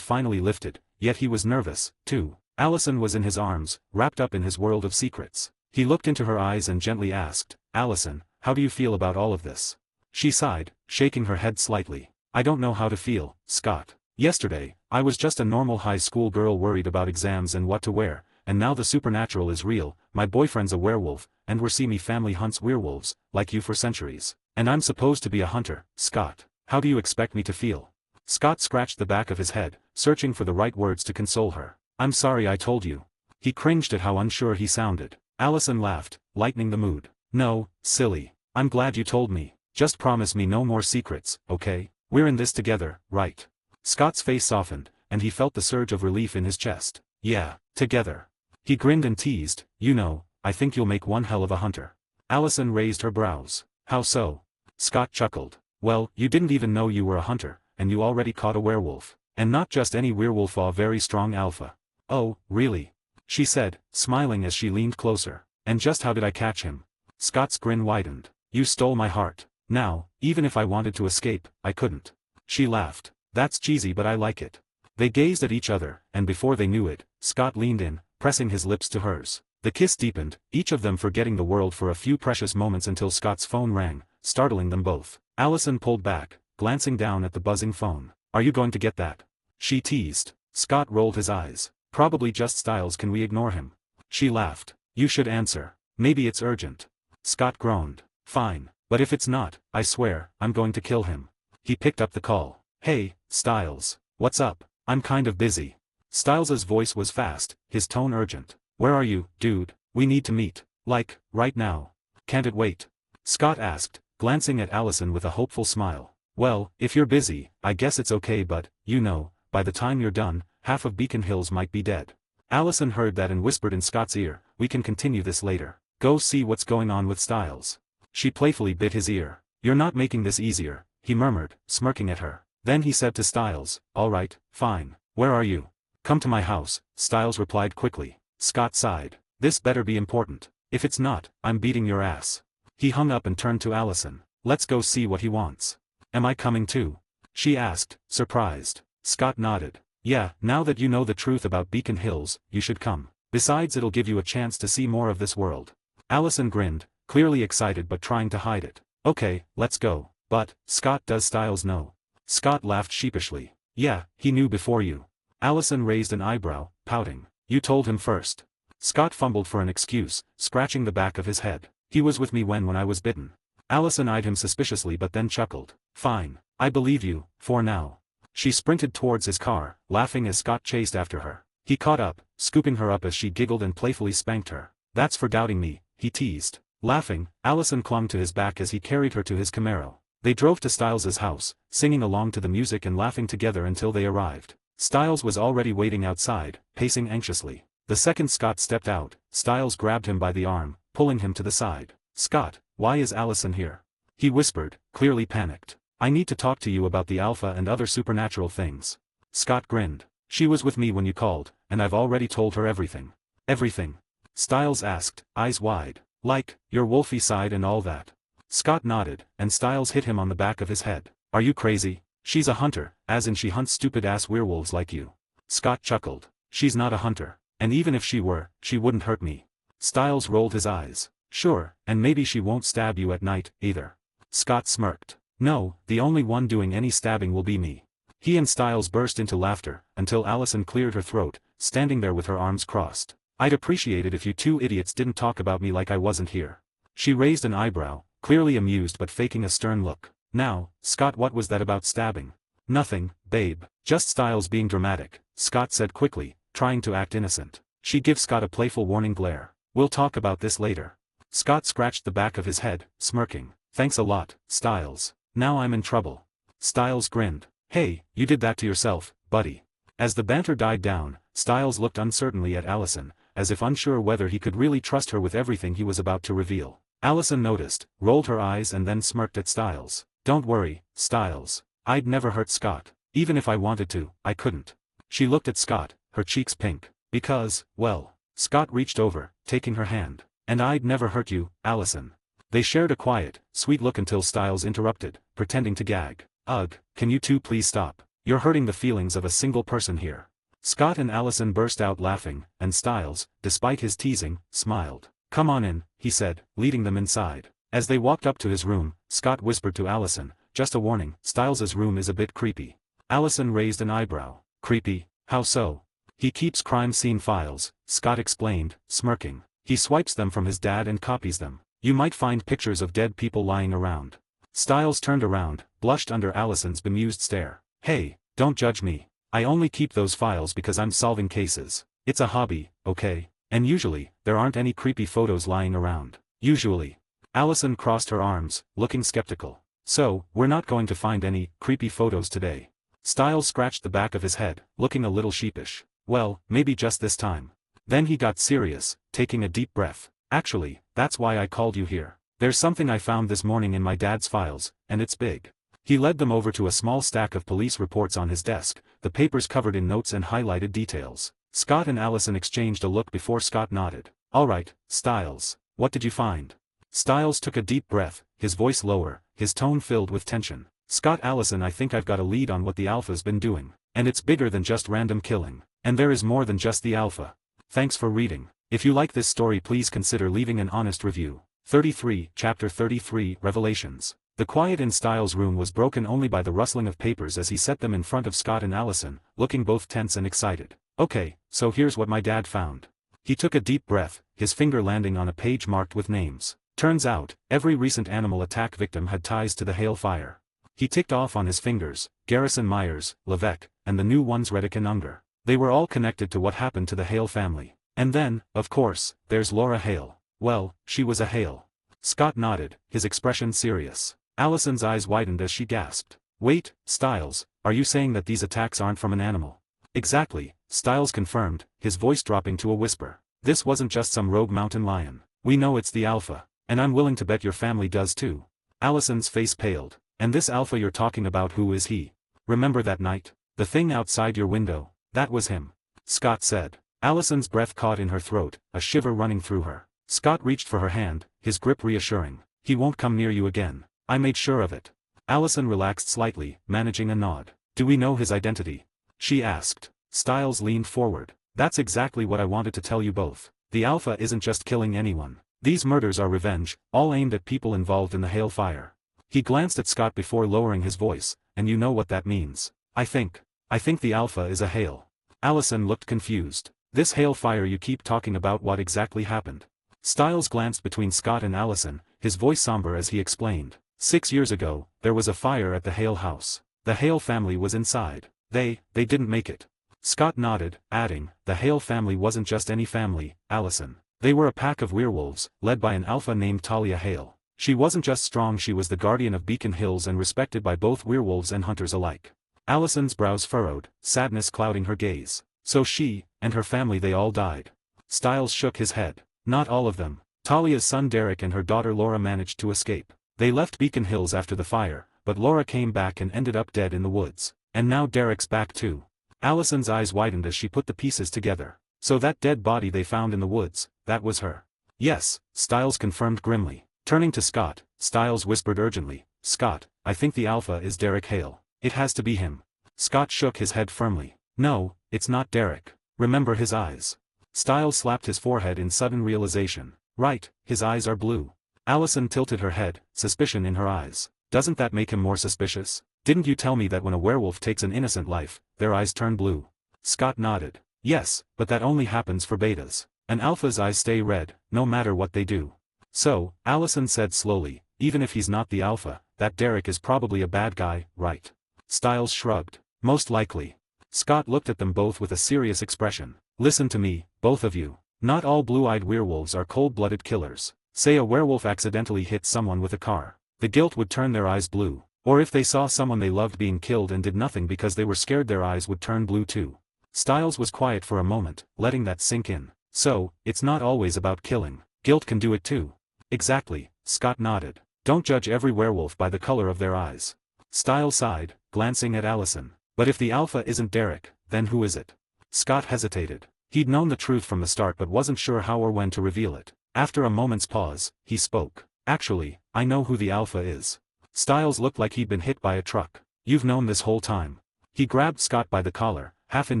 finally lifted, yet he was nervous, too. Allison was in his arms, wrapped up in his world of secrets. He looked into her eyes and gently asked, "Allison, how do you feel about all of this?" She sighed, shaking her head slightly. "I don't know how to feel, Scott. Yesterday, I was just a normal high school girl worried about exams and what to wear, and now the supernatural is real. My boyfriend's a werewolf, and we're see me family hunts werewolves, like you for centuries. And I'm supposed to be a hunter, Scott. How do you expect me to feel?" Scott scratched the back of his head, searching for the right words to console her. "I'm sorry I told you." He cringed at how unsure he sounded. Allison laughed, lightening the mood. "No, silly. I'm glad you told me. Just promise me no more secrets, okay? We're in this together, right?" Scott's face softened, and he felt the surge of relief in his chest. "Yeah, together." He grinned and teased, "You know, I think you'll make one hell of a hunter." Allison raised her brows. "How so?" Scott chuckled. "Well, you didn't even know you were a hunter, and you already caught a werewolf. And not just any werewolf, a very strong alpha." "Oh, really?" she said, smiling as she leaned closer. "And just how did I catch him?" Scott's grin widened. "You stole my heart. Now, even if I wanted to escape, I couldn't." She laughed. "That's cheesy, but I like it." They gazed at each other, and before they knew it, Scott leaned in, pressing his lips to hers. The kiss deepened, each of them forgetting the world for a few precious moments until Scott's phone rang, startling them both. Allison pulled back, glancing down at the buzzing phone. "Are you going to get that?" she teased. Scott rolled his eyes. "Probably just Stiles, can we ignore him?" She laughed. "You should answer. Maybe it's urgent." Scott groaned. "Fine. But if it's not, I swear, I'm going to kill him." He picked up the call. "Hey, Stiles. What's up? I'm kind of busy." Stiles's voice was fast, his tone urgent. "Where are you, dude? We need to meet. Like, right now." "Can't it wait?" Scott asked, glancing at Allison with a hopeful smile. "Well, if you're busy, I guess it's okay, but, you know, by the time you're done, half of Beacon Hills might be dead." Allison heard that and whispered in Scott's ear, "We can continue this later. Go see what's going on with Stiles." She playfully bit his ear. "You're not making this easier," he murmured, smirking at her. Then he said to Stiles, "All right, fine. Where are you?" "Come to my house," Stiles replied quickly. Scott sighed. "This better be important. If it's not, I'm beating your ass." He hung up and turned to Allison. "Let's go see what he wants." "Am I coming too?" she asked, surprised. Scott nodded. "Yeah, now that you know the truth about Beacon Hills, you should come. Besides, it'll give you a chance to see more of this world." Allison grinned, clearly excited but trying to hide it. "Okay, let's go. But, Scott, does Stiles know?" Scott laughed sheepishly. "Yeah, he knew before you." Allison raised an eyebrow, pouting. "You told him first." Scott fumbled for an excuse, scratching the back of his head. "He was with me when I was bitten." Allison eyed him suspiciously but then chuckled. "Fine. I believe you, for now." She sprinted towards his car, laughing as Scott chased after her. He caught up, scooping her up as she giggled and playfully spanked her. "That's for doubting me," he teased. Laughing, Allison clung to his back as he carried her to his Camaro. They drove to Stiles's house, singing along to the music and laughing together until they arrived. Stiles was already waiting outside, pacing anxiously. The second Scott stepped out, Stiles grabbed him by the arm, pulling him to the side. "Scott, why is Allison here?" he whispered, clearly panicked. "I need to talk to you about the Alpha and other supernatural things." Scott grinned. "She was with me when you called, and I've already told her everything." "Everything?" Stiles asked, eyes wide. "Like, your wolfy side and all that?" Scott nodded, and Stiles hit him on the back of his head. "Are you crazy? She's a hunter, as in she hunts stupid-ass werewolves like you." Scott chuckled. "She's not a hunter. And even if she were, she wouldn't hurt me." Stiles rolled his eyes. "Sure, and maybe she won't stab you at night, either." Scott smirked. "No, the only one doing any stabbing will be me." He and Stiles burst into laughter, until Allison cleared her throat, standing there with her arms crossed. I'd appreciate it if you two idiots didn't talk about me like I wasn't here. She raised an eyebrow, clearly amused but faking a stern look. Now, Scott, what was that about stabbing? Nothing, babe, just Styles being dramatic, Scott said quickly, trying to act innocent. She gives Scott a playful warning glare. We'll talk about this later. Scott scratched the back of his head, smirking. Thanks a lot, Styles. Now I'm in trouble. Styles grinned. Hey, you did that to yourself, buddy. As the banter died down, Styles looked uncertainly at Allison, as if unsure whether he could really trust her with everything he was about to reveal. Allison noticed, rolled her eyes and then smirked at Styles. Don't worry, Styles. I'd never hurt Scott. Even if I wanted to, I couldn't. She looked at Scott, her cheeks pink. Because, well. Scott reached over, taking her hand. And I'd never hurt you, Allison. They shared a quiet, sweet look until Styles interrupted, pretending to gag. Ugh, can you two please stop? You're hurting the feelings of a single person here. Scott and Allison burst out laughing, and Styles, despite his teasing, smiled. Come on in, he said, leading them inside. As they walked up to his room, Scott whispered to Allison, just a warning, Styles's room is a bit creepy. Allison raised an eyebrow. Creepy? How so? He keeps crime scene files, Scott explained, smirking. He swipes them from his dad and copies them. You might find pictures of dead people lying around. Styles turned around, blushed under Allison's bemused stare. Hey, don't judge me. I only keep those files because I'm solving cases. It's a hobby, okay? And usually, there aren't any creepy photos lying around. Usually. Allison crossed her arms, looking skeptical. So, we're not going to find any creepy photos today. Styles scratched the back of his head, looking a little sheepish. Well, maybe just this time. Then he got serious, taking a deep breath. Actually, that's why I called you here. There's something I found this morning in my dad's files, and it's big. He led them over to a small stack of police reports on his desk, the papers covered in notes and highlighted details. Scott and Allison exchanged a look before Scott nodded. All right, Styles, what did you find? Styles took a deep breath, his voice lower, his tone filled with tension. Scott, Allison, I think I've got a lead on what the Alpha's been doing. And it's bigger than just random killing. And there is more than just the Alpha. Thanks for reading. If you like this story, please consider leaving an honest review. 33, Chapter 33, Revelations. The quiet in Styles' room was broken only by the rustling of papers as he set them in front of Scott and Allison, looking both tense and excited. Okay, so here's what my dad found. He took a deep breath, his finger landing on a page marked with names. Turns out, every recent animal attack victim had ties to the Hale fire. He ticked off on his fingers, Garrison Myers, Levesque, and the new ones Reddick and Unger. They were all connected to what happened to the Hale family. And then, of course, there's Laura Hale. Well, she was a Hale. Scott nodded, his expression serious. Allison's eyes widened as she gasped. Wait, Styles, are you saying that these attacks aren't from an animal? Exactly, Styles confirmed, his voice dropping to a whisper. This wasn't just some rogue mountain lion. We know it's the Alpha, and I'm willing to bet your family does too. Allison's face paled. And this Alpha you're talking about, who is he? Remember that night? The thing outside your window? That was him. Scott said. Allison's breath caught in her throat, a shiver running through her. Scott reached for her hand, his grip reassuring. He won't come near you again. I made sure of it. Allison relaxed slightly, managing a nod. Do we know his identity? She asked. Styles leaned forward. That's exactly what I wanted to tell you both. The Alpha isn't just killing anyone. These murders are revenge, all aimed at people involved in the Hale fire. He glanced at Scott before lowering his voice, and you know what that means. I think the Alpha is a Hale. Allison looked confused. This Hale fire you keep talking about, what exactly happened? Styles glanced between Scott and Allison, his voice somber as he explained. 6 years ago, there was a fire at the Hale house. The Hale family was inside. They didn't make it. Scott nodded, adding, the Hale family wasn't just any family, Allison. They were a pack of werewolves, led by an Alpha named Talia Hale. She wasn't just strong, she was the guardian of Beacon Hills and respected by both werewolves and hunters alike. Allison's brows furrowed, sadness clouding her gaze. So she, and her family, they all died. Styles shook his head. Not all of them. Talia's son Derek and her daughter Laura managed to escape. They left Beacon Hills after the fire, but Laura came back and ended up dead in the woods. And now Derek's back too. Allison's eyes widened as she put the pieces together. So that dead body they found in the woods, that was her. Yes, Styles confirmed grimly. Turning to Scott, Styles whispered urgently, Scott, I think the Alpha is Derek Hale. It has to be him. Scott shook his head firmly. No, it's not Derek. Remember his eyes. Styles slapped his forehead in sudden realization. Right, his eyes are blue. Allison tilted her head, suspicion in her eyes. Doesn't that make him more suspicious? Didn't you tell me that when a werewolf takes an innocent life, their eyes turn blue? Scott nodded. Yes, but that only happens for betas. An alpha's eyes stay red, no matter what they do. So, Allison said slowly, even if he's not the alpha, that Derek is probably a bad guy, right? Styles shrugged. Most likely. Scott looked at them both with a serious expression. Listen to me, both of you. Not all blue-eyed werewolves are cold-blooded killers. Say a werewolf accidentally hit someone with a car. The guilt would turn their eyes blue. Or if they saw someone they loved being killed and did nothing because they were scared, their eyes would turn blue too. Styles was quiet for a moment, letting that sink in. So, it's not always about killing. Guilt can do it too. Exactly, Scott nodded. Don't judge every werewolf by the color of their eyes. Styles sighed, glancing at Allison. But if the alpha isn't Derek, then who is it? Scott hesitated. He'd known the truth from the start but wasn't sure how or when to reveal it. After a moment's pause, he spoke. Actually, I know who the alpha is. Styles looked like he'd been hit by a truck. You've known this whole time. He grabbed Scott by the collar, half in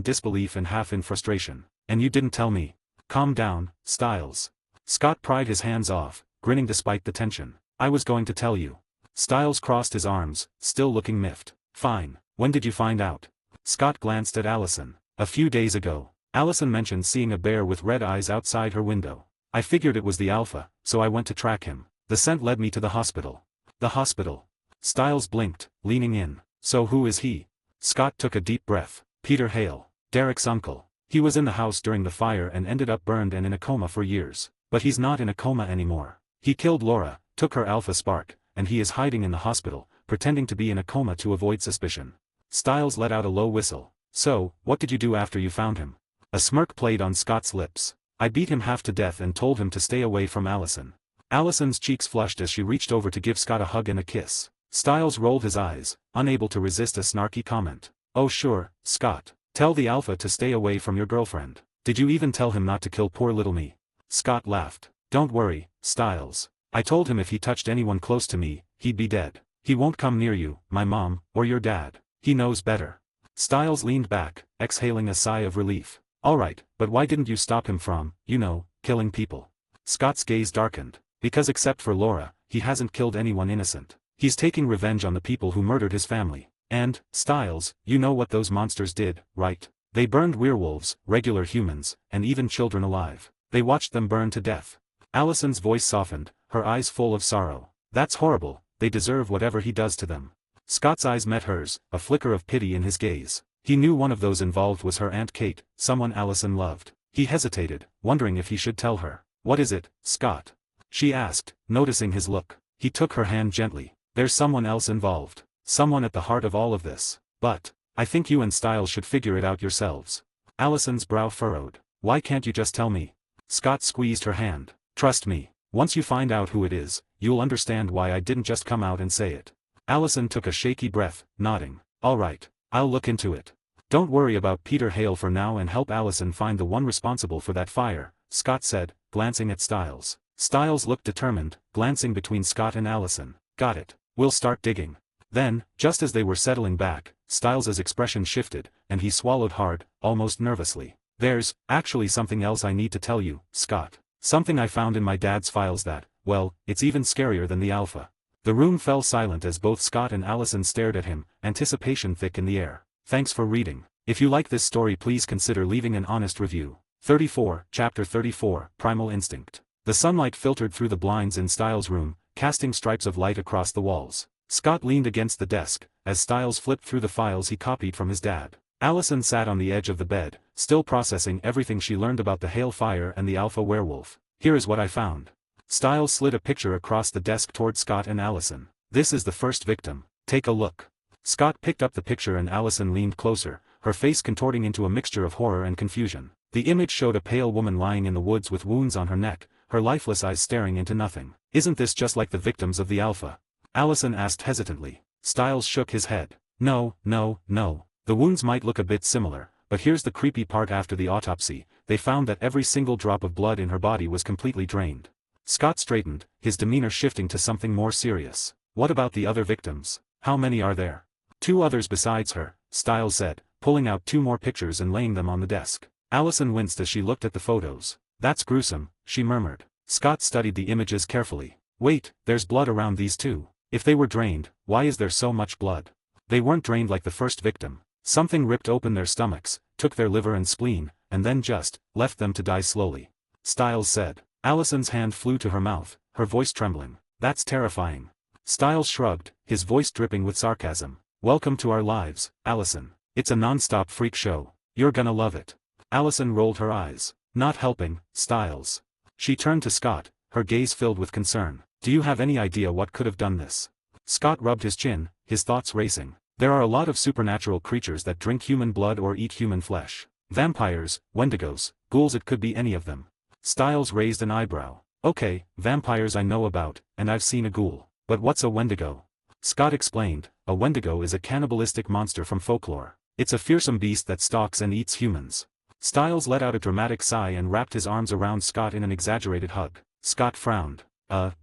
disbelief and half in frustration. And you didn't tell me. Calm down, Styles. Scott pried his hands off, grinning despite the tension. I was going to tell you. Styles crossed his arms, still looking miffed. Fine, when did you find out? Scott glanced at Allison. A few days ago. Allison mentioned seeing a bear with red eyes outside her window. I figured it was the alpha, so I went to track him. The scent led me to the hospital. The hospital. Styles blinked, leaning in. So who is he? Scott took a deep breath. Peter Hale. Derek's uncle. He was in the house during the fire and ended up burned and in a coma for years. But he's not in a coma anymore. He killed Laura, took her alpha spark, and he is hiding in the hospital, pretending to be in a coma to avoid suspicion. Styles let out a low whistle. So, what did you do after you found him? A smirk played on Scott's lips. I beat him half to death and told him to stay away from Allison. Allison's cheeks flushed as she reached over to give Scott a hug and a kiss. Styles rolled his eyes, unable to resist a snarky comment. Oh sure, Scott. Tell the alpha to stay away from your girlfriend. Did you even tell him not to kill poor little me? Scott laughed. Don't worry, Styles. I told him if he touched anyone close to me, he'd be dead. He won't come near you, my mom, or your dad. He knows better. Styles leaned back, exhaling a sigh of relief. Alright, but why didn't you stop him from, killing people? Scott's gaze darkened. Because except for Laura, he hasn't killed anyone innocent. He's taking revenge on the people who murdered his family. And, Styles, you know what those monsters did, right? They burned werewolves, regular humans, and even children alive. They watched them burn to death. Allison's voice softened, her eyes full of sorrow. That's horrible, they deserve whatever he does to them. Scott's eyes met hers, a flicker of pity in his gaze. He knew one of those involved was her Aunt Kate, someone Allison loved. He hesitated, wondering if he should tell her. What is it, Scott? She asked, noticing his look. He took her hand gently. There's someone else involved. Someone at the heart of all of this. But, I think you and Styles should figure it out yourselves. Allison's brow furrowed. Why can't you just tell me? Scott squeezed her hand. Trust me, once you find out who it is, you'll understand why I didn't just come out and say it. Allison took a shaky breath, nodding. All right, I'll look into it. Don't worry about Peter Hale for now and help Allison find the one responsible for that fire, Scott said, glancing at Styles. Styles looked determined, glancing between Scott and Allison. Got it. We'll start digging. Then, just as they were settling back, Styles's expression shifted, and he swallowed hard, almost nervously. There's, actually something else I need to tell you, Scott. Something I found in my dad's files that, well, it's even scarier than the alpha. The room fell silent as both Scott and Allison stared at him, anticipation thick in the air. Thanks for reading. If you like this story, please consider leaving an honest review. 34, Chapter 34, Primal Instinct. The sunlight filtered through the blinds in Styles' room, casting stripes of light across the walls. Scott leaned against the desk, as Styles flipped through the files he copied from his dad. Allison sat on the edge of the bed, still processing everything she learned about the Hale fire and the alpha werewolf. Here is what I found. Styles slid a picture across the desk toward Scott and Allison. This is the first victim. Take a look. Scott picked up the picture and Allison leaned closer, her face contorting into a mixture of horror and confusion. The image showed a pale woman lying in the woods with wounds on her neck, her lifeless eyes staring into nothing. Isn't this just like the victims of the alpha? Allison asked hesitantly. Styles shook his head. No. The wounds might look a bit similar, but here's the creepy part. After the autopsy, they found that every single drop of blood in her body was completely drained. Scott straightened, his demeanor shifting to something more serious. What about the other victims? How many are there? 2 others besides her, Styles said, pulling out 2 more pictures and laying them on the desk. Allison winced as she looked at the photos. That's gruesome, she murmured. Scott studied the images carefully. Wait, there's blood around these too. If they were drained, why is there so much blood? They weren't drained like the first victim. Something ripped open their stomachs, took their liver and spleen, and then just left them to die slowly. Styles said. Allison's hand flew to her mouth, her voice trembling. That's terrifying. Styles shrugged, his voice dripping with sarcasm. Welcome to our lives, Allison. It's a non-stop freak show. You're gonna love it. Allison rolled her eyes. Not helping, Styles. She turned to Scott, her gaze filled with concern. Do you have any idea what could have done this? Scott rubbed his chin, his thoughts racing. There are a lot of supernatural creatures that drink human blood or eat human flesh. Vampires, wendigos, ghouls, it could be any of them. Styles raised an eyebrow. Okay, vampires I know about, and I've seen a ghoul. But what's a wendigo? Scott explained, a wendigo is a cannibalistic monster from folklore. It's a fearsome beast that stalks and eats humans. Styles let out a dramatic sigh and wrapped his arms around Scott in an exaggerated hug. Scott frowned.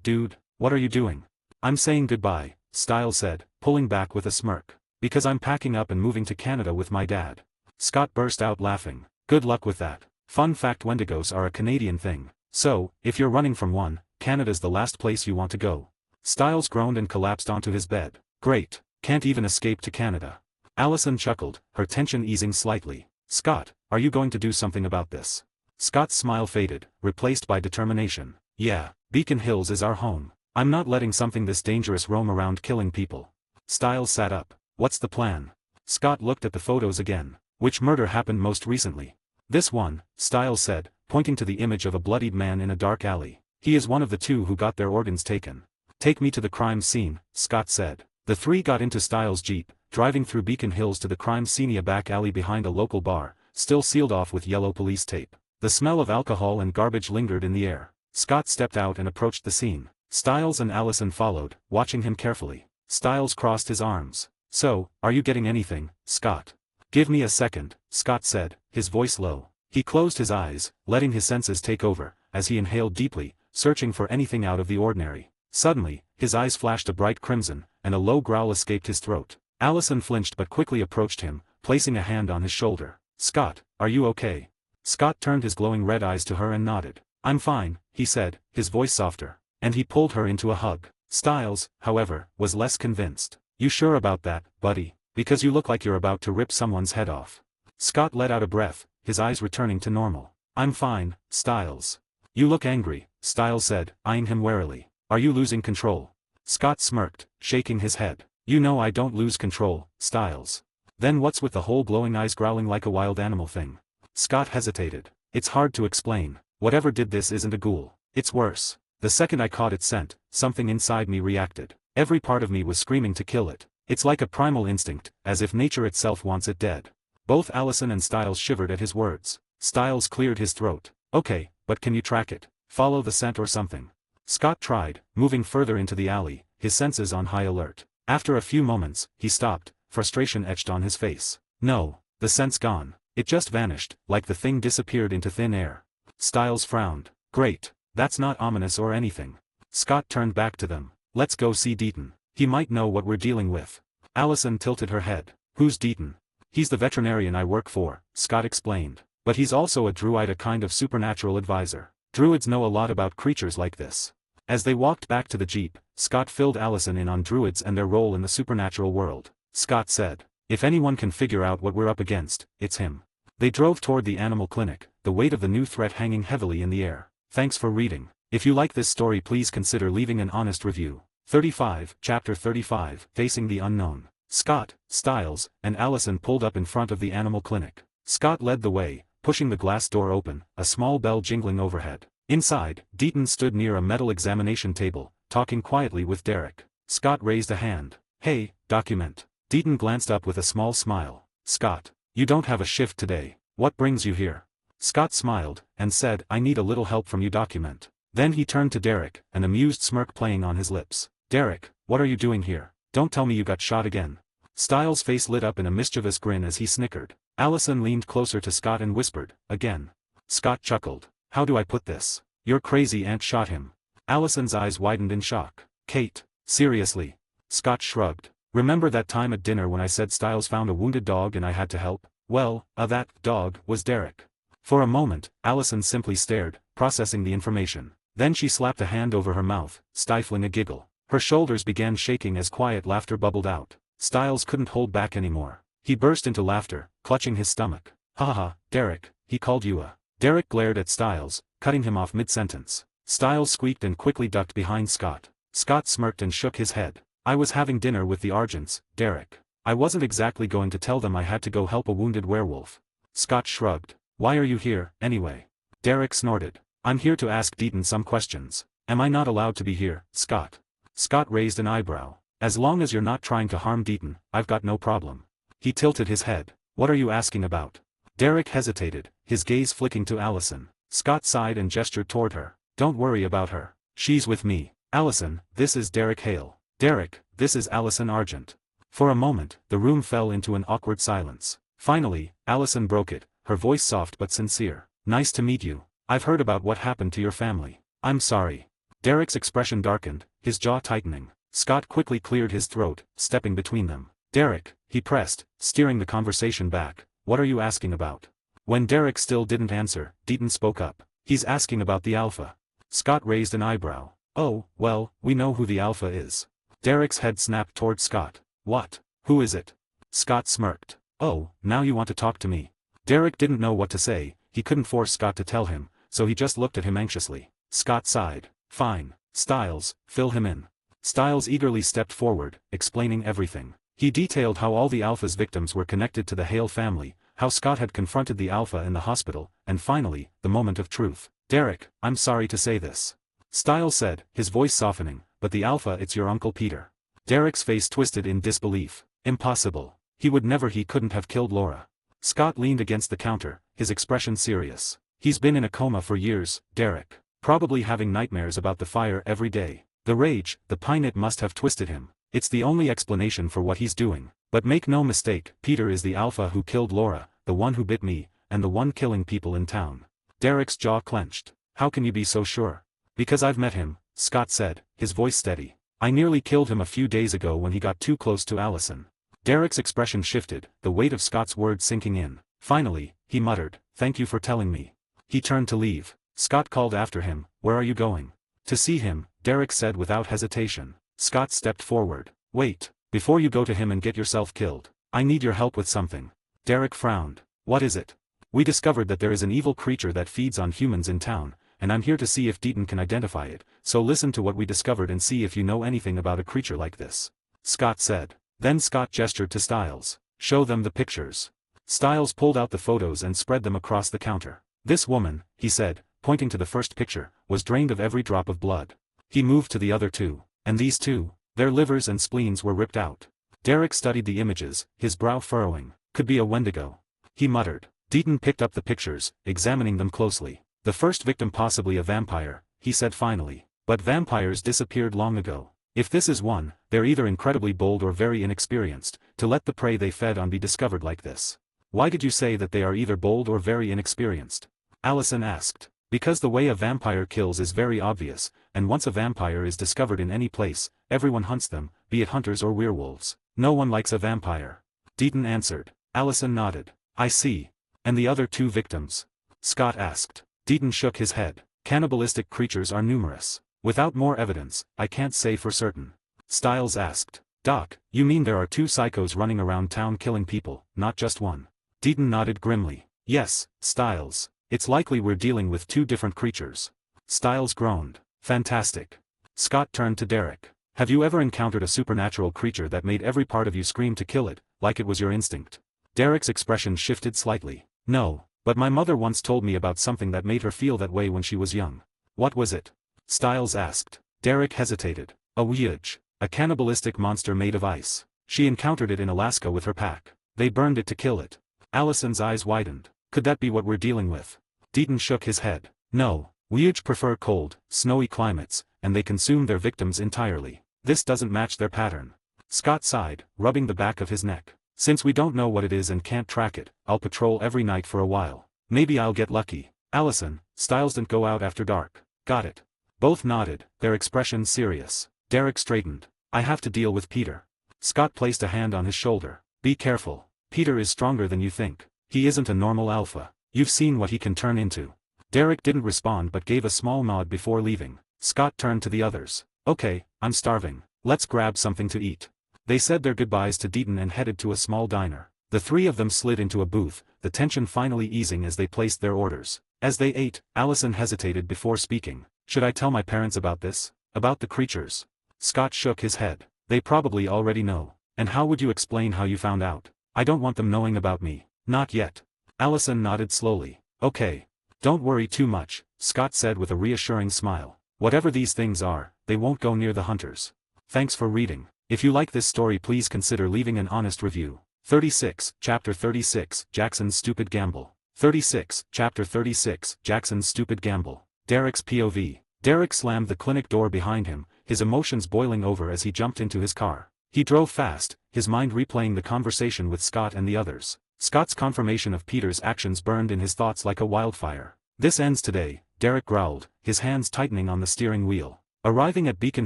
Dude, what are you doing? I'm saying goodbye, Styles said, pulling back with a smirk. Because I'm packing up and moving to Canada with my dad. Scott burst out laughing. Good luck with that. Fun fact, wendigos are a Canadian thing. So, if you're running from one, Canada's the last place you want to go. Styles groaned and collapsed onto his bed. Great, can't even escape to Canada. Allison chuckled, her tension easing slightly. Scott, are you going to do something about this? Scott's smile faded, replaced by determination. Yeah, Beacon Hills is our home. I'm not letting something this dangerous roam around killing people. Styles sat up. What's the plan? Scott looked at the photos again. Which murder happened most recently? This one, Styles said, pointing to the image of a bloodied man in a dark alley. He is one of the two who got their organs taken. Take me to the crime scene, Scott said. The three got into Styles' Jeep, driving through Beacon Hills to the crime scene, a back alley behind a local bar, still sealed off with yellow police tape. The smell of alcohol and garbage lingered in the air. Scott stepped out and approached the scene. Styles and Allison followed, watching him carefully. Styles crossed his arms. So, are you getting anything, Scott? Give me a second, Scott said, his voice low. He closed his eyes, letting his senses take over, as he inhaled deeply, searching for anything out of the ordinary. Suddenly, his eyes flashed a bright crimson, and a low growl escaped his throat. Allison flinched but quickly approached him, placing a hand on his shoulder. Scott, are you okay? Scott turned his glowing red eyes to her and nodded. I'm fine, he said, his voice softer. And he pulled her into a hug. Styles, however, was less convinced. You sure about that, buddy? Because you look like you're about to rip someone's head off. Scott let out a breath, his eyes returning to normal. I'm fine, Styles. You look angry, Styles said, eyeing him warily. Are you losing control? Scott smirked, shaking his head. You know I don't lose control, Styles. Then what's with the whole glowing eyes growling like a wild animal thing? Scott hesitated. It's hard to explain. Whatever did this isn't a ghoul. It's worse. The second I caught its scent, something inside me reacted. Every part of me was screaming to kill it. It's like a primal instinct, as if nature itself wants it dead. Both Allison and Styles shivered at his words. Styles cleared his throat. Okay, but can you track it? Follow the scent or something? Scott tried, moving further into the alley, his senses on high alert. After a few moments, he stopped, frustration etched on his face. No, the scent's gone. It just vanished, like the thing disappeared into thin air. Styles frowned. Great. That's not ominous or anything. Scott turned back to them. Let's go see Deaton. He might know what we're dealing with. Allison tilted her head. Who's Deaton? He's the veterinarian I work for, Scott explained. But he's also a druid, a kind of supernatural advisor. Druids know a lot about creatures like this. As they walked back to the Jeep, Scott filled Allison in on druids and their role in the supernatural world. Scott said, if anyone can figure out what we're up against, it's him. They drove toward the animal clinic, the weight of the new threat hanging heavily in the air. Thanks for reading. If you like this story, please consider leaving an honest review. 35, Chapter 35, Facing the Unknown. Scott, Styles, and Allison pulled up in front of the animal clinic. Scott led the way, pushing the glass door open, a small bell jingling overhead. Inside, Deaton stood near a metal examination table, talking quietly with Derek. Scott raised a hand. Hey, document. Deaton glanced up with a small smile. Scott, you don't have a shift today. What brings you here? Scott smiled, and said, I need a little help from you, document. Then he turned to Derek, an amused smirk playing on his lips. Derek, what are you doing here? Don't tell me you got shot again. Styles' face lit up in a mischievous grin as he snickered. Allison leaned closer to Scott and whispered, again. Scott chuckled. How do I put this? Your crazy aunt shot him. Allison's eyes widened in shock. Kate, seriously? Scott shrugged. Remember that time at dinner when I said Styles found a wounded dog and I had to help? Well, that dog was Derek. For a moment, Allison simply stared, processing the information. Then she slapped a hand over her mouth, stifling a giggle. Her shoulders began shaking as quiet laughter bubbled out. Styles couldn't hold back anymore. He burst into laughter, clutching his stomach. Ha ha, Derek, he called you a Derek glared at Styles, cutting him off mid-sentence. Styles squeaked and quickly ducked behind Scott. Scott smirked and shook his head. I was having dinner with the Argents, Derek. I wasn't exactly going to tell them I had to go help a wounded werewolf. Scott shrugged. Why are you here, anyway? Derek snorted. I'm here to ask Deaton some questions. Am I not allowed to be here, Scott? Scott raised an eyebrow. As long as you're not trying to harm Deaton, I've got no problem. He tilted his head. What are you asking about? Derek hesitated, his gaze flicking to Allison. Scott sighed and gestured toward her. Don't worry about her. She's with me. Allison, this is Derek Hale. Derek, this is Allison Argent. For a moment, the room fell into an awkward silence. Finally, Allison broke it, her voice soft but sincere. Nice to meet you. I've heard about what happened to your family. I'm sorry. Derek's expression darkened, his jaw tightening. Scott quickly cleared his throat, stepping between them. Derek, he pressed, steering the conversation back. What are you asking about? When Derek still didn't answer, Deaton spoke up. He's asking about the Alpha. Scott raised an eyebrow. Oh, well, we know who the Alpha is. Derek's head snapped toward Scott. What? Who is it? Scott smirked. Oh, now you want to talk to me. Derek didn't know what to say, he couldn't force Scott to tell him, so he just looked at him anxiously. Scott sighed. Fine. Styles, fill him in. Styles eagerly stepped forward, explaining everything. He detailed how all the Alpha's victims were connected to the Hale family, how Scott had confronted the Alpha in the hospital, and finally, the moment of truth. Derek, I'm sorry to say this. Styles said, his voice softening, but the Alpha, it's your Uncle Peter. Derek's face twisted in disbelief. Impossible. He couldn't have killed Laura. Scott leaned against the counter, his expression serious. He's been in a coma for years, Derek. Probably having nightmares about the fire every day. The rage, the pine must have twisted him. It's the only explanation for what he's doing. But make no mistake, Peter is the Alpha who killed Laura, the one who bit me, and the one killing people in town. Derek's jaw clenched. How can you be so sure? Because I've met him, Scott said, his voice steady. I nearly killed him a few days ago when he got too close to Allison. Derek's expression shifted, the weight of Scott's words sinking in. Finally, he muttered, thank you for telling me. He turned to leave. Scott called after him, where are you going? To see him, Derek said without hesitation. Scott stepped forward. Wait, before you go to him and get yourself killed, I need your help with something. Derek frowned. What is it? We discovered that there is an evil creature that feeds on humans in town, and I'm here to see if Deaton can identify it, so listen to what we discovered and see if you know anything about a creature like this. Scott said. Then Scott gestured to Styles. Show them the pictures. Styles pulled out the photos and spread them across the counter. This woman, he said, pointing to the first picture, was drained of every drop of blood. He moved to the other two. And these two? Their livers and spleens were ripped out. Derek studied the images, his brow furrowing. Could be a Wendigo. He muttered. Deaton picked up the pictures, examining them closely. The first victim possibly a vampire, he said finally. But vampires disappeared long ago. If this is one, they're either incredibly bold or very inexperienced, to let the prey they fed on be discovered like this. Why did you say that they are either bold or very inexperienced? Allison asked. Because the way a vampire kills is very obvious, and once a vampire is discovered in any place, everyone hunts them, be it hunters or werewolves. No one likes a vampire. Deaton answered. Allison nodded. I see. And the other two victims? Scott asked. Deaton shook his head. Cannibalistic creatures are numerous. Without more evidence, I can't say for certain. Styles asked. Doc, you mean there are two psychos running around town killing people, not just one? Deaton nodded grimly. Yes, Styles. It's likely we're dealing with two different creatures. Styles groaned. Fantastic. Scott turned to Derek. Have you ever encountered a supernatural creature that made every part of you scream to kill it, like it was your instinct? Derek's expression shifted slightly. No, but my mother once told me about something that made her feel that way when she was young. What was it? Styles asked. Derek hesitated. A Ouija, a cannibalistic monster made of ice. She encountered it in Alaska with her pack. They burned it to kill it. Allison's eyes widened. Could that be what we're dealing with? Deaton shook his head. No, Ouija prefer cold, snowy climates, and they consume their victims entirely. This doesn't match their pattern. Scott sighed, rubbing the back of his neck. Since we don't know what it is and can't track it, I'll patrol every night for a while. Maybe I'll get lucky. Allison, Styles didn't go out after dark. Got it. Both nodded, their expressions serious. Derek straightened. I have to deal with Peter. Scott placed a hand on his shoulder. Be careful. Peter is stronger than you think. He isn't a normal alpha. You've seen what he can turn into. Derek didn't respond but gave a small nod before leaving. Scott turned to the others. Okay, I'm starving. Let's grab something to eat. They said their goodbyes to Deaton and headed to a small diner. The three of them slid into a booth, the tension finally easing as they placed their orders. As they ate, Allison hesitated before speaking. Should I tell my parents about this? About the creatures? Scott shook his head. They probably already know. And how would you explain how you found out? I don't want them knowing about me. Not yet. Allison nodded slowly. Okay. Don't worry too much, Scott said with a reassuring smile. Whatever these things are, they won't go near the hunters. Thanks for reading. If you like this story, please consider leaving an honest review. 36, Chapter 36, Jackson's Stupid Gamble. 36, Chapter 36, Jackson's Stupid Gamble. Derek's POV. Derek slammed the clinic door behind him, his emotions boiling over as he jumped into his car. He drove fast, his mind replaying the conversation with Scott and the others. Scott's confirmation of Peter's actions burned in his thoughts like a wildfire. This ends today, Derek growled, his hands tightening on the steering wheel. Arriving at Beacon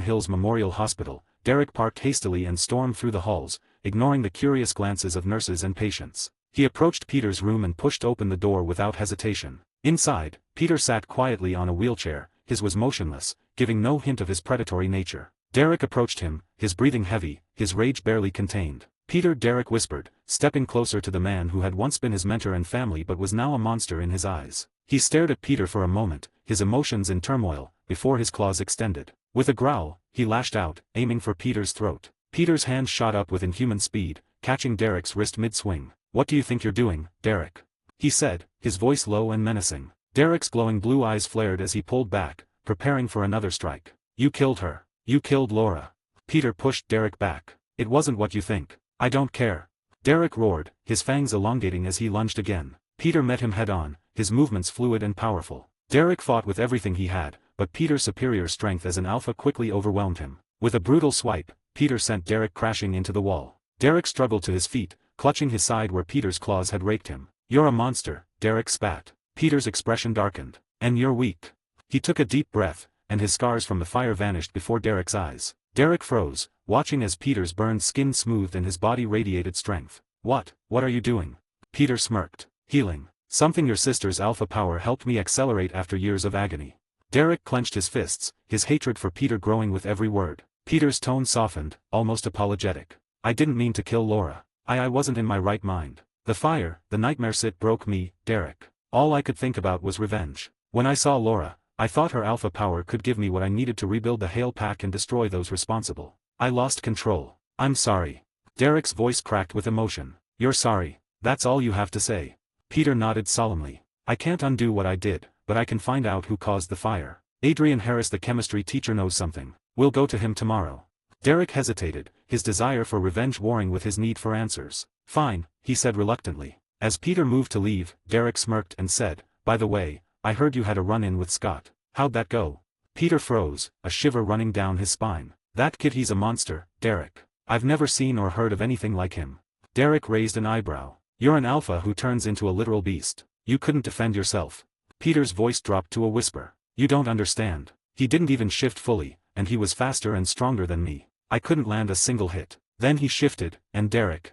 Hills Memorial Hospital, Derek parked hastily and stormed through the halls, ignoring the curious glances of nurses and patients. He approached Peter's room and pushed open the door without hesitation. Inside, Peter sat quietly on a wheelchair, his was motionless, giving no hint of his predatory nature. Derek approached him, his breathing heavy, his rage barely contained. Peter, Derek whispered, stepping closer to the man who had once been his mentor and family but was now a monster in his eyes. He stared at Peter for a moment, his emotions in turmoil, before his claws extended. With a growl, he lashed out, aiming for Peter's throat. Peter's hand shot up with inhuman speed, catching Derek's wrist mid-swing. What do you think you're doing, Derek? He said, his voice low and menacing. Derek's glowing blue eyes flared as he pulled back, preparing for another strike. You killed her. You killed Laura. Peter pushed Derek back. It wasn't what you think. I don't care. Derek roared, his fangs elongating as he lunged again. Peter met him head-on, his movements fluid and powerful. Derek fought with everything he had, but Peter's superior strength as an alpha quickly overwhelmed him. With a brutal swipe, Peter sent Derek crashing into the wall. Derek struggled to his feet, clutching his side where Peter's claws had raked him. You're a monster, Derek spat. Peter's expression darkened. And you're weak. He took a deep breath, and his scars from the fire vanished before Derek's eyes. Derek froze, watching as Peter's burned skin smoothed and his body radiated strength. What are you doing? Peter smirked. Healing. Something your sister's alpha power helped me accelerate after years of agony. Derek clenched his fists, his hatred for Peter growing with every word. Peter's tone softened, almost apologetic. I didn't mean to kill Laura. I wasn't in my right mind. The fire, the nightmare sit broke me, Derek. All I could think about was revenge. When I saw Laura, I thought her alpha power could give me what I needed to rebuild the Hale Pack and destroy those responsible. I lost control. I'm sorry. Derek's voice cracked with emotion. You're sorry. That's all you have to say. Peter nodded solemnly. I can't undo what I did, but I can find out who caused the fire. Adrian Harris, the chemistry teacher, knows something. We'll go to him tomorrow. Derek hesitated, his desire for revenge warring with his need for answers. Fine, he said reluctantly. As Peter moved to leave, Derek smirked and said, by the way, I heard you had a run-in with Scott. How'd that go? Peter froze, a shiver running down his spine. That kid, he's a monster, Derek. I've never seen or heard of anything like him. Derek raised an eyebrow. You're an alpha who turns into a literal beast. You couldn't defend yourself. Peter's voice dropped to a whisper. You don't understand. He didn't even shift fully, and he was faster and stronger than me. I couldn't land a single hit. Then he shifted, and Derek,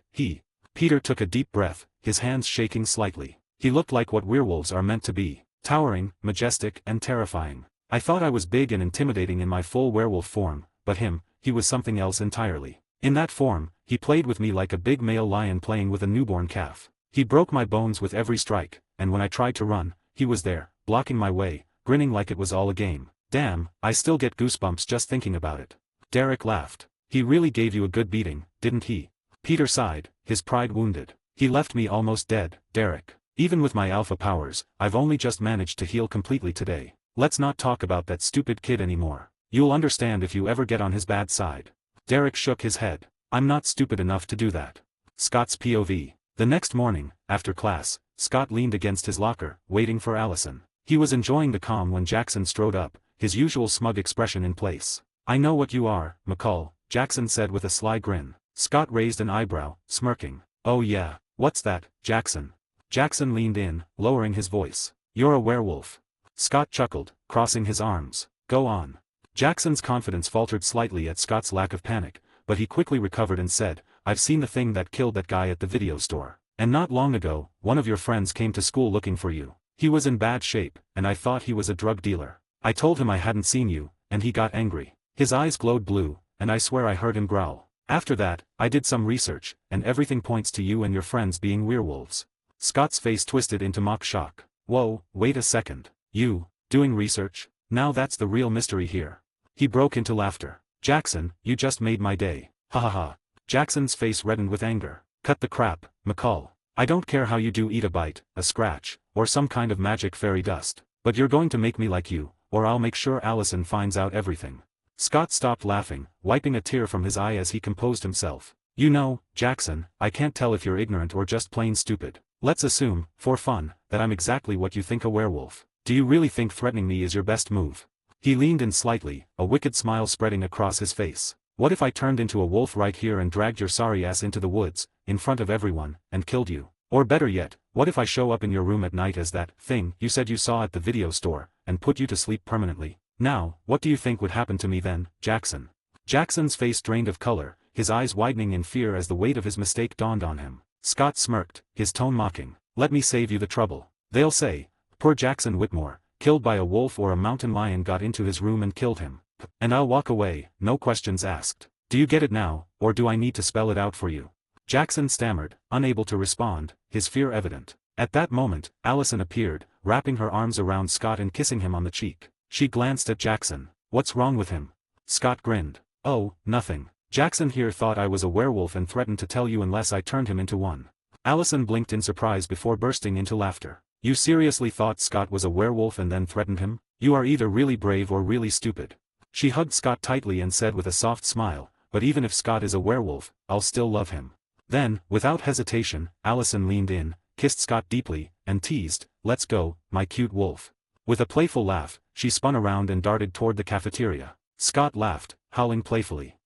Peter took a deep breath, his hands shaking slightly. He looked like what werewolves are meant to be. Towering, majestic, and terrifying. I thought I was big and intimidating in my full werewolf form, but he was something else entirely. In that form, he played with me like a big male lion playing with a newborn calf. He broke my bones with every strike, and when I tried to run, he was there, blocking my way, grinning like it was all a game. Damn, I still get goosebumps just thinking about it. Derek laughed. He really gave you a good beating, didn't he? Peter sighed, his pride wounded. He left me almost dead, Derek. Even with my alpha powers, I've only just managed to heal completely today. Let's not talk about that stupid kid anymore. You'll understand if you ever get on his bad side. Derek shook his head. I'm not stupid enough to do that. Scott's POV. The next morning, after class, Scott leaned against his locker, waiting for Allison. He was enjoying the calm when Jackson strode up, his usual smug expression in place. I know what you are, McCall, Jackson said with a sly grin. Scott raised an eyebrow, smirking. Oh yeah, what's that, Jackson? Jackson leaned in, lowering his voice. You're a werewolf. Scott chuckled, crossing his arms. Go on. Jackson's confidence faltered slightly at Scott's lack of panic, but he quickly recovered and said, I've seen the thing that killed that guy at the video store. And not long ago, one of your friends came to school looking for you. He was in bad shape, and I thought he was a drug dealer. I told him I hadn't seen you, and he got angry. His eyes glowed blue, and I swear I heard him growl. After that, I did some research, and everything points to you and your friends being werewolves. Scott's face twisted into mock shock. Whoa, wait a second. You, doing research? Now that's the real mystery here. He broke into laughter. Jackson, you just made my day. Ha ha ha. Jackson's face reddened with anger. Cut the crap, McCall. I don't care how you do eat a bite, a scratch, or some kind of magic fairy dust. But you're going to make me like you, or I'll make sure Allison finds out everything. Scott stopped laughing, wiping a tear from his eye as he composed himself. You know, Jackson, I can't tell if you're ignorant or just plain stupid. Let's assume, for fun, that I'm exactly what you think a werewolf. Do you really think threatening me is your best move? He leaned in slightly, a wicked smile spreading across his face. What if I turned into a wolf right here and dragged your sorry ass into the woods, in front of everyone, and killed you? Or better yet, what if I show up in your room at night as that thing you said you saw at the video store, and put you to sleep permanently? Now, what do you think would happen to me then, Jackson? Jackson's face drained of color, his eyes widening in fear as the weight of his mistake dawned on him. Scott smirked, his tone mocking. Let me save you the trouble. They'll say, poor Jackson Whitmore, killed by a wolf or a mountain lion got into his room and killed him. And I'll walk away, no questions asked. Do you get it now, or do I need to spell it out for you? Jackson stammered, unable to respond, his fear evident. At that moment, Allison appeared, wrapping her arms around Scott and kissing him on the cheek. She glanced at Jackson. What's wrong with him? Scott grinned. Oh, nothing. Jackson here thought I was a werewolf and threatened to tell you unless I turned him into one. Allison blinked in surprise before bursting into laughter. You seriously thought Scott was a werewolf and then threatened him? You are either really brave or really stupid. She hugged Scott tightly and said with a soft smile, but even if Scott is a werewolf, I'll still love him. Then, without hesitation, Allison leaned in, kissed Scott deeply, and teased, let's go, my cute wolf. With a playful laugh, she spun around and darted toward the cafeteria. Scott laughed, howling playfully.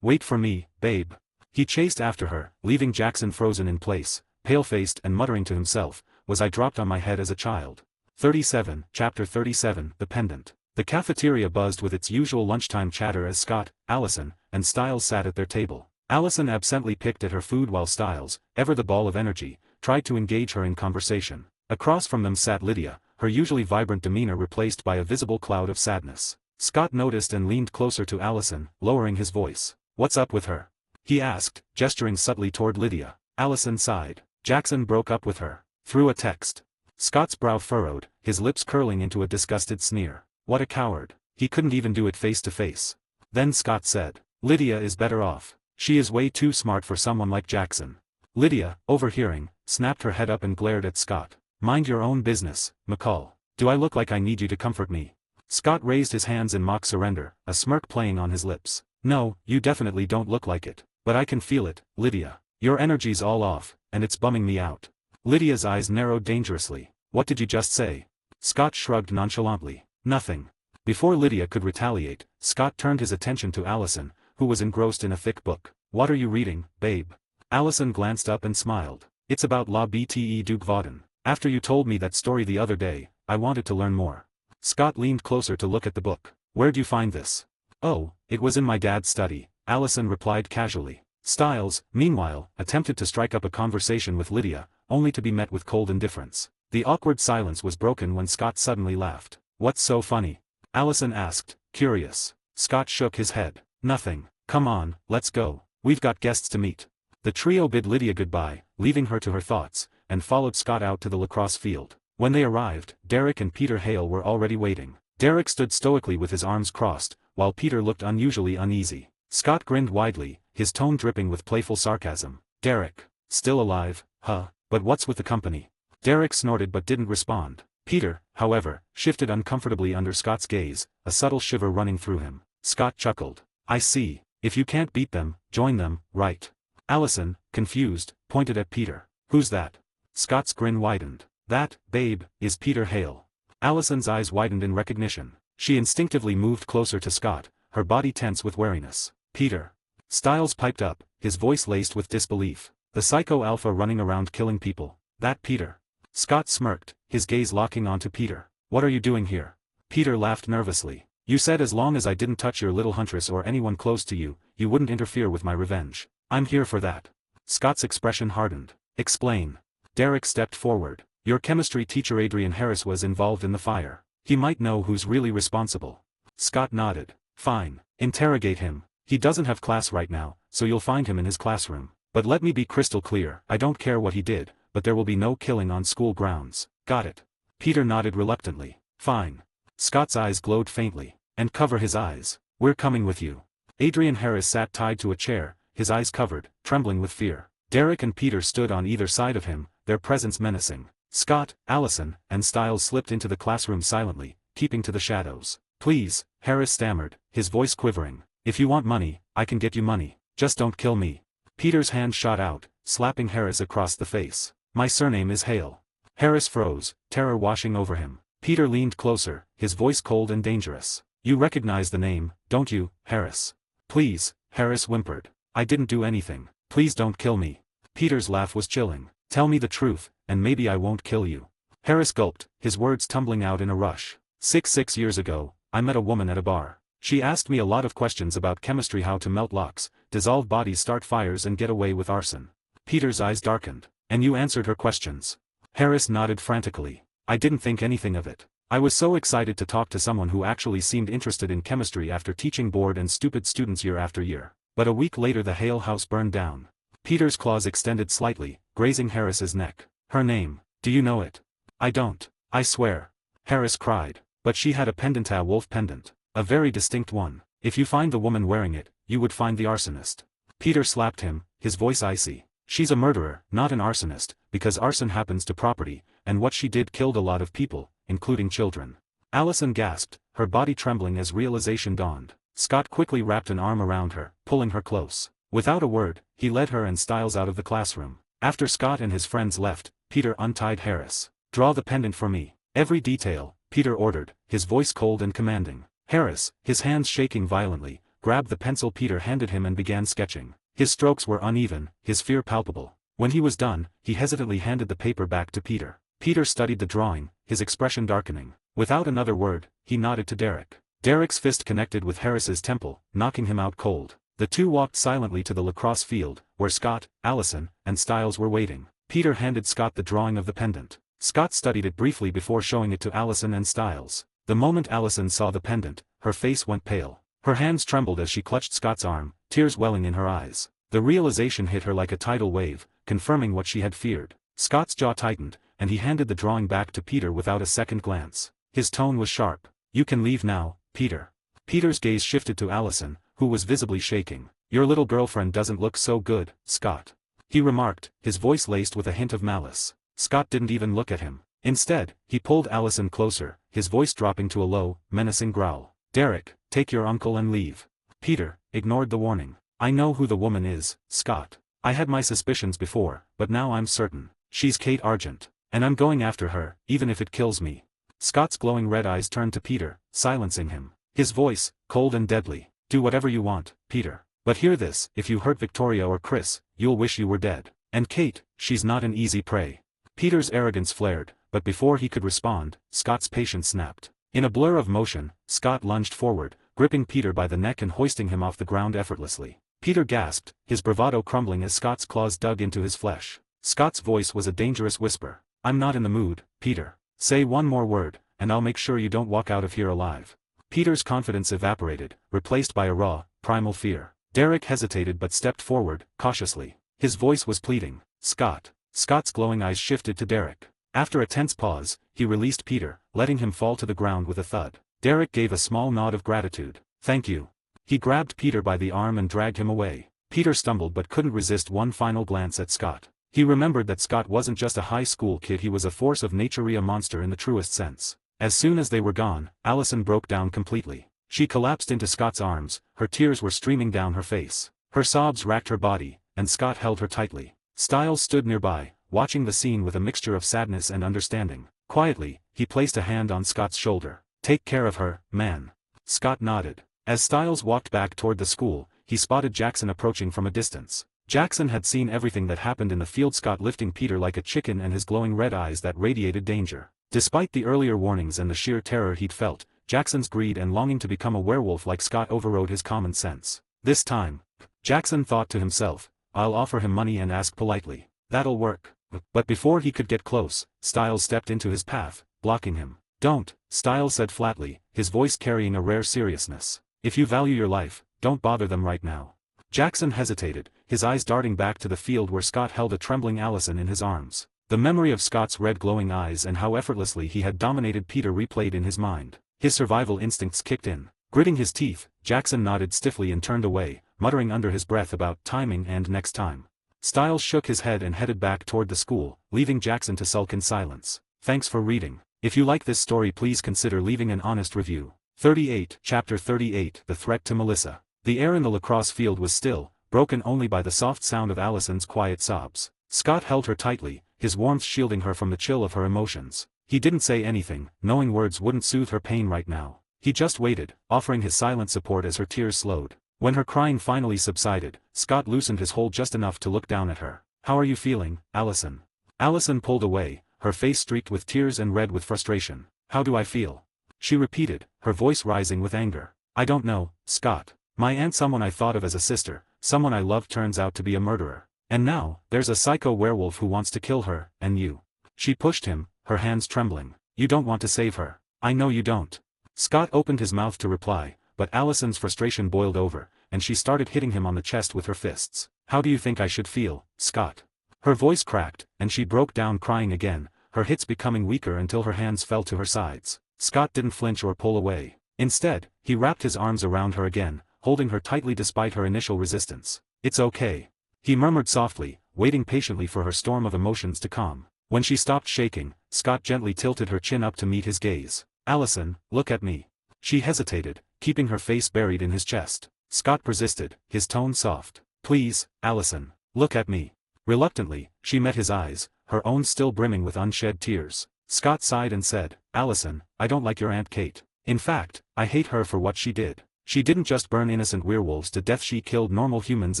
Wait for me, babe. He chased after her, leaving Jackson frozen in place, pale-faced and muttering to himself, was I dropped on my head as a child. 37, Chapter 37, The Pendant. The cafeteria buzzed with its usual lunchtime chatter as Scott, Allison, and Styles sat at their table. Allison absently picked at her food while Styles, ever the ball of energy, tried to engage her in conversation. Across from them sat Lydia, her usually vibrant demeanor replaced by a visible cloud of sadness. Scott noticed and leaned closer to Allison, lowering his voice. What's up with her? He asked, gesturing subtly toward Lydia. Allison sighed. Jackson broke up with her. Through a text. Scott's brow furrowed, his lips curling into a disgusted sneer. What a coward. He couldn't even do it face to face. Then Scott said. Lydia is better off. She is way too smart for someone like Jackson. Lydia, overhearing, snapped her head up and glared at Scott. Mind your own business, McCall. Do I look like I need you to comfort me? Scott raised his hands in mock surrender, a smirk playing on his lips. No, you definitely don't look like it. But I can feel it, Lydia. Your energy's all off, and it's bumming me out. Lydia's eyes narrowed dangerously. What did you just say? Scott shrugged nonchalantly. Nothing. Before Lydia could retaliate, Scott turned his attention to Allison, who was engrossed in a thick book. What are you reading, babe? Allison glanced up and smiled. It's about La Bte Duke Vauden. After you told me that story the other day, I wanted to learn more. Scott leaned closer to look at the book. Where'd you find this? Oh, it was in my dad's study, Allison replied casually. Styles, meanwhile, attempted to strike up a conversation with Lydia, only to be met with cold indifference. The awkward silence was broken when Scott suddenly laughed. What's so funny? Allison asked, curious. Scott shook his head. Nothing. Come on, let's go. We've got guests to meet. The trio bid Lydia goodbye, leaving her to her thoughts, and followed Scott out to the lacrosse field. When they arrived, Derek and Peter Hale were already waiting. Derek stood stoically with his arms crossed, while Peter looked unusually uneasy. Scott grinned widely, his tone dripping with playful sarcasm. Derek. Still alive, huh? But what's with the company? Derek snorted but didn't respond. Peter, however, shifted uncomfortably under Scott's gaze, a subtle shiver running through him. Scott chuckled. I see. If you can't beat them, join them, right? Allison, confused, pointed at Peter. Who's that? Scott's grin widened. That, babe, is Peter Hale. Allison's eyes widened in recognition. She instinctively moved closer to Scott, her body tense with wariness. Peter. Styles piped up, his voice laced with disbelief. The psycho alpha running around killing people. That Peter. Scott smirked, his gaze locking onto Peter. What are you doing here? Peter laughed nervously. You said as long as I didn't touch your little huntress or anyone close to you, you wouldn't interfere with my revenge. I'm here for that. Scott's expression hardened. Explain. Derek stepped forward. Your chemistry teacher Adrian Harris was involved in the fire. He might know who's really responsible. Scott nodded. Fine. Interrogate him. He doesn't have class right now, so you'll find him in his classroom. But let me be crystal clear, I don't care what he did, but there will be no killing on school grounds. Got it. Peter nodded reluctantly. Fine. Scott's eyes glowed faintly. And cover his eyes. We're coming with you. Adrian Harris sat tied to a chair, his eyes covered, trembling with fear. Derek and Peter stood on either side of him, their presence menacing. Scott, Allison, and Styles slipped into the classroom silently, keeping to the shadows. Please, Harris stammered, his voice quivering. If you want money, I can get you money. Just don't kill me. Peter's hand shot out, slapping Harris across the face. My surname is Hale. Harris froze, terror washing over him. Peter leaned closer, his voice cold and dangerous. You recognize the name, don't you, Harris? Please, Harris whimpered. I didn't do anything. Please don't kill me. Peter's laugh was chilling. Tell me the truth, and maybe I won't kill you. Harris gulped, his words tumbling out in a rush. 6 years ago, I met a woman at a bar. She asked me a lot of questions about chemistry, how to melt locks, dissolve bodies, start fires and get away with arson. Peter's eyes darkened. And you answered her questions? Harris nodded frantically. I didn't think anything of it. I was so excited to talk to someone who actually seemed interested in chemistry after teaching bored and stupid students year after year. But a week later the Hale house burned down. Peter's claws extended slightly, grazing Harris's neck. Her name, do you know it? I don't. I swear. Harris cried. But she had a pendant, a wolf pendant. A very distinct one. If you find the woman wearing it, you would find the arsonist. Peter slapped him, his voice icy. She's a murderer, not an arsonist, because arson happens to property, and what she did killed a lot of people, including children. Allison gasped, her body trembling as realization dawned. Scott quickly wrapped an arm around her, pulling her close. Without a word, he led her and Styles out of the classroom. After Scott and his friends left, Peter untied Harris. Draw the pendant for me. Every detail, Peter ordered, his voice cold and commanding. Harris, his hands shaking violently, grabbed the pencil Peter handed him and began sketching. His strokes were uneven, his fear palpable. When he was done, he hesitantly handed the paper back to Peter. Peter studied the drawing, his expression darkening. Without another word, he nodded to Derek. Derek's fist connected with Harris's temple, knocking him out cold. The two walked silently to the lacrosse field, where Scott, Allison, and Styles were waiting. Peter handed Scott the drawing of the pendant. Scott studied it briefly before showing it to Allison and Styles. The moment Allison saw the pendant, her face went pale. Her hands trembled as she clutched Scott's arm, tears welling in her eyes. The realization hit her like a tidal wave, confirming what she had feared. Scott's jaw tightened, and he handed the drawing back to Peter without a second glance. His tone was sharp. You can leave now, Peter. Peter's gaze shifted to Allison, who was visibly shaking. Your little girlfriend doesn't look so good, Scott. He remarked, his voice laced with a hint of malice. Scott didn't even look at him. Instead, he pulled Allison closer, his voice dropping to a low, menacing growl. Derek, take your uncle and leave. Peter ignored the warning. I know who the woman is, Scott. I had my suspicions before, but now I'm certain. She's Kate Argent. And I'm going after her, even if it kills me. Scott's glowing red eyes turned to Peter, silencing him. His voice, cold and deadly. Do whatever you want, Peter. But hear this, if you hurt Victoria or Chris, you'll wish you were dead. And Kate, she's not an easy prey. Peter's arrogance flared, but before he could respond, Scott's patience snapped. In a blur of motion, Scott lunged forward, gripping Peter by the neck and hoisting him off the ground effortlessly. Peter gasped, his bravado crumbling as Scott's claws dug into his flesh. Scott's voice was a dangerous whisper. I'm not in the mood, Peter. Say one more word, and I'll make sure you don't walk out of here alive. Peter's confidence evaporated, replaced by a raw, primal fear. Derek hesitated but stepped forward, cautiously. His voice was pleading. Scott. Scott's glowing eyes shifted to Derek. After a tense pause, he released Peter, letting him fall to the ground with a thud. Derek gave a small nod of gratitude. Thank you. He grabbed Peter by the arm and dragged him away. Peter stumbled but couldn't resist one final glance at Scott. He remembered that Scott wasn't just a high school kid, he was a force of nature, a monster in the truest sense. As soon as they were gone, Allison broke down completely. She collapsed into Scott's arms, her tears were streaming down her face. Her sobs racked her body, and Scott held her tightly. Styles stood nearby, watching the scene with a mixture of sadness and understanding. Quietly, he placed a hand on Scott's shoulder. Take care of her, man. Scott nodded. As Styles walked back toward the school, he spotted Jackson approaching from a distance. Jackson had seen everything that happened in the field, Scott lifting Peter like a chicken and his glowing red eyes that radiated danger. Despite the earlier warnings and the sheer terror he'd felt, Jackson's greed and longing to become a werewolf like Scott overrode his common sense. This time, Jackson thought to himself, I'll offer him money and ask politely. That'll work. But before he could get close, Styles stepped into his path, blocking him. Don't, Styles said flatly, his voice carrying a rare seriousness. If you value your life, don't bother them right now. Jackson hesitated, his eyes darting back to the field where Scott held a trembling Allison in his arms. The memory of Scott's red glowing eyes and how effortlessly he had dominated Peter replayed in his mind. His survival instincts kicked in. Gritting his teeth, Jackson nodded stiffly and turned away, muttering under his breath about timing and next time. Stiles shook his head and headed back toward the school, leaving Jackson to sulk in silence. Thanks for reading. If you like this story, please consider leaving an honest review. 38, Chapter 38, The Threat to Melissa. The air in the lacrosse field was still, broken only by the soft sound of Allison's quiet sobs. Scott held her tightly, his warmth shielding her from the chill of her emotions. He didn't say anything, knowing words wouldn't soothe her pain right now. He just waited, offering his silent support as her tears slowed. When her crying finally subsided, Scott loosened his hold just enough to look down at her. How are you feeling, Allison? Allison pulled away, her face streaked with tears and red with frustration. How do I feel? She repeated, her voice rising with anger. I don't know, Scott. My aunt, someone I thought of as a sister, someone I loved, turns out to be a murderer. And now, there's a psycho werewolf who wants to kill her, and you. She pushed him, her hands trembling. You don't want to save her. I know you don't. Scott opened his mouth to reply, but Allison's frustration boiled over, and she started hitting him on the chest with her fists. How do you think I should feel, Scott? Her voice cracked, and she broke down crying again, her hits becoming weaker until her hands fell to her sides. Scott didn't flinch or pull away. Instead, he wrapped his arms around her again, holding her tightly despite her initial resistance. It's okay. He murmured softly, waiting patiently for her storm of emotions to calm. When she stopped shaking, Scott gently tilted her chin up to meet his gaze. Allison, look at me. She hesitated, keeping her face buried in his chest. Scott persisted, his tone soft. Please, Allison, look at me. Reluctantly, she met his eyes, her own still brimming with unshed tears. Scott sighed and said, Allison, I don't like your Aunt Kate. In fact, I hate her for what she did. She didn't just burn innocent werewolves to death, she killed normal humans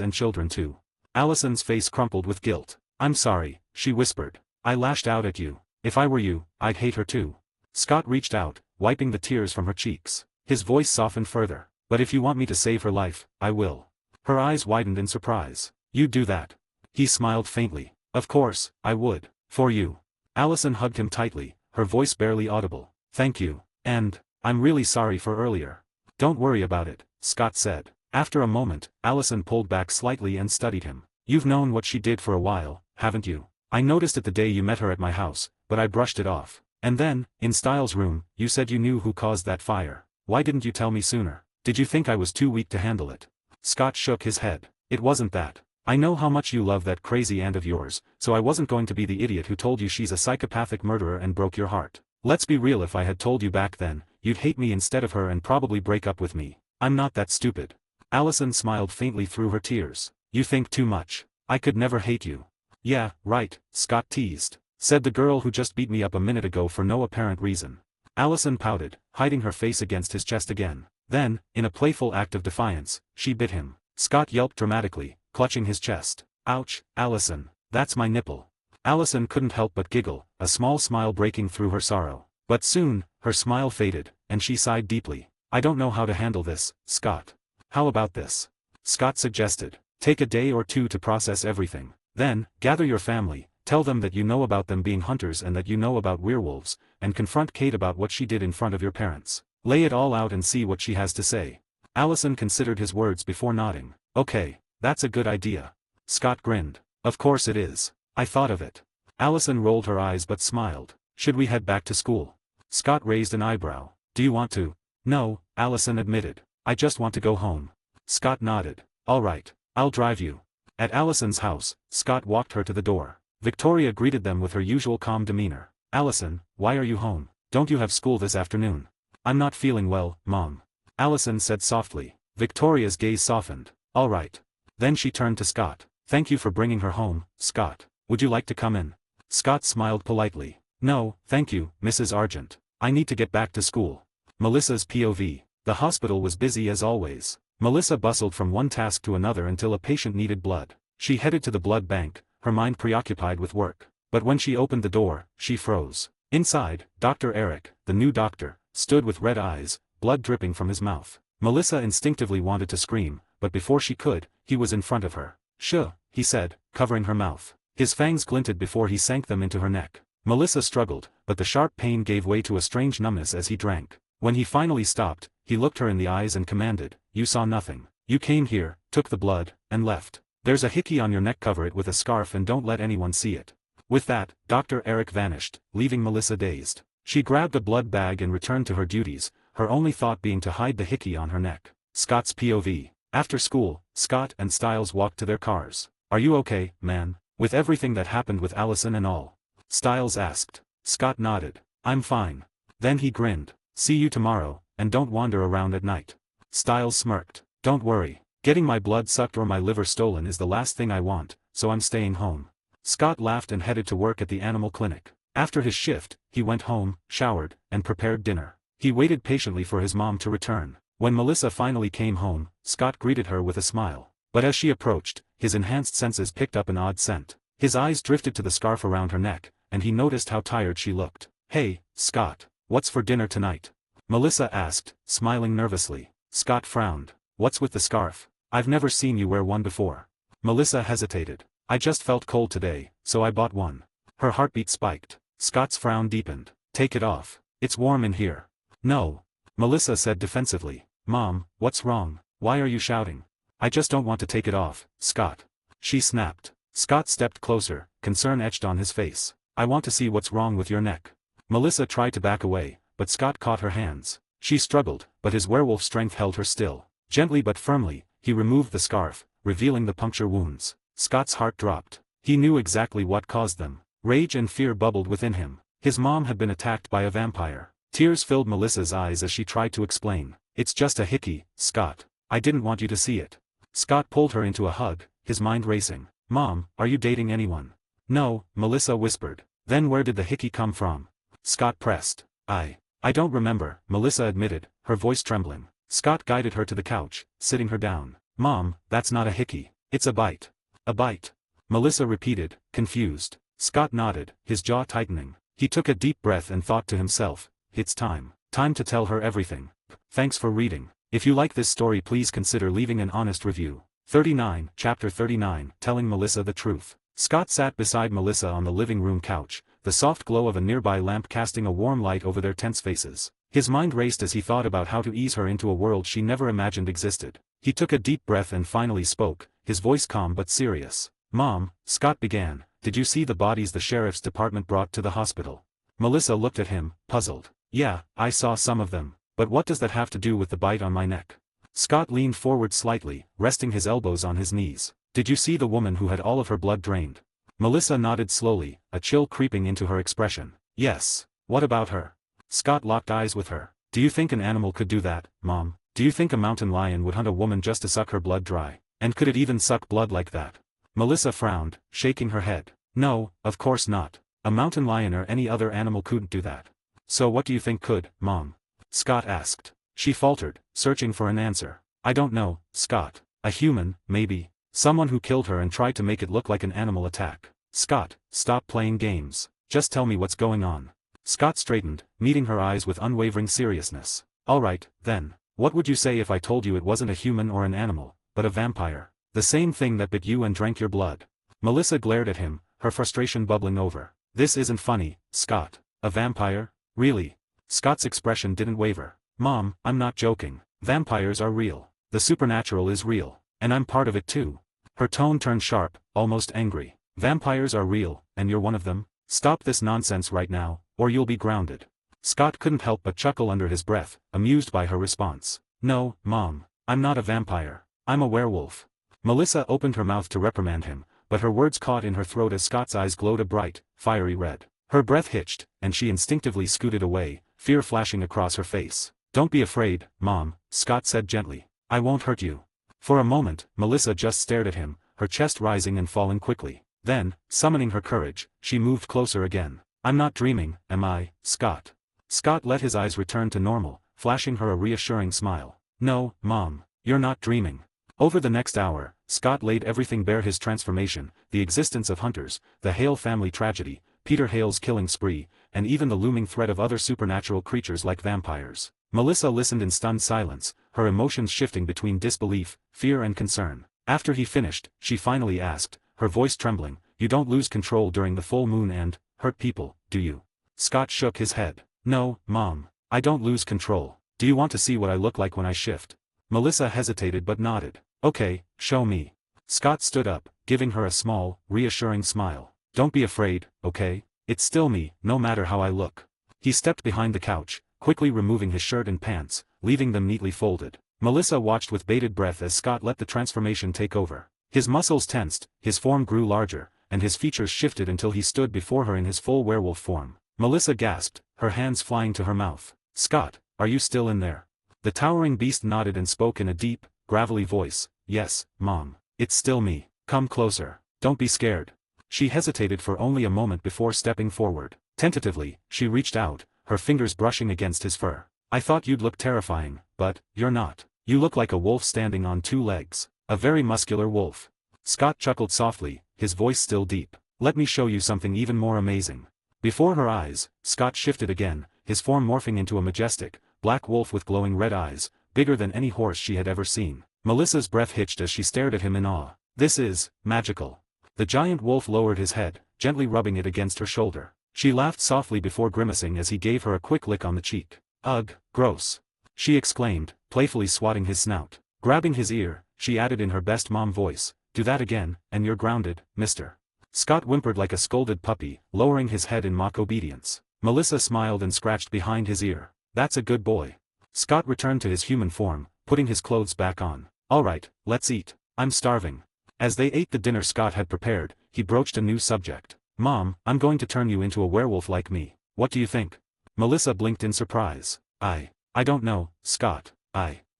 and children too. Allison's face crumpled with guilt. I'm sorry, she whispered. I lashed out at you. If I were you, I'd hate her too. Scott reached out, wiping the tears from her cheeks. His voice softened further. But if you want me to save her life, I will. Her eyes widened in surprise. You'd do that? He smiled faintly. Of course, I would. For you. Allison hugged him tightly, her voice barely audible. Thank you. And, I'm really sorry for earlier. Don't worry about it, Scott said. After a moment, Allison pulled back slightly and studied him. You've known what she did for a while, haven't you? I noticed it the day you met her at my house, but I brushed it off. And then, in Stiles' room, you said you knew who caused that fire. Why didn't you tell me sooner? Did you think I was too weak to handle it? Scott shook his head. It wasn't that. I know how much you love that crazy aunt of yours, so I wasn't going to be the idiot who told you she's a psychopathic murderer and broke your heart. Let's be real, if I had told you back then, you'd hate me instead of her and probably break up with me. I'm not that stupid. Allison smiled faintly through her tears. You think too much. I could never hate you. Yeah, right, Scott teased. Said the girl who just beat me up a minute ago for no apparent reason. Allison pouted, hiding her face against his chest again. Then, in a playful act of defiance, she bit him. Scott yelped dramatically, clutching his chest. Ouch, Allison, that's my nipple. Allison couldn't help but giggle, a small smile breaking through her sorrow. But soon, her smile faded, and she sighed deeply. I don't know how to handle this, Scott. How about this? Scott suggested. Take a day or two to process everything. Then, gather your family, tell them that you know about them being hunters and that you know about werewolves, and confront Kate about what she did in front of your parents. Lay it all out and see what she has to say. Allison considered his words before nodding. Okay, that's a good idea. Scott grinned. Of course it is. I thought of it. Allison rolled her eyes but smiled. Should we head back to school? Scott raised an eyebrow. Do you want to? No, Allison admitted. I just want to go home. Scott nodded. All right, I'll drive you. At Allison's house, Scott walked her to the door. Victoria greeted them with her usual calm demeanor. Allison, why are you home? Don't you have school this afternoon? I'm not feeling well, Mom. Allison said softly. Victoria's gaze softened. All right. Then she turned to Scott. Thank you for bringing her home, Scott. Would you like to come in? Scott smiled politely. No, thank you, Mrs. Argent. I need to get back to school. Melissa's POV. The hospital was busy as always. Melissa bustled from one task to another until a patient needed blood. She headed to the blood bank, her mind preoccupied with work. But when she opened the door, she froze. Inside, Dr. Eric, the new doctor, stood with red eyes, blood dripping from his mouth. Melissa instinctively wanted to scream, but before she could, he was in front of her. Shh, he said, covering her mouth. His fangs glinted before he sank them into her neck. Melissa struggled, but the sharp pain gave way to a strange numbness as he drank. When he finally stopped, he looked her in the eyes and commanded, You saw nothing. You came here, took the blood, and left. There's a hickey on your neck, cover it with a scarf and don't let anyone see it. With that, Dr. Eric vanished, leaving Melissa dazed. She grabbed a blood bag and returned to her duties, her only thought being to hide the hickey on her neck. Scott's POV. After school, Scott and Styles walked to their cars. "Are you okay, man? With everything that happened with Allison and all?" Styles asked. Scott nodded. "I'm fine." Then he grinned. "See you tomorrow, and don't wander around at night." Styles smirked. "Don't worry. Getting my blood sucked or my liver stolen is the last thing I want, so I'm staying home." Scott laughed and headed to work at the animal clinic. After his shift, he went home, showered, and prepared dinner. He waited patiently for his mom to return. When Melissa finally came home, Scott greeted her with a smile. But as she approached, his enhanced senses picked up an odd scent. His eyes drifted to the scarf around her neck, and he noticed how tired she looked. "Hey, Scott, what's for dinner tonight?" Melissa asked, smiling nervously. Scott frowned. "What's with the scarf? I've never seen you wear one before." Melissa hesitated. "I just felt cold today, so I bought one." Her heartbeat spiked. Scott's frown deepened. "Take it off. It's warm in here." "No," Melissa said defensively. "Mom, what's wrong? Why are you shouting?" "I just don't want to take it off, Scott." She snapped. Scott stepped closer, concern etched on his face. "I want to see what's wrong with your neck." Melissa tried to back away, but Scott caught her hands. She struggled, but his werewolf strength held her still. Gently but firmly, he removed the scarf, revealing the puncture wounds. Scott's heart dropped. He knew exactly what caused them. Rage and fear bubbled within him. His mom had been attacked by a vampire. Tears filled Melissa's eyes as she tried to explain. "It's just a hickey, Scott. I didn't want you to see it." Scott pulled her into a hug, his mind racing. "Mom, are you dating anyone?" "No," Melissa whispered. "Then where did the hickey come from?" Scott pressed. I don't remember," Melissa admitted, her voice trembling. Scott guided her to the couch, sitting her down. "Mom, that's not a hickey. It's a bite." "A bite?" Melissa repeated, confused. Scott nodded, his jaw tightening. He took a deep breath and thought to himself, "It's time. Time to tell her everything." Thanks for reading. If you like this story, please consider leaving an honest review. 39, Chapter 39, Telling Melissa the Truth. Scott sat beside Melissa on the living room couch, the soft glow of a nearby lamp casting a warm light over their tense faces. His mind raced as he thought about how to ease her into a world she never imagined existed. He took a deep breath and finally spoke, his voice calm but serious. "Mom," Scott began, "did you see the bodies the sheriff's department brought to the hospital?" Melissa looked at him, puzzled. "Yeah, I saw some of them. But what does that have to do with the bite on my neck?" Scott leaned forward slightly, resting his elbows on his knees. "Did you see the woman who had all of her blood drained?" Melissa nodded slowly, a chill creeping into her expression. "Yes. What about her?" Scott locked eyes with her. "Do you think an animal could do that, Mom? Do you think a mountain lion would hunt a woman just to suck her blood dry? And could it even suck blood like that?" Melissa frowned, shaking her head. "No, of course not. A mountain lion or any other animal couldn't do that." "So what do you think could, Mom?" Scott asked. She faltered, searching for an answer. "I don't know, Scott. A human, maybe. Someone who killed her and tried to make it look like an animal attack." "Scott, stop playing games. Just tell me what's going on." Scott straightened, meeting her eyes with unwavering seriousness. "All right, then. What would you say if I told you it wasn't a human or an animal, but a vampire? The same thing that bit you and drank your blood?" Melissa glared at him, her frustration bubbling over. "This isn't funny, Scott. A vampire? Really?" Scott's expression didn't waver. "Mom, I'm not joking. Vampires are real. The supernatural is real. And I'm part of it too." Her tone turned sharp, almost angry. "Vampires are real, and you're one of them? Stop this nonsense right now, or you'll be grounded." Scott couldn't help but chuckle under his breath, amused by her response. "No, Mom, I'm not a vampire. I'm a werewolf." Melissa opened her mouth to reprimand him, but her words caught in her throat as Scott's eyes glowed a bright, fiery red. Her breath hitched, and she instinctively scooted away, fear flashing across her face. "Don't be afraid, Mom," Scott said gently. "I won't hurt you." For a moment, Melissa just stared at him, her chest rising and falling quickly. Then, summoning her courage, she moved closer again. "I'm not dreaming, am I, Scott?" Scott let his eyes return to normal, flashing her a reassuring smile. "No, Mom, you're not dreaming." Over the next hour, Scott laid everything bare: his transformation, the existence of hunters, the Hale family tragedy, Peter Hale's killing spree, and even the looming threat of other supernatural creatures like vampires. Melissa listened in stunned silence, her emotions shifting between disbelief, fear and concern. After he finished, she finally asked, her voice trembling, "You don't lose control during the full moon and hurt people, do you?" Scott shook his head. "No, Mom, I don't lose control. Do you want to see what I look like when I shift?" Melissa hesitated but nodded. "Okay, show me." Scott stood up, giving her a small, reassuring smile. Don't be afraid, okay? It's still me, no matter how I look. He stepped behind the couch, quickly removing his shirt and pants, leaving them neatly folded. Melissa watched with bated breath as Scott let the transformation take over. His muscles tensed, his form grew larger, and his features shifted until he stood before her in his full werewolf form. Melissa gasped, her hands flying to her mouth. "Scott, are you still in there?" The towering beast nodded and spoke in a deep, gravelly voice. "Yes, Mom. It's still me. Come closer. Don't be scared." She hesitated for only a moment before stepping forward. Tentatively, she reached out, her fingers brushing against his fur. "I thought you'd look terrifying, but you're not. You look like a wolf standing on two legs. A very muscular wolf." Scott chuckled softly, his voice still deep. "Let me show you something even more amazing." Before her eyes, Scott shifted again, his form morphing into a majestic, black wolf with glowing red eyes, bigger than any horse she had ever seen. Melissa's breath hitched as she stared at him in awe. "This is magical." The giant wolf lowered his head, gently rubbing it against her shoulder. She laughed softly before grimacing as he gave her a quick lick on the cheek. "Ugh, gross," she exclaimed, playfully swatting his snout. Grabbing his ear, she added in her best mom voice, "Do that again, and you're grounded, mister." Scott whimpered like a scolded puppy, lowering his head in mock obedience. Melissa smiled and scratched behind his ear. "That's a good boy." Scott returned to his human form, putting his clothes back on. "All right, let's eat. I'm starving." As they ate the dinner Scott had prepared, he broached a new subject. "Mom, I'm going to turn you into a werewolf like me. What do you think?" Melissa blinked in surprise. I don't know, Scott.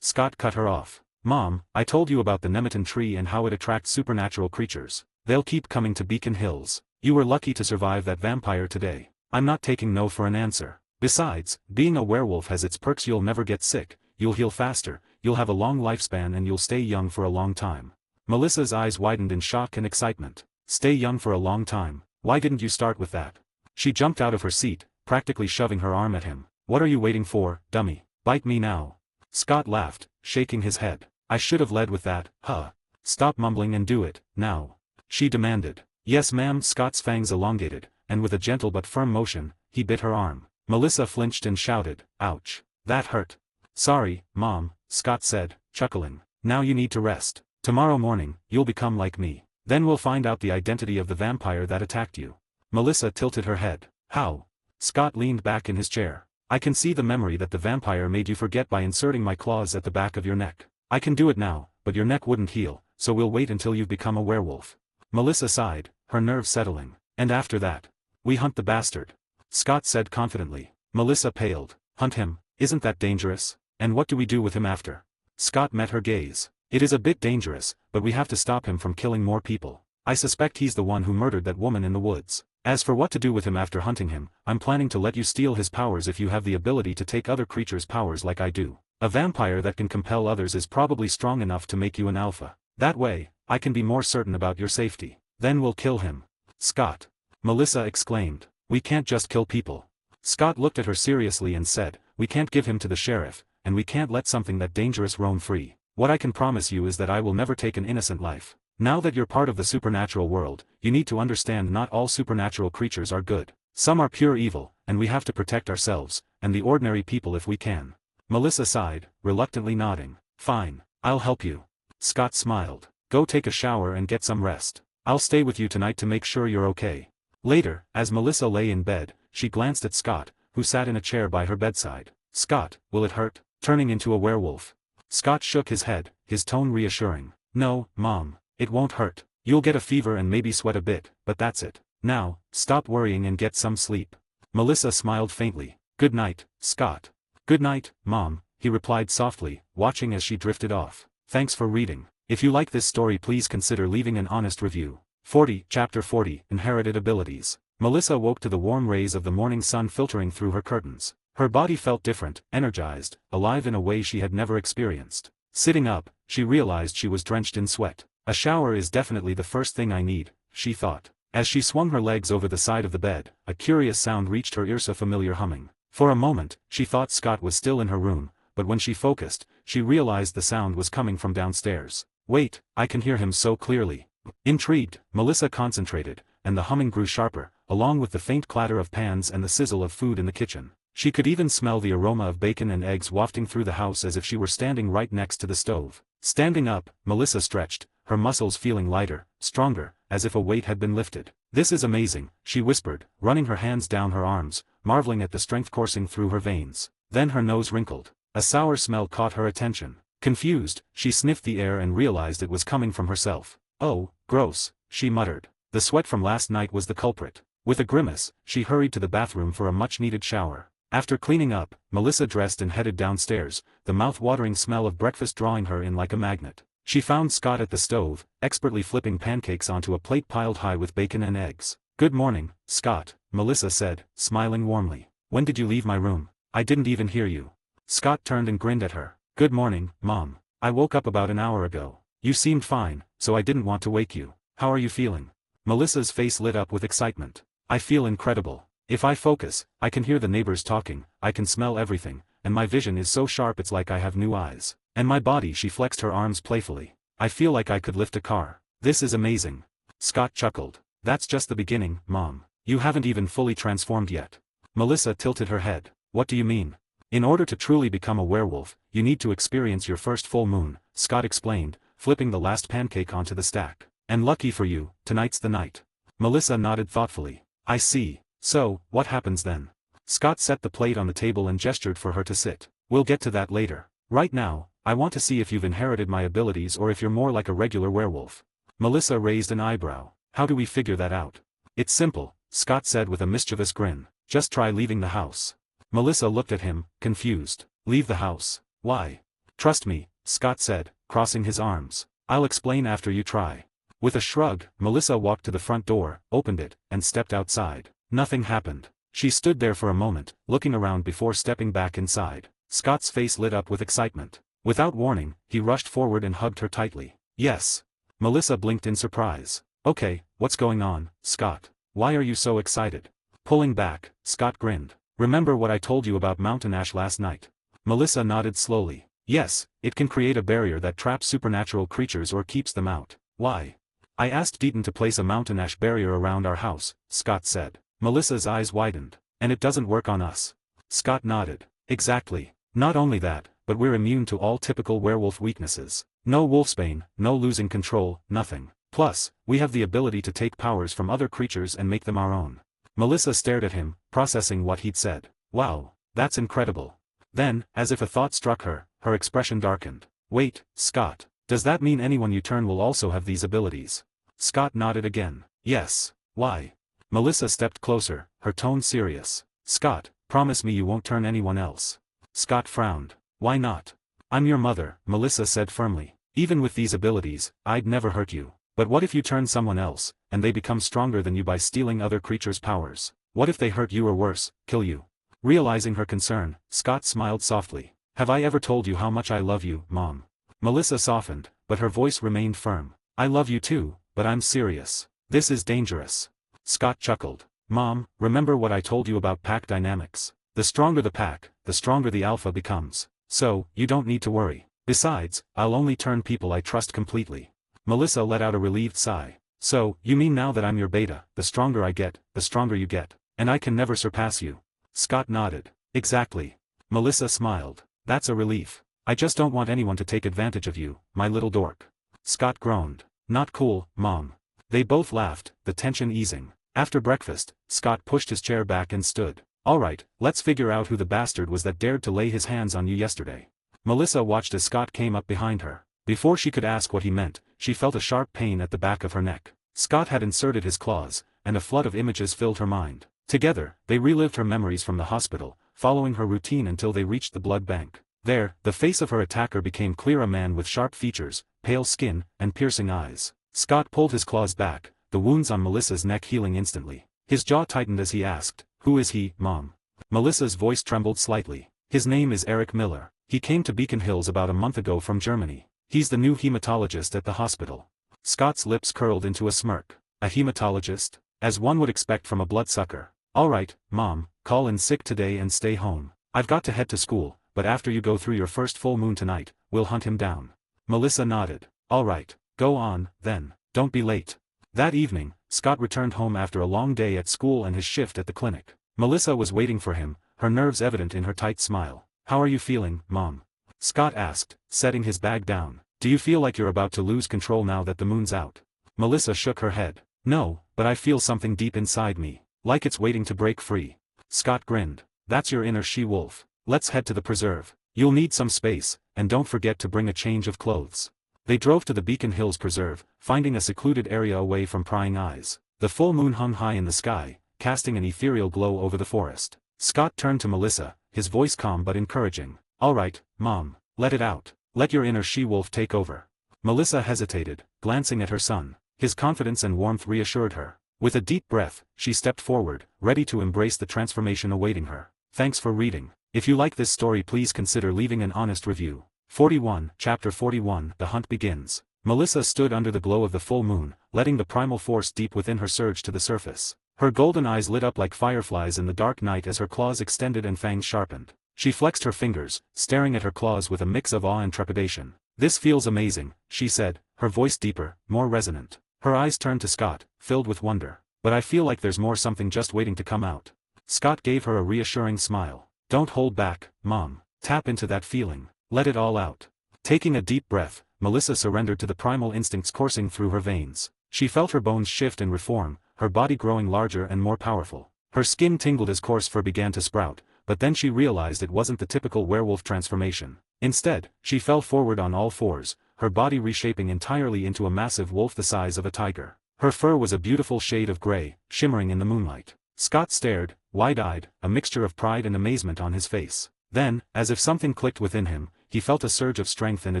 Scott cut her off. "Mom, I told you about the Nemeton tree and how it attracts supernatural creatures. They'll keep coming to Beacon Hills. You were lucky to survive that vampire today. I'm not taking no for an answer. Besides, being a werewolf has its perks. You'll never get sick, you'll heal faster, you'll have a long lifespan, and you'll stay young for a long time." Melissa's eyes widened in shock and excitement. "Stay young for a long time? Why didn't you start with that?" She jumped out of her seat, practically shoving her arm at him. "What are you waiting for, dummy? Bite me now." Scott laughed, shaking his head. "I should have led with that, huh? Stop mumbling and do it, now," she demanded. "Yes ma'am." Scott's fangs elongated, and with a gentle but firm motion, he bit her arm. Melissa flinched and shouted, "Ouch. That hurt." "Sorry, Mom," Scott said, chuckling. "Now you need to rest. Tomorrow morning, you'll become like me. Then we'll find out the identity of the vampire that attacked you." Melissa tilted her head. "How?" Scott leaned back in his chair. "I can see the memory that the vampire made you forget by inserting my claws at the back of your neck. I can do it now, but your neck wouldn't heal, so we'll wait until you've become a werewolf." Melissa sighed, her nerves settling. "And after that? We hunt the bastard," Scott said confidently. Melissa paled. "Hunt him? Isn't that dangerous? And what do we do with him after?" Scott met her gaze. "It is a bit dangerous, but we have to stop him from killing more people. I suspect he's the one who murdered that woman in the woods. As for what to do with him after hunting him, I'm planning to let you steal his powers if you have the ability to take other creatures' powers like I do. A vampire that can compel others is probably strong enough to make you an alpha. That way, I can be more certain about your safety. Then we'll kill him." "Scott!" Melissa exclaimed. "We can't just kill people." Scott looked at her seriously and said, "We can't give him to the sheriff, and we can't let something that dangerous roam free. What I can promise you is that I will never take an innocent life. Now that you're part of the supernatural world, you need to understand not all supernatural creatures are good. Some are pure evil, and we have to protect ourselves, and the ordinary people if we can." Melissa sighed, reluctantly nodding. "Fine, I'll help you." Scott smiled. "Go take a shower and get some rest. I'll stay with you tonight to make sure you're okay." Later, as Melissa lay in bed, she glanced at Scott, who sat in a chair by her bedside. "Scott, will it hurt, turning into a werewolf?" Scott shook his head, his tone reassuring. "No, Mom, it won't hurt. You'll get a fever and maybe sweat a bit, but that's it. Now, stop worrying and get some sleep." Melissa smiled faintly. "Good night, Scott." "Good night, Mom," he replied softly, watching as she drifted off. Thanks for reading. If you like this story, please consider leaving an honest review. 40, Chapter 40, Inherited Abilities. Melissa woke to the warm rays of the morning sun filtering through her curtains. Her body felt different, energized, alive in a way she had never experienced. Sitting up, she realized she was drenched in sweat. "A shower is definitely the first thing I need," she thought. As she swung her legs over the side of the bed, a curious sound reached her ears, a familiar humming. For a moment, she thought Scott was still in her room, but when she focused, she realized the sound was coming from downstairs. "Wait, I can hear him so clearly." Intrigued, Melissa concentrated, and the humming grew sharper, along with the faint clatter of pans and the sizzle of food in the kitchen. She could even smell the aroma of bacon and eggs wafting through the house as if she were standing right next to the stove. Standing up, Melissa stretched, her muscles feeling lighter, stronger, as if a weight had been lifted. This is amazing, she whispered, running her hands down her arms, marveling at the strength coursing through her veins. Then her nose wrinkled. A sour smell caught her attention. Confused, she sniffed the air and realized it was coming from herself. "Oh, gross," she muttered. The sweat from last night was the culprit. With a grimace, she hurried to the bathroom for a much-needed shower. After cleaning up, Melissa dressed and headed downstairs, the mouth-watering smell of breakfast drawing her in like a magnet. She found Scott at the stove, expertly flipping pancakes onto a plate piled high with bacon and eggs. "Good morning, Scott," Melissa said, smiling warmly. "When did you leave my room? I didn't even hear you." Scott turned and grinned at her. "Good morning, Mom. I woke up about an hour ago. You seemed fine, so I didn't want to wake you. How are you feeling?" Melissa's face lit up with excitement. "I feel incredible. If I focus, I can hear the neighbors talking, I can smell everything, and my vision is so sharp it's like I have new eyes. And my body," she flexed her arms playfully. "I feel like I could lift a car. This is amazing." Scott chuckled. "That's just the beginning, Mom. You haven't even fully transformed yet." Melissa tilted her head. "What do you mean?" "In order to truly become a werewolf, you need to experience your first full moon," Scott explained, flipping the last pancake onto the stack. "And lucky for you, tonight's the night." Melissa nodded thoughtfully. "I see. So, what happens then?" Scott set the plate on the table and gestured for her to sit. "We'll get to that later. Right now, I want to see if you've inherited my abilities or if you're more like a regular werewolf." Melissa raised an eyebrow. "How do we figure that out?" "It's simple," Scott said with a mischievous grin. "Just try leaving the house." Melissa looked at him, confused. "Leave the house? Why?" "Trust me," Scott said, crossing his arms. "I'll explain after you try." With a shrug, Melissa walked to the front door, opened it, and stepped outside. Nothing happened. She stood there for a moment, looking around before stepping back inside. Scott's face lit up with excitement. Without warning, he rushed forward and hugged her tightly. "Yes." Melissa blinked in surprise. "Okay, what's going on, Scott? Why are you so excited?" Pulling back, Scott grinned. "Remember what I told you about mountain ash last night?" Melissa nodded slowly. "Yes, it can create a barrier that traps supernatural creatures or keeps them out." "Why?" "I asked Deaton to place a mountain ash barrier around our house," Scott said. Melissa's eyes widened. "And it doesn't work on us?" Scott nodded. "Exactly. Not only that, but we're immune to all typical werewolf weaknesses. No wolfsbane, no losing control, nothing. Plus, we have the ability to take powers from other creatures and make them our own." Melissa stared at him, processing what he'd said. "Wow, that's incredible." Then, as if a thought struck her, her expression darkened. "Wait, Scott, does that mean anyone you turn will also have these abilities?" Scott nodded again. "Yes. Why?" Melissa stepped closer, her tone serious. "Scott, promise me you won't turn anyone else." Scott frowned. "Why not?" "I'm your mother," Melissa said firmly. "Even with these abilities, I'd never hurt you. But what if you turn someone else, and they become stronger than you by stealing other creatures' powers? What if they hurt you or worse, kill you?" Realizing her concern, Scott smiled softly. "Have I ever told you how much I love you, Mom?" Melissa softened, but her voice remained firm. "I love you too, but I'm serious. This is dangerous." Scott chuckled. "Mom, remember what I told you about pack dynamics? The stronger the pack, the stronger the alpha becomes. So, you don't need to worry. Besides, I'll only turn people I trust completely." Melissa let out a relieved sigh. "So, you mean now that I'm your beta, the stronger I get, the stronger you get, and I can never surpass you?" Scott nodded. "Exactly." Melissa smiled. "That's a relief. I just don't want anyone to take advantage of you, my little dork." Scott groaned. "Not cool, Mom." They both laughed, the tension easing. After breakfast, Scott pushed his chair back and stood. "Alright, let's figure out who the bastard was that dared to lay his hands on you yesterday." Melissa watched as Scott came up behind her. Before she could ask what he meant, she felt a sharp pain at the back of her neck. Scott had inserted his claws, and a flood of images filled her mind. Together, they relived her memories from the hospital, following her routine until they reached the blood bank. There, the face of her attacker became clear, a man with sharp features, pale skin, and piercing eyes. Scott pulled his claws back, the wounds on Melissa's neck healing instantly. His jaw tightened as he asked, "Who is he, Mom?" Melissa's voice trembled slightly. "His name is Eric Miller. He came to Beacon Hills about a month ago from Germany. He's the new hematologist at the hospital." Scott's lips curled into a smirk. "A hematologist? As one would expect from a bloodsucker. Alright, Mom, call in sick today and stay home. I've got to head to school, but after you go through your first full moon tonight, we'll hunt him down." Melissa nodded. "Alright, go on, then. Don't be late." That evening, Scott returned home after a long day at school and his shift at the clinic. Melissa was waiting for him, her nerves evident in her tight smile. "How are you feeling, Mom?" Scott asked, setting his bag down. "Do you feel like you're about to lose control now that the moon's out?" Melissa shook her head. No, but I feel something deep inside me, like it's waiting to break free. Scott grinned. That's your inner she-wolf. Let's head to the preserve. You'll need some space, and don't forget to bring a change of clothes. They drove to the Beacon Hills Preserve, finding a secluded area away from prying eyes. The full moon hung high in the sky, casting an ethereal glow over the forest. Scott turned to Melissa, his voice calm but encouraging. All right, Mom, let it out. Let your inner she-wolf take over. Melissa hesitated, glancing at her son. His confidence and warmth reassured her. With a deep breath, she stepped forward, ready to embrace the transformation awaiting her. Thanks for reading. If you like this story, please consider leaving an honest review. 41, Chapter 41, The Hunt Begins. Melissa stood under the glow of the full moon, letting the primal force deep within her surge to the surface. Her golden eyes lit up like fireflies in the dark night as her claws extended and fangs sharpened. She flexed her fingers, staring at her claws with a mix of awe and trepidation. This feels amazing, she said, her voice deeper, more resonant. Her eyes turned to Scott, filled with wonder. But I feel like there's something just waiting to come out. Scott gave her a reassuring smile. Don't hold back, Mom. Tap into that feeling. Let it all out. Taking a deep breath, Melissa surrendered to the primal instincts coursing through her veins. She felt her bones shift and reform, her body growing larger and more powerful. Her skin tingled as coarse fur began to sprout, but then she realized it wasn't the typical werewolf transformation. Instead, she fell forward on all fours, her body reshaping entirely into a massive wolf the size of a tiger. Her fur was a beautiful shade of gray, shimmering in the moonlight. Scott stared, wide-eyed, a mixture of pride and amazement on his face. Then, as if something clicked within him, he felt a surge of strength and a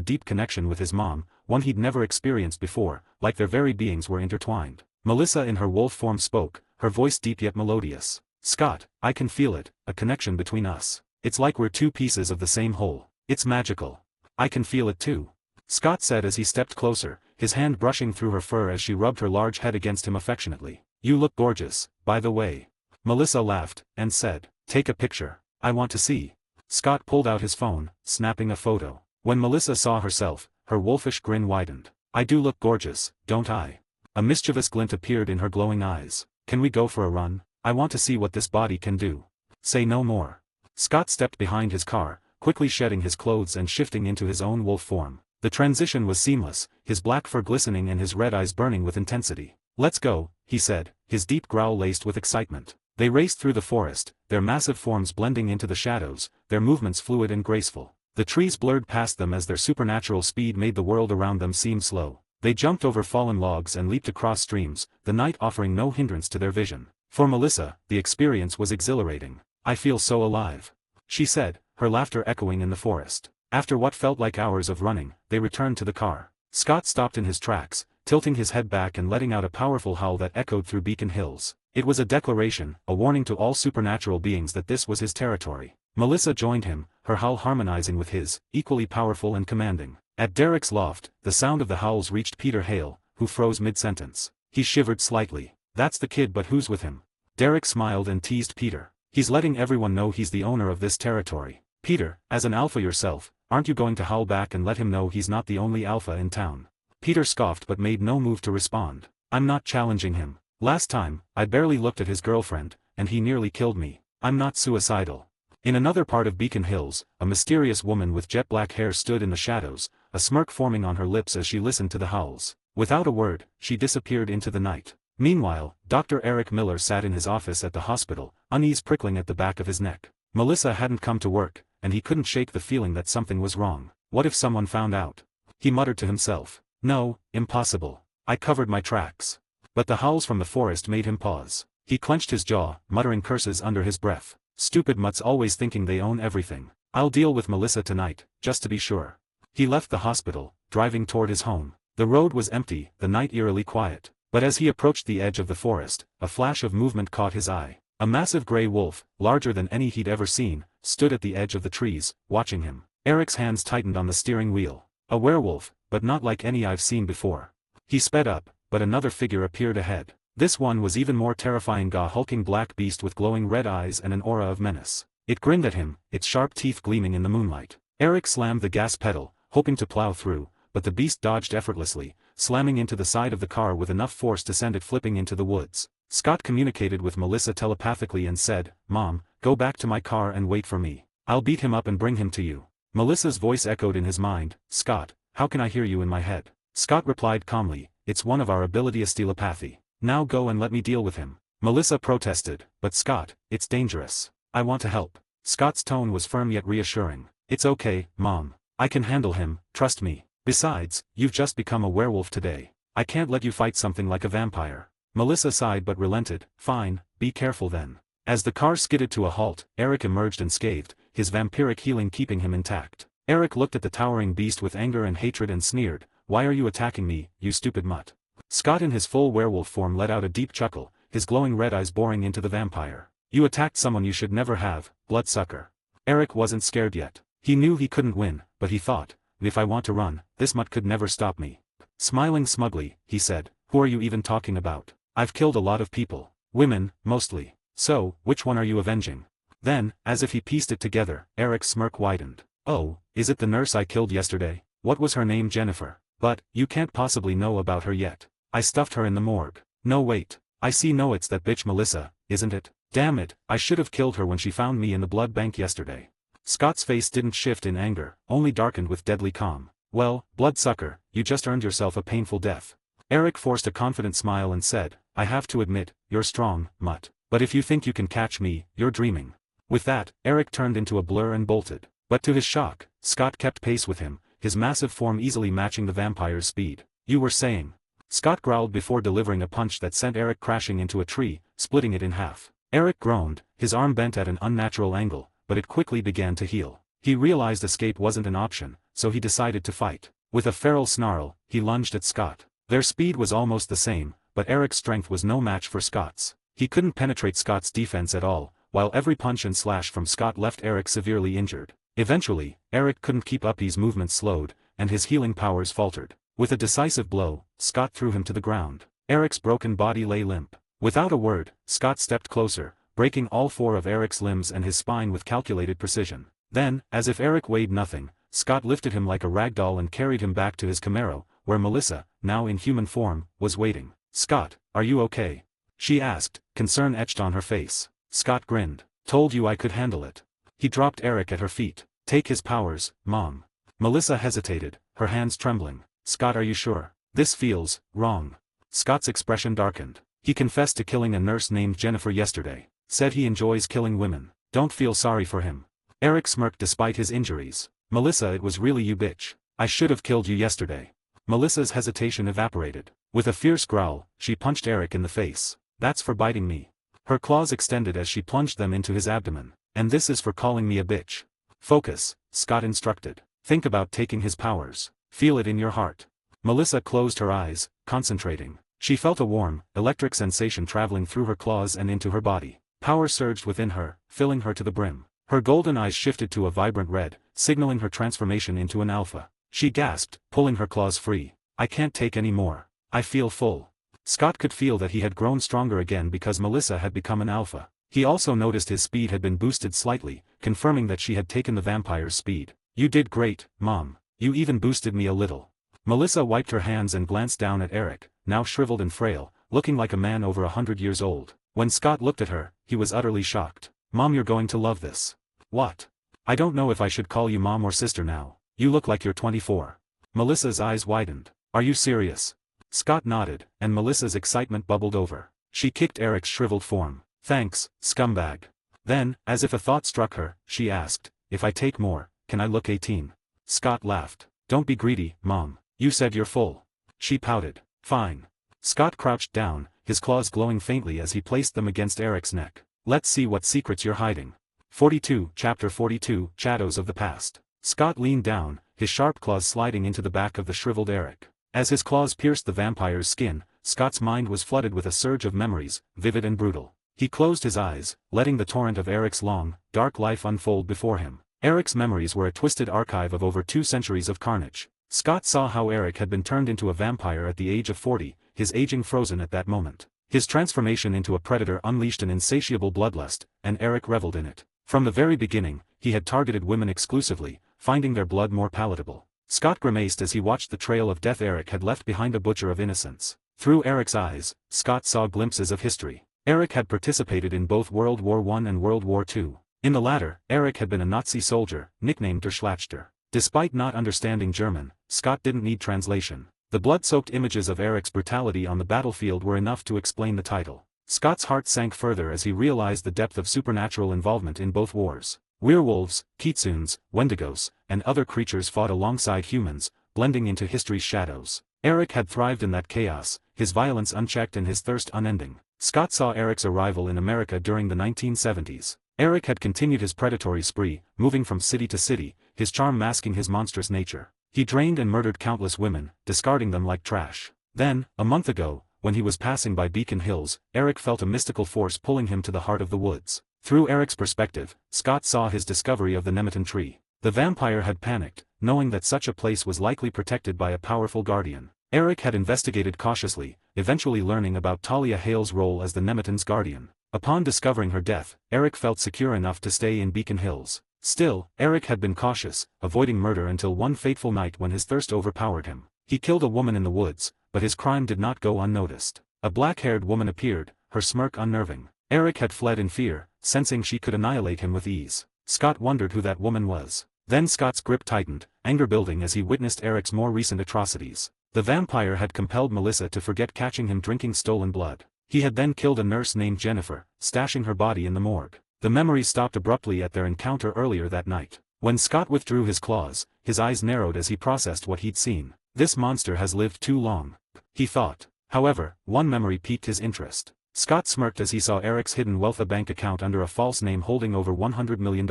deep connection with his mom, one he'd never experienced before, like their very beings were intertwined. Melissa in her wolf form spoke, her voice deep yet melodious. Scott, I can feel it, a connection between us. It's like we're two pieces of the same whole. It's magical. I can feel it too. Scott said as he stepped closer, his hand brushing through her fur as she rubbed her large head against him affectionately. You look gorgeous, by the way. Melissa laughed, and said, take a picture. I want to see. Scott pulled out his phone, snapping a photo. When Melissa saw herself, her wolfish grin widened. I do look gorgeous, don't I? A mischievous glint appeared in her glowing eyes. Can we go for a run? I want to see what this body can do. Say no more. Scott stepped behind his car, quickly shedding his clothes and shifting into his own wolf form. The transition was seamless, his black fur glistening and his red eyes burning with intensity. Let's go, he said, his deep growl laced with excitement. They raced through the forest, their massive forms blending into the shadows, their movements fluid and graceful. The trees blurred past them as their supernatural speed made the world around them seem slow. They jumped over fallen logs and leaped across streams, the night offering no hindrance to their vision. For Melissa, the experience was exhilarating. I feel so alive, she said, her laughter echoing in the forest. After what felt like hours of running, they returned to the car. Scott stopped in his tracks, tilting his head back and letting out a powerful howl that echoed through Beacon Hills. It was a declaration, a warning to all supernatural beings that this was his territory. Melissa joined him, her howl harmonizing with his, equally powerful and commanding. At Derek's loft, the sound of the howls reached Peter Hale, who froze mid-sentence. He shivered slightly. That's the kid, but who's with him? Derek smiled and teased Peter. He's letting everyone know he's the owner of this territory. Peter, as an alpha yourself, aren't you going to howl back and let him know he's not the only alpha in town? Peter scoffed but made no move to respond. I'm not challenging him. Last time, I barely looked at his girlfriend, and he nearly killed me. I'm not suicidal. In another part of Beacon Hills, a mysterious woman with jet black hair stood in the shadows, a smirk forming on her lips as she listened to the howls. Without a word, she disappeared into the night. Meanwhile, Dr. Eric Miller sat in his office at the hospital, unease prickling at the back of his neck. Melissa hadn't come to work, and he couldn't shake the feeling that something was wrong. What if someone found out? He muttered to himself. No, impossible. I covered my tracks. But the howls from the forest made him pause. He clenched his jaw, muttering curses under his breath. Stupid mutts always thinking they own everything. I'll deal with Melissa tonight, just to be sure. He left the hospital, driving toward his home. The road was empty, the night eerily quiet. But as he approached the edge of the forest, a flash of movement caught his eye. A massive gray wolf, larger than any he'd ever seen, stood at the edge of the trees, watching him. Eric's hands tightened on the steering wheel. A werewolf, but not like any I've seen before. He sped up, but another figure appeared ahead. This one was even more terrifying, a hulking black beast with glowing red eyes and an aura of menace. It grinned at him, its sharp teeth gleaming in the moonlight. Eric slammed the gas pedal, hoping to plow through, but the beast dodged effortlessly, slamming into the side of the car with enough force to send it flipping into the woods. Scott communicated with Melissa telepathically and said, Mom, go back to my car and wait for me. I'll beat him up and bring him to you. Melissa's voice echoed in his mind, Scott, how can I hear you in my head? Scott replied calmly, it's one of our abilities telepathy. Now go and let me deal with him. Melissa protested, but Scott, it's dangerous. I want to help. Scott's tone was firm yet reassuring. It's okay, Mom. I can handle him, trust me. Besides, you've just become a werewolf today. I can't let you fight something like a vampire. Melissa sighed but relented. Fine, be careful then. As the car skidded to a halt, Eric emerged unscathed, his vampiric healing keeping him intact. Eric looked at the towering beast with anger and hatred and sneered, "Why are you attacking me, you stupid mutt?" Scott in his full werewolf form let out a deep chuckle, his glowing red eyes boring into the vampire. "You attacked someone you should never have, bloodsucker." Eric wasn't scared yet. He knew he couldn't win, but he thought, "If I want to run, this mutt could never stop me." Smiling smugly, he said, "Who are you even talking about? I've killed a lot of people. Women, mostly. So, which one are you avenging?" Then, as if he pieced it together, Eric's smirk widened. "Oh, is it the nurse I killed yesterday? What was her name? Jennifer? But, you can't possibly know about her yet. I stuffed her in the morgue." "No wait. I see no it's that bitch Melissa, isn't it? Damn it, I should have killed her when she found me in the blood bank yesterday." Scott's face didn't shift in anger, only darkened with deadly calm. "Well, bloodsucker, you just earned yourself a painful death." Eric forced a confident smile and said, "I have to admit, you're strong, mutt. But if you think you can catch me, you're dreaming." With that, Eric turned into a blur and bolted. But to his shock, Scott kept pace with him, his massive form easily matching the vampire's speed. "You were saying?" Scott growled before delivering a punch that sent Eric crashing into a tree, splitting it in half. Eric groaned, his arm bent at an unnatural angle, but it quickly began to heal. He realized escape wasn't an option, so he decided to fight. With a feral snarl, he lunged at Scott. Their speed was almost the same, but Eric's strength was no match for Scott's. He couldn't penetrate Scott's defense at all, while every punch and slash from Scott left Eric severely injured. Eventually, Eric couldn't keep up, his movements slowed, and his healing powers faltered. With a decisive blow, Scott threw him to the ground. Eric's broken body lay limp. Without a word, Scott stepped closer, breaking all four of Eric's limbs and his spine with calculated precision. Then, as if Eric weighed nothing, Scott lifted him like a rag doll and carried him back to his Camaro, where Melissa, now in human form, was waiting. "Scott, are you okay?" she asked, concern etched on her face. Scott grinned. "Told you I could handle it." He dropped Eric at her feet. "Take his powers, Mom." Melissa hesitated, her hands trembling. "Scott, are you sure? This feels wrong." Scott's expression darkened. "He confessed to killing a nurse named Jennifer yesterday. Said he enjoys killing women. Don't feel sorry for him." Eric smirked despite his injuries. "Melissa, it was really you, bitch. I should have killed you yesterday." Melissa's hesitation evaporated. With a fierce growl, she punched Eric in the face. "That's for biting me." Her claws extended as she plunged them into his abdomen. "And this is for calling me a bitch." "Focus," Scott instructed. "Think about taking his powers. Feel it in your heart." Melissa closed her eyes, concentrating. She felt a warm, electric sensation traveling through her claws and into her body. Power surged within her, filling her to the brim. Her golden eyes shifted to a vibrant red, signaling her transformation into an alpha. She gasped, pulling her claws free. "I can't take any more. I feel full." Scott could feel that he had grown stronger again because Melissa had become an alpha. He also noticed his speed had been boosted slightly, confirming that she had taken the vampire's speed. "You did great, Mom. You even boosted me a little." Melissa wiped her hands and glanced down at Eric, now shriveled and frail, looking like a man over 100 years old. When Scott looked at her, he was utterly shocked. "Mom, you're going to love this." "What? I don't know if I should call you mom or sister now. You look like you're 24. Melissa's eyes widened. "Are you serious?" Scott nodded, and Melissa's excitement bubbled over. She kicked Eric's shriveled form. "Thanks, scumbag." Then, as if a thought struck her, she asked, "If I take more, can I look 18? Scott laughed. "Don't be greedy, Mom. You said you're full." She pouted. "Fine." Scott crouched down, his claws glowing faintly as he placed them against Eric's neck. "Let's see what secrets you're hiding." 42, Chapter 42, Shadows of the Past. Scott leaned down, his sharp claws sliding into the back of the shriveled Eric. As his claws pierced the vampire's skin, Scott's mind was flooded with a surge of memories, vivid and brutal. He closed his eyes, letting the torrent of Eric's long, dark life unfold before him. Eric's memories were a twisted archive of over 2 centuries of carnage. Scott saw how Eric had been turned into a vampire at the age of 40, his aging frozen at that moment. His transformation into a predator unleashed an insatiable bloodlust, and Eric reveled in it. From the very beginning, he had targeted women exclusively, finding their blood more palatable. Scott grimaced as he watched the trail of death Eric had left behind, a butcher of innocence. Through Eric's eyes, Scott saw glimpses of history. Eric had participated in both World War I and World War II. In the latter, Eric had been a Nazi soldier, nicknamed Der Schlachter. Despite not understanding German, Scott didn't need translation. The blood-soaked images of Eric's brutality on the battlefield were enough to explain the title. Scott's heart sank further as he realized the depth of supernatural involvement in both wars. Werewolves, kitsunes, wendigos, and other creatures fought alongside humans, blending into history's shadows. Eric had thrived in that chaos, his violence unchecked and his thirst unending. Scott saw Eric's arrival in America during the 1970s. Eric had continued his predatory spree, moving from city to city, his charm masking his monstrous nature. He drained and murdered countless women, discarding them like trash. Then, a month ago, when he was passing by Beacon Hills, Eric felt a mystical force pulling him to the heart of the woods. Through Eric's perspective, Scott saw his discovery of the Nemeton tree. The vampire had panicked, knowing that such a place was likely protected by a powerful guardian. Eric had investigated cautiously, eventually learning about Talia Hale's role as the Nemeton's guardian. Upon discovering her death, Eric felt secure enough to stay in Beacon Hills. Still, Eric had been cautious, avoiding murder until one fateful night when his thirst overpowered him. He killed a woman in the woods, but his crime did not go unnoticed. A black-haired woman appeared, her smirk unnerving. Eric had fled in fear, sensing she could annihilate him with ease. Scott wondered who that woman was. Then Scott's grip tightened, anger building as he witnessed Eric's more recent atrocities. The vampire had compelled Melissa to forget catching him drinking stolen blood. He had then killed a nurse named Jennifer, stashing her body in the morgue. The memory stopped abruptly at their encounter earlier that night. When Scott withdrew his claws, his eyes narrowed as he processed what he'd seen. This monster has lived too long, he thought. However, one memory piqued his interest. Scott smirked as he saw Eric's hidden wealth, a bank account under a false name holding over $100 million.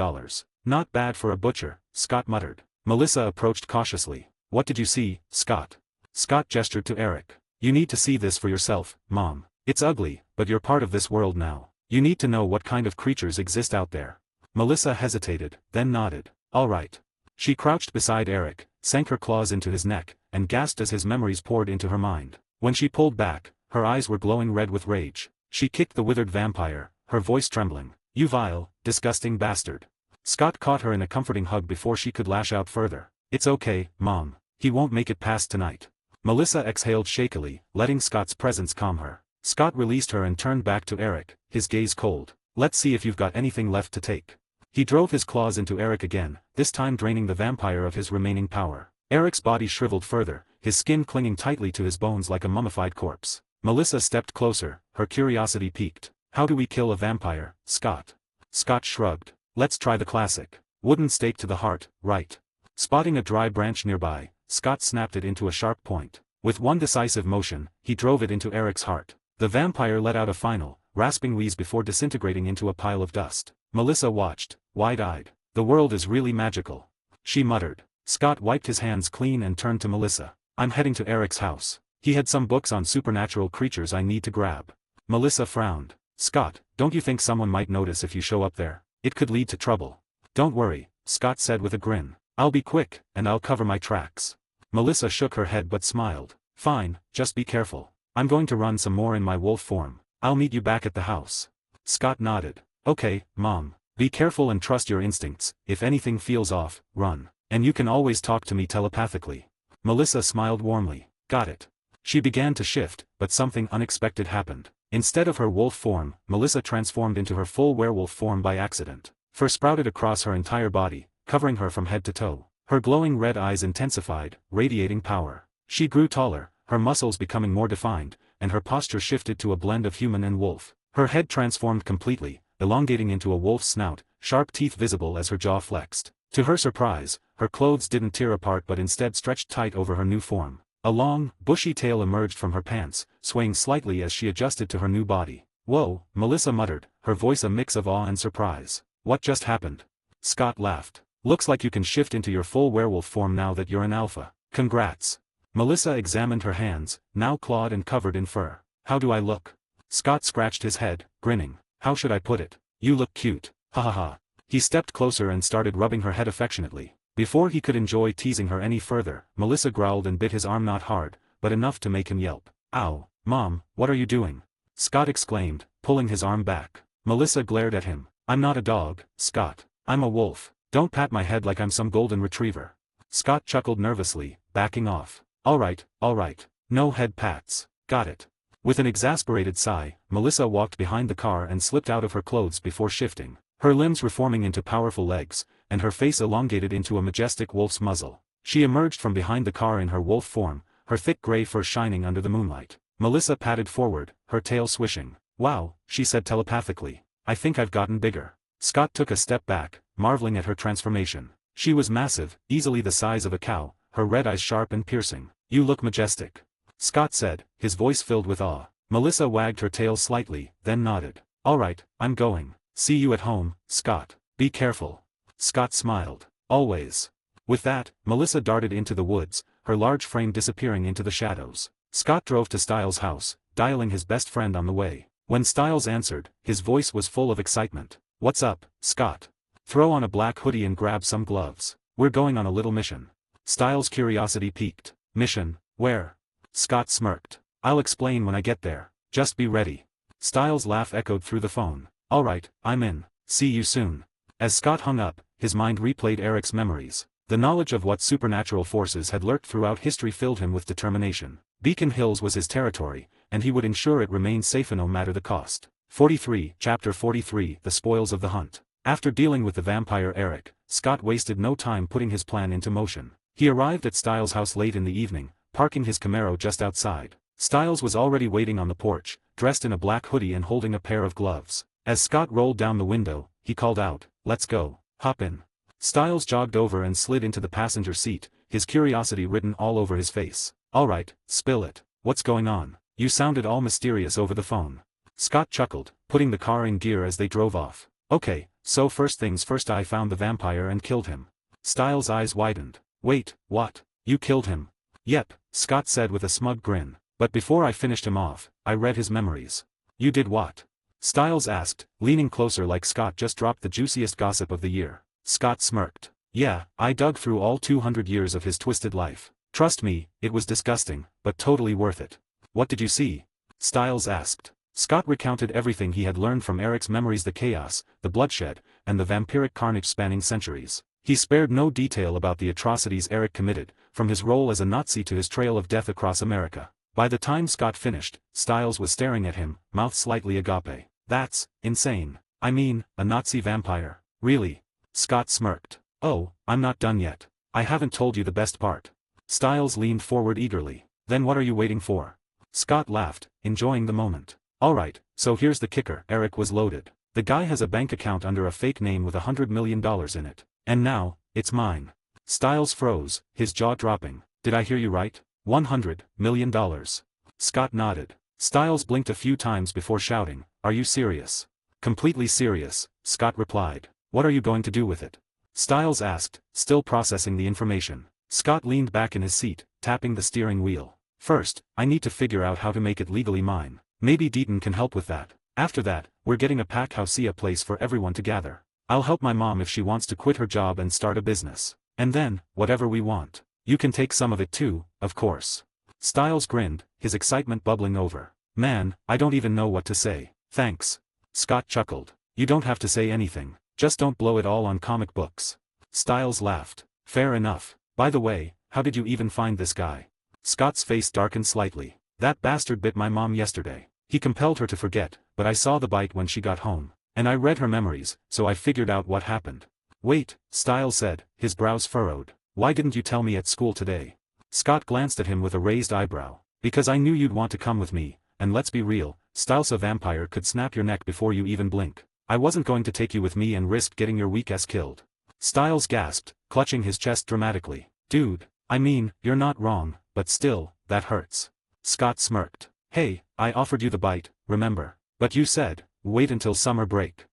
Not bad for a butcher, Scott muttered. Melissa approached cautiously. What did you see, Scott? Scott gestured to Eric. You need to see this for yourself, Mom. It's ugly, but you're part of this world now. You need to know what kind of creatures exist out there. Melissa hesitated, then nodded. All right. She crouched beside Eric, sank her claws into his neck, and gasped as his memories poured into her mind. When she pulled back, her eyes were glowing red with rage. She kicked the withered vampire, her voice trembling. You vile, disgusting bastard. Scott caught her in a comforting hug before she could lash out further. It's okay, Mom. He won't make it past tonight. Melissa exhaled shakily, letting Scott's presence calm her. Scott released her and turned back to Eric, his gaze cold. Let's see if you've got anything left to take. He drove his claws into Eric again, this time draining the vampire of his remaining power. Eric's body shriveled further, his skin clinging tightly to his bones like a mummified corpse. Melissa stepped closer, her curiosity piqued. How do we kill a vampire, Scott? Scott shrugged. Let's try the classic. Wooden stake to the heart, right? Spotting a dry branch nearby, Scott snapped it into a sharp point. With one decisive motion, he drove it into Eric's heart. The vampire let out a final, rasping wheeze before disintegrating into a pile of dust. Melissa watched, wide-eyed. The world is really magical, she muttered. Scott wiped his hands clean and turned to Melissa. I'm heading to Eric's house. He had some books on supernatural creatures I need to grab. Melissa frowned. Scott, don't you think someone might notice if you show up there? It could lead to trouble. Don't worry, Scott said with a grin. I'll be quick, and I'll cover my tracks. Melissa shook her head but smiled. Fine, just be careful. I'm going to run some more in my wolf form. I'll meet you back at the house. Scott nodded. Okay, Mom. Be careful and trust your instincts. If anything feels off, run. And you can always talk to me telepathically. Melissa smiled warmly. Got it. She began to shift, but something unexpected happened. Instead of her wolf form, Melissa transformed into her full werewolf form by accident. Fur sprouted across her entire body, covering her from head to toe. Her glowing red eyes intensified, radiating power. She grew taller, her muscles becoming more defined, and her posture shifted to a blend of human and wolf. Her head transformed completely, elongating into a wolf's snout, sharp teeth visible as her jaw flexed. To her surprise, her clothes didn't tear apart but instead stretched tight over her new form. A long, bushy tail emerged from her pants, swaying slightly as she adjusted to her new body. Whoa, Melissa muttered, her voice a mix of awe and surprise. What just happened? Scott laughed. Looks like you can shift into your full werewolf form now that you're an alpha. Congrats. Melissa examined her hands, now clawed and covered in fur. How do I look? Scott scratched his head, grinning. How should I put it? You look cute. Ha ha ha. He stepped closer and started rubbing her head affectionately. Before he could enjoy teasing her any further, Melissa growled and bit his arm, not hard, but enough to make him yelp. Ow, Mom, what are you doing? Scott exclaimed, pulling his arm back. Melissa glared at him. I'm not a dog, Scott. I'm a wolf. Don't pat my head like I'm some golden retriever. Scott chuckled nervously, backing off. All right, no head pats. Got it. With an exasperated sigh, Melissa walked behind the car and slipped out of her clothes before shifting. Her limbs reforming into powerful legs, and her face elongated into a majestic wolf's muzzle. She emerged from behind the car in her wolf form, her thick gray fur shining under the moonlight. Melissa padded forward, her tail swishing. "Wow," she said telepathically. "I think I've gotten bigger." Scott took a step back, marveling at her transformation. She was massive, easily the size of a cow, her red eyes sharp and piercing. "You look majestic," Scott said, his voice filled with awe. Melissa wagged her tail slightly, then nodded. "All right, I'm going. See you at home, Scott. Be careful." Scott smiled. "Always." With that, Melissa darted into the woods, her large frame disappearing into the shadows. Scott drove to Styles' house, dialing his best friend on the way. When Styles answered, his voice was full of excitement. "What's up, Scott? Throw on a black hoodie and grab some gloves. We're going on a little mission." Styles' curiosity piqued. "Mission? Where?" Scott smirked. "I'll explain when I get there. Just be ready." Styles' laugh echoed through the phone. "All right, I'm in. See you soon." As Scott hung up, his mind replayed Eric's memories. The knowledge of what supernatural forces had lurked throughout history filled him with determination. Beacon Hills was his territory, and he would ensure it remained safe no matter the cost. 43, Chapter 43, The Spoils of the Hunt. After dealing with the vampire Eric, Scott wasted no time putting his plan into motion. He arrived at Styles' house late in the evening, parking his Camaro just outside. Styles was already waiting on the porch, dressed in a black hoodie and holding a pair of gloves. As Scott rolled down the window, he called out, "Let's go. Hop in." Styles jogged over and slid into the passenger seat, his curiosity written all over his face. "All right, spill it. What's going on? You sounded all mysterious over the phone." Scott chuckled, putting the car in gear as they drove off. "Okay, so first things first, I found the vampire and killed him." Styles' eyes widened. "Wait, what? You killed him?" "Yep," Scott said with a smug grin. "But before I finished him off, I read his memories." "You did what?" Styles asked, leaning closer like Scott just dropped the juiciest gossip of the year. Scott smirked. "Yeah, I dug through all 200 years of his twisted life. Trust me, it was disgusting, but totally worth it." "What did you see?" Styles asked. Scott recounted everything he had learned from Eric's memories, the chaos, the bloodshed, and the vampiric carnage spanning centuries. He spared no detail about the atrocities Eric committed, from his role as a Nazi to his trail of death across America. By the time Scott finished, Styles was staring at him, mouth slightly agape. "That's insane. I mean, a Nazi vampire. Really?" Scott smirked. "Oh, I'm not done yet. I haven't told you the best part." Styles leaned forward eagerly. "Then what are you waiting for?" Scott laughed, enjoying the moment. "All right, so here's the kicker." Eric was loaded. "The guy has a bank account under a fake name with $100 million in it. And now, it's mine." Styles froze, his jaw dropping. "Did I hear you right? $100 million. Scott nodded. Styles blinked a few times before shouting, "Are you serious?" "Completely serious," Scott replied. "What are you going to do with it?" Styles asked, still processing the information. Scott leaned back in his seat, tapping the steering wheel. "First, I need to figure out how to make it legally mine. Maybe Deaton can help with that. After that, we're getting a pack house, a place for everyone to gather. I'll help my mom if she wants to quit her job and start a business. And then, whatever we want. You can take some of it too, of course." Styles grinned, his excitement bubbling over. "Man, I don't even know what to say." "Thanks." Scott chuckled. "You don't have to say anything, just don't blow it all on comic books." Styles laughed. "Fair enough. By the way, how did you even find this guy?" Scott's face darkened slightly. "That bastard bit my mom yesterday. He compelled her to forget, but I saw the bite when she got home. And I read her memories, so I figured out what happened." "Wait," Styles said, his brows furrowed. "Why didn't you tell me at school today?" Scott glanced at him with a raised eyebrow. "Because I knew you'd want to come with me, and let's be real, Styles, a vampire could snap your neck before you even blink. I wasn't going to take you with me and risk getting your weak ass killed." Styles gasped, clutching his chest dramatically. "Dude, I mean, you're not wrong, but still, that hurts." Scott smirked. "Hey, I offered you the bite, remember? But you said, wait until summer break."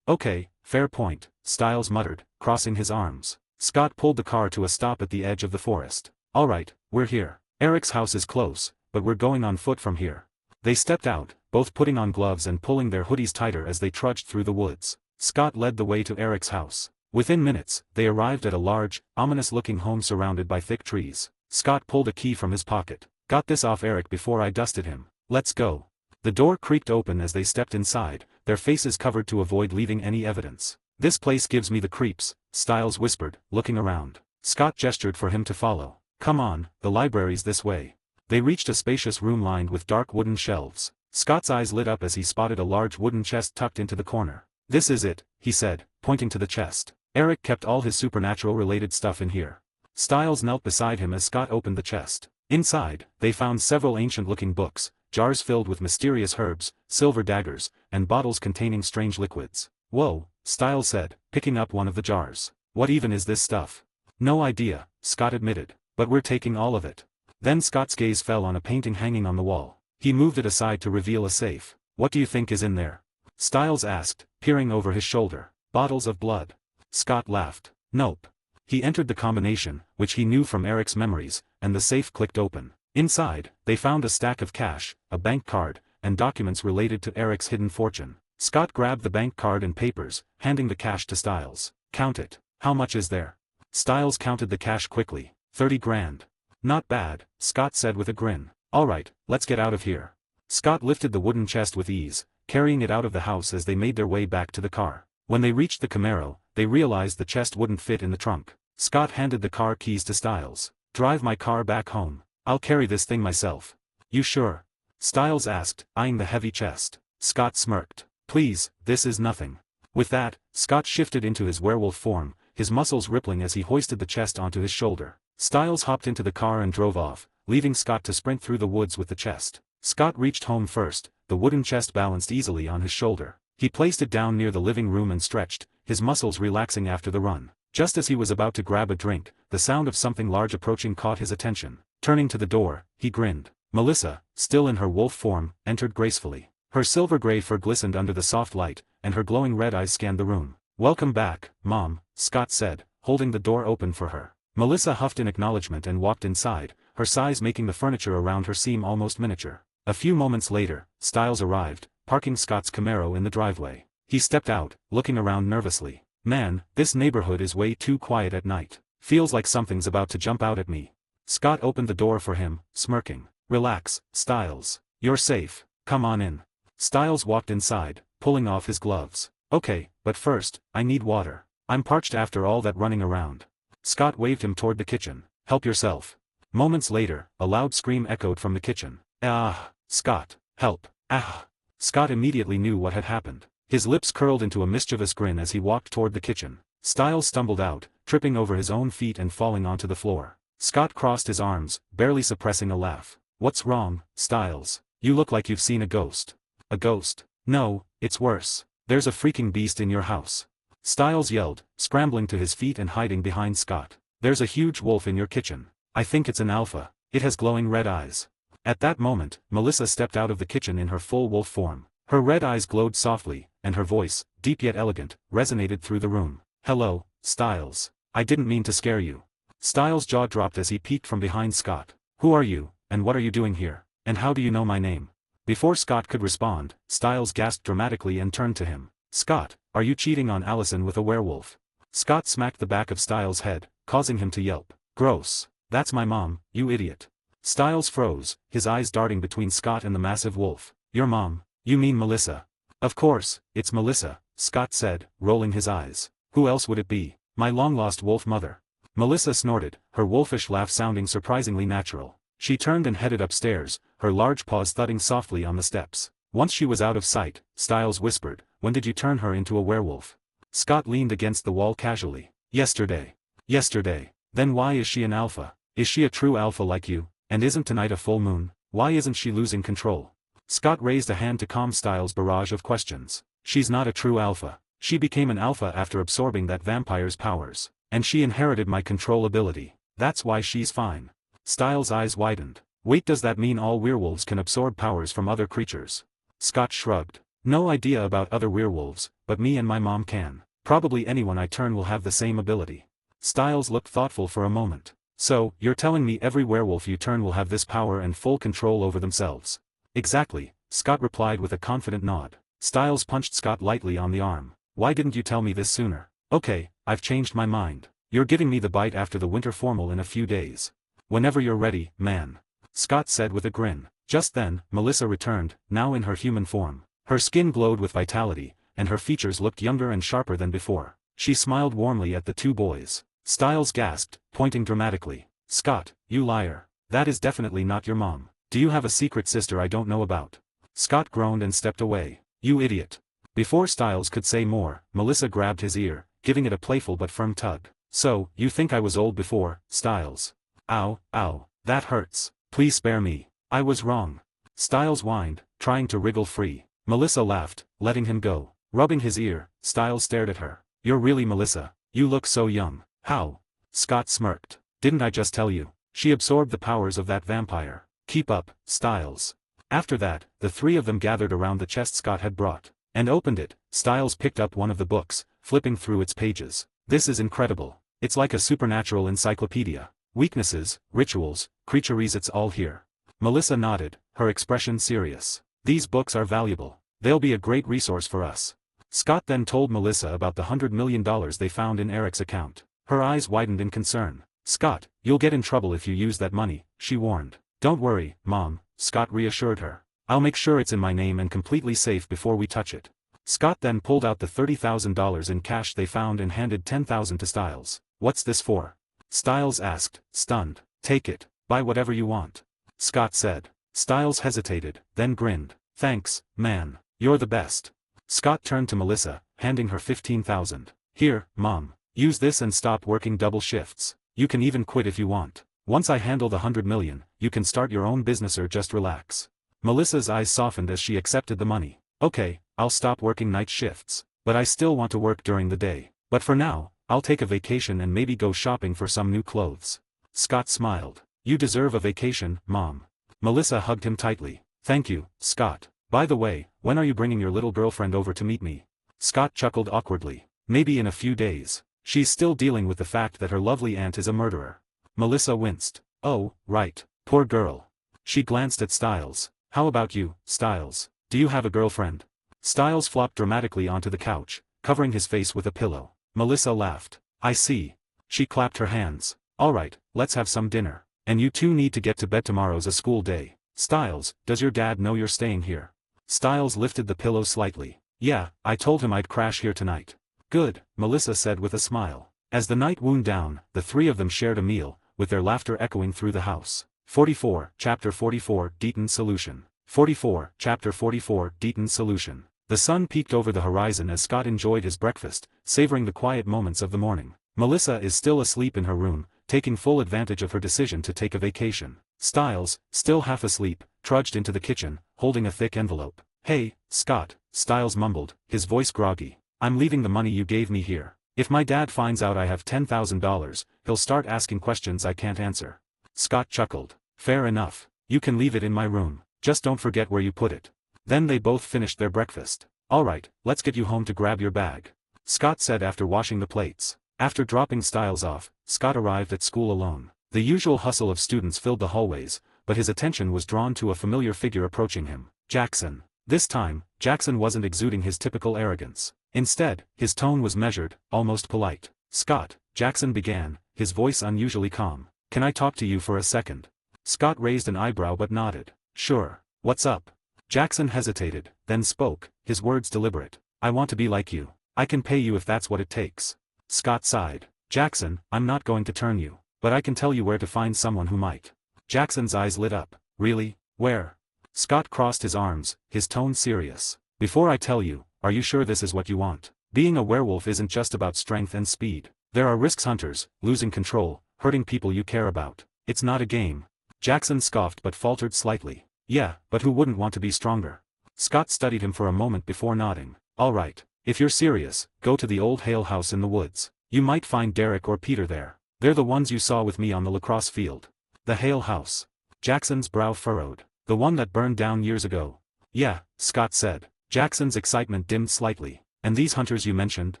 "Okay, fair point," Styles muttered, crossing his arms. Scott pulled the car to a stop at the edge of the forest. "All right, we're here. Eric's house is close, but we're going on foot from here." They stepped out, both putting on gloves and pulling their hoodies tighter as they trudged through the woods. Scott led the way to Eric's house. Within minutes, they arrived at a large, ominous-looking home surrounded by thick trees. Scott pulled a key from his pocket. "Got this off Eric before I dusted him. Let's go." The door creaked open as they stepped inside, their faces covered to avoid leaving any evidence. "This place gives me the creeps," Styles whispered, looking around. Scott gestured for him to follow. "Come on, the library's this way." They reached a spacious room lined with dark wooden shelves. Scott's eyes lit up as he spotted a large wooden chest tucked into the corner. "This is it," he said, pointing to the chest. "Eric kept all his supernatural-related stuff in here." Styles knelt beside him as Scott opened the chest. Inside, they found several ancient-looking books, jars filled with mysterious herbs, silver daggers, and bottles containing strange liquids. "Whoa," Styles said, picking up one of the jars. "What even is this stuff?" "No idea," Scott admitted, "but we're taking all of it." Then Scott's gaze fell on a painting hanging on the wall. He moved it aside to reveal a safe. "What do you think is in there?" Styles asked, peering over his shoulder. "Bottles of blood." Scott laughed. "Nope." He entered the combination, which he knew from Eric's memories, and the safe clicked open. Inside, they found a stack of cash, a bank card, and documents related to Eric's hidden fortune. Scott grabbed the bank card and papers, handing the cash to Styles. "Count it. How much is there?" Styles counted the cash quickly. 30 grand. "Not bad," Scott said with a grin. "Alright, let's get out of here." Scott lifted the wooden chest with ease, carrying it out of the house as they made their way back to the car. When they reached the Camaro, they realized the chest wouldn't fit in the trunk. Scott handed the car keys to Styles. "Drive my car back home. I'll carry this thing myself." "You sure?" Styles asked, eyeing the heavy chest. Scott smirked. "Please, this is nothing." With that, Scott shifted into his werewolf form, his muscles rippling as he hoisted the chest onto his shoulder. Styles hopped into the car and drove off, leaving Scott to sprint through the woods with the chest. Scott reached home first, the wooden chest balanced easily on his shoulder. He placed it down near the living room and stretched, his muscles relaxing after the run. Just as he was about to grab a drink, the sound of something large approaching caught his attention. Turning to the door, he grinned. Melissa, still in her wolf form, entered gracefully. Her silver-gray fur glistened under the soft light, and her glowing red eyes scanned the room. "Welcome back, Mom," Scott said, holding the door open for her. Melissa huffed in acknowledgement and walked inside, her size making the furniture around her seem almost miniature. A few moments later, Styles arrived, parking Scott's Camaro in the driveway. He stepped out, looking around nervously. "Man, this neighborhood is way too quiet at night. Feels like something's about to jump out at me." Scott opened the door for him, smirking. "Relax, Styles. You're safe. Come on in." Styles walked inside, pulling off his gloves. "Okay, but first, I need water. I'm parched after all that running around." Scott waved him toward the kitchen. "Help yourself." Moments later, a loud scream echoed from the kitchen. "Ah, Scott, help, ah." Scott immediately knew what had happened. His lips curled into a mischievous grin as he walked toward the kitchen. Styles stumbled out, tripping over his own feet and falling onto the floor. Scott crossed his arms, barely suppressing a laugh. "What's wrong, Styles? You look like you've seen a ghost." "A ghost? No, it's worse. There's a freaking beast in your house." Styles yelled, scrambling to his feet and hiding behind Scott. "There's a huge wolf in your kitchen. I think it's an alpha. It has glowing red eyes." At that moment, Melissa stepped out of the kitchen in her full wolf form. Her red eyes glowed softly, and her voice, deep yet elegant, resonated through the room. "Hello, Styles. I didn't mean to scare you." Styles' jaw dropped as he peeked from behind Scott. "Who are you, and what are you doing here? And how do you know my name?" Before Scott could respond, Styles gasped dramatically and turned to him. "Scott, are you cheating on Allison with a werewolf?" Scott smacked the back of Styles' head, causing him to yelp. "Gross. That's my mom, you idiot." Styles froze, his eyes darting between Scott and the massive wolf. "Your mom? You mean Melissa?" "Of course, it's Melissa," Scott said, rolling his eyes. "Who else would it be? My long-lost wolf mother." Melissa snorted, her wolfish laugh sounding surprisingly natural. She turned and headed upstairs, her large paws thudding softly on the steps. Once she was out of sight, Styles whispered, "When did you turn her into a werewolf?" Scott leaned against the wall casually. "Yesterday." "Yesterday? Then why is she an alpha? Is she a true alpha like you? And isn't tonight a full moon? Why isn't she losing control?" Scott raised a hand to calm Styles' barrage of questions. "She's not a true alpha. She became an alpha after absorbing that vampire's powers. And she inherited my control ability. That's why she's fine." Styles' eyes widened. "Wait, does that mean all werewolves can absorb powers from other creatures?" Scott shrugged. "No idea about other werewolves, but me and my mom can. Probably anyone I turn will have the same ability." Styles looked thoughtful for a moment. "So, you're telling me every werewolf you turn will have this power and full control over themselves?" "Exactly," Scott replied with a confident nod. Styles punched Scott lightly on the arm. "Why didn't you tell me this sooner?" "Okay, I've changed my mind. You're giving me the bite after the winter formal in a few days." "Whenever you're ready, man," Scott said with a grin. Just then, Melissa returned, now in her human form. Her skin glowed with vitality, and her features looked younger and sharper than before. She smiled warmly at the two boys. Styles gasped, pointing dramatically. "Scott, you liar. That is definitely not your mom. Do you have a secret sister I don't know about?" Scott groaned and stepped away. "You idiot." Before Styles could say more, Melissa grabbed his ear, giving it a playful but firm tug. "So, you think I was old before, Styles?" "Ow, ow, that hurts." Please spare me. I was wrong. Styles whined, trying to wriggle free. Melissa laughed, letting him go. Rubbing his ear, Styles stared at her. You're really Melissa. You look so young. How? Scott smirked. Didn't I just tell you? She absorbed the powers of that vampire. Keep up, Styles. After that, the three of them gathered around the chest Scott had brought, and opened it. Styles picked up one of the books, flipping through its pages. This is incredible. It's like a supernatural encyclopedia. Weaknesses, rituals, creaturies, it's all here. Melissa nodded, her expression serious. These books are valuable. They'll be a great resource for us. Scott then told Melissa about the $100 million they found in Eric's account. Her eyes widened in concern. Scott, you'll get in trouble if you use that money, she warned. Don't worry, Mom, Scott reassured her. I'll make sure it's in my name and completely safe before we touch it. Scott then pulled out the $30,000 in cash they found and handed $10,000 to Styles. What's this for? Styles asked, stunned. Take it, buy whatever you want. Scott said. Styles hesitated, then grinned. Thanks, man, you're the best. Scott turned to Melissa, handing her $15,000. Here, Mom, use this and stop working double shifts. You can even quit if you want. Once I handle the $100 million, you can start your own business or just relax. Melissa's eyes softened as she accepted the money. Okay, I'll stop working night shifts, but I still want to work during the day. But for now, I'll take a vacation and maybe go shopping for some new clothes. Scott smiled. You deserve a vacation, Mom. Melissa hugged him tightly. Thank you, Scott. By the way, when are you bringing your little girlfriend over to meet me? Scott chuckled awkwardly. Maybe in a few days. She's still dealing with the fact that her lovely aunt is a murderer. Melissa winced. Oh, right. Poor girl. She glanced at Styles. How about you, Styles? Do you have a girlfriend? Styles flopped dramatically onto the couch, covering his face with a pillow. Melissa laughed. I see. She clapped her hands. All right, let's have some dinner. And you two need to get to bed, tomorrow's a school day. Styles, does your dad know you're staying here? Styles lifted the pillow slightly. Yeah, I told him I'd crash here tonight. Good, Melissa said with a smile. As the night wound down, the three of them shared a meal, with their laughter echoing through the house. 44, Chapter 44, Deaton's Solution. 44, Chapter 44, Deaton's Solution. The sun peeked over the horizon as Scott enjoyed his breakfast, savoring the quiet moments of the morning. Melissa is still asleep in her room, taking full advantage of her decision to take a vacation. Styles, still half asleep, trudged into the kitchen, holding a thick envelope. Hey, Scott, Styles mumbled, his voice groggy. I'm leaving the money you gave me here. If my dad finds out I have $10,000, he'll start asking questions I can't answer. Scott chuckled. Fair enough. You can leave it in my room. Just don't forget where you put it. Then they both finished their breakfast. All right, let's get you home to grab your bag, Scott said after washing the plates. After dropping Styles off, Scott arrived at school alone. The usual hustle of students filled the hallways, but his attention was drawn to a familiar figure approaching him. Jackson. This time, Jackson wasn't exuding his typical arrogance. Instead, his tone was measured, almost polite. Scott, Jackson began, his voice unusually calm. Can I talk to you for a second? Scott raised an eyebrow but nodded. Sure. What's up? Jackson hesitated, then spoke, his words deliberate. I want to be like you. I can pay you if that's what it takes. Scott sighed. Jackson, I'm not going to turn you, but I can tell you where to find someone who might. Jackson's eyes lit up. Really? Where? Scott crossed his arms, his tone serious. Before I tell you, are you sure this is what you want? Being a werewolf isn't just about strength and speed. There are risks: hunters, losing control, hurting people you care about. It's not a game. Jackson scoffed but faltered slightly. Yeah, but who wouldn't want to be stronger? Scott studied him for a moment before nodding. All right, if you're serious, go to the old Hale house in the woods. You might find Derek or Peter there. They're the ones you saw with me on the lacrosse field. The Hale house. Jackson's brow furrowed. The one that burned down years ago. Yeah, Scott said. Jackson's excitement dimmed slightly. And these hunters you mentioned,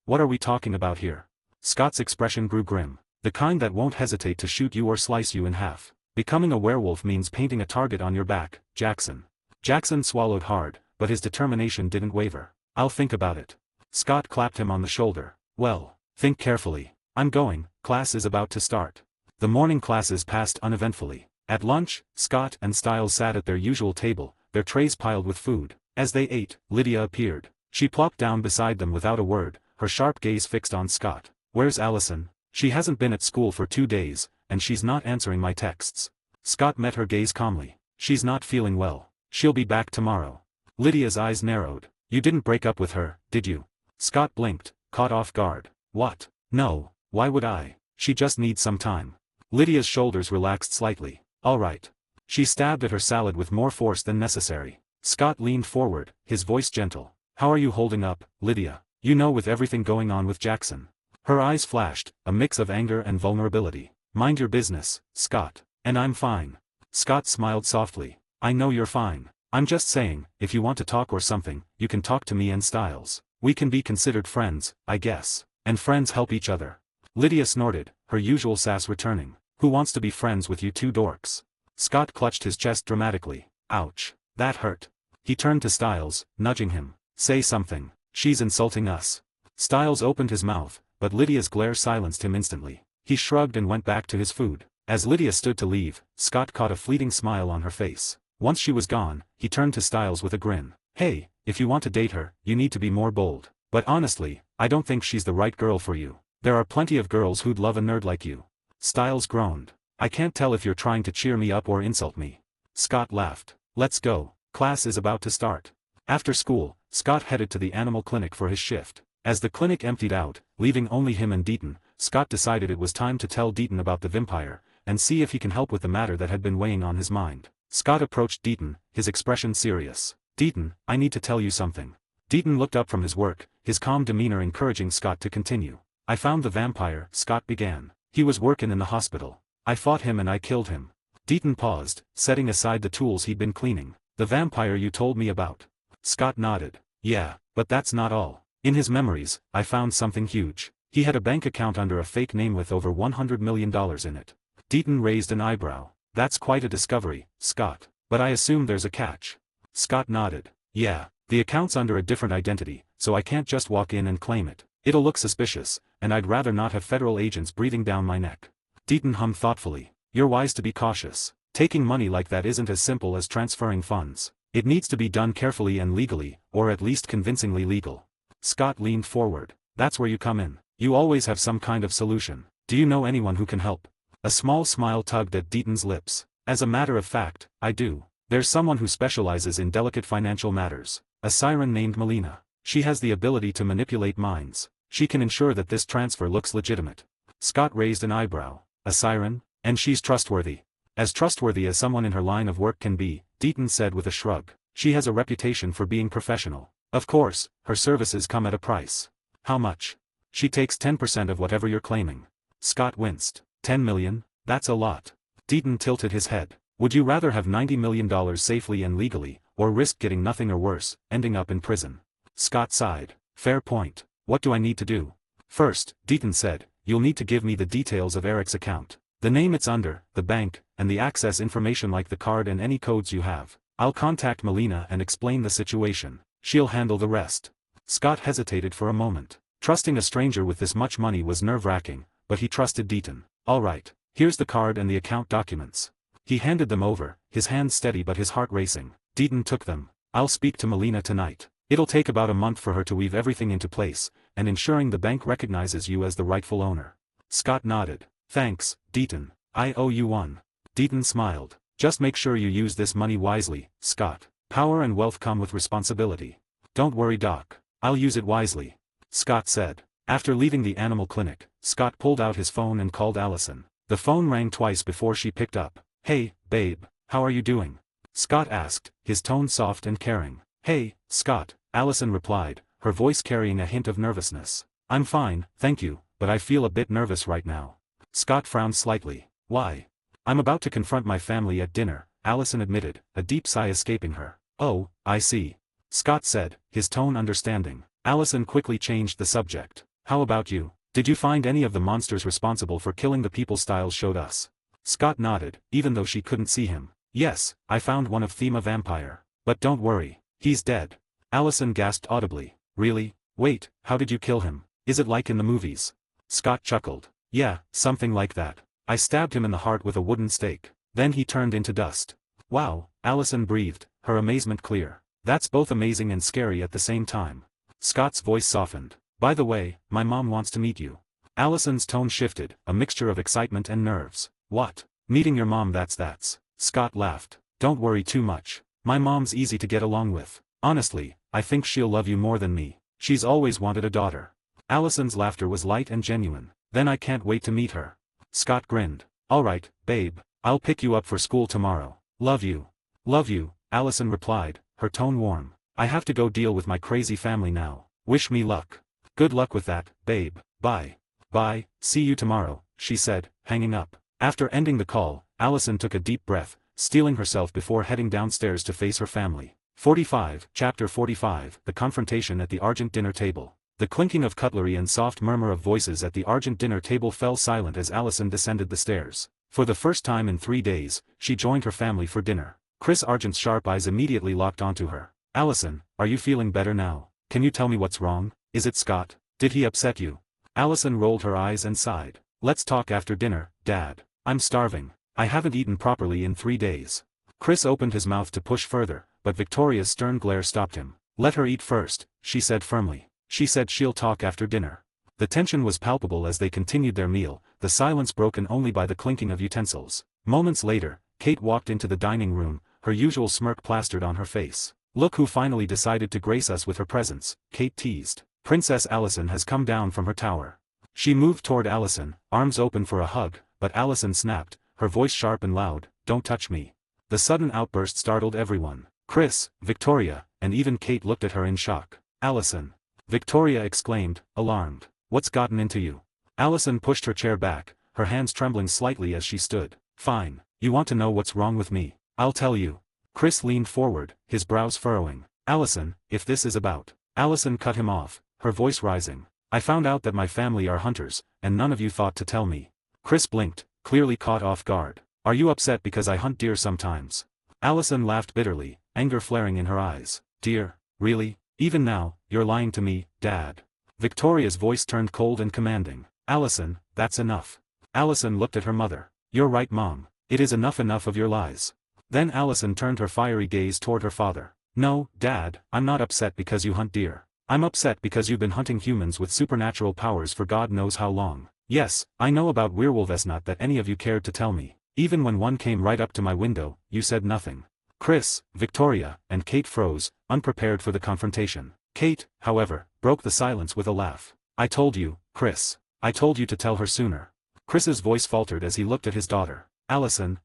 what are we talking about here? Scott's expression grew grim. The kind that won't hesitate to shoot you or slice you in half. Becoming a werewolf means painting a target on your back, Jackson. Jackson swallowed hard, but his determination didn't waver. I'll think about it. Scott clapped him on the shoulder. Well, think carefully. I'm going, class is about to start. The morning classes passed uneventfully. At lunch, Scott and Styles sat at their usual table, their trays piled with food. As they ate, Lydia appeared. She plopped down beside them without a word, her sharp gaze fixed on Scott. Where's Allison? She hasn't been at school for 2 days, and she's not answering my texts. Scott met her gaze calmly. She's not feeling well. She'll be back tomorrow. Lydia's eyes narrowed. You didn't break up with her, did you? Scott blinked, caught off guard. What? No, why would I? She just needs some time. Lydia's shoulders relaxed slightly. All right. She stabbed at her salad with more force than necessary. Scott leaned forward, his voice gentle. How are you holding up, Lydia? You know, with everything going on with Jackson. Her eyes flashed, a mix of anger and vulnerability. Mind your business, Scott. And I'm fine. Scott smiled softly. I know you're fine. I'm just saying, if you want to talk or something, you can talk to me and Styles. We can be considered friends, I guess. And friends help each other. Lydia snorted, her usual sass returning. Who wants to be friends with you two dorks? Scott clutched his chest dramatically. Ouch. That hurt. He turned to Styles, nudging him. Say something. She's insulting us. Styles opened his mouth, but Lydia's glare silenced him instantly. He shrugged and went back to his food. As Lydia stood to leave, Scott caught a fleeting smile on her face. Once she was gone, he turned to Styles with a grin. Hey, if you want to date her, you need to be more bold. But honestly, I don't think she's the right girl for you. There are plenty of girls who'd love a nerd like you. Styles groaned. I can't tell if you're trying to cheer me up or insult me. Scott laughed. Let's go. Class is about to start. After school, Scott headed to the animal clinic for his shift. As the clinic emptied out, leaving only him and Deaton, Scott decided it was time to tell Deaton about the vampire, and see if he can help with the matter that had been weighing on his mind. Scott approached Deaton, his expression serious. Deaton, I need to tell you something. Deaton looked up from his work, his calm demeanor encouraging Scott to continue. I found the vampire, Scott began. He was working in the hospital. I fought him and I killed him. Deaton paused, setting aside the tools he'd been cleaning. The vampire you told me about. Scott nodded. Yeah, but that's not all. In his memories, I found something huge. He had a bank account under a fake name with over $100 million in it. Deaton raised an eyebrow. That's quite a discovery, Scott. But I assume there's a catch. Scott nodded. Yeah, the account's under a different identity, so I can't just walk in and claim it. It'll look suspicious, and I'd rather not have federal agents breathing down my neck. Deaton hummed thoughtfully. You're wise to be cautious. Taking money like that isn't as simple as transferring funds. It needs to be done carefully and legally, or at least convincingly legal. Scott leaned forward. That's where you come in. You always have some kind of solution. Do you know anyone who can help? A small smile tugged at Deaton's lips. As a matter of fact, I do. There's someone who specializes in delicate financial matters. A siren named Melina. She has the ability to manipulate minds. She can ensure that this transfer looks legitimate. Scott raised an eyebrow. A siren? And she's trustworthy. As trustworthy as someone in her line of work can be, Deaton said with a shrug. She has a reputation for being professional. Of course, her services come at a price. How much? She takes 10% of whatever you're claiming. Scott winced. 10 million? That's a lot. Deaton tilted his head. Would you rather have $90 million safely and legally, or risk getting nothing or worse, ending up in prison? Scott sighed. Fair point. What do I need to do? First, Deaton said, you'll need to give me the details of Eric's account. The name it's under, the bank, and the access information like the card and any codes you have. I'll contact Melina and explain the situation. She'll handle the rest. Scott hesitated for a moment. Trusting a stranger with this much money was nerve-wracking, but he trusted Deaton. All right, here's the card and the account documents. He handed them over, his hands steady but his heart racing. Deaton took them. I'll speak to Melina tonight. It'll take about a month for her to weave everything into place, and ensuring the bank recognizes you as the rightful owner. Scott nodded. Thanks, Deaton. I owe you one. Deaton smiled. Just make sure you use this money wisely, Scott. Power and wealth come with responsibility. Don't worry, Doc. I'll use it wisely. Scott said. After leaving the animal clinic, Scott pulled out his phone and called Allison. The phone rang twice before she picked up. Hey, babe, how are you doing? Scott asked, his tone soft and caring. Hey, Scott, Allison replied, her voice carrying a hint of nervousness. I'm fine, thank you, but I feel a bit nervous right now. Scott frowned slightly. Why? I'm about to confront my family at dinner, Allison admitted, a deep sigh escaping her. Oh, I see. Scott said, his tone understanding. Allison quickly changed the subject. How about you? Did you find any of the monsters responsible for killing the people Styles showed us? Scott nodded, even though she couldn't see him. Yes, I found one of Thema Vampire. But don't worry, he's dead. Allison gasped audibly. Really? Wait, how did you kill him? Is it like in the movies? Scott chuckled. Yeah, something like that. I stabbed him in the heart with a wooden stake. Then he turned into dust. Wow, Allison breathed, her amazement clear. That's both amazing and scary at the same time. Scott's voice softened. By the way, my mom wants to meet you. Allison's tone shifted, a mixture of excitement and nerves. What? Meeting your mom, that's. Scott laughed. Don't worry too much. My mom's easy to get along with. Honestly, I think she'll love you more than me. She's always wanted a daughter. Allison's laughter was light and genuine. Then I can't wait to meet her. Scott grinned. Alright, babe, I'll pick you up for school tomorrow. Love you. Love you, Allison replied, her tone warm. I have to go deal with my crazy family now. Wish me luck. Good luck with that, babe. Bye. Bye, see you tomorrow, she said, hanging up. After ending the call, Allison took a deep breath, steeling herself before heading downstairs to face her family. 45, Chapter 45, The Confrontation at the Argent Dinner Table. The clinking of cutlery and soft murmur of voices at the Argent dinner table fell silent as Allison descended the stairs. For the first time in 3 days, she joined her family for dinner. Chris Argent's sharp eyes immediately locked onto her. Allison, are you feeling better now? Can you tell me what's wrong? Is it Scott? Did he upset you? Allison rolled her eyes and sighed. Let's talk after dinner, Dad. I'm starving. I haven't eaten properly in 3 days. Chris opened his mouth to push further, but Victoria's stern glare stopped him. Let her eat first, she said firmly. She said she'll talk after dinner. The tension was palpable as they continued their meal, the silence broken only by the clinking of utensils. Moments later, Kate walked into the dining room, her usual smirk plastered on her face. Look who finally decided to grace us with her presence, Kate teased. Princess Allison has come down from her tower. She moved toward Allison, arms open for a hug, but Allison snapped, her voice sharp and loud, "Don't touch me." The sudden outburst startled everyone. Chris, Victoria, and even Kate looked at her in shock. Allison. Victoria exclaimed, alarmed. What's gotten into you? Allison pushed her chair back, her hands trembling slightly as she stood. Fine. You want to know what's wrong with me? I'll tell you. Chris leaned forward, his brows furrowing. Allison, if this is about. Allison cut him off, her voice rising. I found out that my family are hunters, and none of you thought to tell me. Chris blinked, clearly caught off guard. Are you upset because I hunt deer sometimes? Allison laughed bitterly, anger flaring in her eyes. Dear, really? Even now, you're lying to me, Dad. Victoria's voice turned cold and commanding. Allison, that's enough. Allison looked at her mother. You're right, Mom. It is enough of your lies. Then Allison turned her fiery gaze toward her father. No, Dad, I'm not upset because you hunt deer. I'm upset because you've been hunting humans with supernatural powers for God knows how long. Yes, I know about werewolves, not that any of you cared to tell me. Even when one came right up to my window, you said nothing. Chris, Victoria, and Kate froze, unprepared for the confrontation. Kate, however, broke the silence with a laugh. I told you, Chris. I told you to tell her sooner. Chris's voice faltered as he looked at his daughter. Allison,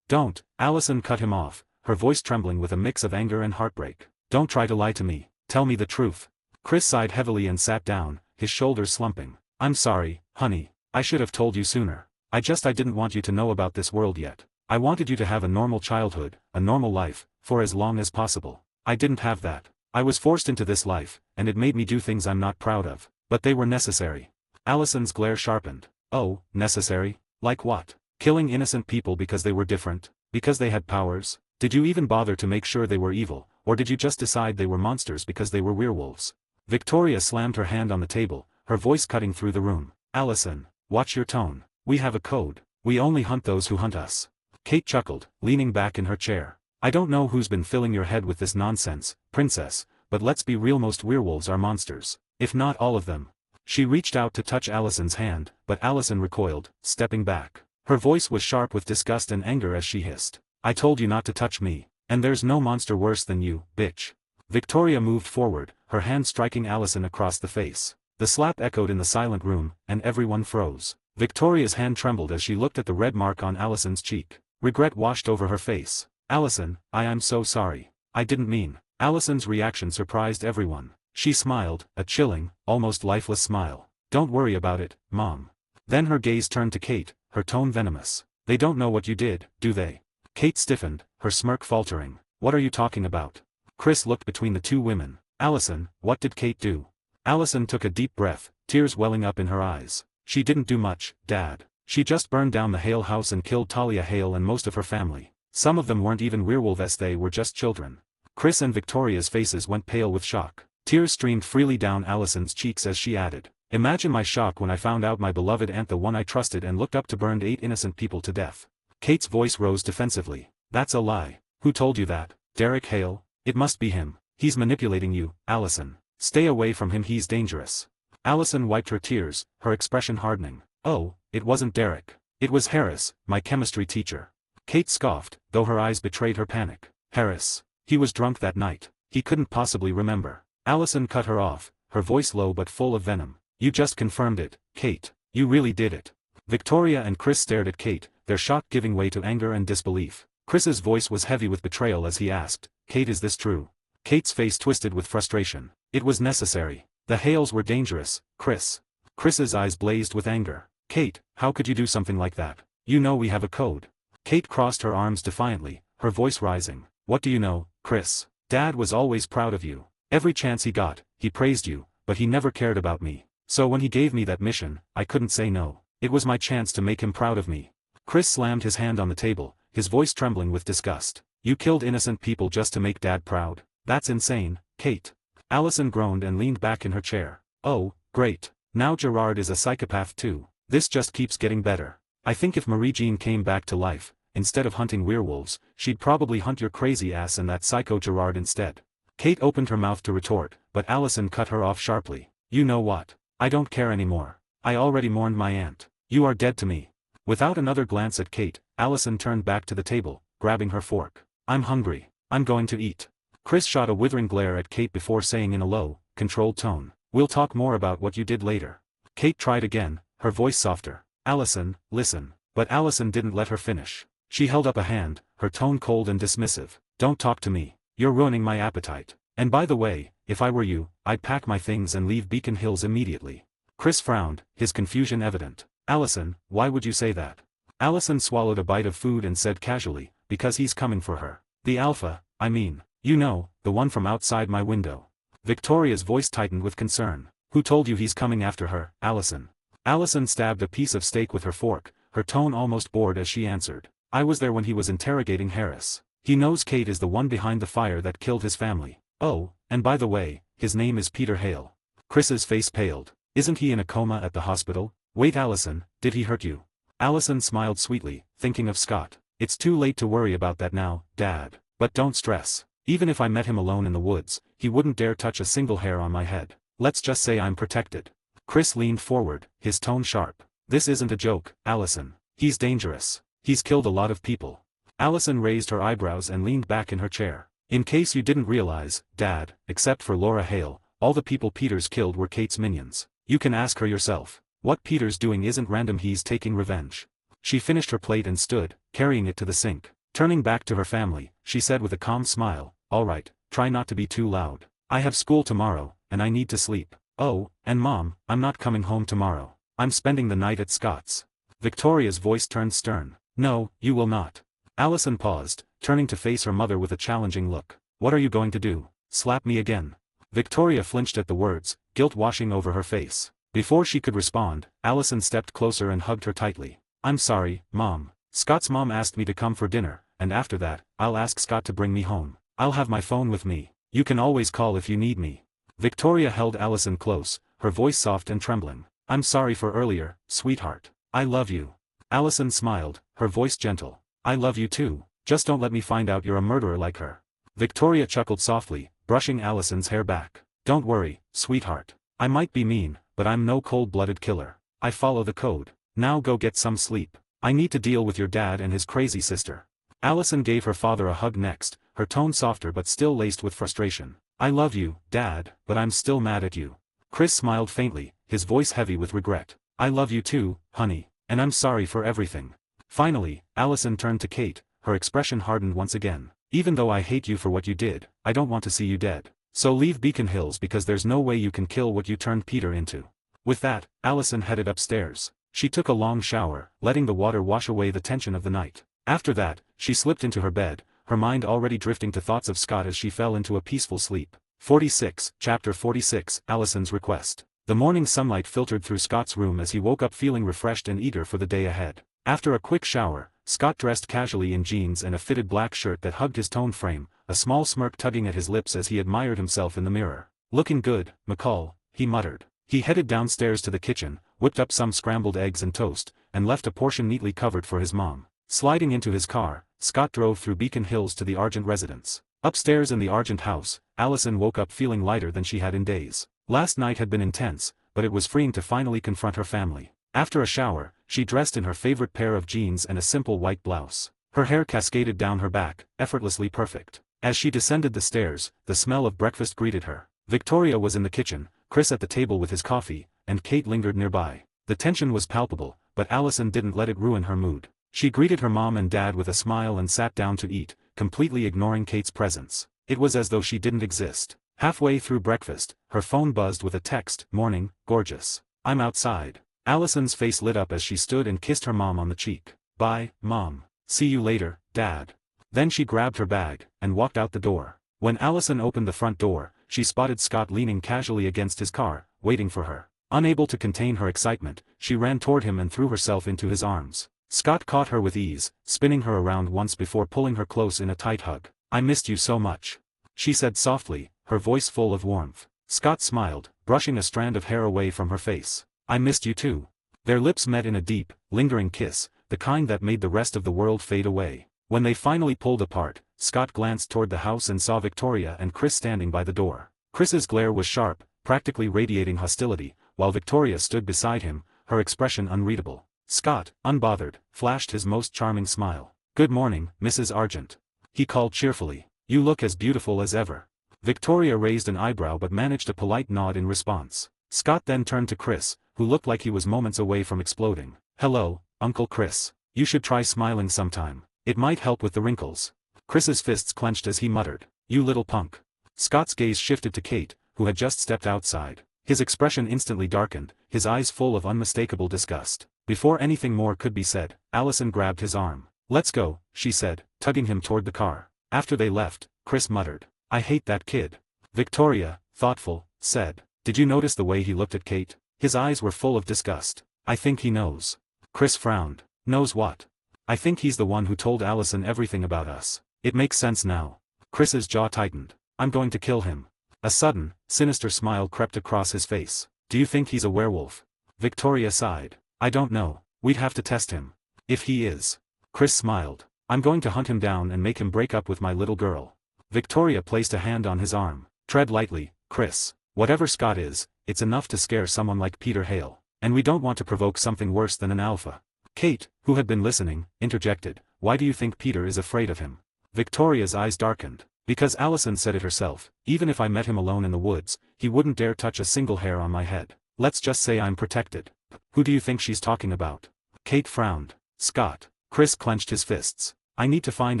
don't. Allison cut him off, her voice trembling with a mix of anger and heartbreak. Don't try to lie to me. Tell me the truth. Chris sighed heavily and sat down, his shoulders slumping. I'm sorry, honey. I should have told you sooner. I didn't want you to know about this world yet. I wanted you to have a normal childhood, a normal life, for as long as possible. I didn't have that. I was forced into this life, and it made me do things I'm not proud of. But they were necessary. Allison's glare sharpened. Oh, necessary? Like what? Killing innocent people because they were different? Because they had powers? Did you even bother to make sure they were evil, or did you just decide they were monsters because they were werewolves? Victoria slammed her hand on the table, her voice cutting through the room. Allison, watch your tone. We have a code. We only hunt those who hunt us. Kate chuckled, leaning back in her chair. I don't know who's been filling your head with this nonsense, Princess, but let's be real, most werewolves are monsters. If not all of them. She reached out to touch Allison's hand, but Allison recoiled, stepping back. Her voice was sharp with disgust and anger as she hissed. I told you not to touch me, and there's no monster worse than you, bitch. Victoria moved forward, her hand striking Allison across the face. The slap echoed in the silent room, and everyone froze. Victoria's hand trembled as she looked at the red mark on Allison's cheek. Regret washed over her face. Allison, I'm so sorry. I didn't mean. Allison's reaction surprised everyone. She smiled, a chilling, almost lifeless smile. Don't worry about it, Mom. Then her gaze turned to Kate, her tone venomous. They don't know what you did, do they? Kate stiffened, her smirk faltering. What are you talking about? Chris looked between the two women. Allison, what did Kate do? Allison took a deep breath, tears welling up in her eyes. She didn't do much, Dad. She just burned down the Hale house and killed Talia Hale and most of her family. Some of them weren't even werewolves, they were just children. Chris and Victoria's faces went pale with shock. Tears streamed freely down Allison's cheeks as she added. Imagine my shock when I found out my beloved aunt, the one I trusted and looked up to, burned 8 innocent people to death. Kate's voice rose defensively. That's a lie. Who told you that? Derek Hale? It must be him. He's manipulating you, Allison. Stay away from him, he's dangerous. Allison wiped her tears, her expression hardening. Oh, it wasn't Derek. It was Harris, my chemistry teacher. Kate scoffed, though her eyes betrayed her panic. Harris. He was drunk that night. He couldn't possibly remember. Allison cut her off, her voice low but full of venom. You just confirmed it, Kate. You really did it. Victoria and Chris stared at Kate, their shock giving way to anger and disbelief. Chris's voice was heavy with betrayal as he asked, Kate, is this true? Kate's face twisted with frustration. It was necessary. The Hales were dangerous, Chris. Chris's eyes blazed with anger. Kate, how could you do something like that? You know we have a code. Kate crossed her arms defiantly, her voice rising. What do you know, Chris? Dad was always proud of you. Every chance he got, he praised you, but he never cared about me. So when he gave me that mission, I couldn't say no. It was my chance to make him proud of me. Chris slammed his hand on the table, his voice trembling with disgust. You killed innocent people just to make Dad proud? That's insane, Kate. Allison groaned and leaned back in her chair. Oh, great. Now Gerard is a psychopath too. This just keeps getting better. I think if Marie Jean came back to life, instead of hunting werewolves, she'd probably hunt your crazy ass and that psycho Gerard instead. Kate opened her mouth to retort, but Allison cut her off sharply. You know what? I don't care anymore. I already mourned my aunt. You are dead to me. Without another glance at Kate, Allison turned back to the table, grabbing her fork. I'm hungry. I'm going to eat. Chris shot a withering glare at Kate before saying in a low, controlled tone, we'll talk more about what you did later. Kate tried again, her voice softer. Allison, listen. But Allison didn't let her finish. She held up a hand, her tone cold and dismissive. Don't talk to me. You're ruining my appetite. And by the way, if I were you, I'd pack my things and leave Beacon Hills immediately. Chris frowned, his confusion evident. Allison, why would you say that? Allison swallowed a bite of food and said casually, because he's coming for her. The alpha, I mean. You know, the one from outside my window. Victoria's voice tightened with concern. Who told you he's coming after her, Allison? Allison stabbed a piece of steak with her fork, her tone almost bored as she answered. I was there when he was interrogating Harris. He knows Kate is the one behind the fire that killed his family. Oh, and by the way, his name is Peter Hale. Chris's face paled. Isn't he in a coma at the hospital? Wait, Allison, did he hurt you? Allison smiled sweetly, thinking of Scott. It's too late to worry about that now, Dad. But don't stress. Even if I met him alone in the woods, he wouldn't dare touch a single hair on my head. Let's just say I'm protected. Chris leaned forward, his tone sharp. This isn't a joke, Allison. He's dangerous. He's killed a lot of people. Allison raised her eyebrows and leaned back in her chair. In case you didn't realize, Dad, except for Laura Hale, all the people Peter's killed were Kate's minions. You can ask her yourself. What Peter's doing isn't random, he's taking revenge. She finished her plate and stood, carrying it to the sink. Turning back to her family, she said with a calm smile, all right, try not to be too loud. I have school tomorrow, and I need to sleep. Oh, and Mom, I'm not coming home tomorrow. I'm spending the night at Scott's. Victoria's voice turned stern. No, you will not. Allison paused, turning to face her mother with a challenging look. What are you going to do? Slap me again? Victoria flinched at the words, guilt washing over her face. Before she could respond, Allison stepped closer and hugged her tightly. I'm sorry, Mom. Scott's mom asked me to come for dinner, and after that, I'll ask Scott to bring me home. I'll have my phone with me. You can always call if you need me. Victoria held Allison close, her voice soft and trembling. I'm sorry for earlier, sweetheart. I love you. Allison smiled, her voice gentle. I love you too, just don't let me find out you're a murderer like her. Victoria chuckled softly, brushing Allison's hair back. Don't worry, sweetheart. I might be mean, but I'm no cold-blooded killer. I follow the code. Now go get some sleep. I need to deal with your dad and his crazy sister. Allison gave her father a hug next, her tone softer but still laced with frustration. I love you, Dad, but I'm still mad at you. Chris smiled faintly, his voice heavy with regret. I love you too, honey, and I'm sorry for everything. Finally, Allison turned to Kate, her expression hardened once again. Even though I hate you for what you did, I don't want to see you dead. So leave Beacon Hills because there's no way you can kill what you turned Peter into. With that, Allison headed upstairs. She took a long shower, letting the water wash away the tension of the night. After that, she slipped into her bed, her mind already drifting to thoughts of Scott as she fell into a peaceful sleep. 46, Chapter 46, Allison's Request. The morning sunlight filtered through Scott's room as he woke up feeling refreshed and eager for the day ahead. After a quick shower, Scott dressed casually in jeans and a fitted black shirt that hugged his toned frame, a small smirk tugging at his lips as he admired himself in the mirror. Looking good, McCall, he muttered. He headed downstairs to the kitchen, whipped up some scrambled eggs and toast, and left a portion neatly covered for his mom. Sliding into his car, Scott drove through Beacon Hills to the Argent residence. Upstairs in the Argent house, Allison woke up feeling lighter than she had in days. Last night had been intense, but it was freeing to finally confront her family. After a shower, she dressed in her favorite pair of jeans and a simple white blouse. Her hair cascaded down her back, effortlessly perfect. As she descended the stairs, the smell of breakfast greeted her. Victoria was in the kitchen, Chris at the table with his coffee, and Kate lingered nearby. The tension was palpable, but Allison didn't let it ruin her mood. She greeted her mom and dad with a smile and sat down to eat, completely ignoring Kate's presence. It was as though she didn't exist. Halfway through breakfast, her phone buzzed with a text, "Morning, gorgeous. I'm outside." Allison's face lit up as she stood and kissed her mom on the cheek. "Bye, Mom. See you later, Dad." Then she grabbed her bag, and walked out the door. When Allison opened the front door, she spotted Scott leaning casually against his car, waiting for her. Unable to contain her excitement, she ran toward him and threw herself into his arms. Scott caught her with ease, spinning her around once before pulling her close in a tight hug. "I missed you so much," she said softly, her voice full of warmth. Scott smiled, brushing a strand of hair away from her face. "I missed you too." Their lips met in a deep, lingering kiss, the kind that made the rest of the world fade away. When they finally pulled apart, Scott glanced toward the house and saw Victoria and Chris standing by the door. Chris's glare was sharp, practically radiating hostility, while Victoria stood beside him, her expression unreadable. Scott, unbothered, flashed his most charming smile. "Good morning, Mrs. Argent," he called cheerfully. "You look as beautiful as ever." Victoria raised an eyebrow but managed a polite nod in response. Scott then turned to Chris, who looked like he was moments away from exploding. "Hello, Uncle Chris. You should try smiling sometime. It might help with the wrinkles." Chris's fists clenched as he muttered, "You little punk." Scott's gaze shifted to Kate, who had just stepped outside. His expression instantly darkened, his eyes full of unmistakable disgust. Before anything more could be said, Allison grabbed his arm. "Let's go," she said, tugging him toward the car. After they left, Chris muttered, "I hate that kid." Victoria, thoughtful, said, "Did you notice the way he looked at Kate? His eyes were full of disgust." "I think he knows." Chris frowned. "Knows what?" "I think he's the one who told Allison everything about us. It makes sense now." Chris's jaw tightened. "I'm going to kill him." A sudden, sinister smile crept across his face. "Do you think he's a werewolf?" Victoria sighed. "I don't know. We'd have to test him. If he is." Chris smiled. "I'm going to hunt him down and make him break up with my little girl." Victoria placed a hand on his arm. "Tread lightly, Chris. Whatever Scott is, it's enough to scare someone like Peter Hale. And we don't want to provoke something worse than an alpha." Kate, who had been listening, interjected, "Why do you think Peter is afraid of him?" Victoria's eyes darkened. "Because Allison said it herself, even if I met him alone in the woods, he wouldn't dare touch a single hair on my head. Let's just say I'm protected." "Who do you think she's talking about?" Kate frowned. "Scott." Chris clenched his fists. "I need to find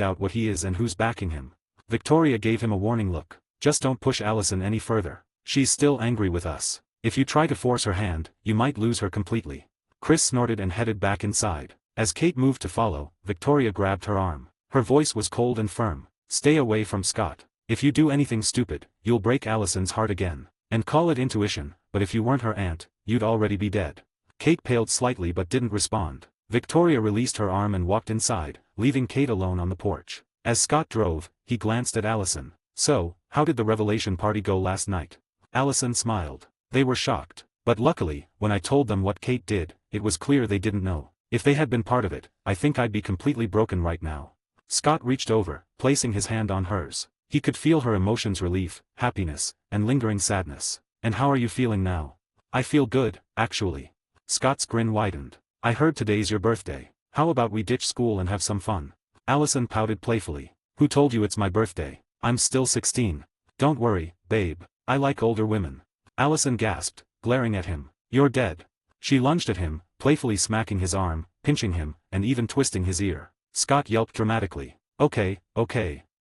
out what he is and who's backing him." Victoria gave him a warning look. "Just don't push Allison any further. She's still angry with us. If you try to force her hand, you might lose her completely." Chris snorted and headed back inside. As Kate moved to follow, Victoria grabbed her arm. Her voice was cold and firm. "Stay away from Scott. If you do anything stupid, you'll break Allison's heart again. And call it intuition, but if you weren't her aunt, you'd already be dead." Kate paled slightly but didn't respond. Victoria released her arm and walked inside, leaving Kate alone on the porch. As Scott drove, he glanced at Allison. "So, how did the revelation party go last night?" Allison smiled. "They were shocked. But luckily, when I told them what Kate did, it was clear they didn't know. If they had been part of it, I think I'd be completely broken right now." Scott reached over, placing his hand on hers. He could feel her emotions: relief, happiness, and lingering sadness. "And how are you feeling now?" "I feel good, actually." Scott's grin widened. "I heard today's your birthday. How about we ditch school and have some fun?" Allison pouted playfully. "Who told you it's my birthday? I'm still 16. Don't worry, babe. I like older women." Allison gasped, glaring at him. "You're dead." She lunged at him, playfully smacking his arm, pinching him, and even twisting his ear. Scott yelped dramatically. Okay,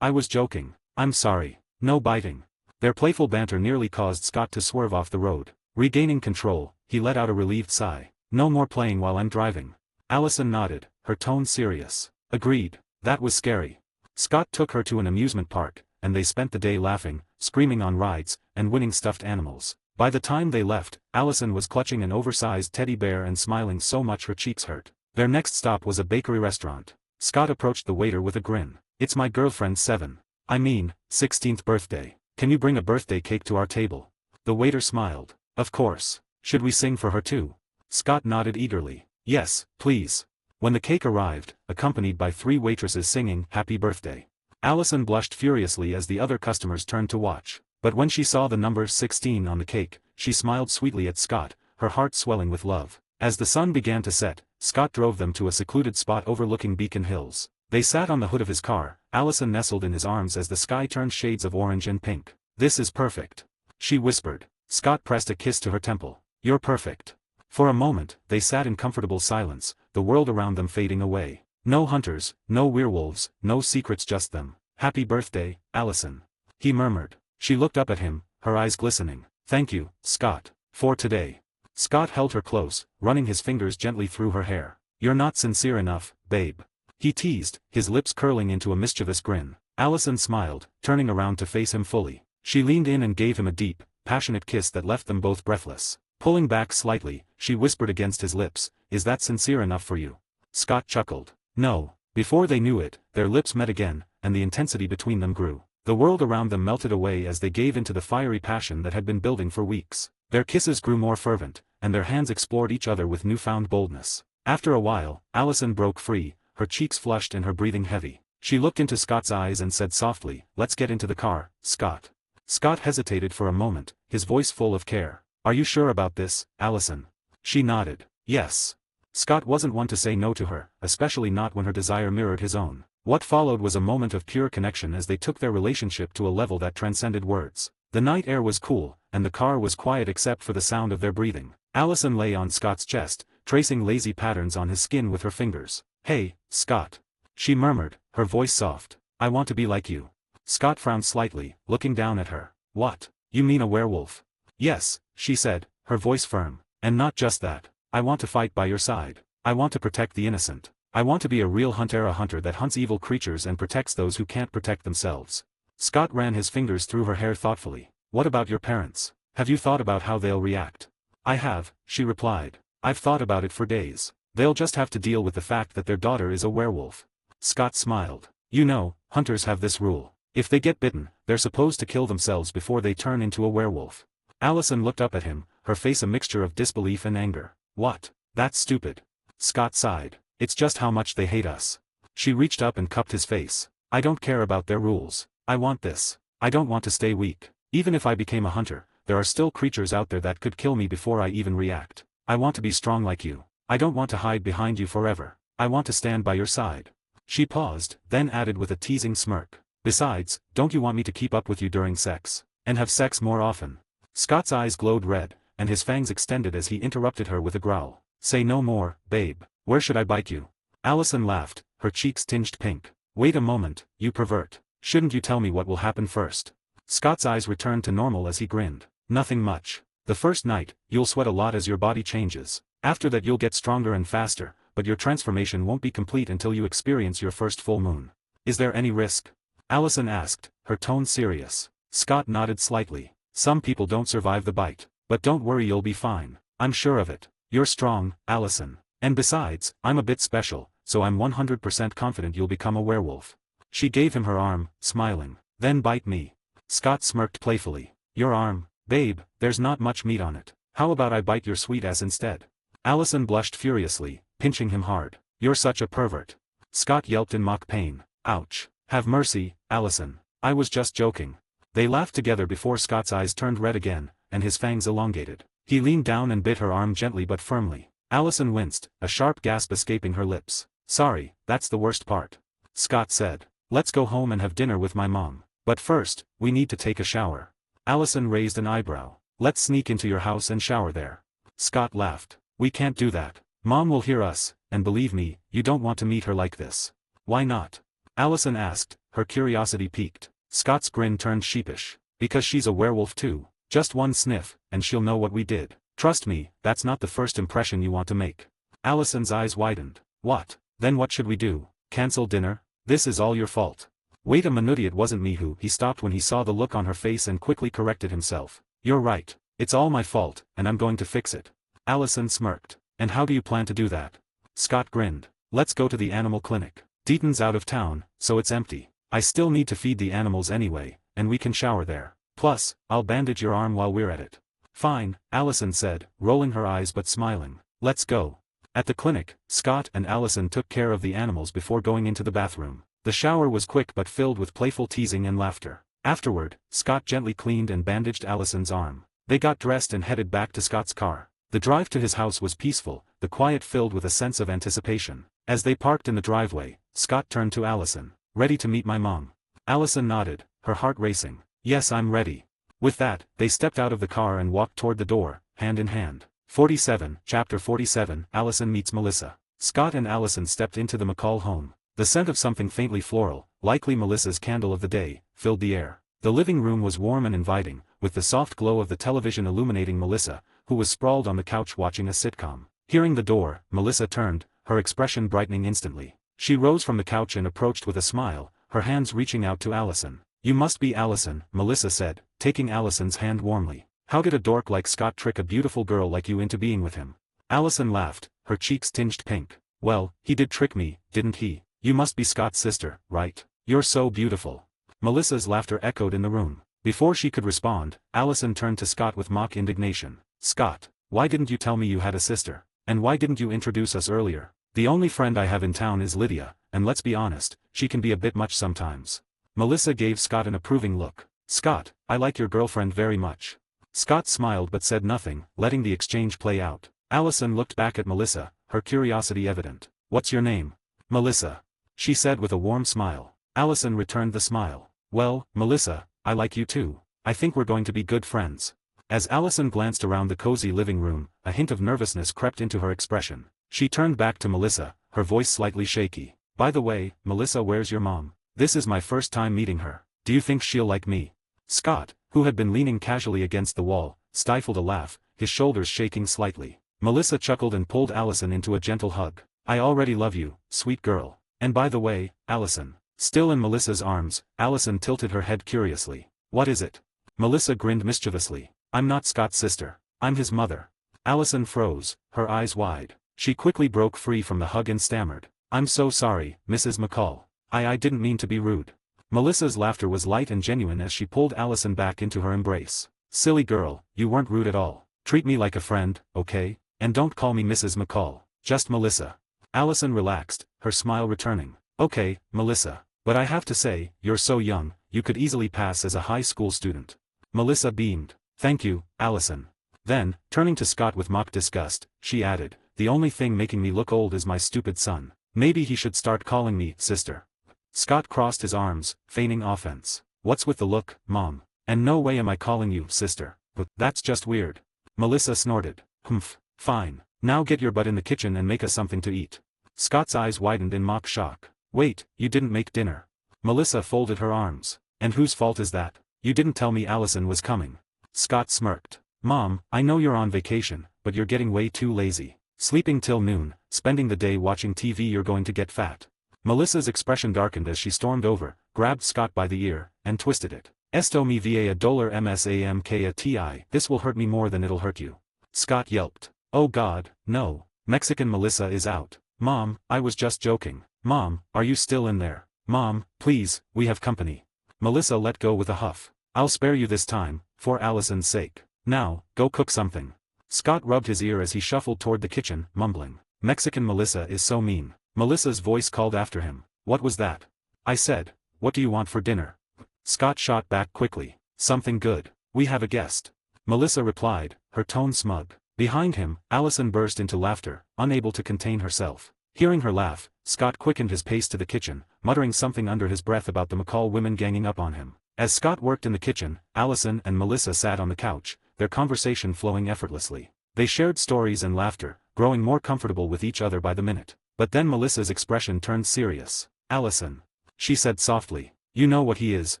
I was joking. I'm sorry. No biting." Their playful banter nearly caused Scott to swerve off the road. Regaining control, he let out a relieved sigh. "No more playing while I'm driving." Allison nodded, her tone serious. "Agreed. That was scary." Scott took her to an amusement park, and they spent the day laughing, screaming on rides, and winning stuffed animals. By the time they left, Allison was clutching an oversized teddy bear and smiling so much her cheeks hurt. Their next stop was a bakery restaurant. Scott approached the waiter with a grin. "It's my girlfriend's 16th birthday. Can you bring a birthday cake to our table?" The waiter smiled. "Of course. Should we sing for her too?" Scott nodded eagerly. "Yes, please." When the cake arrived, accompanied by 3 waitresses singing "Happy Birthday," Allison blushed furiously as the other customers turned to watch. But when she saw the number 16 on the cake, she smiled sweetly at Scott, her heart swelling with love. As the sun began to set, Scott drove them to a secluded spot overlooking Beacon Hills. They sat on the hood of his car, Allison nestled in his arms as the sky turned shades of orange and pink. "This is perfect," she whispered. Scott pressed a kiss to her temple. "You're perfect." For a moment, they sat in comfortable silence, the world around them fading away. No hunters, no werewolves, no secrets, just them. Happy birthday, Allison. He murmured. She looked up at him, her eyes glistening. Thank you, Scott, for today. Scott held her close, running his fingers gently through her hair. You're not sincere enough, babe. He teased, his lips curling into a mischievous grin. Allison smiled, turning around to face him fully. She leaned in and gave him a deep, passionate kiss that left them both breathless. Pulling back slightly, she whispered against his lips, "Is that sincere enough for you?" Scott chuckled. No. Before they knew it, their lips met again, and the intensity between them grew. The world around them melted away as they gave into the fiery passion that had been building for weeks. Their kisses grew more fervent, and their hands explored each other with newfound boldness. After a while, Allison broke free, her cheeks flushed and her breathing heavy. She looked into Scott's eyes and said softly, "Let's get into the car, Scott." Scott hesitated for a moment, his voice full of care. "Are you sure about this, Allison?" She nodded. Yes. Scott wasn't one to say no to her, especially not when her desire mirrored his own. What followed was a moment of pure connection as they took their relationship to a level that transcended words. The night air was cool, and the car was quiet except for the sound of their breathing. Allison lay on Scott's chest, tracing lazy patterns on his skin with her fingers. "Hey, Scott," she murmured, her voice soft. "I want to be like you." Scott frowned slightly, looking down at her. "What? You mean a werewolf?" "Yes," she said, her voice firm. "And not just that. I want to fight by your side. I want to protect the innocent. I want to be a real hunter, a hunter that hunts evil creatures and protects those who can't protect themselves." Scott ran his fingers through her hair thoughtfully. "What about your parents? Have you thought about how they'll react?" "I have," she replied. "I've thought about it for days. They'll just have to deal with the fact that their daughter is a werewolf." Scott smiled. "You know, hunters have this rule. If they get bitten, they're supposed to kill themselves before they turn into a werewolf." Allison looked up at him, her face a mixture of disbelief and anger. "What? That's stupid." Scott sighed. "It's just how much they hate us." She reached up and cupped his face. "I don't care about their rules. I want this. I don't want to stay weak. Even if I became a hunter, there are still creatures out there that could kill me before I even react. I want to be strong like you. I don't want to hide behind you forever. I want to stand by your side." She paused, then added with a teasing smirk. "Besides, don't you want me to keep up with you during sex? And have sex more often?" Scott's eyes glowed red, and his fangs extended as he interrupted her with a growl. "Say no more, babe. Where should I bite you?" Allison laughed, her cheeks tinged pink. "Wait a moment, you pervert. Shouldn't you tell me what will happen first?" Scott's eyes returned to normal as he grinned. "Nothing much. The first night, you'll sweat a lot as your body changes. After that you'll get stronger and faster, but your transformation won't be complete until you experience your first full moon." "Is there any risk?" Allison asked, her tone serious. Scott nodded slightly. "Some people don't survive the bite. But don't worry, you'll be fine. I'm sure of it. You're strong, Allison. And besides, I'm a bit special, so I'm 100% confident you'll become a werewolf." She gave him her arm, smiling. "Then bite me." Scott smirked playfully. "Your arm? Babe, there's not much meat on it. How about I bite your sweet ass instead?" Allison blushed furiously, pinching him hard. "You're such a pervert." Scott yelped in mock pain. "Ouch. Have mercy, Allison. I was just joking." They laughed together before Scott's eyes turned red again, and his fangs elongated. He leaned down and bit her arm gently but firmly. Allison winced, a sharp gasp escaping her lips. "Sorry, that's the worst part." Scott said. "Let's go home and have dinner with my mom. But first, we need to take a shower." Allison raised an eyebrow. "Let's sneak into your house and shower there." Scott laughed. "We can't do that. Mom will hear us, and believe me, you don't want to meet her like this." "Why not?" Allison asked, her curiosity piqued. Scott's grin turned sheepish. "Because she's a werewolf too. Just one sniff, and she'll know what we did. Trust me, that's not the first impression you want to make." Allison's eyes widened. "What? Then what should we do? Cancel dinner? This is all your fault." "Wait a minute, it wasn't me who..." He stopped when he saw the look on her face and quickly corrected himself. "You're right. It's all my fault, and I'm going to fix it." Allison smirked. "And how do you plan to do that?" Scott grinned. "Let's go to the animal clinic. Deaton's out of town, so it's empty. I still need to feed the animals anyway, and we can shower there. Plus, I'll bandage your arm while we're at it." "Fine," Allison said, rolling her eyes but smiling. "Let's go." At the clinic, Scott and Allison took care of the animals before going into the bathroom. The shower was quick but filled with playful teasing and laughter. Afterward, Scott gently cleaned and bandaged Allison's arm. They got dressed and headed back to Scott's car. The drive to his house was peaceful, the quiet filled with a sense of anticipation. As they parked in the driveway, Scott turned to Allison. "Ready to meet my mom?" Allison nodded, her heart racing. "Yes, I'm ready." With that, they stepped out of the car and walked toward the door, hand in hand. 47, Chapter 47, Allison meets Melissa. Scott and Allison stepped into the McCall home. The scent of something faintly floral, likely Melissa's candle of the day, filled the air. The living room was warm and inviting, with the soft glow of the television illuminating Melissa, who was sprawled on the couch watching a sitcom. Hearing the door, Melissa turned, her expression brightening instantly. She rose from the couch and approached with a smile, her hands reaching out to Allison. "You must be Allison," Melissa said, taking Allison's hand warmly. "How did a dork like Scott trick a beautiful girl like you into being with him?" Allison laughed, her cheeks tinged pink. "Well, he did trick me, didn't he? You must be Scott's sister, right? You're so beautiful." Melissa's laughter echoed in the room. Before she could respond, Allison turned to Scott with mock indignation. "Scott, why didn't you tell me you had a sister? And why didn't you introduce us earlier? The only friend I have in town is Lydia, and let's be honest, she can be a bit much sometimes." Melissa gave Scott an approving look. "Scott, I like your girlfriend very much." Scott smiled but said nothing, letting the exchange play out. Allison looked back at Melissa, her curiosity evident. "What's your name?" "Melissa," she said with a warm smile. Allison returned the smile. "Well, Melissa, I like you too. I think we're going to be good friends." As Allison glanced around the cozy living room, a hint of nervousness crept into her expression. She turned back to Melissa, her voice slightly shaky. "By the way, Melissa, where's your mom? This is my first time meeting her. Do you think she'll like me?" Scott, who had been leaning casually against the wall, stifled a laugh, his shoulders shaking slightly. Melissa chuckled and pulled Allison into a gentle hug. "I already love you, sweet girl. And by the way, Allison." Still in Melissa's arms, Allison tilted her head curiously. "What is it?" Melissa grinned mischievously. "I'm not Scott's sister. I'm his mother." Allison froze, her eyes wide. She quickly broke free from the hug and stammered. "I'm so sorry, Mrs. McCall. I didn't mean to be rude." Melissa's laughter was light and genuine as she pulled Allison back into her embrace. "Silly girl, you weren't rude at all. Treat me like a friend, okay? And don't call me Mrs. McCall, just Melissa." Allison relaxed, her smile returning. "Okay, Melissa. But I have to say, you're so young, you could easily pass as a high school student." Melissa beamed. "Thank you, Allison." Then, turning to Scott with mock disgust, she added, "The only thing making me look old is my stupid son. Maybe he should start calling me sister." Scott crossed his arms, feigning offense. "What's with the look, Mom? And no way am I calling you sister. But that's just weird." Melissa snorted. "Humph. Fine. Now get your butt in the kitchen and make us something to eat." Scott's eyes widened in mock shock. "Wait, you didn't make dinner." Melissa folded her arms. "And whose fault is that? You didn't tell me Allison was coming." Scott smirked. "Mom, I know you're on vacation, but you're getting way too lazy. Sleeping till noon, spending the day watching TV, you're going to get fat." Melissa's expression darkened as she stormed over, grabbed Scott by the ear, and twisted it. "Esto me va a dollar msamk a ti. This will hurt me more than it'll hurt you." Scott yelped. "Oh God, no. Mexican Melissa is out." "Mom, I was just joking." "Mom, are you still in there?" "Mom, please, we have company." Melissa let go with a huff. "I'll spare you this time, for Allison's sake. Now, go cook something." Scott rubbed his ear as he shuffled toward the kitchen, mumbling, "Mexican Melissa is so mean." Melissa's voice called after him. "What was that?" "I said, what do you want for dinner?" Scott shot back quickly. "Something good. We have a guest." Melissa replied, her tone smug. Behind him, Allison burst into laughter, unable to contain herself. Hearing her laugh, Scott quickened his pace to the kitchen, muttering something under his breath about the McCall women ganging up on him. As Scott worked in the kitchen, Allison and Melissa sat on the couch, their conversation flowing effortlessly. They shared stories and laughter, growing more comfortable with each other by the minute. But then Melissa's expression turned serious. "Allison," she said softly, "you know what he is,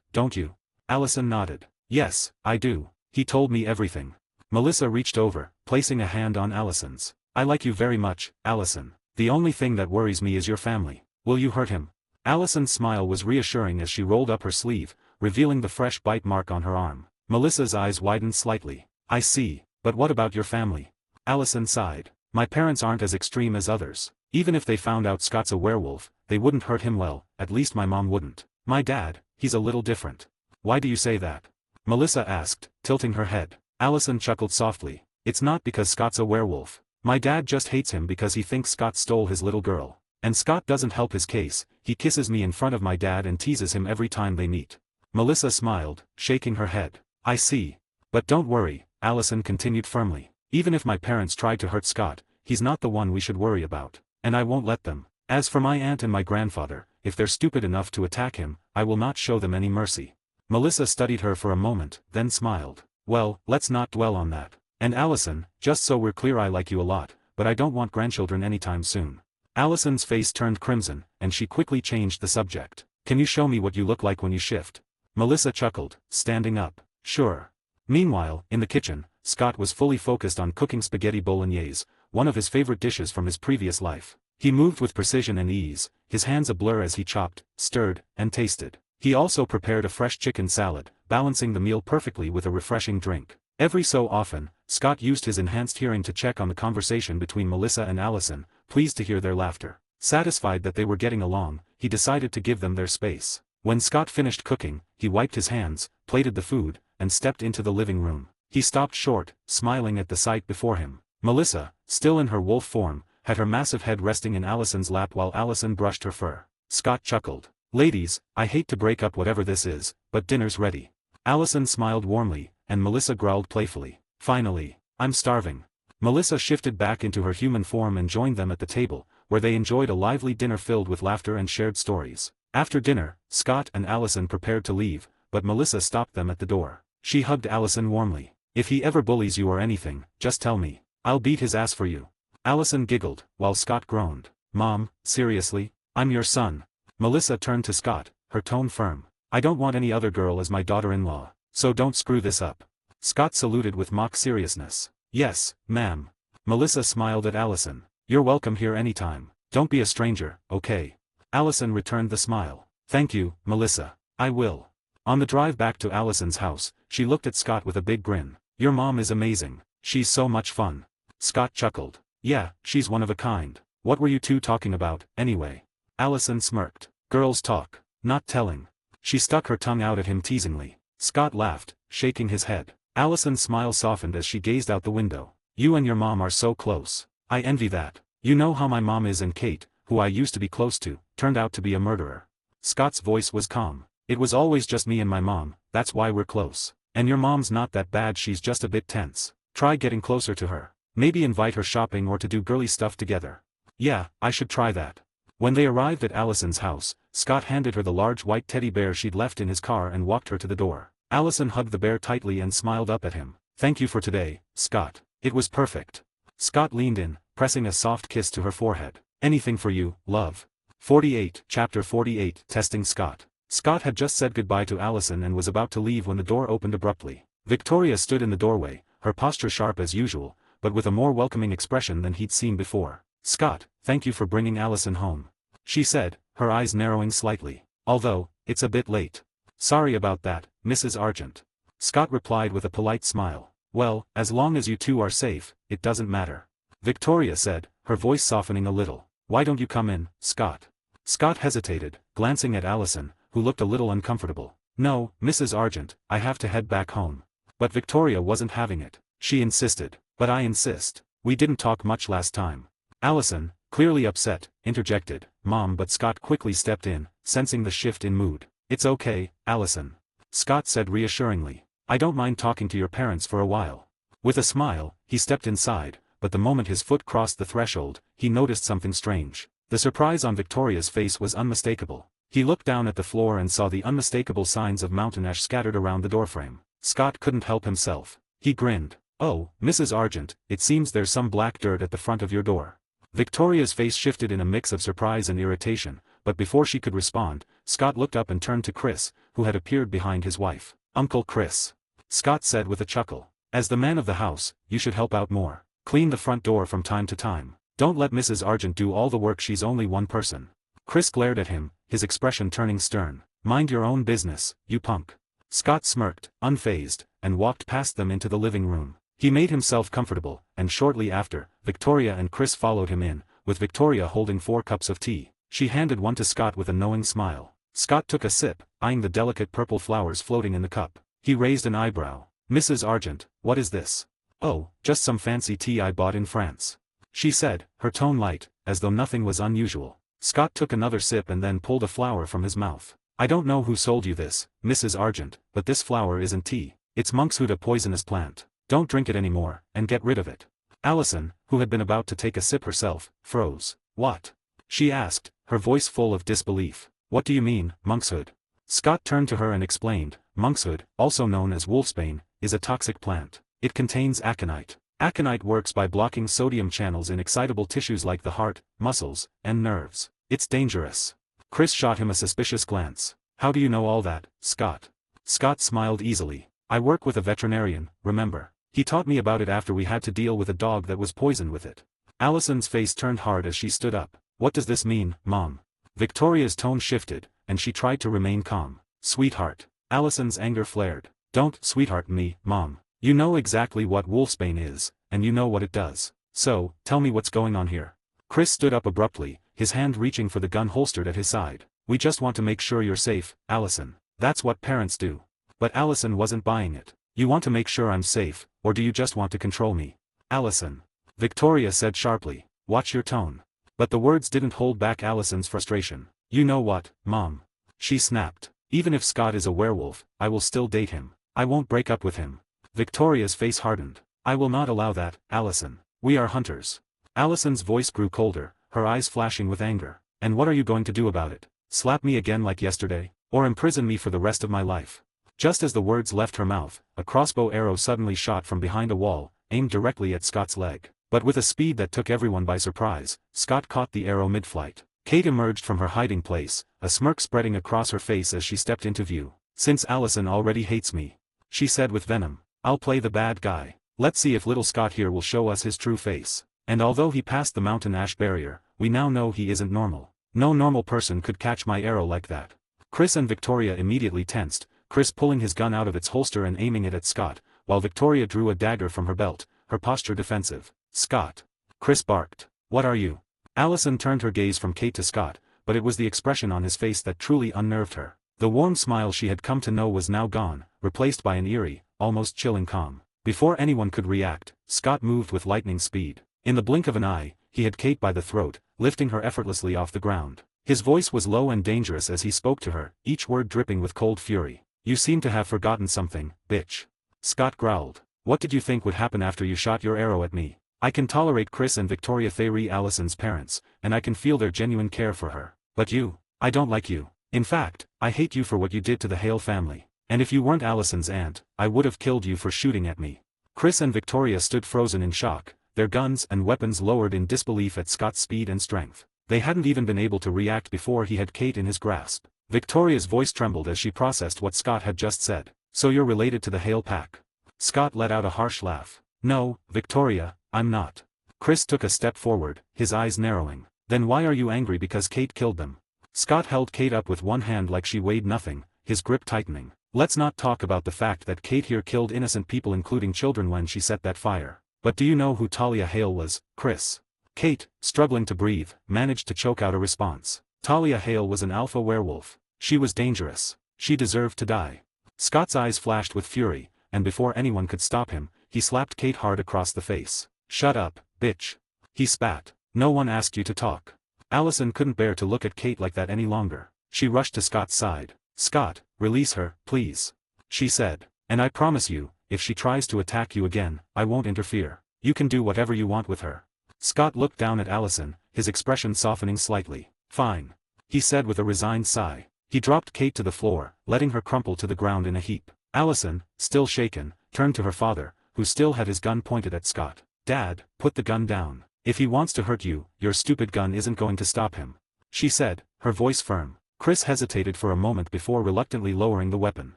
don't you?" Allison nodded. "Yes, I do. He told me everything." Melissa reached over, placing a hand on Allison's. "I like you very much, Allison. The only thing that worries me is your family. Will you hurt him?" Allison's smile was reassuring as she rolled up her sleeve, revealing the fresh bite mark on her arm. Melissa's eyes widened slightly. "I see, but what about your family?" Allison sighed. "My parents aren't as extreme as others. Even if they found out Scott's a werewolf, they wouldn't hurt him. Well, at least my mom wouldn't. My dad, he's a little different." "Why do you say that?" Melissa asked, tilting her head. Allison chuckled softly. "It's not because Scott's a werewolf. My dad just hates him because he thinks Scott stole his little girl. And Scott doesn't help his case, he kisses me in front of my dad and teases him every time they meet." Melissa smiled, shaking her head. "I see. But don't worry," Allison continued firmly. "Even if my parents tried to hurt Scott, he's not the one we should worry about. And I won't let them. As for my aunt and my grandfather, if they're stupid enough to attack him, I will not show them any mercy." Melissa studied her for a moment, then smiled. "Well, let's not dwell on that. And Allison, just so we're clear, I like you a lot, but I don't want grandchildren anytime soon." Allison's face turned crimson, and she quickly changed the subject. Can you show me what you look like when you shift? Melissa chuckled, standing up. Sure. Meanwhile, in the kitchen, Scott was fully focused on cooking spaghetti bolognese, one of his favorite dishes from his previous life. He moved with precision and ease, his hands a blur as he chopped, stirred, and tasted. He also prepared a fresh chicken salad, balancing the meal perfectly with a refreshing drink. Every so often, Scott used his enhanced hearing to check on the conversation between Melissa and Allison, pleased to hear their laughter. Satisfied that they were getting along, he decided to give them their space. When Scott finished cooking, he wiped his hands, plated the food, and stepped into the living room. He stopped short, smiling at the sight before him. Melissa, still in her wolf form, had her massive head resting in Allison's lap while Allison brushed her fur. Scott chuckled. Ladies, I hate to break up whatever this is, but dinner's ready. Allison smiled warmly, and Melissa growled playfully. Finally, I'm starving. Melissa shifted back into her human form and joined them at the table, where they enjoyed a lively dinner filled with laughter and shared stories. After dinner, Scott and Allison prepared to leave, but Melissa stopped them at the door. She hugged Allison warmly. If he ever bullies you or anything, just tell me. I'll beat his ass for you. Allison giggled, while Scott groaned. Mom, seriously? I'm your son. Melissa turned to Scott, her tone firm. I don't want any other girl as my daughter-in-law, so don't screw this up. Scott saluted with mock seriousness. Yes, ma'am. Melissa smiled at Allison. You're welcome here anytime. Don't be a stranger, okay? Allison returned the smile. Thank you, Melissa. I will. On the drive back to Allison's house, she looked at Scott with a big grin. Your mom is amazing. She's so much fun. Scott chuckled. Yeah, she's one of a kind. What were you two talking about, anyway? Allison smirked. Girls talk. Not telling. She stuck her tongue out at him teasingly. Scott laughed, shaking his head. Allison's smile softened as she gazed out the window. You and your mom are so close. I envy that. You know how my mom is, and Kate, who I used to be close to, turned out to be a murderer. Scott's voice was calm. It was always just me and my mom, that's why we're close. And your mom's not that bad, she's just a bit tense. Try getting closer to her. Maybe invite her shopping or to do girly stuff together. Yeah, I should try that. When they arrived at Allison's house, Scott handed her the large white teddy bear she'd left in his car and walked her to the door. Allison hugged the bear tightly and smiled up at him. Thank you for today, Scott. It was perfect. Scott leaned in, pressing a soft kiss to her forehead. Anything for you, love. 48, Chapter 48, Testing Scott. Scott had just said goodbye to Allison and was about to leave when the door opened abruptly. Victoria stood in the doorway, her posture sharp as usual, but with a more welcoming expression than he'd seen before. Scott, thank you for bringing Allison home. She said, her eyes narrowing slightly. Although, it's a bit late. Sorry about that, Mrs. Argent. Scott replied with a polite smile. Well, as long as you two are safe, it doesn't matter. Victoria said, her voice softening a little. Why don't you come in, Scott? Scott hesitated, glancing at Allison, who looked a little uncomfortable. No, Mrs. Argent, I have to head back home. But Victoria wasn't having it. She insisted. But I insist. We didn't talk much last time. Allison, clearly upset, interjected, Mom, but Scott quickly stepped in, sensing the shift in mood. It's okay, Allison. Scott said reassuringly. I don't mind talking to your parents for a while. With a smile, he stepped inside, but the moment his foot crossed the threshold, he noticed something strange. The surprise on Victoria's face was unmistakable. He looked down at the floor and saw the unmistakable signs of mountain ash scattered around the doorframe. Scott couldn't help himself. He grinned. Oh, Mrs. Argent, it seems there's some black dirt at the front of your door. Victoria's face shifted in a mix of surprise and irritation, but before she could respond, Scott looked up and turned to Chris, who had appeared behind his wife. Uncle Chris. Scott said with a chuckle. As the man of the house, you should help out more. Clean the front door from time to time. Don't let Mrs. Argent do all the work, she's only one person. Chris glared at him, his expression turning stern. Mind your own business, you punk. Scott smirked, unfazed, and walked past them into the living room. He made himself comfortable, and shortly after, Victoria and Chris followed him in, with Victoria holding 4 cups of tea. She handed one to Scott with a knowing smile. Scott took a sip, eyeing the delicate purple flowers floating in the cup. He raised an eyebrow. Mrs. Argent, what is this? Oh, just some fancy tea I bought in France. She said, her tone light, as though nothing was unusual. Scott took another sip and then pulled a flower from his mouth. I don't know who sold you this, Mrs. Argent, but this flower isn't tea. It's monkshood, a poisonous plant. Don't drink it anymore, and get rid of it. Allison, who had been about to take a sip herself, froze. What? She asked, her voice full of disbelief. What do you mean, monkshood? Scott turned to her and explained. Monkshood, also known as wolfsbane, is a toxic plant. It contains aconite. Aconite works by blocking sodium channels in excitable tissues like the heart, muscles, and nerves. It's dangerous. Chris shot him a suspicious glance. How do you know all that, Scott? Scott smiled easily. I work with a veterinarian, remember. He taught me about it after we had to deal with a dog that was poisoned with it. Allison's face turned hard as she stood up. What does this mean, Mom? Victoria's tone shifted, and she tried to remain calm. Sweetheart. Allison's anger flared. Don't sweetheart me, Mom. You know exactly what wolfsbane is, and you know what it does. So, tell me what's going on here. Chris stood up abruptly, his hand reaching for the gun holstered at his side. We just want to make sure you're safe, Allison. That's what parents do. But Allison wasn't buying it. You want to make sure I'm safe, or do you just want to control me? Allison. Victoria said sharply. Watch your tone. But the words didn't hold back Allison's frustration. You know what, Mom? She snapped. Even if Scott is a werewolf, I will still date him. I won't break up with him. Victoria's face hardened. I will not allow that, Allison. We are hunters. Allison's voice grew colder, her eyes flashing with anger. And what are you going to do about it? Slap me again like yesterday? Or imprison me for the rest of my life? Just as the words left her mouth, a crossbow arrow suddenly shot from behind a wall, aimed directly at Scott's leg. But with a speed that took everyone by surprise, Scott caught the arrow mid-flight. Kate emerged from her hiding place, a smirk spreading across her face as she stepped into view. Since Allison already hates me, she said with venom, I'll play the bad guy. Let's see if little Scott here will show us his true face. And although he passed the mountain ash barrier, we now know he isn't normal. No normal person could catch my arrow like that. Chris and Victoria immediately tensed, Chris pulling his gun out of its holster and aiming it at Scott, while Victoria drew a dagger from her belt, her posture defensive. Scott. Chris barked. What are you? Allison turned her gaze from Kate to Scott, but it was the expression on his face that truly unnerved her. The warm smile she had come to know was now gone, replaced by an eerie, almost chilling calm. Before anyone could react, Scott moved with lightning speed. In the blink of an eye, he had Kate by the throat, lifting her effortlessly off the ground. His voice was low and dangerous as he spoke to her, each word dripping with cold fury. You seem to have forgotten something, bitch. Scott growled. What did you think would happen after you shot your arrow at me? I can tolerate Chris and Victoria Thayre Allison's parents, and I can feel their genuine care for her. But you, I don't like you. In fact, I hate you for what you did to the Hale family. And if you weren't Allison's aunt, I would have killed you for shooting at me. Chris and Victoria stood frozen in shock, their guns and weapons lowered in disbelief at Scott's speed and strength. They hadn't even been able to react before he had Kate in his grasp. Victoria's voice trembled as she processed what Scott had just said. So you're related to the Hale pack? Scott let out a harsh laugh. No, Victoria, I'm not. Chris took a step forward, his eyes narrowing. Then why are you angry because Kate killed them? Scott held Kate up with one hand like she weighed nothing, his grip tightening. Let's not talk about the fact that Kate here killed innocent people including children when she set that fire. But do you know who Talia Hale was, Chris? Kate, struggling to breathe, managed to choke out a response. Talia Hale was an alpha werewolf. She was dangerous. She deserved to die. Scott's eyes flashed with fury, and before anyone could stop him, he slapped Kate hard across the face. Shut up, bitch. He spat. No one asked you to talk. Allison couldn't bear to look at Kate like that any longer. She rushed to Scott's side. Scott, release her, please. She said. And I promise you, if she tries to attack you again, I won't interfere. You can do whatever you want with her. Scott looked down at Allison, his expression softening slightly. Fine. He said with a resigned sigh. He dropped Kate to the floor, letting her crumple to the ground in a heap. Allison, still shaken, turned to her father, who still had his gun pointed at Scott. Dad, put the gun down. If he wants to hurt you, your stupid gun isn't going to stop him. She said, her voice firm. Chris hesitated for a moment before reluctantly lowering the weapon.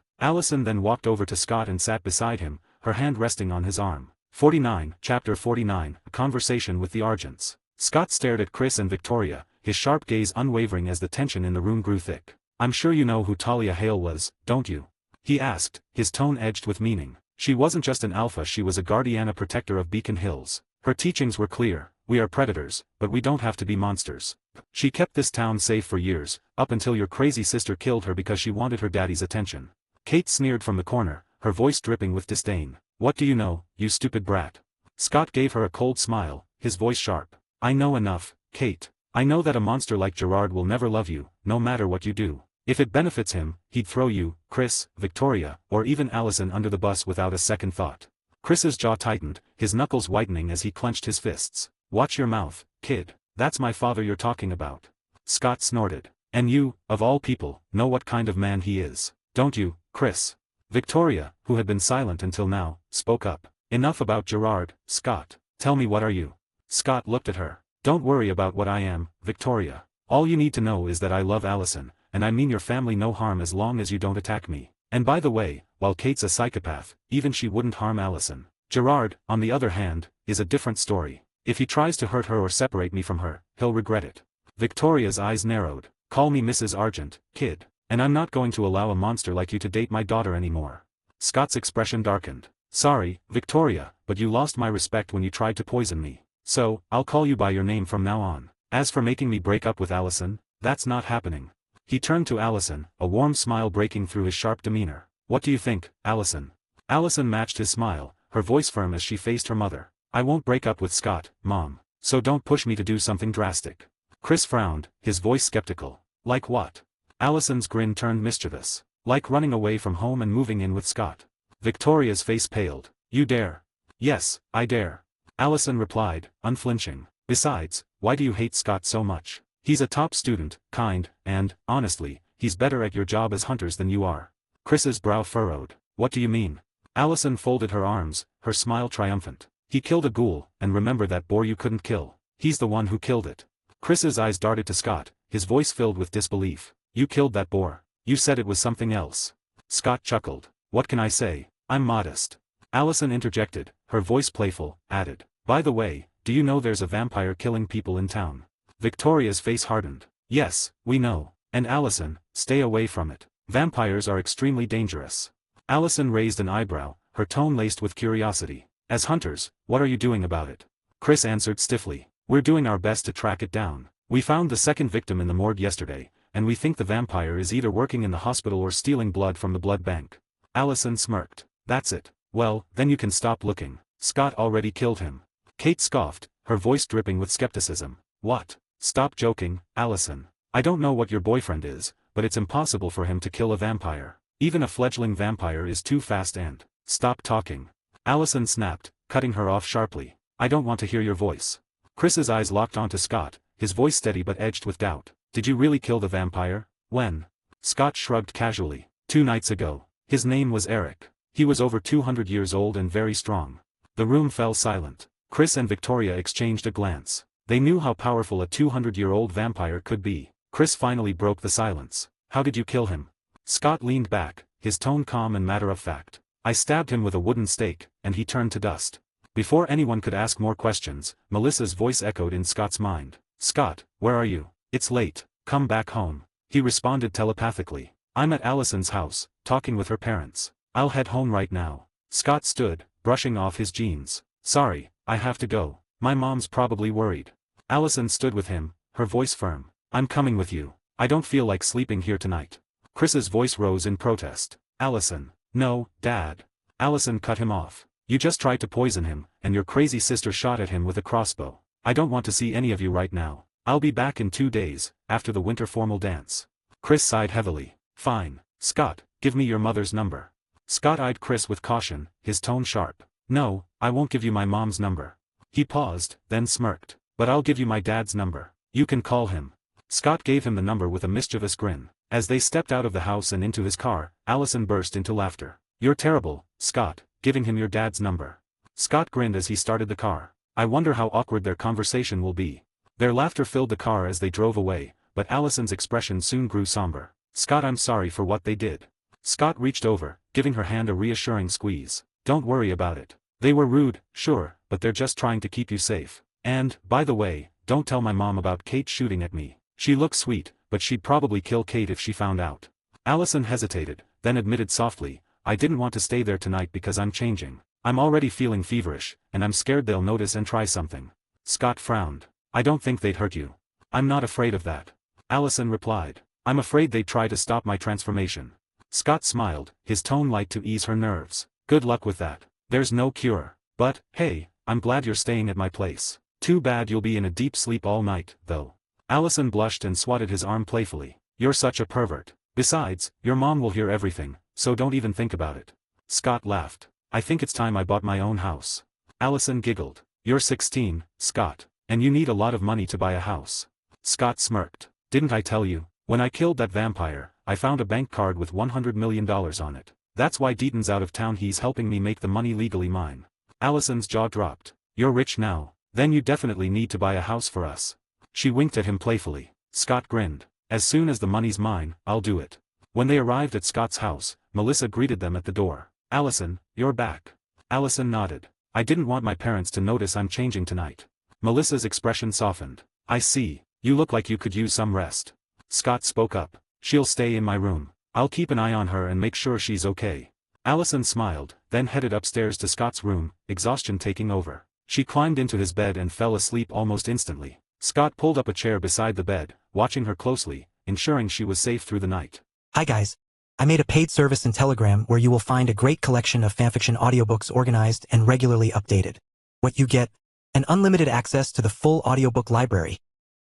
Allison then walked over to Scott and sat beside him, her hand resting on his arm. 49, Chapter 49, A Conversation with the Argents. Scott stared at Chris and Victoria, his sharp gaze unwavering as the tension in the room grew thick. I'm sure you know who Talia Hale was, don't you? He asked, his tone edged with meaning. She wasn't just an alpha, she was a guardiana protector of Beacon Hills. Her teachings were clear. We are predators, but we don't have to be monsters. She kept this town safe for years, up until your crazy sister killed her because she wanted her daddy's attention. Kate sneered from the corner, her voice dripping with disdain. What do you know, you stupid brat? Scott gave her a cold smile, his voice sharp. I know enough, Kate. I know that a monster like Gerard will never love you, no matter what you do. If it benefits him, he'd throw you, Chris, Victoria, or even Allison under the bus without a second thought. Chris's jaw tightened, his knuckles whitening as he clenched his fists. Watch your mouth, kid. That's my father you're talking about. Scott snorted. And you, of all people, know what kind of man he is, don't you, Chris? Victoria, who had been silent until now, spoke up. Enough about Gerard, Scott. Tell me, what are you? Scott looked at her. Don't worry about what I am, Victoria. All you need to know is that I love Allison, and I mean your family no harm as long as you don't attack me. And by the way, while Kate's a psychopath, even she wouldn't harm Allison. Gerard, on the other hand, is a different story. If he tries to hurt her or separate me from her, he'll regret it. Victoria's eyes narrowed. Call me Mrs. Argent, kid. And I'm not going to allow a monster like you to date my daughter anymore. Scott's expression darkened. Sorry, Victoria, but you lost my respect when you tried to poison me. So, I'll call you by your name from now on. As for making me break up with Allison, that's not happening. He turned to Allison, a warm smile breaking through his sharp demeanor. What do you think, Allison? Allison matched his smile, her voice firm as she faced her mother. I won't break up with Scott, Mom. So don't push me to do something drastic. Chris frowned, his voice skeptical. Like what? Allison's grin turned mischievous. Like running away from home and moving in with Scott. Victoria's face paled. You dare? Yes, I dare. Allison replied, unflinching. Besides, why do you hate Scott so much? He's a top student, kind, and, honestly, he's better at your job as hunters than you are. Chris's brow furrowed. What do you mean? Allison folded her arms, her smile triumphant. He killed a ghoul, and remember that boar you couldn't kill. He's the one who killed it. Chris's eyes darted to Scott, his voice filled with disbelief. You killed that boar. You said it was something else. Scott chuckled. What can I say? I'm modest. Allison interjected, her voice playful, added. By the way, do you know there's a vampire killing people in town? Victoria's face hardened. Yes, we know. And Allison, stay away from it. Vampires are extremely dangerous. Allison raised an eyebrow, her tone laced with curiosity. As hunters, what are you doing about it? Chris answered stiffly. We're doing our best to track it down. We found the second victim in the morgue yesterday, and we think the vampire is either working in the hospital or stealing blood from the blood bank. Allison smirked. That's it. Well, then you can stop looking. Scott already killed him. Kate scoffed, her voice dripping with skepticism. What? Stop joking, Allison. I don't know what your boyfriend is, but it's impossible for him to kill a vampire. Even a fledgling vampire is too fast and... Stop talking. Allison snapped, cutting her off sharply. I don't want to hear your voice. Chris's eyes locked onto Scott, his voice steady but edged with doubt. Did you really kill the vampire? When? Scott shrugged casually. 2 nights ago. His name was Eric. He was over 200 years old and very strong. The room fell silent. Chris and Victoria exchanged a glance. They knew how powerful a 200-year-old vampire could be. Chris finally broke the silence. How did you kill him? Scott leaned back, his tone calm and matter-of-fact. I stabbed him with a wooden stake, and he turned to dust. Before anyone could ask more questions, Melissa's voice echoed in Scott's mind. Scott, where are you? It's late, come back home. He responded telepathically. I'm at Allison's house, talking with her parents. I'll head home right now. Scott stood, brushing off his jeans. Sorry, I have to go. My mom's probably worried. Allison stood with him, her voice firm. I'm coming with you. I don't feel like sleeping here tonight. Chris's voice rose in protest. Allison. No, Dad. Allison cut him off. You just tried to poison him, and your crazy sister shot at him with a crossbow. I don't want to see any of you right now. I'll be back in 2 days, after the winter formal dance. Chris sighed heavily. Fine. Scott, give me your mother's number. Scott eyed Chris with caution, his tone sharp. No, I won't give you my mom's number. He paused, then smirked. But I'll give you my dad's number. You can call him. Scott gave him the number with a mischievous grin. As they stepped out of the house and into his car, Allison burst into laughter. You're terrible, Scott, giving him your dad's number. Scott grinned as he started the car. I wonder how awkward their conversation will be. Their laughter filled the car as they drove away, but Allison's expression soon grew somber. Scott, I'm sorry for what they did. Scott reached over, giving her hand a reassuring squeeze. Don't worry about it. They were rude, sure, but they're just trying to keep you safe. And, by the way, don't tell my mom about Kate shooting at me. She looks sweet, but she'd probably kill Kate if she found out. Allison hesitated, then admitted softly, I didn't want to stay there tonight because I'm changing. I'm already feeling feverish, and I'm scared they'll notice and try something. Scott frowned. I don't think they'd hurt you. I'm not afraid of that. Allison replied. I'm afraid they'd try to stop my transformation. Scott smiled, his tone light to ease her nerves. Good luck with that. There's no cure. But, hey, I'm glad you're staying at my place. Too bad you'll be in a deep sleep all night, though. Allison blushed and swatted his arm playfully. You're such a pervert. Besides, your mom will hear everything, so don't even think about it. Scott laughed. I think it's time I bought my own house. Allison giggled. You're 16, Scott, and you need a lot of money to buy a house. Scott smirked. Didn't I tell you? When I killed that vampire, I found a bank card with $100 million on it. That's why Deaton's out of town. He's helping me make the money legally mine. Allison's jaw dropped. You're rich now, then you definitely need to buy a house for us. She winked at him playfully. Scott grinned. As soon as the money's mine, I'll do it. When they arrived at Scott's house, Melissa greeted them at the door. Allison, you're back. Allison nodded. I didn't want my parents to notice I'm changing tonight. Melissa's expression softened. I see, you look like you could use some rest. Scott spoke up. She'll stay in my room. I'll keep an eye on her and make sure she's okay. Allison smiled, then headed upstairs to Scott's room, exhaustion taking over. She climbed into his bed and fell asleep almost instantly. Scott pulled up a chair beside the bed, watching her closely, ensuring she was safe through the night. Hi guys. I made a paid service in Telegram where you will find a great collection of fanfiction audiobooks organized and regularly updated. What you get? An unlimited access to the full audiobook library.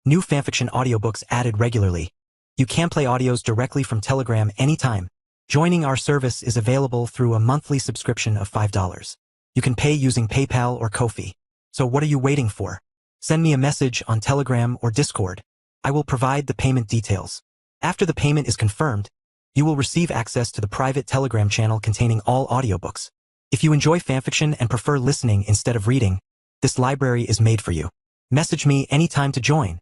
New fanfiction audiobooks added regularly. You can play audios directly from Telegram anytime. Joining our service is available through a monthly subscription of $5. You can pay using PayPal or Ko-fi. So what are you waiting for? Send me a message on Telegram or Discord. I will provide the payment details. After the payment is confirmed, you will receive access to the private Telegram channel containing all audiobooks. If you enjoy fanfiction and prefer listening instead of reading, this library is made for you. Message me anytime to join.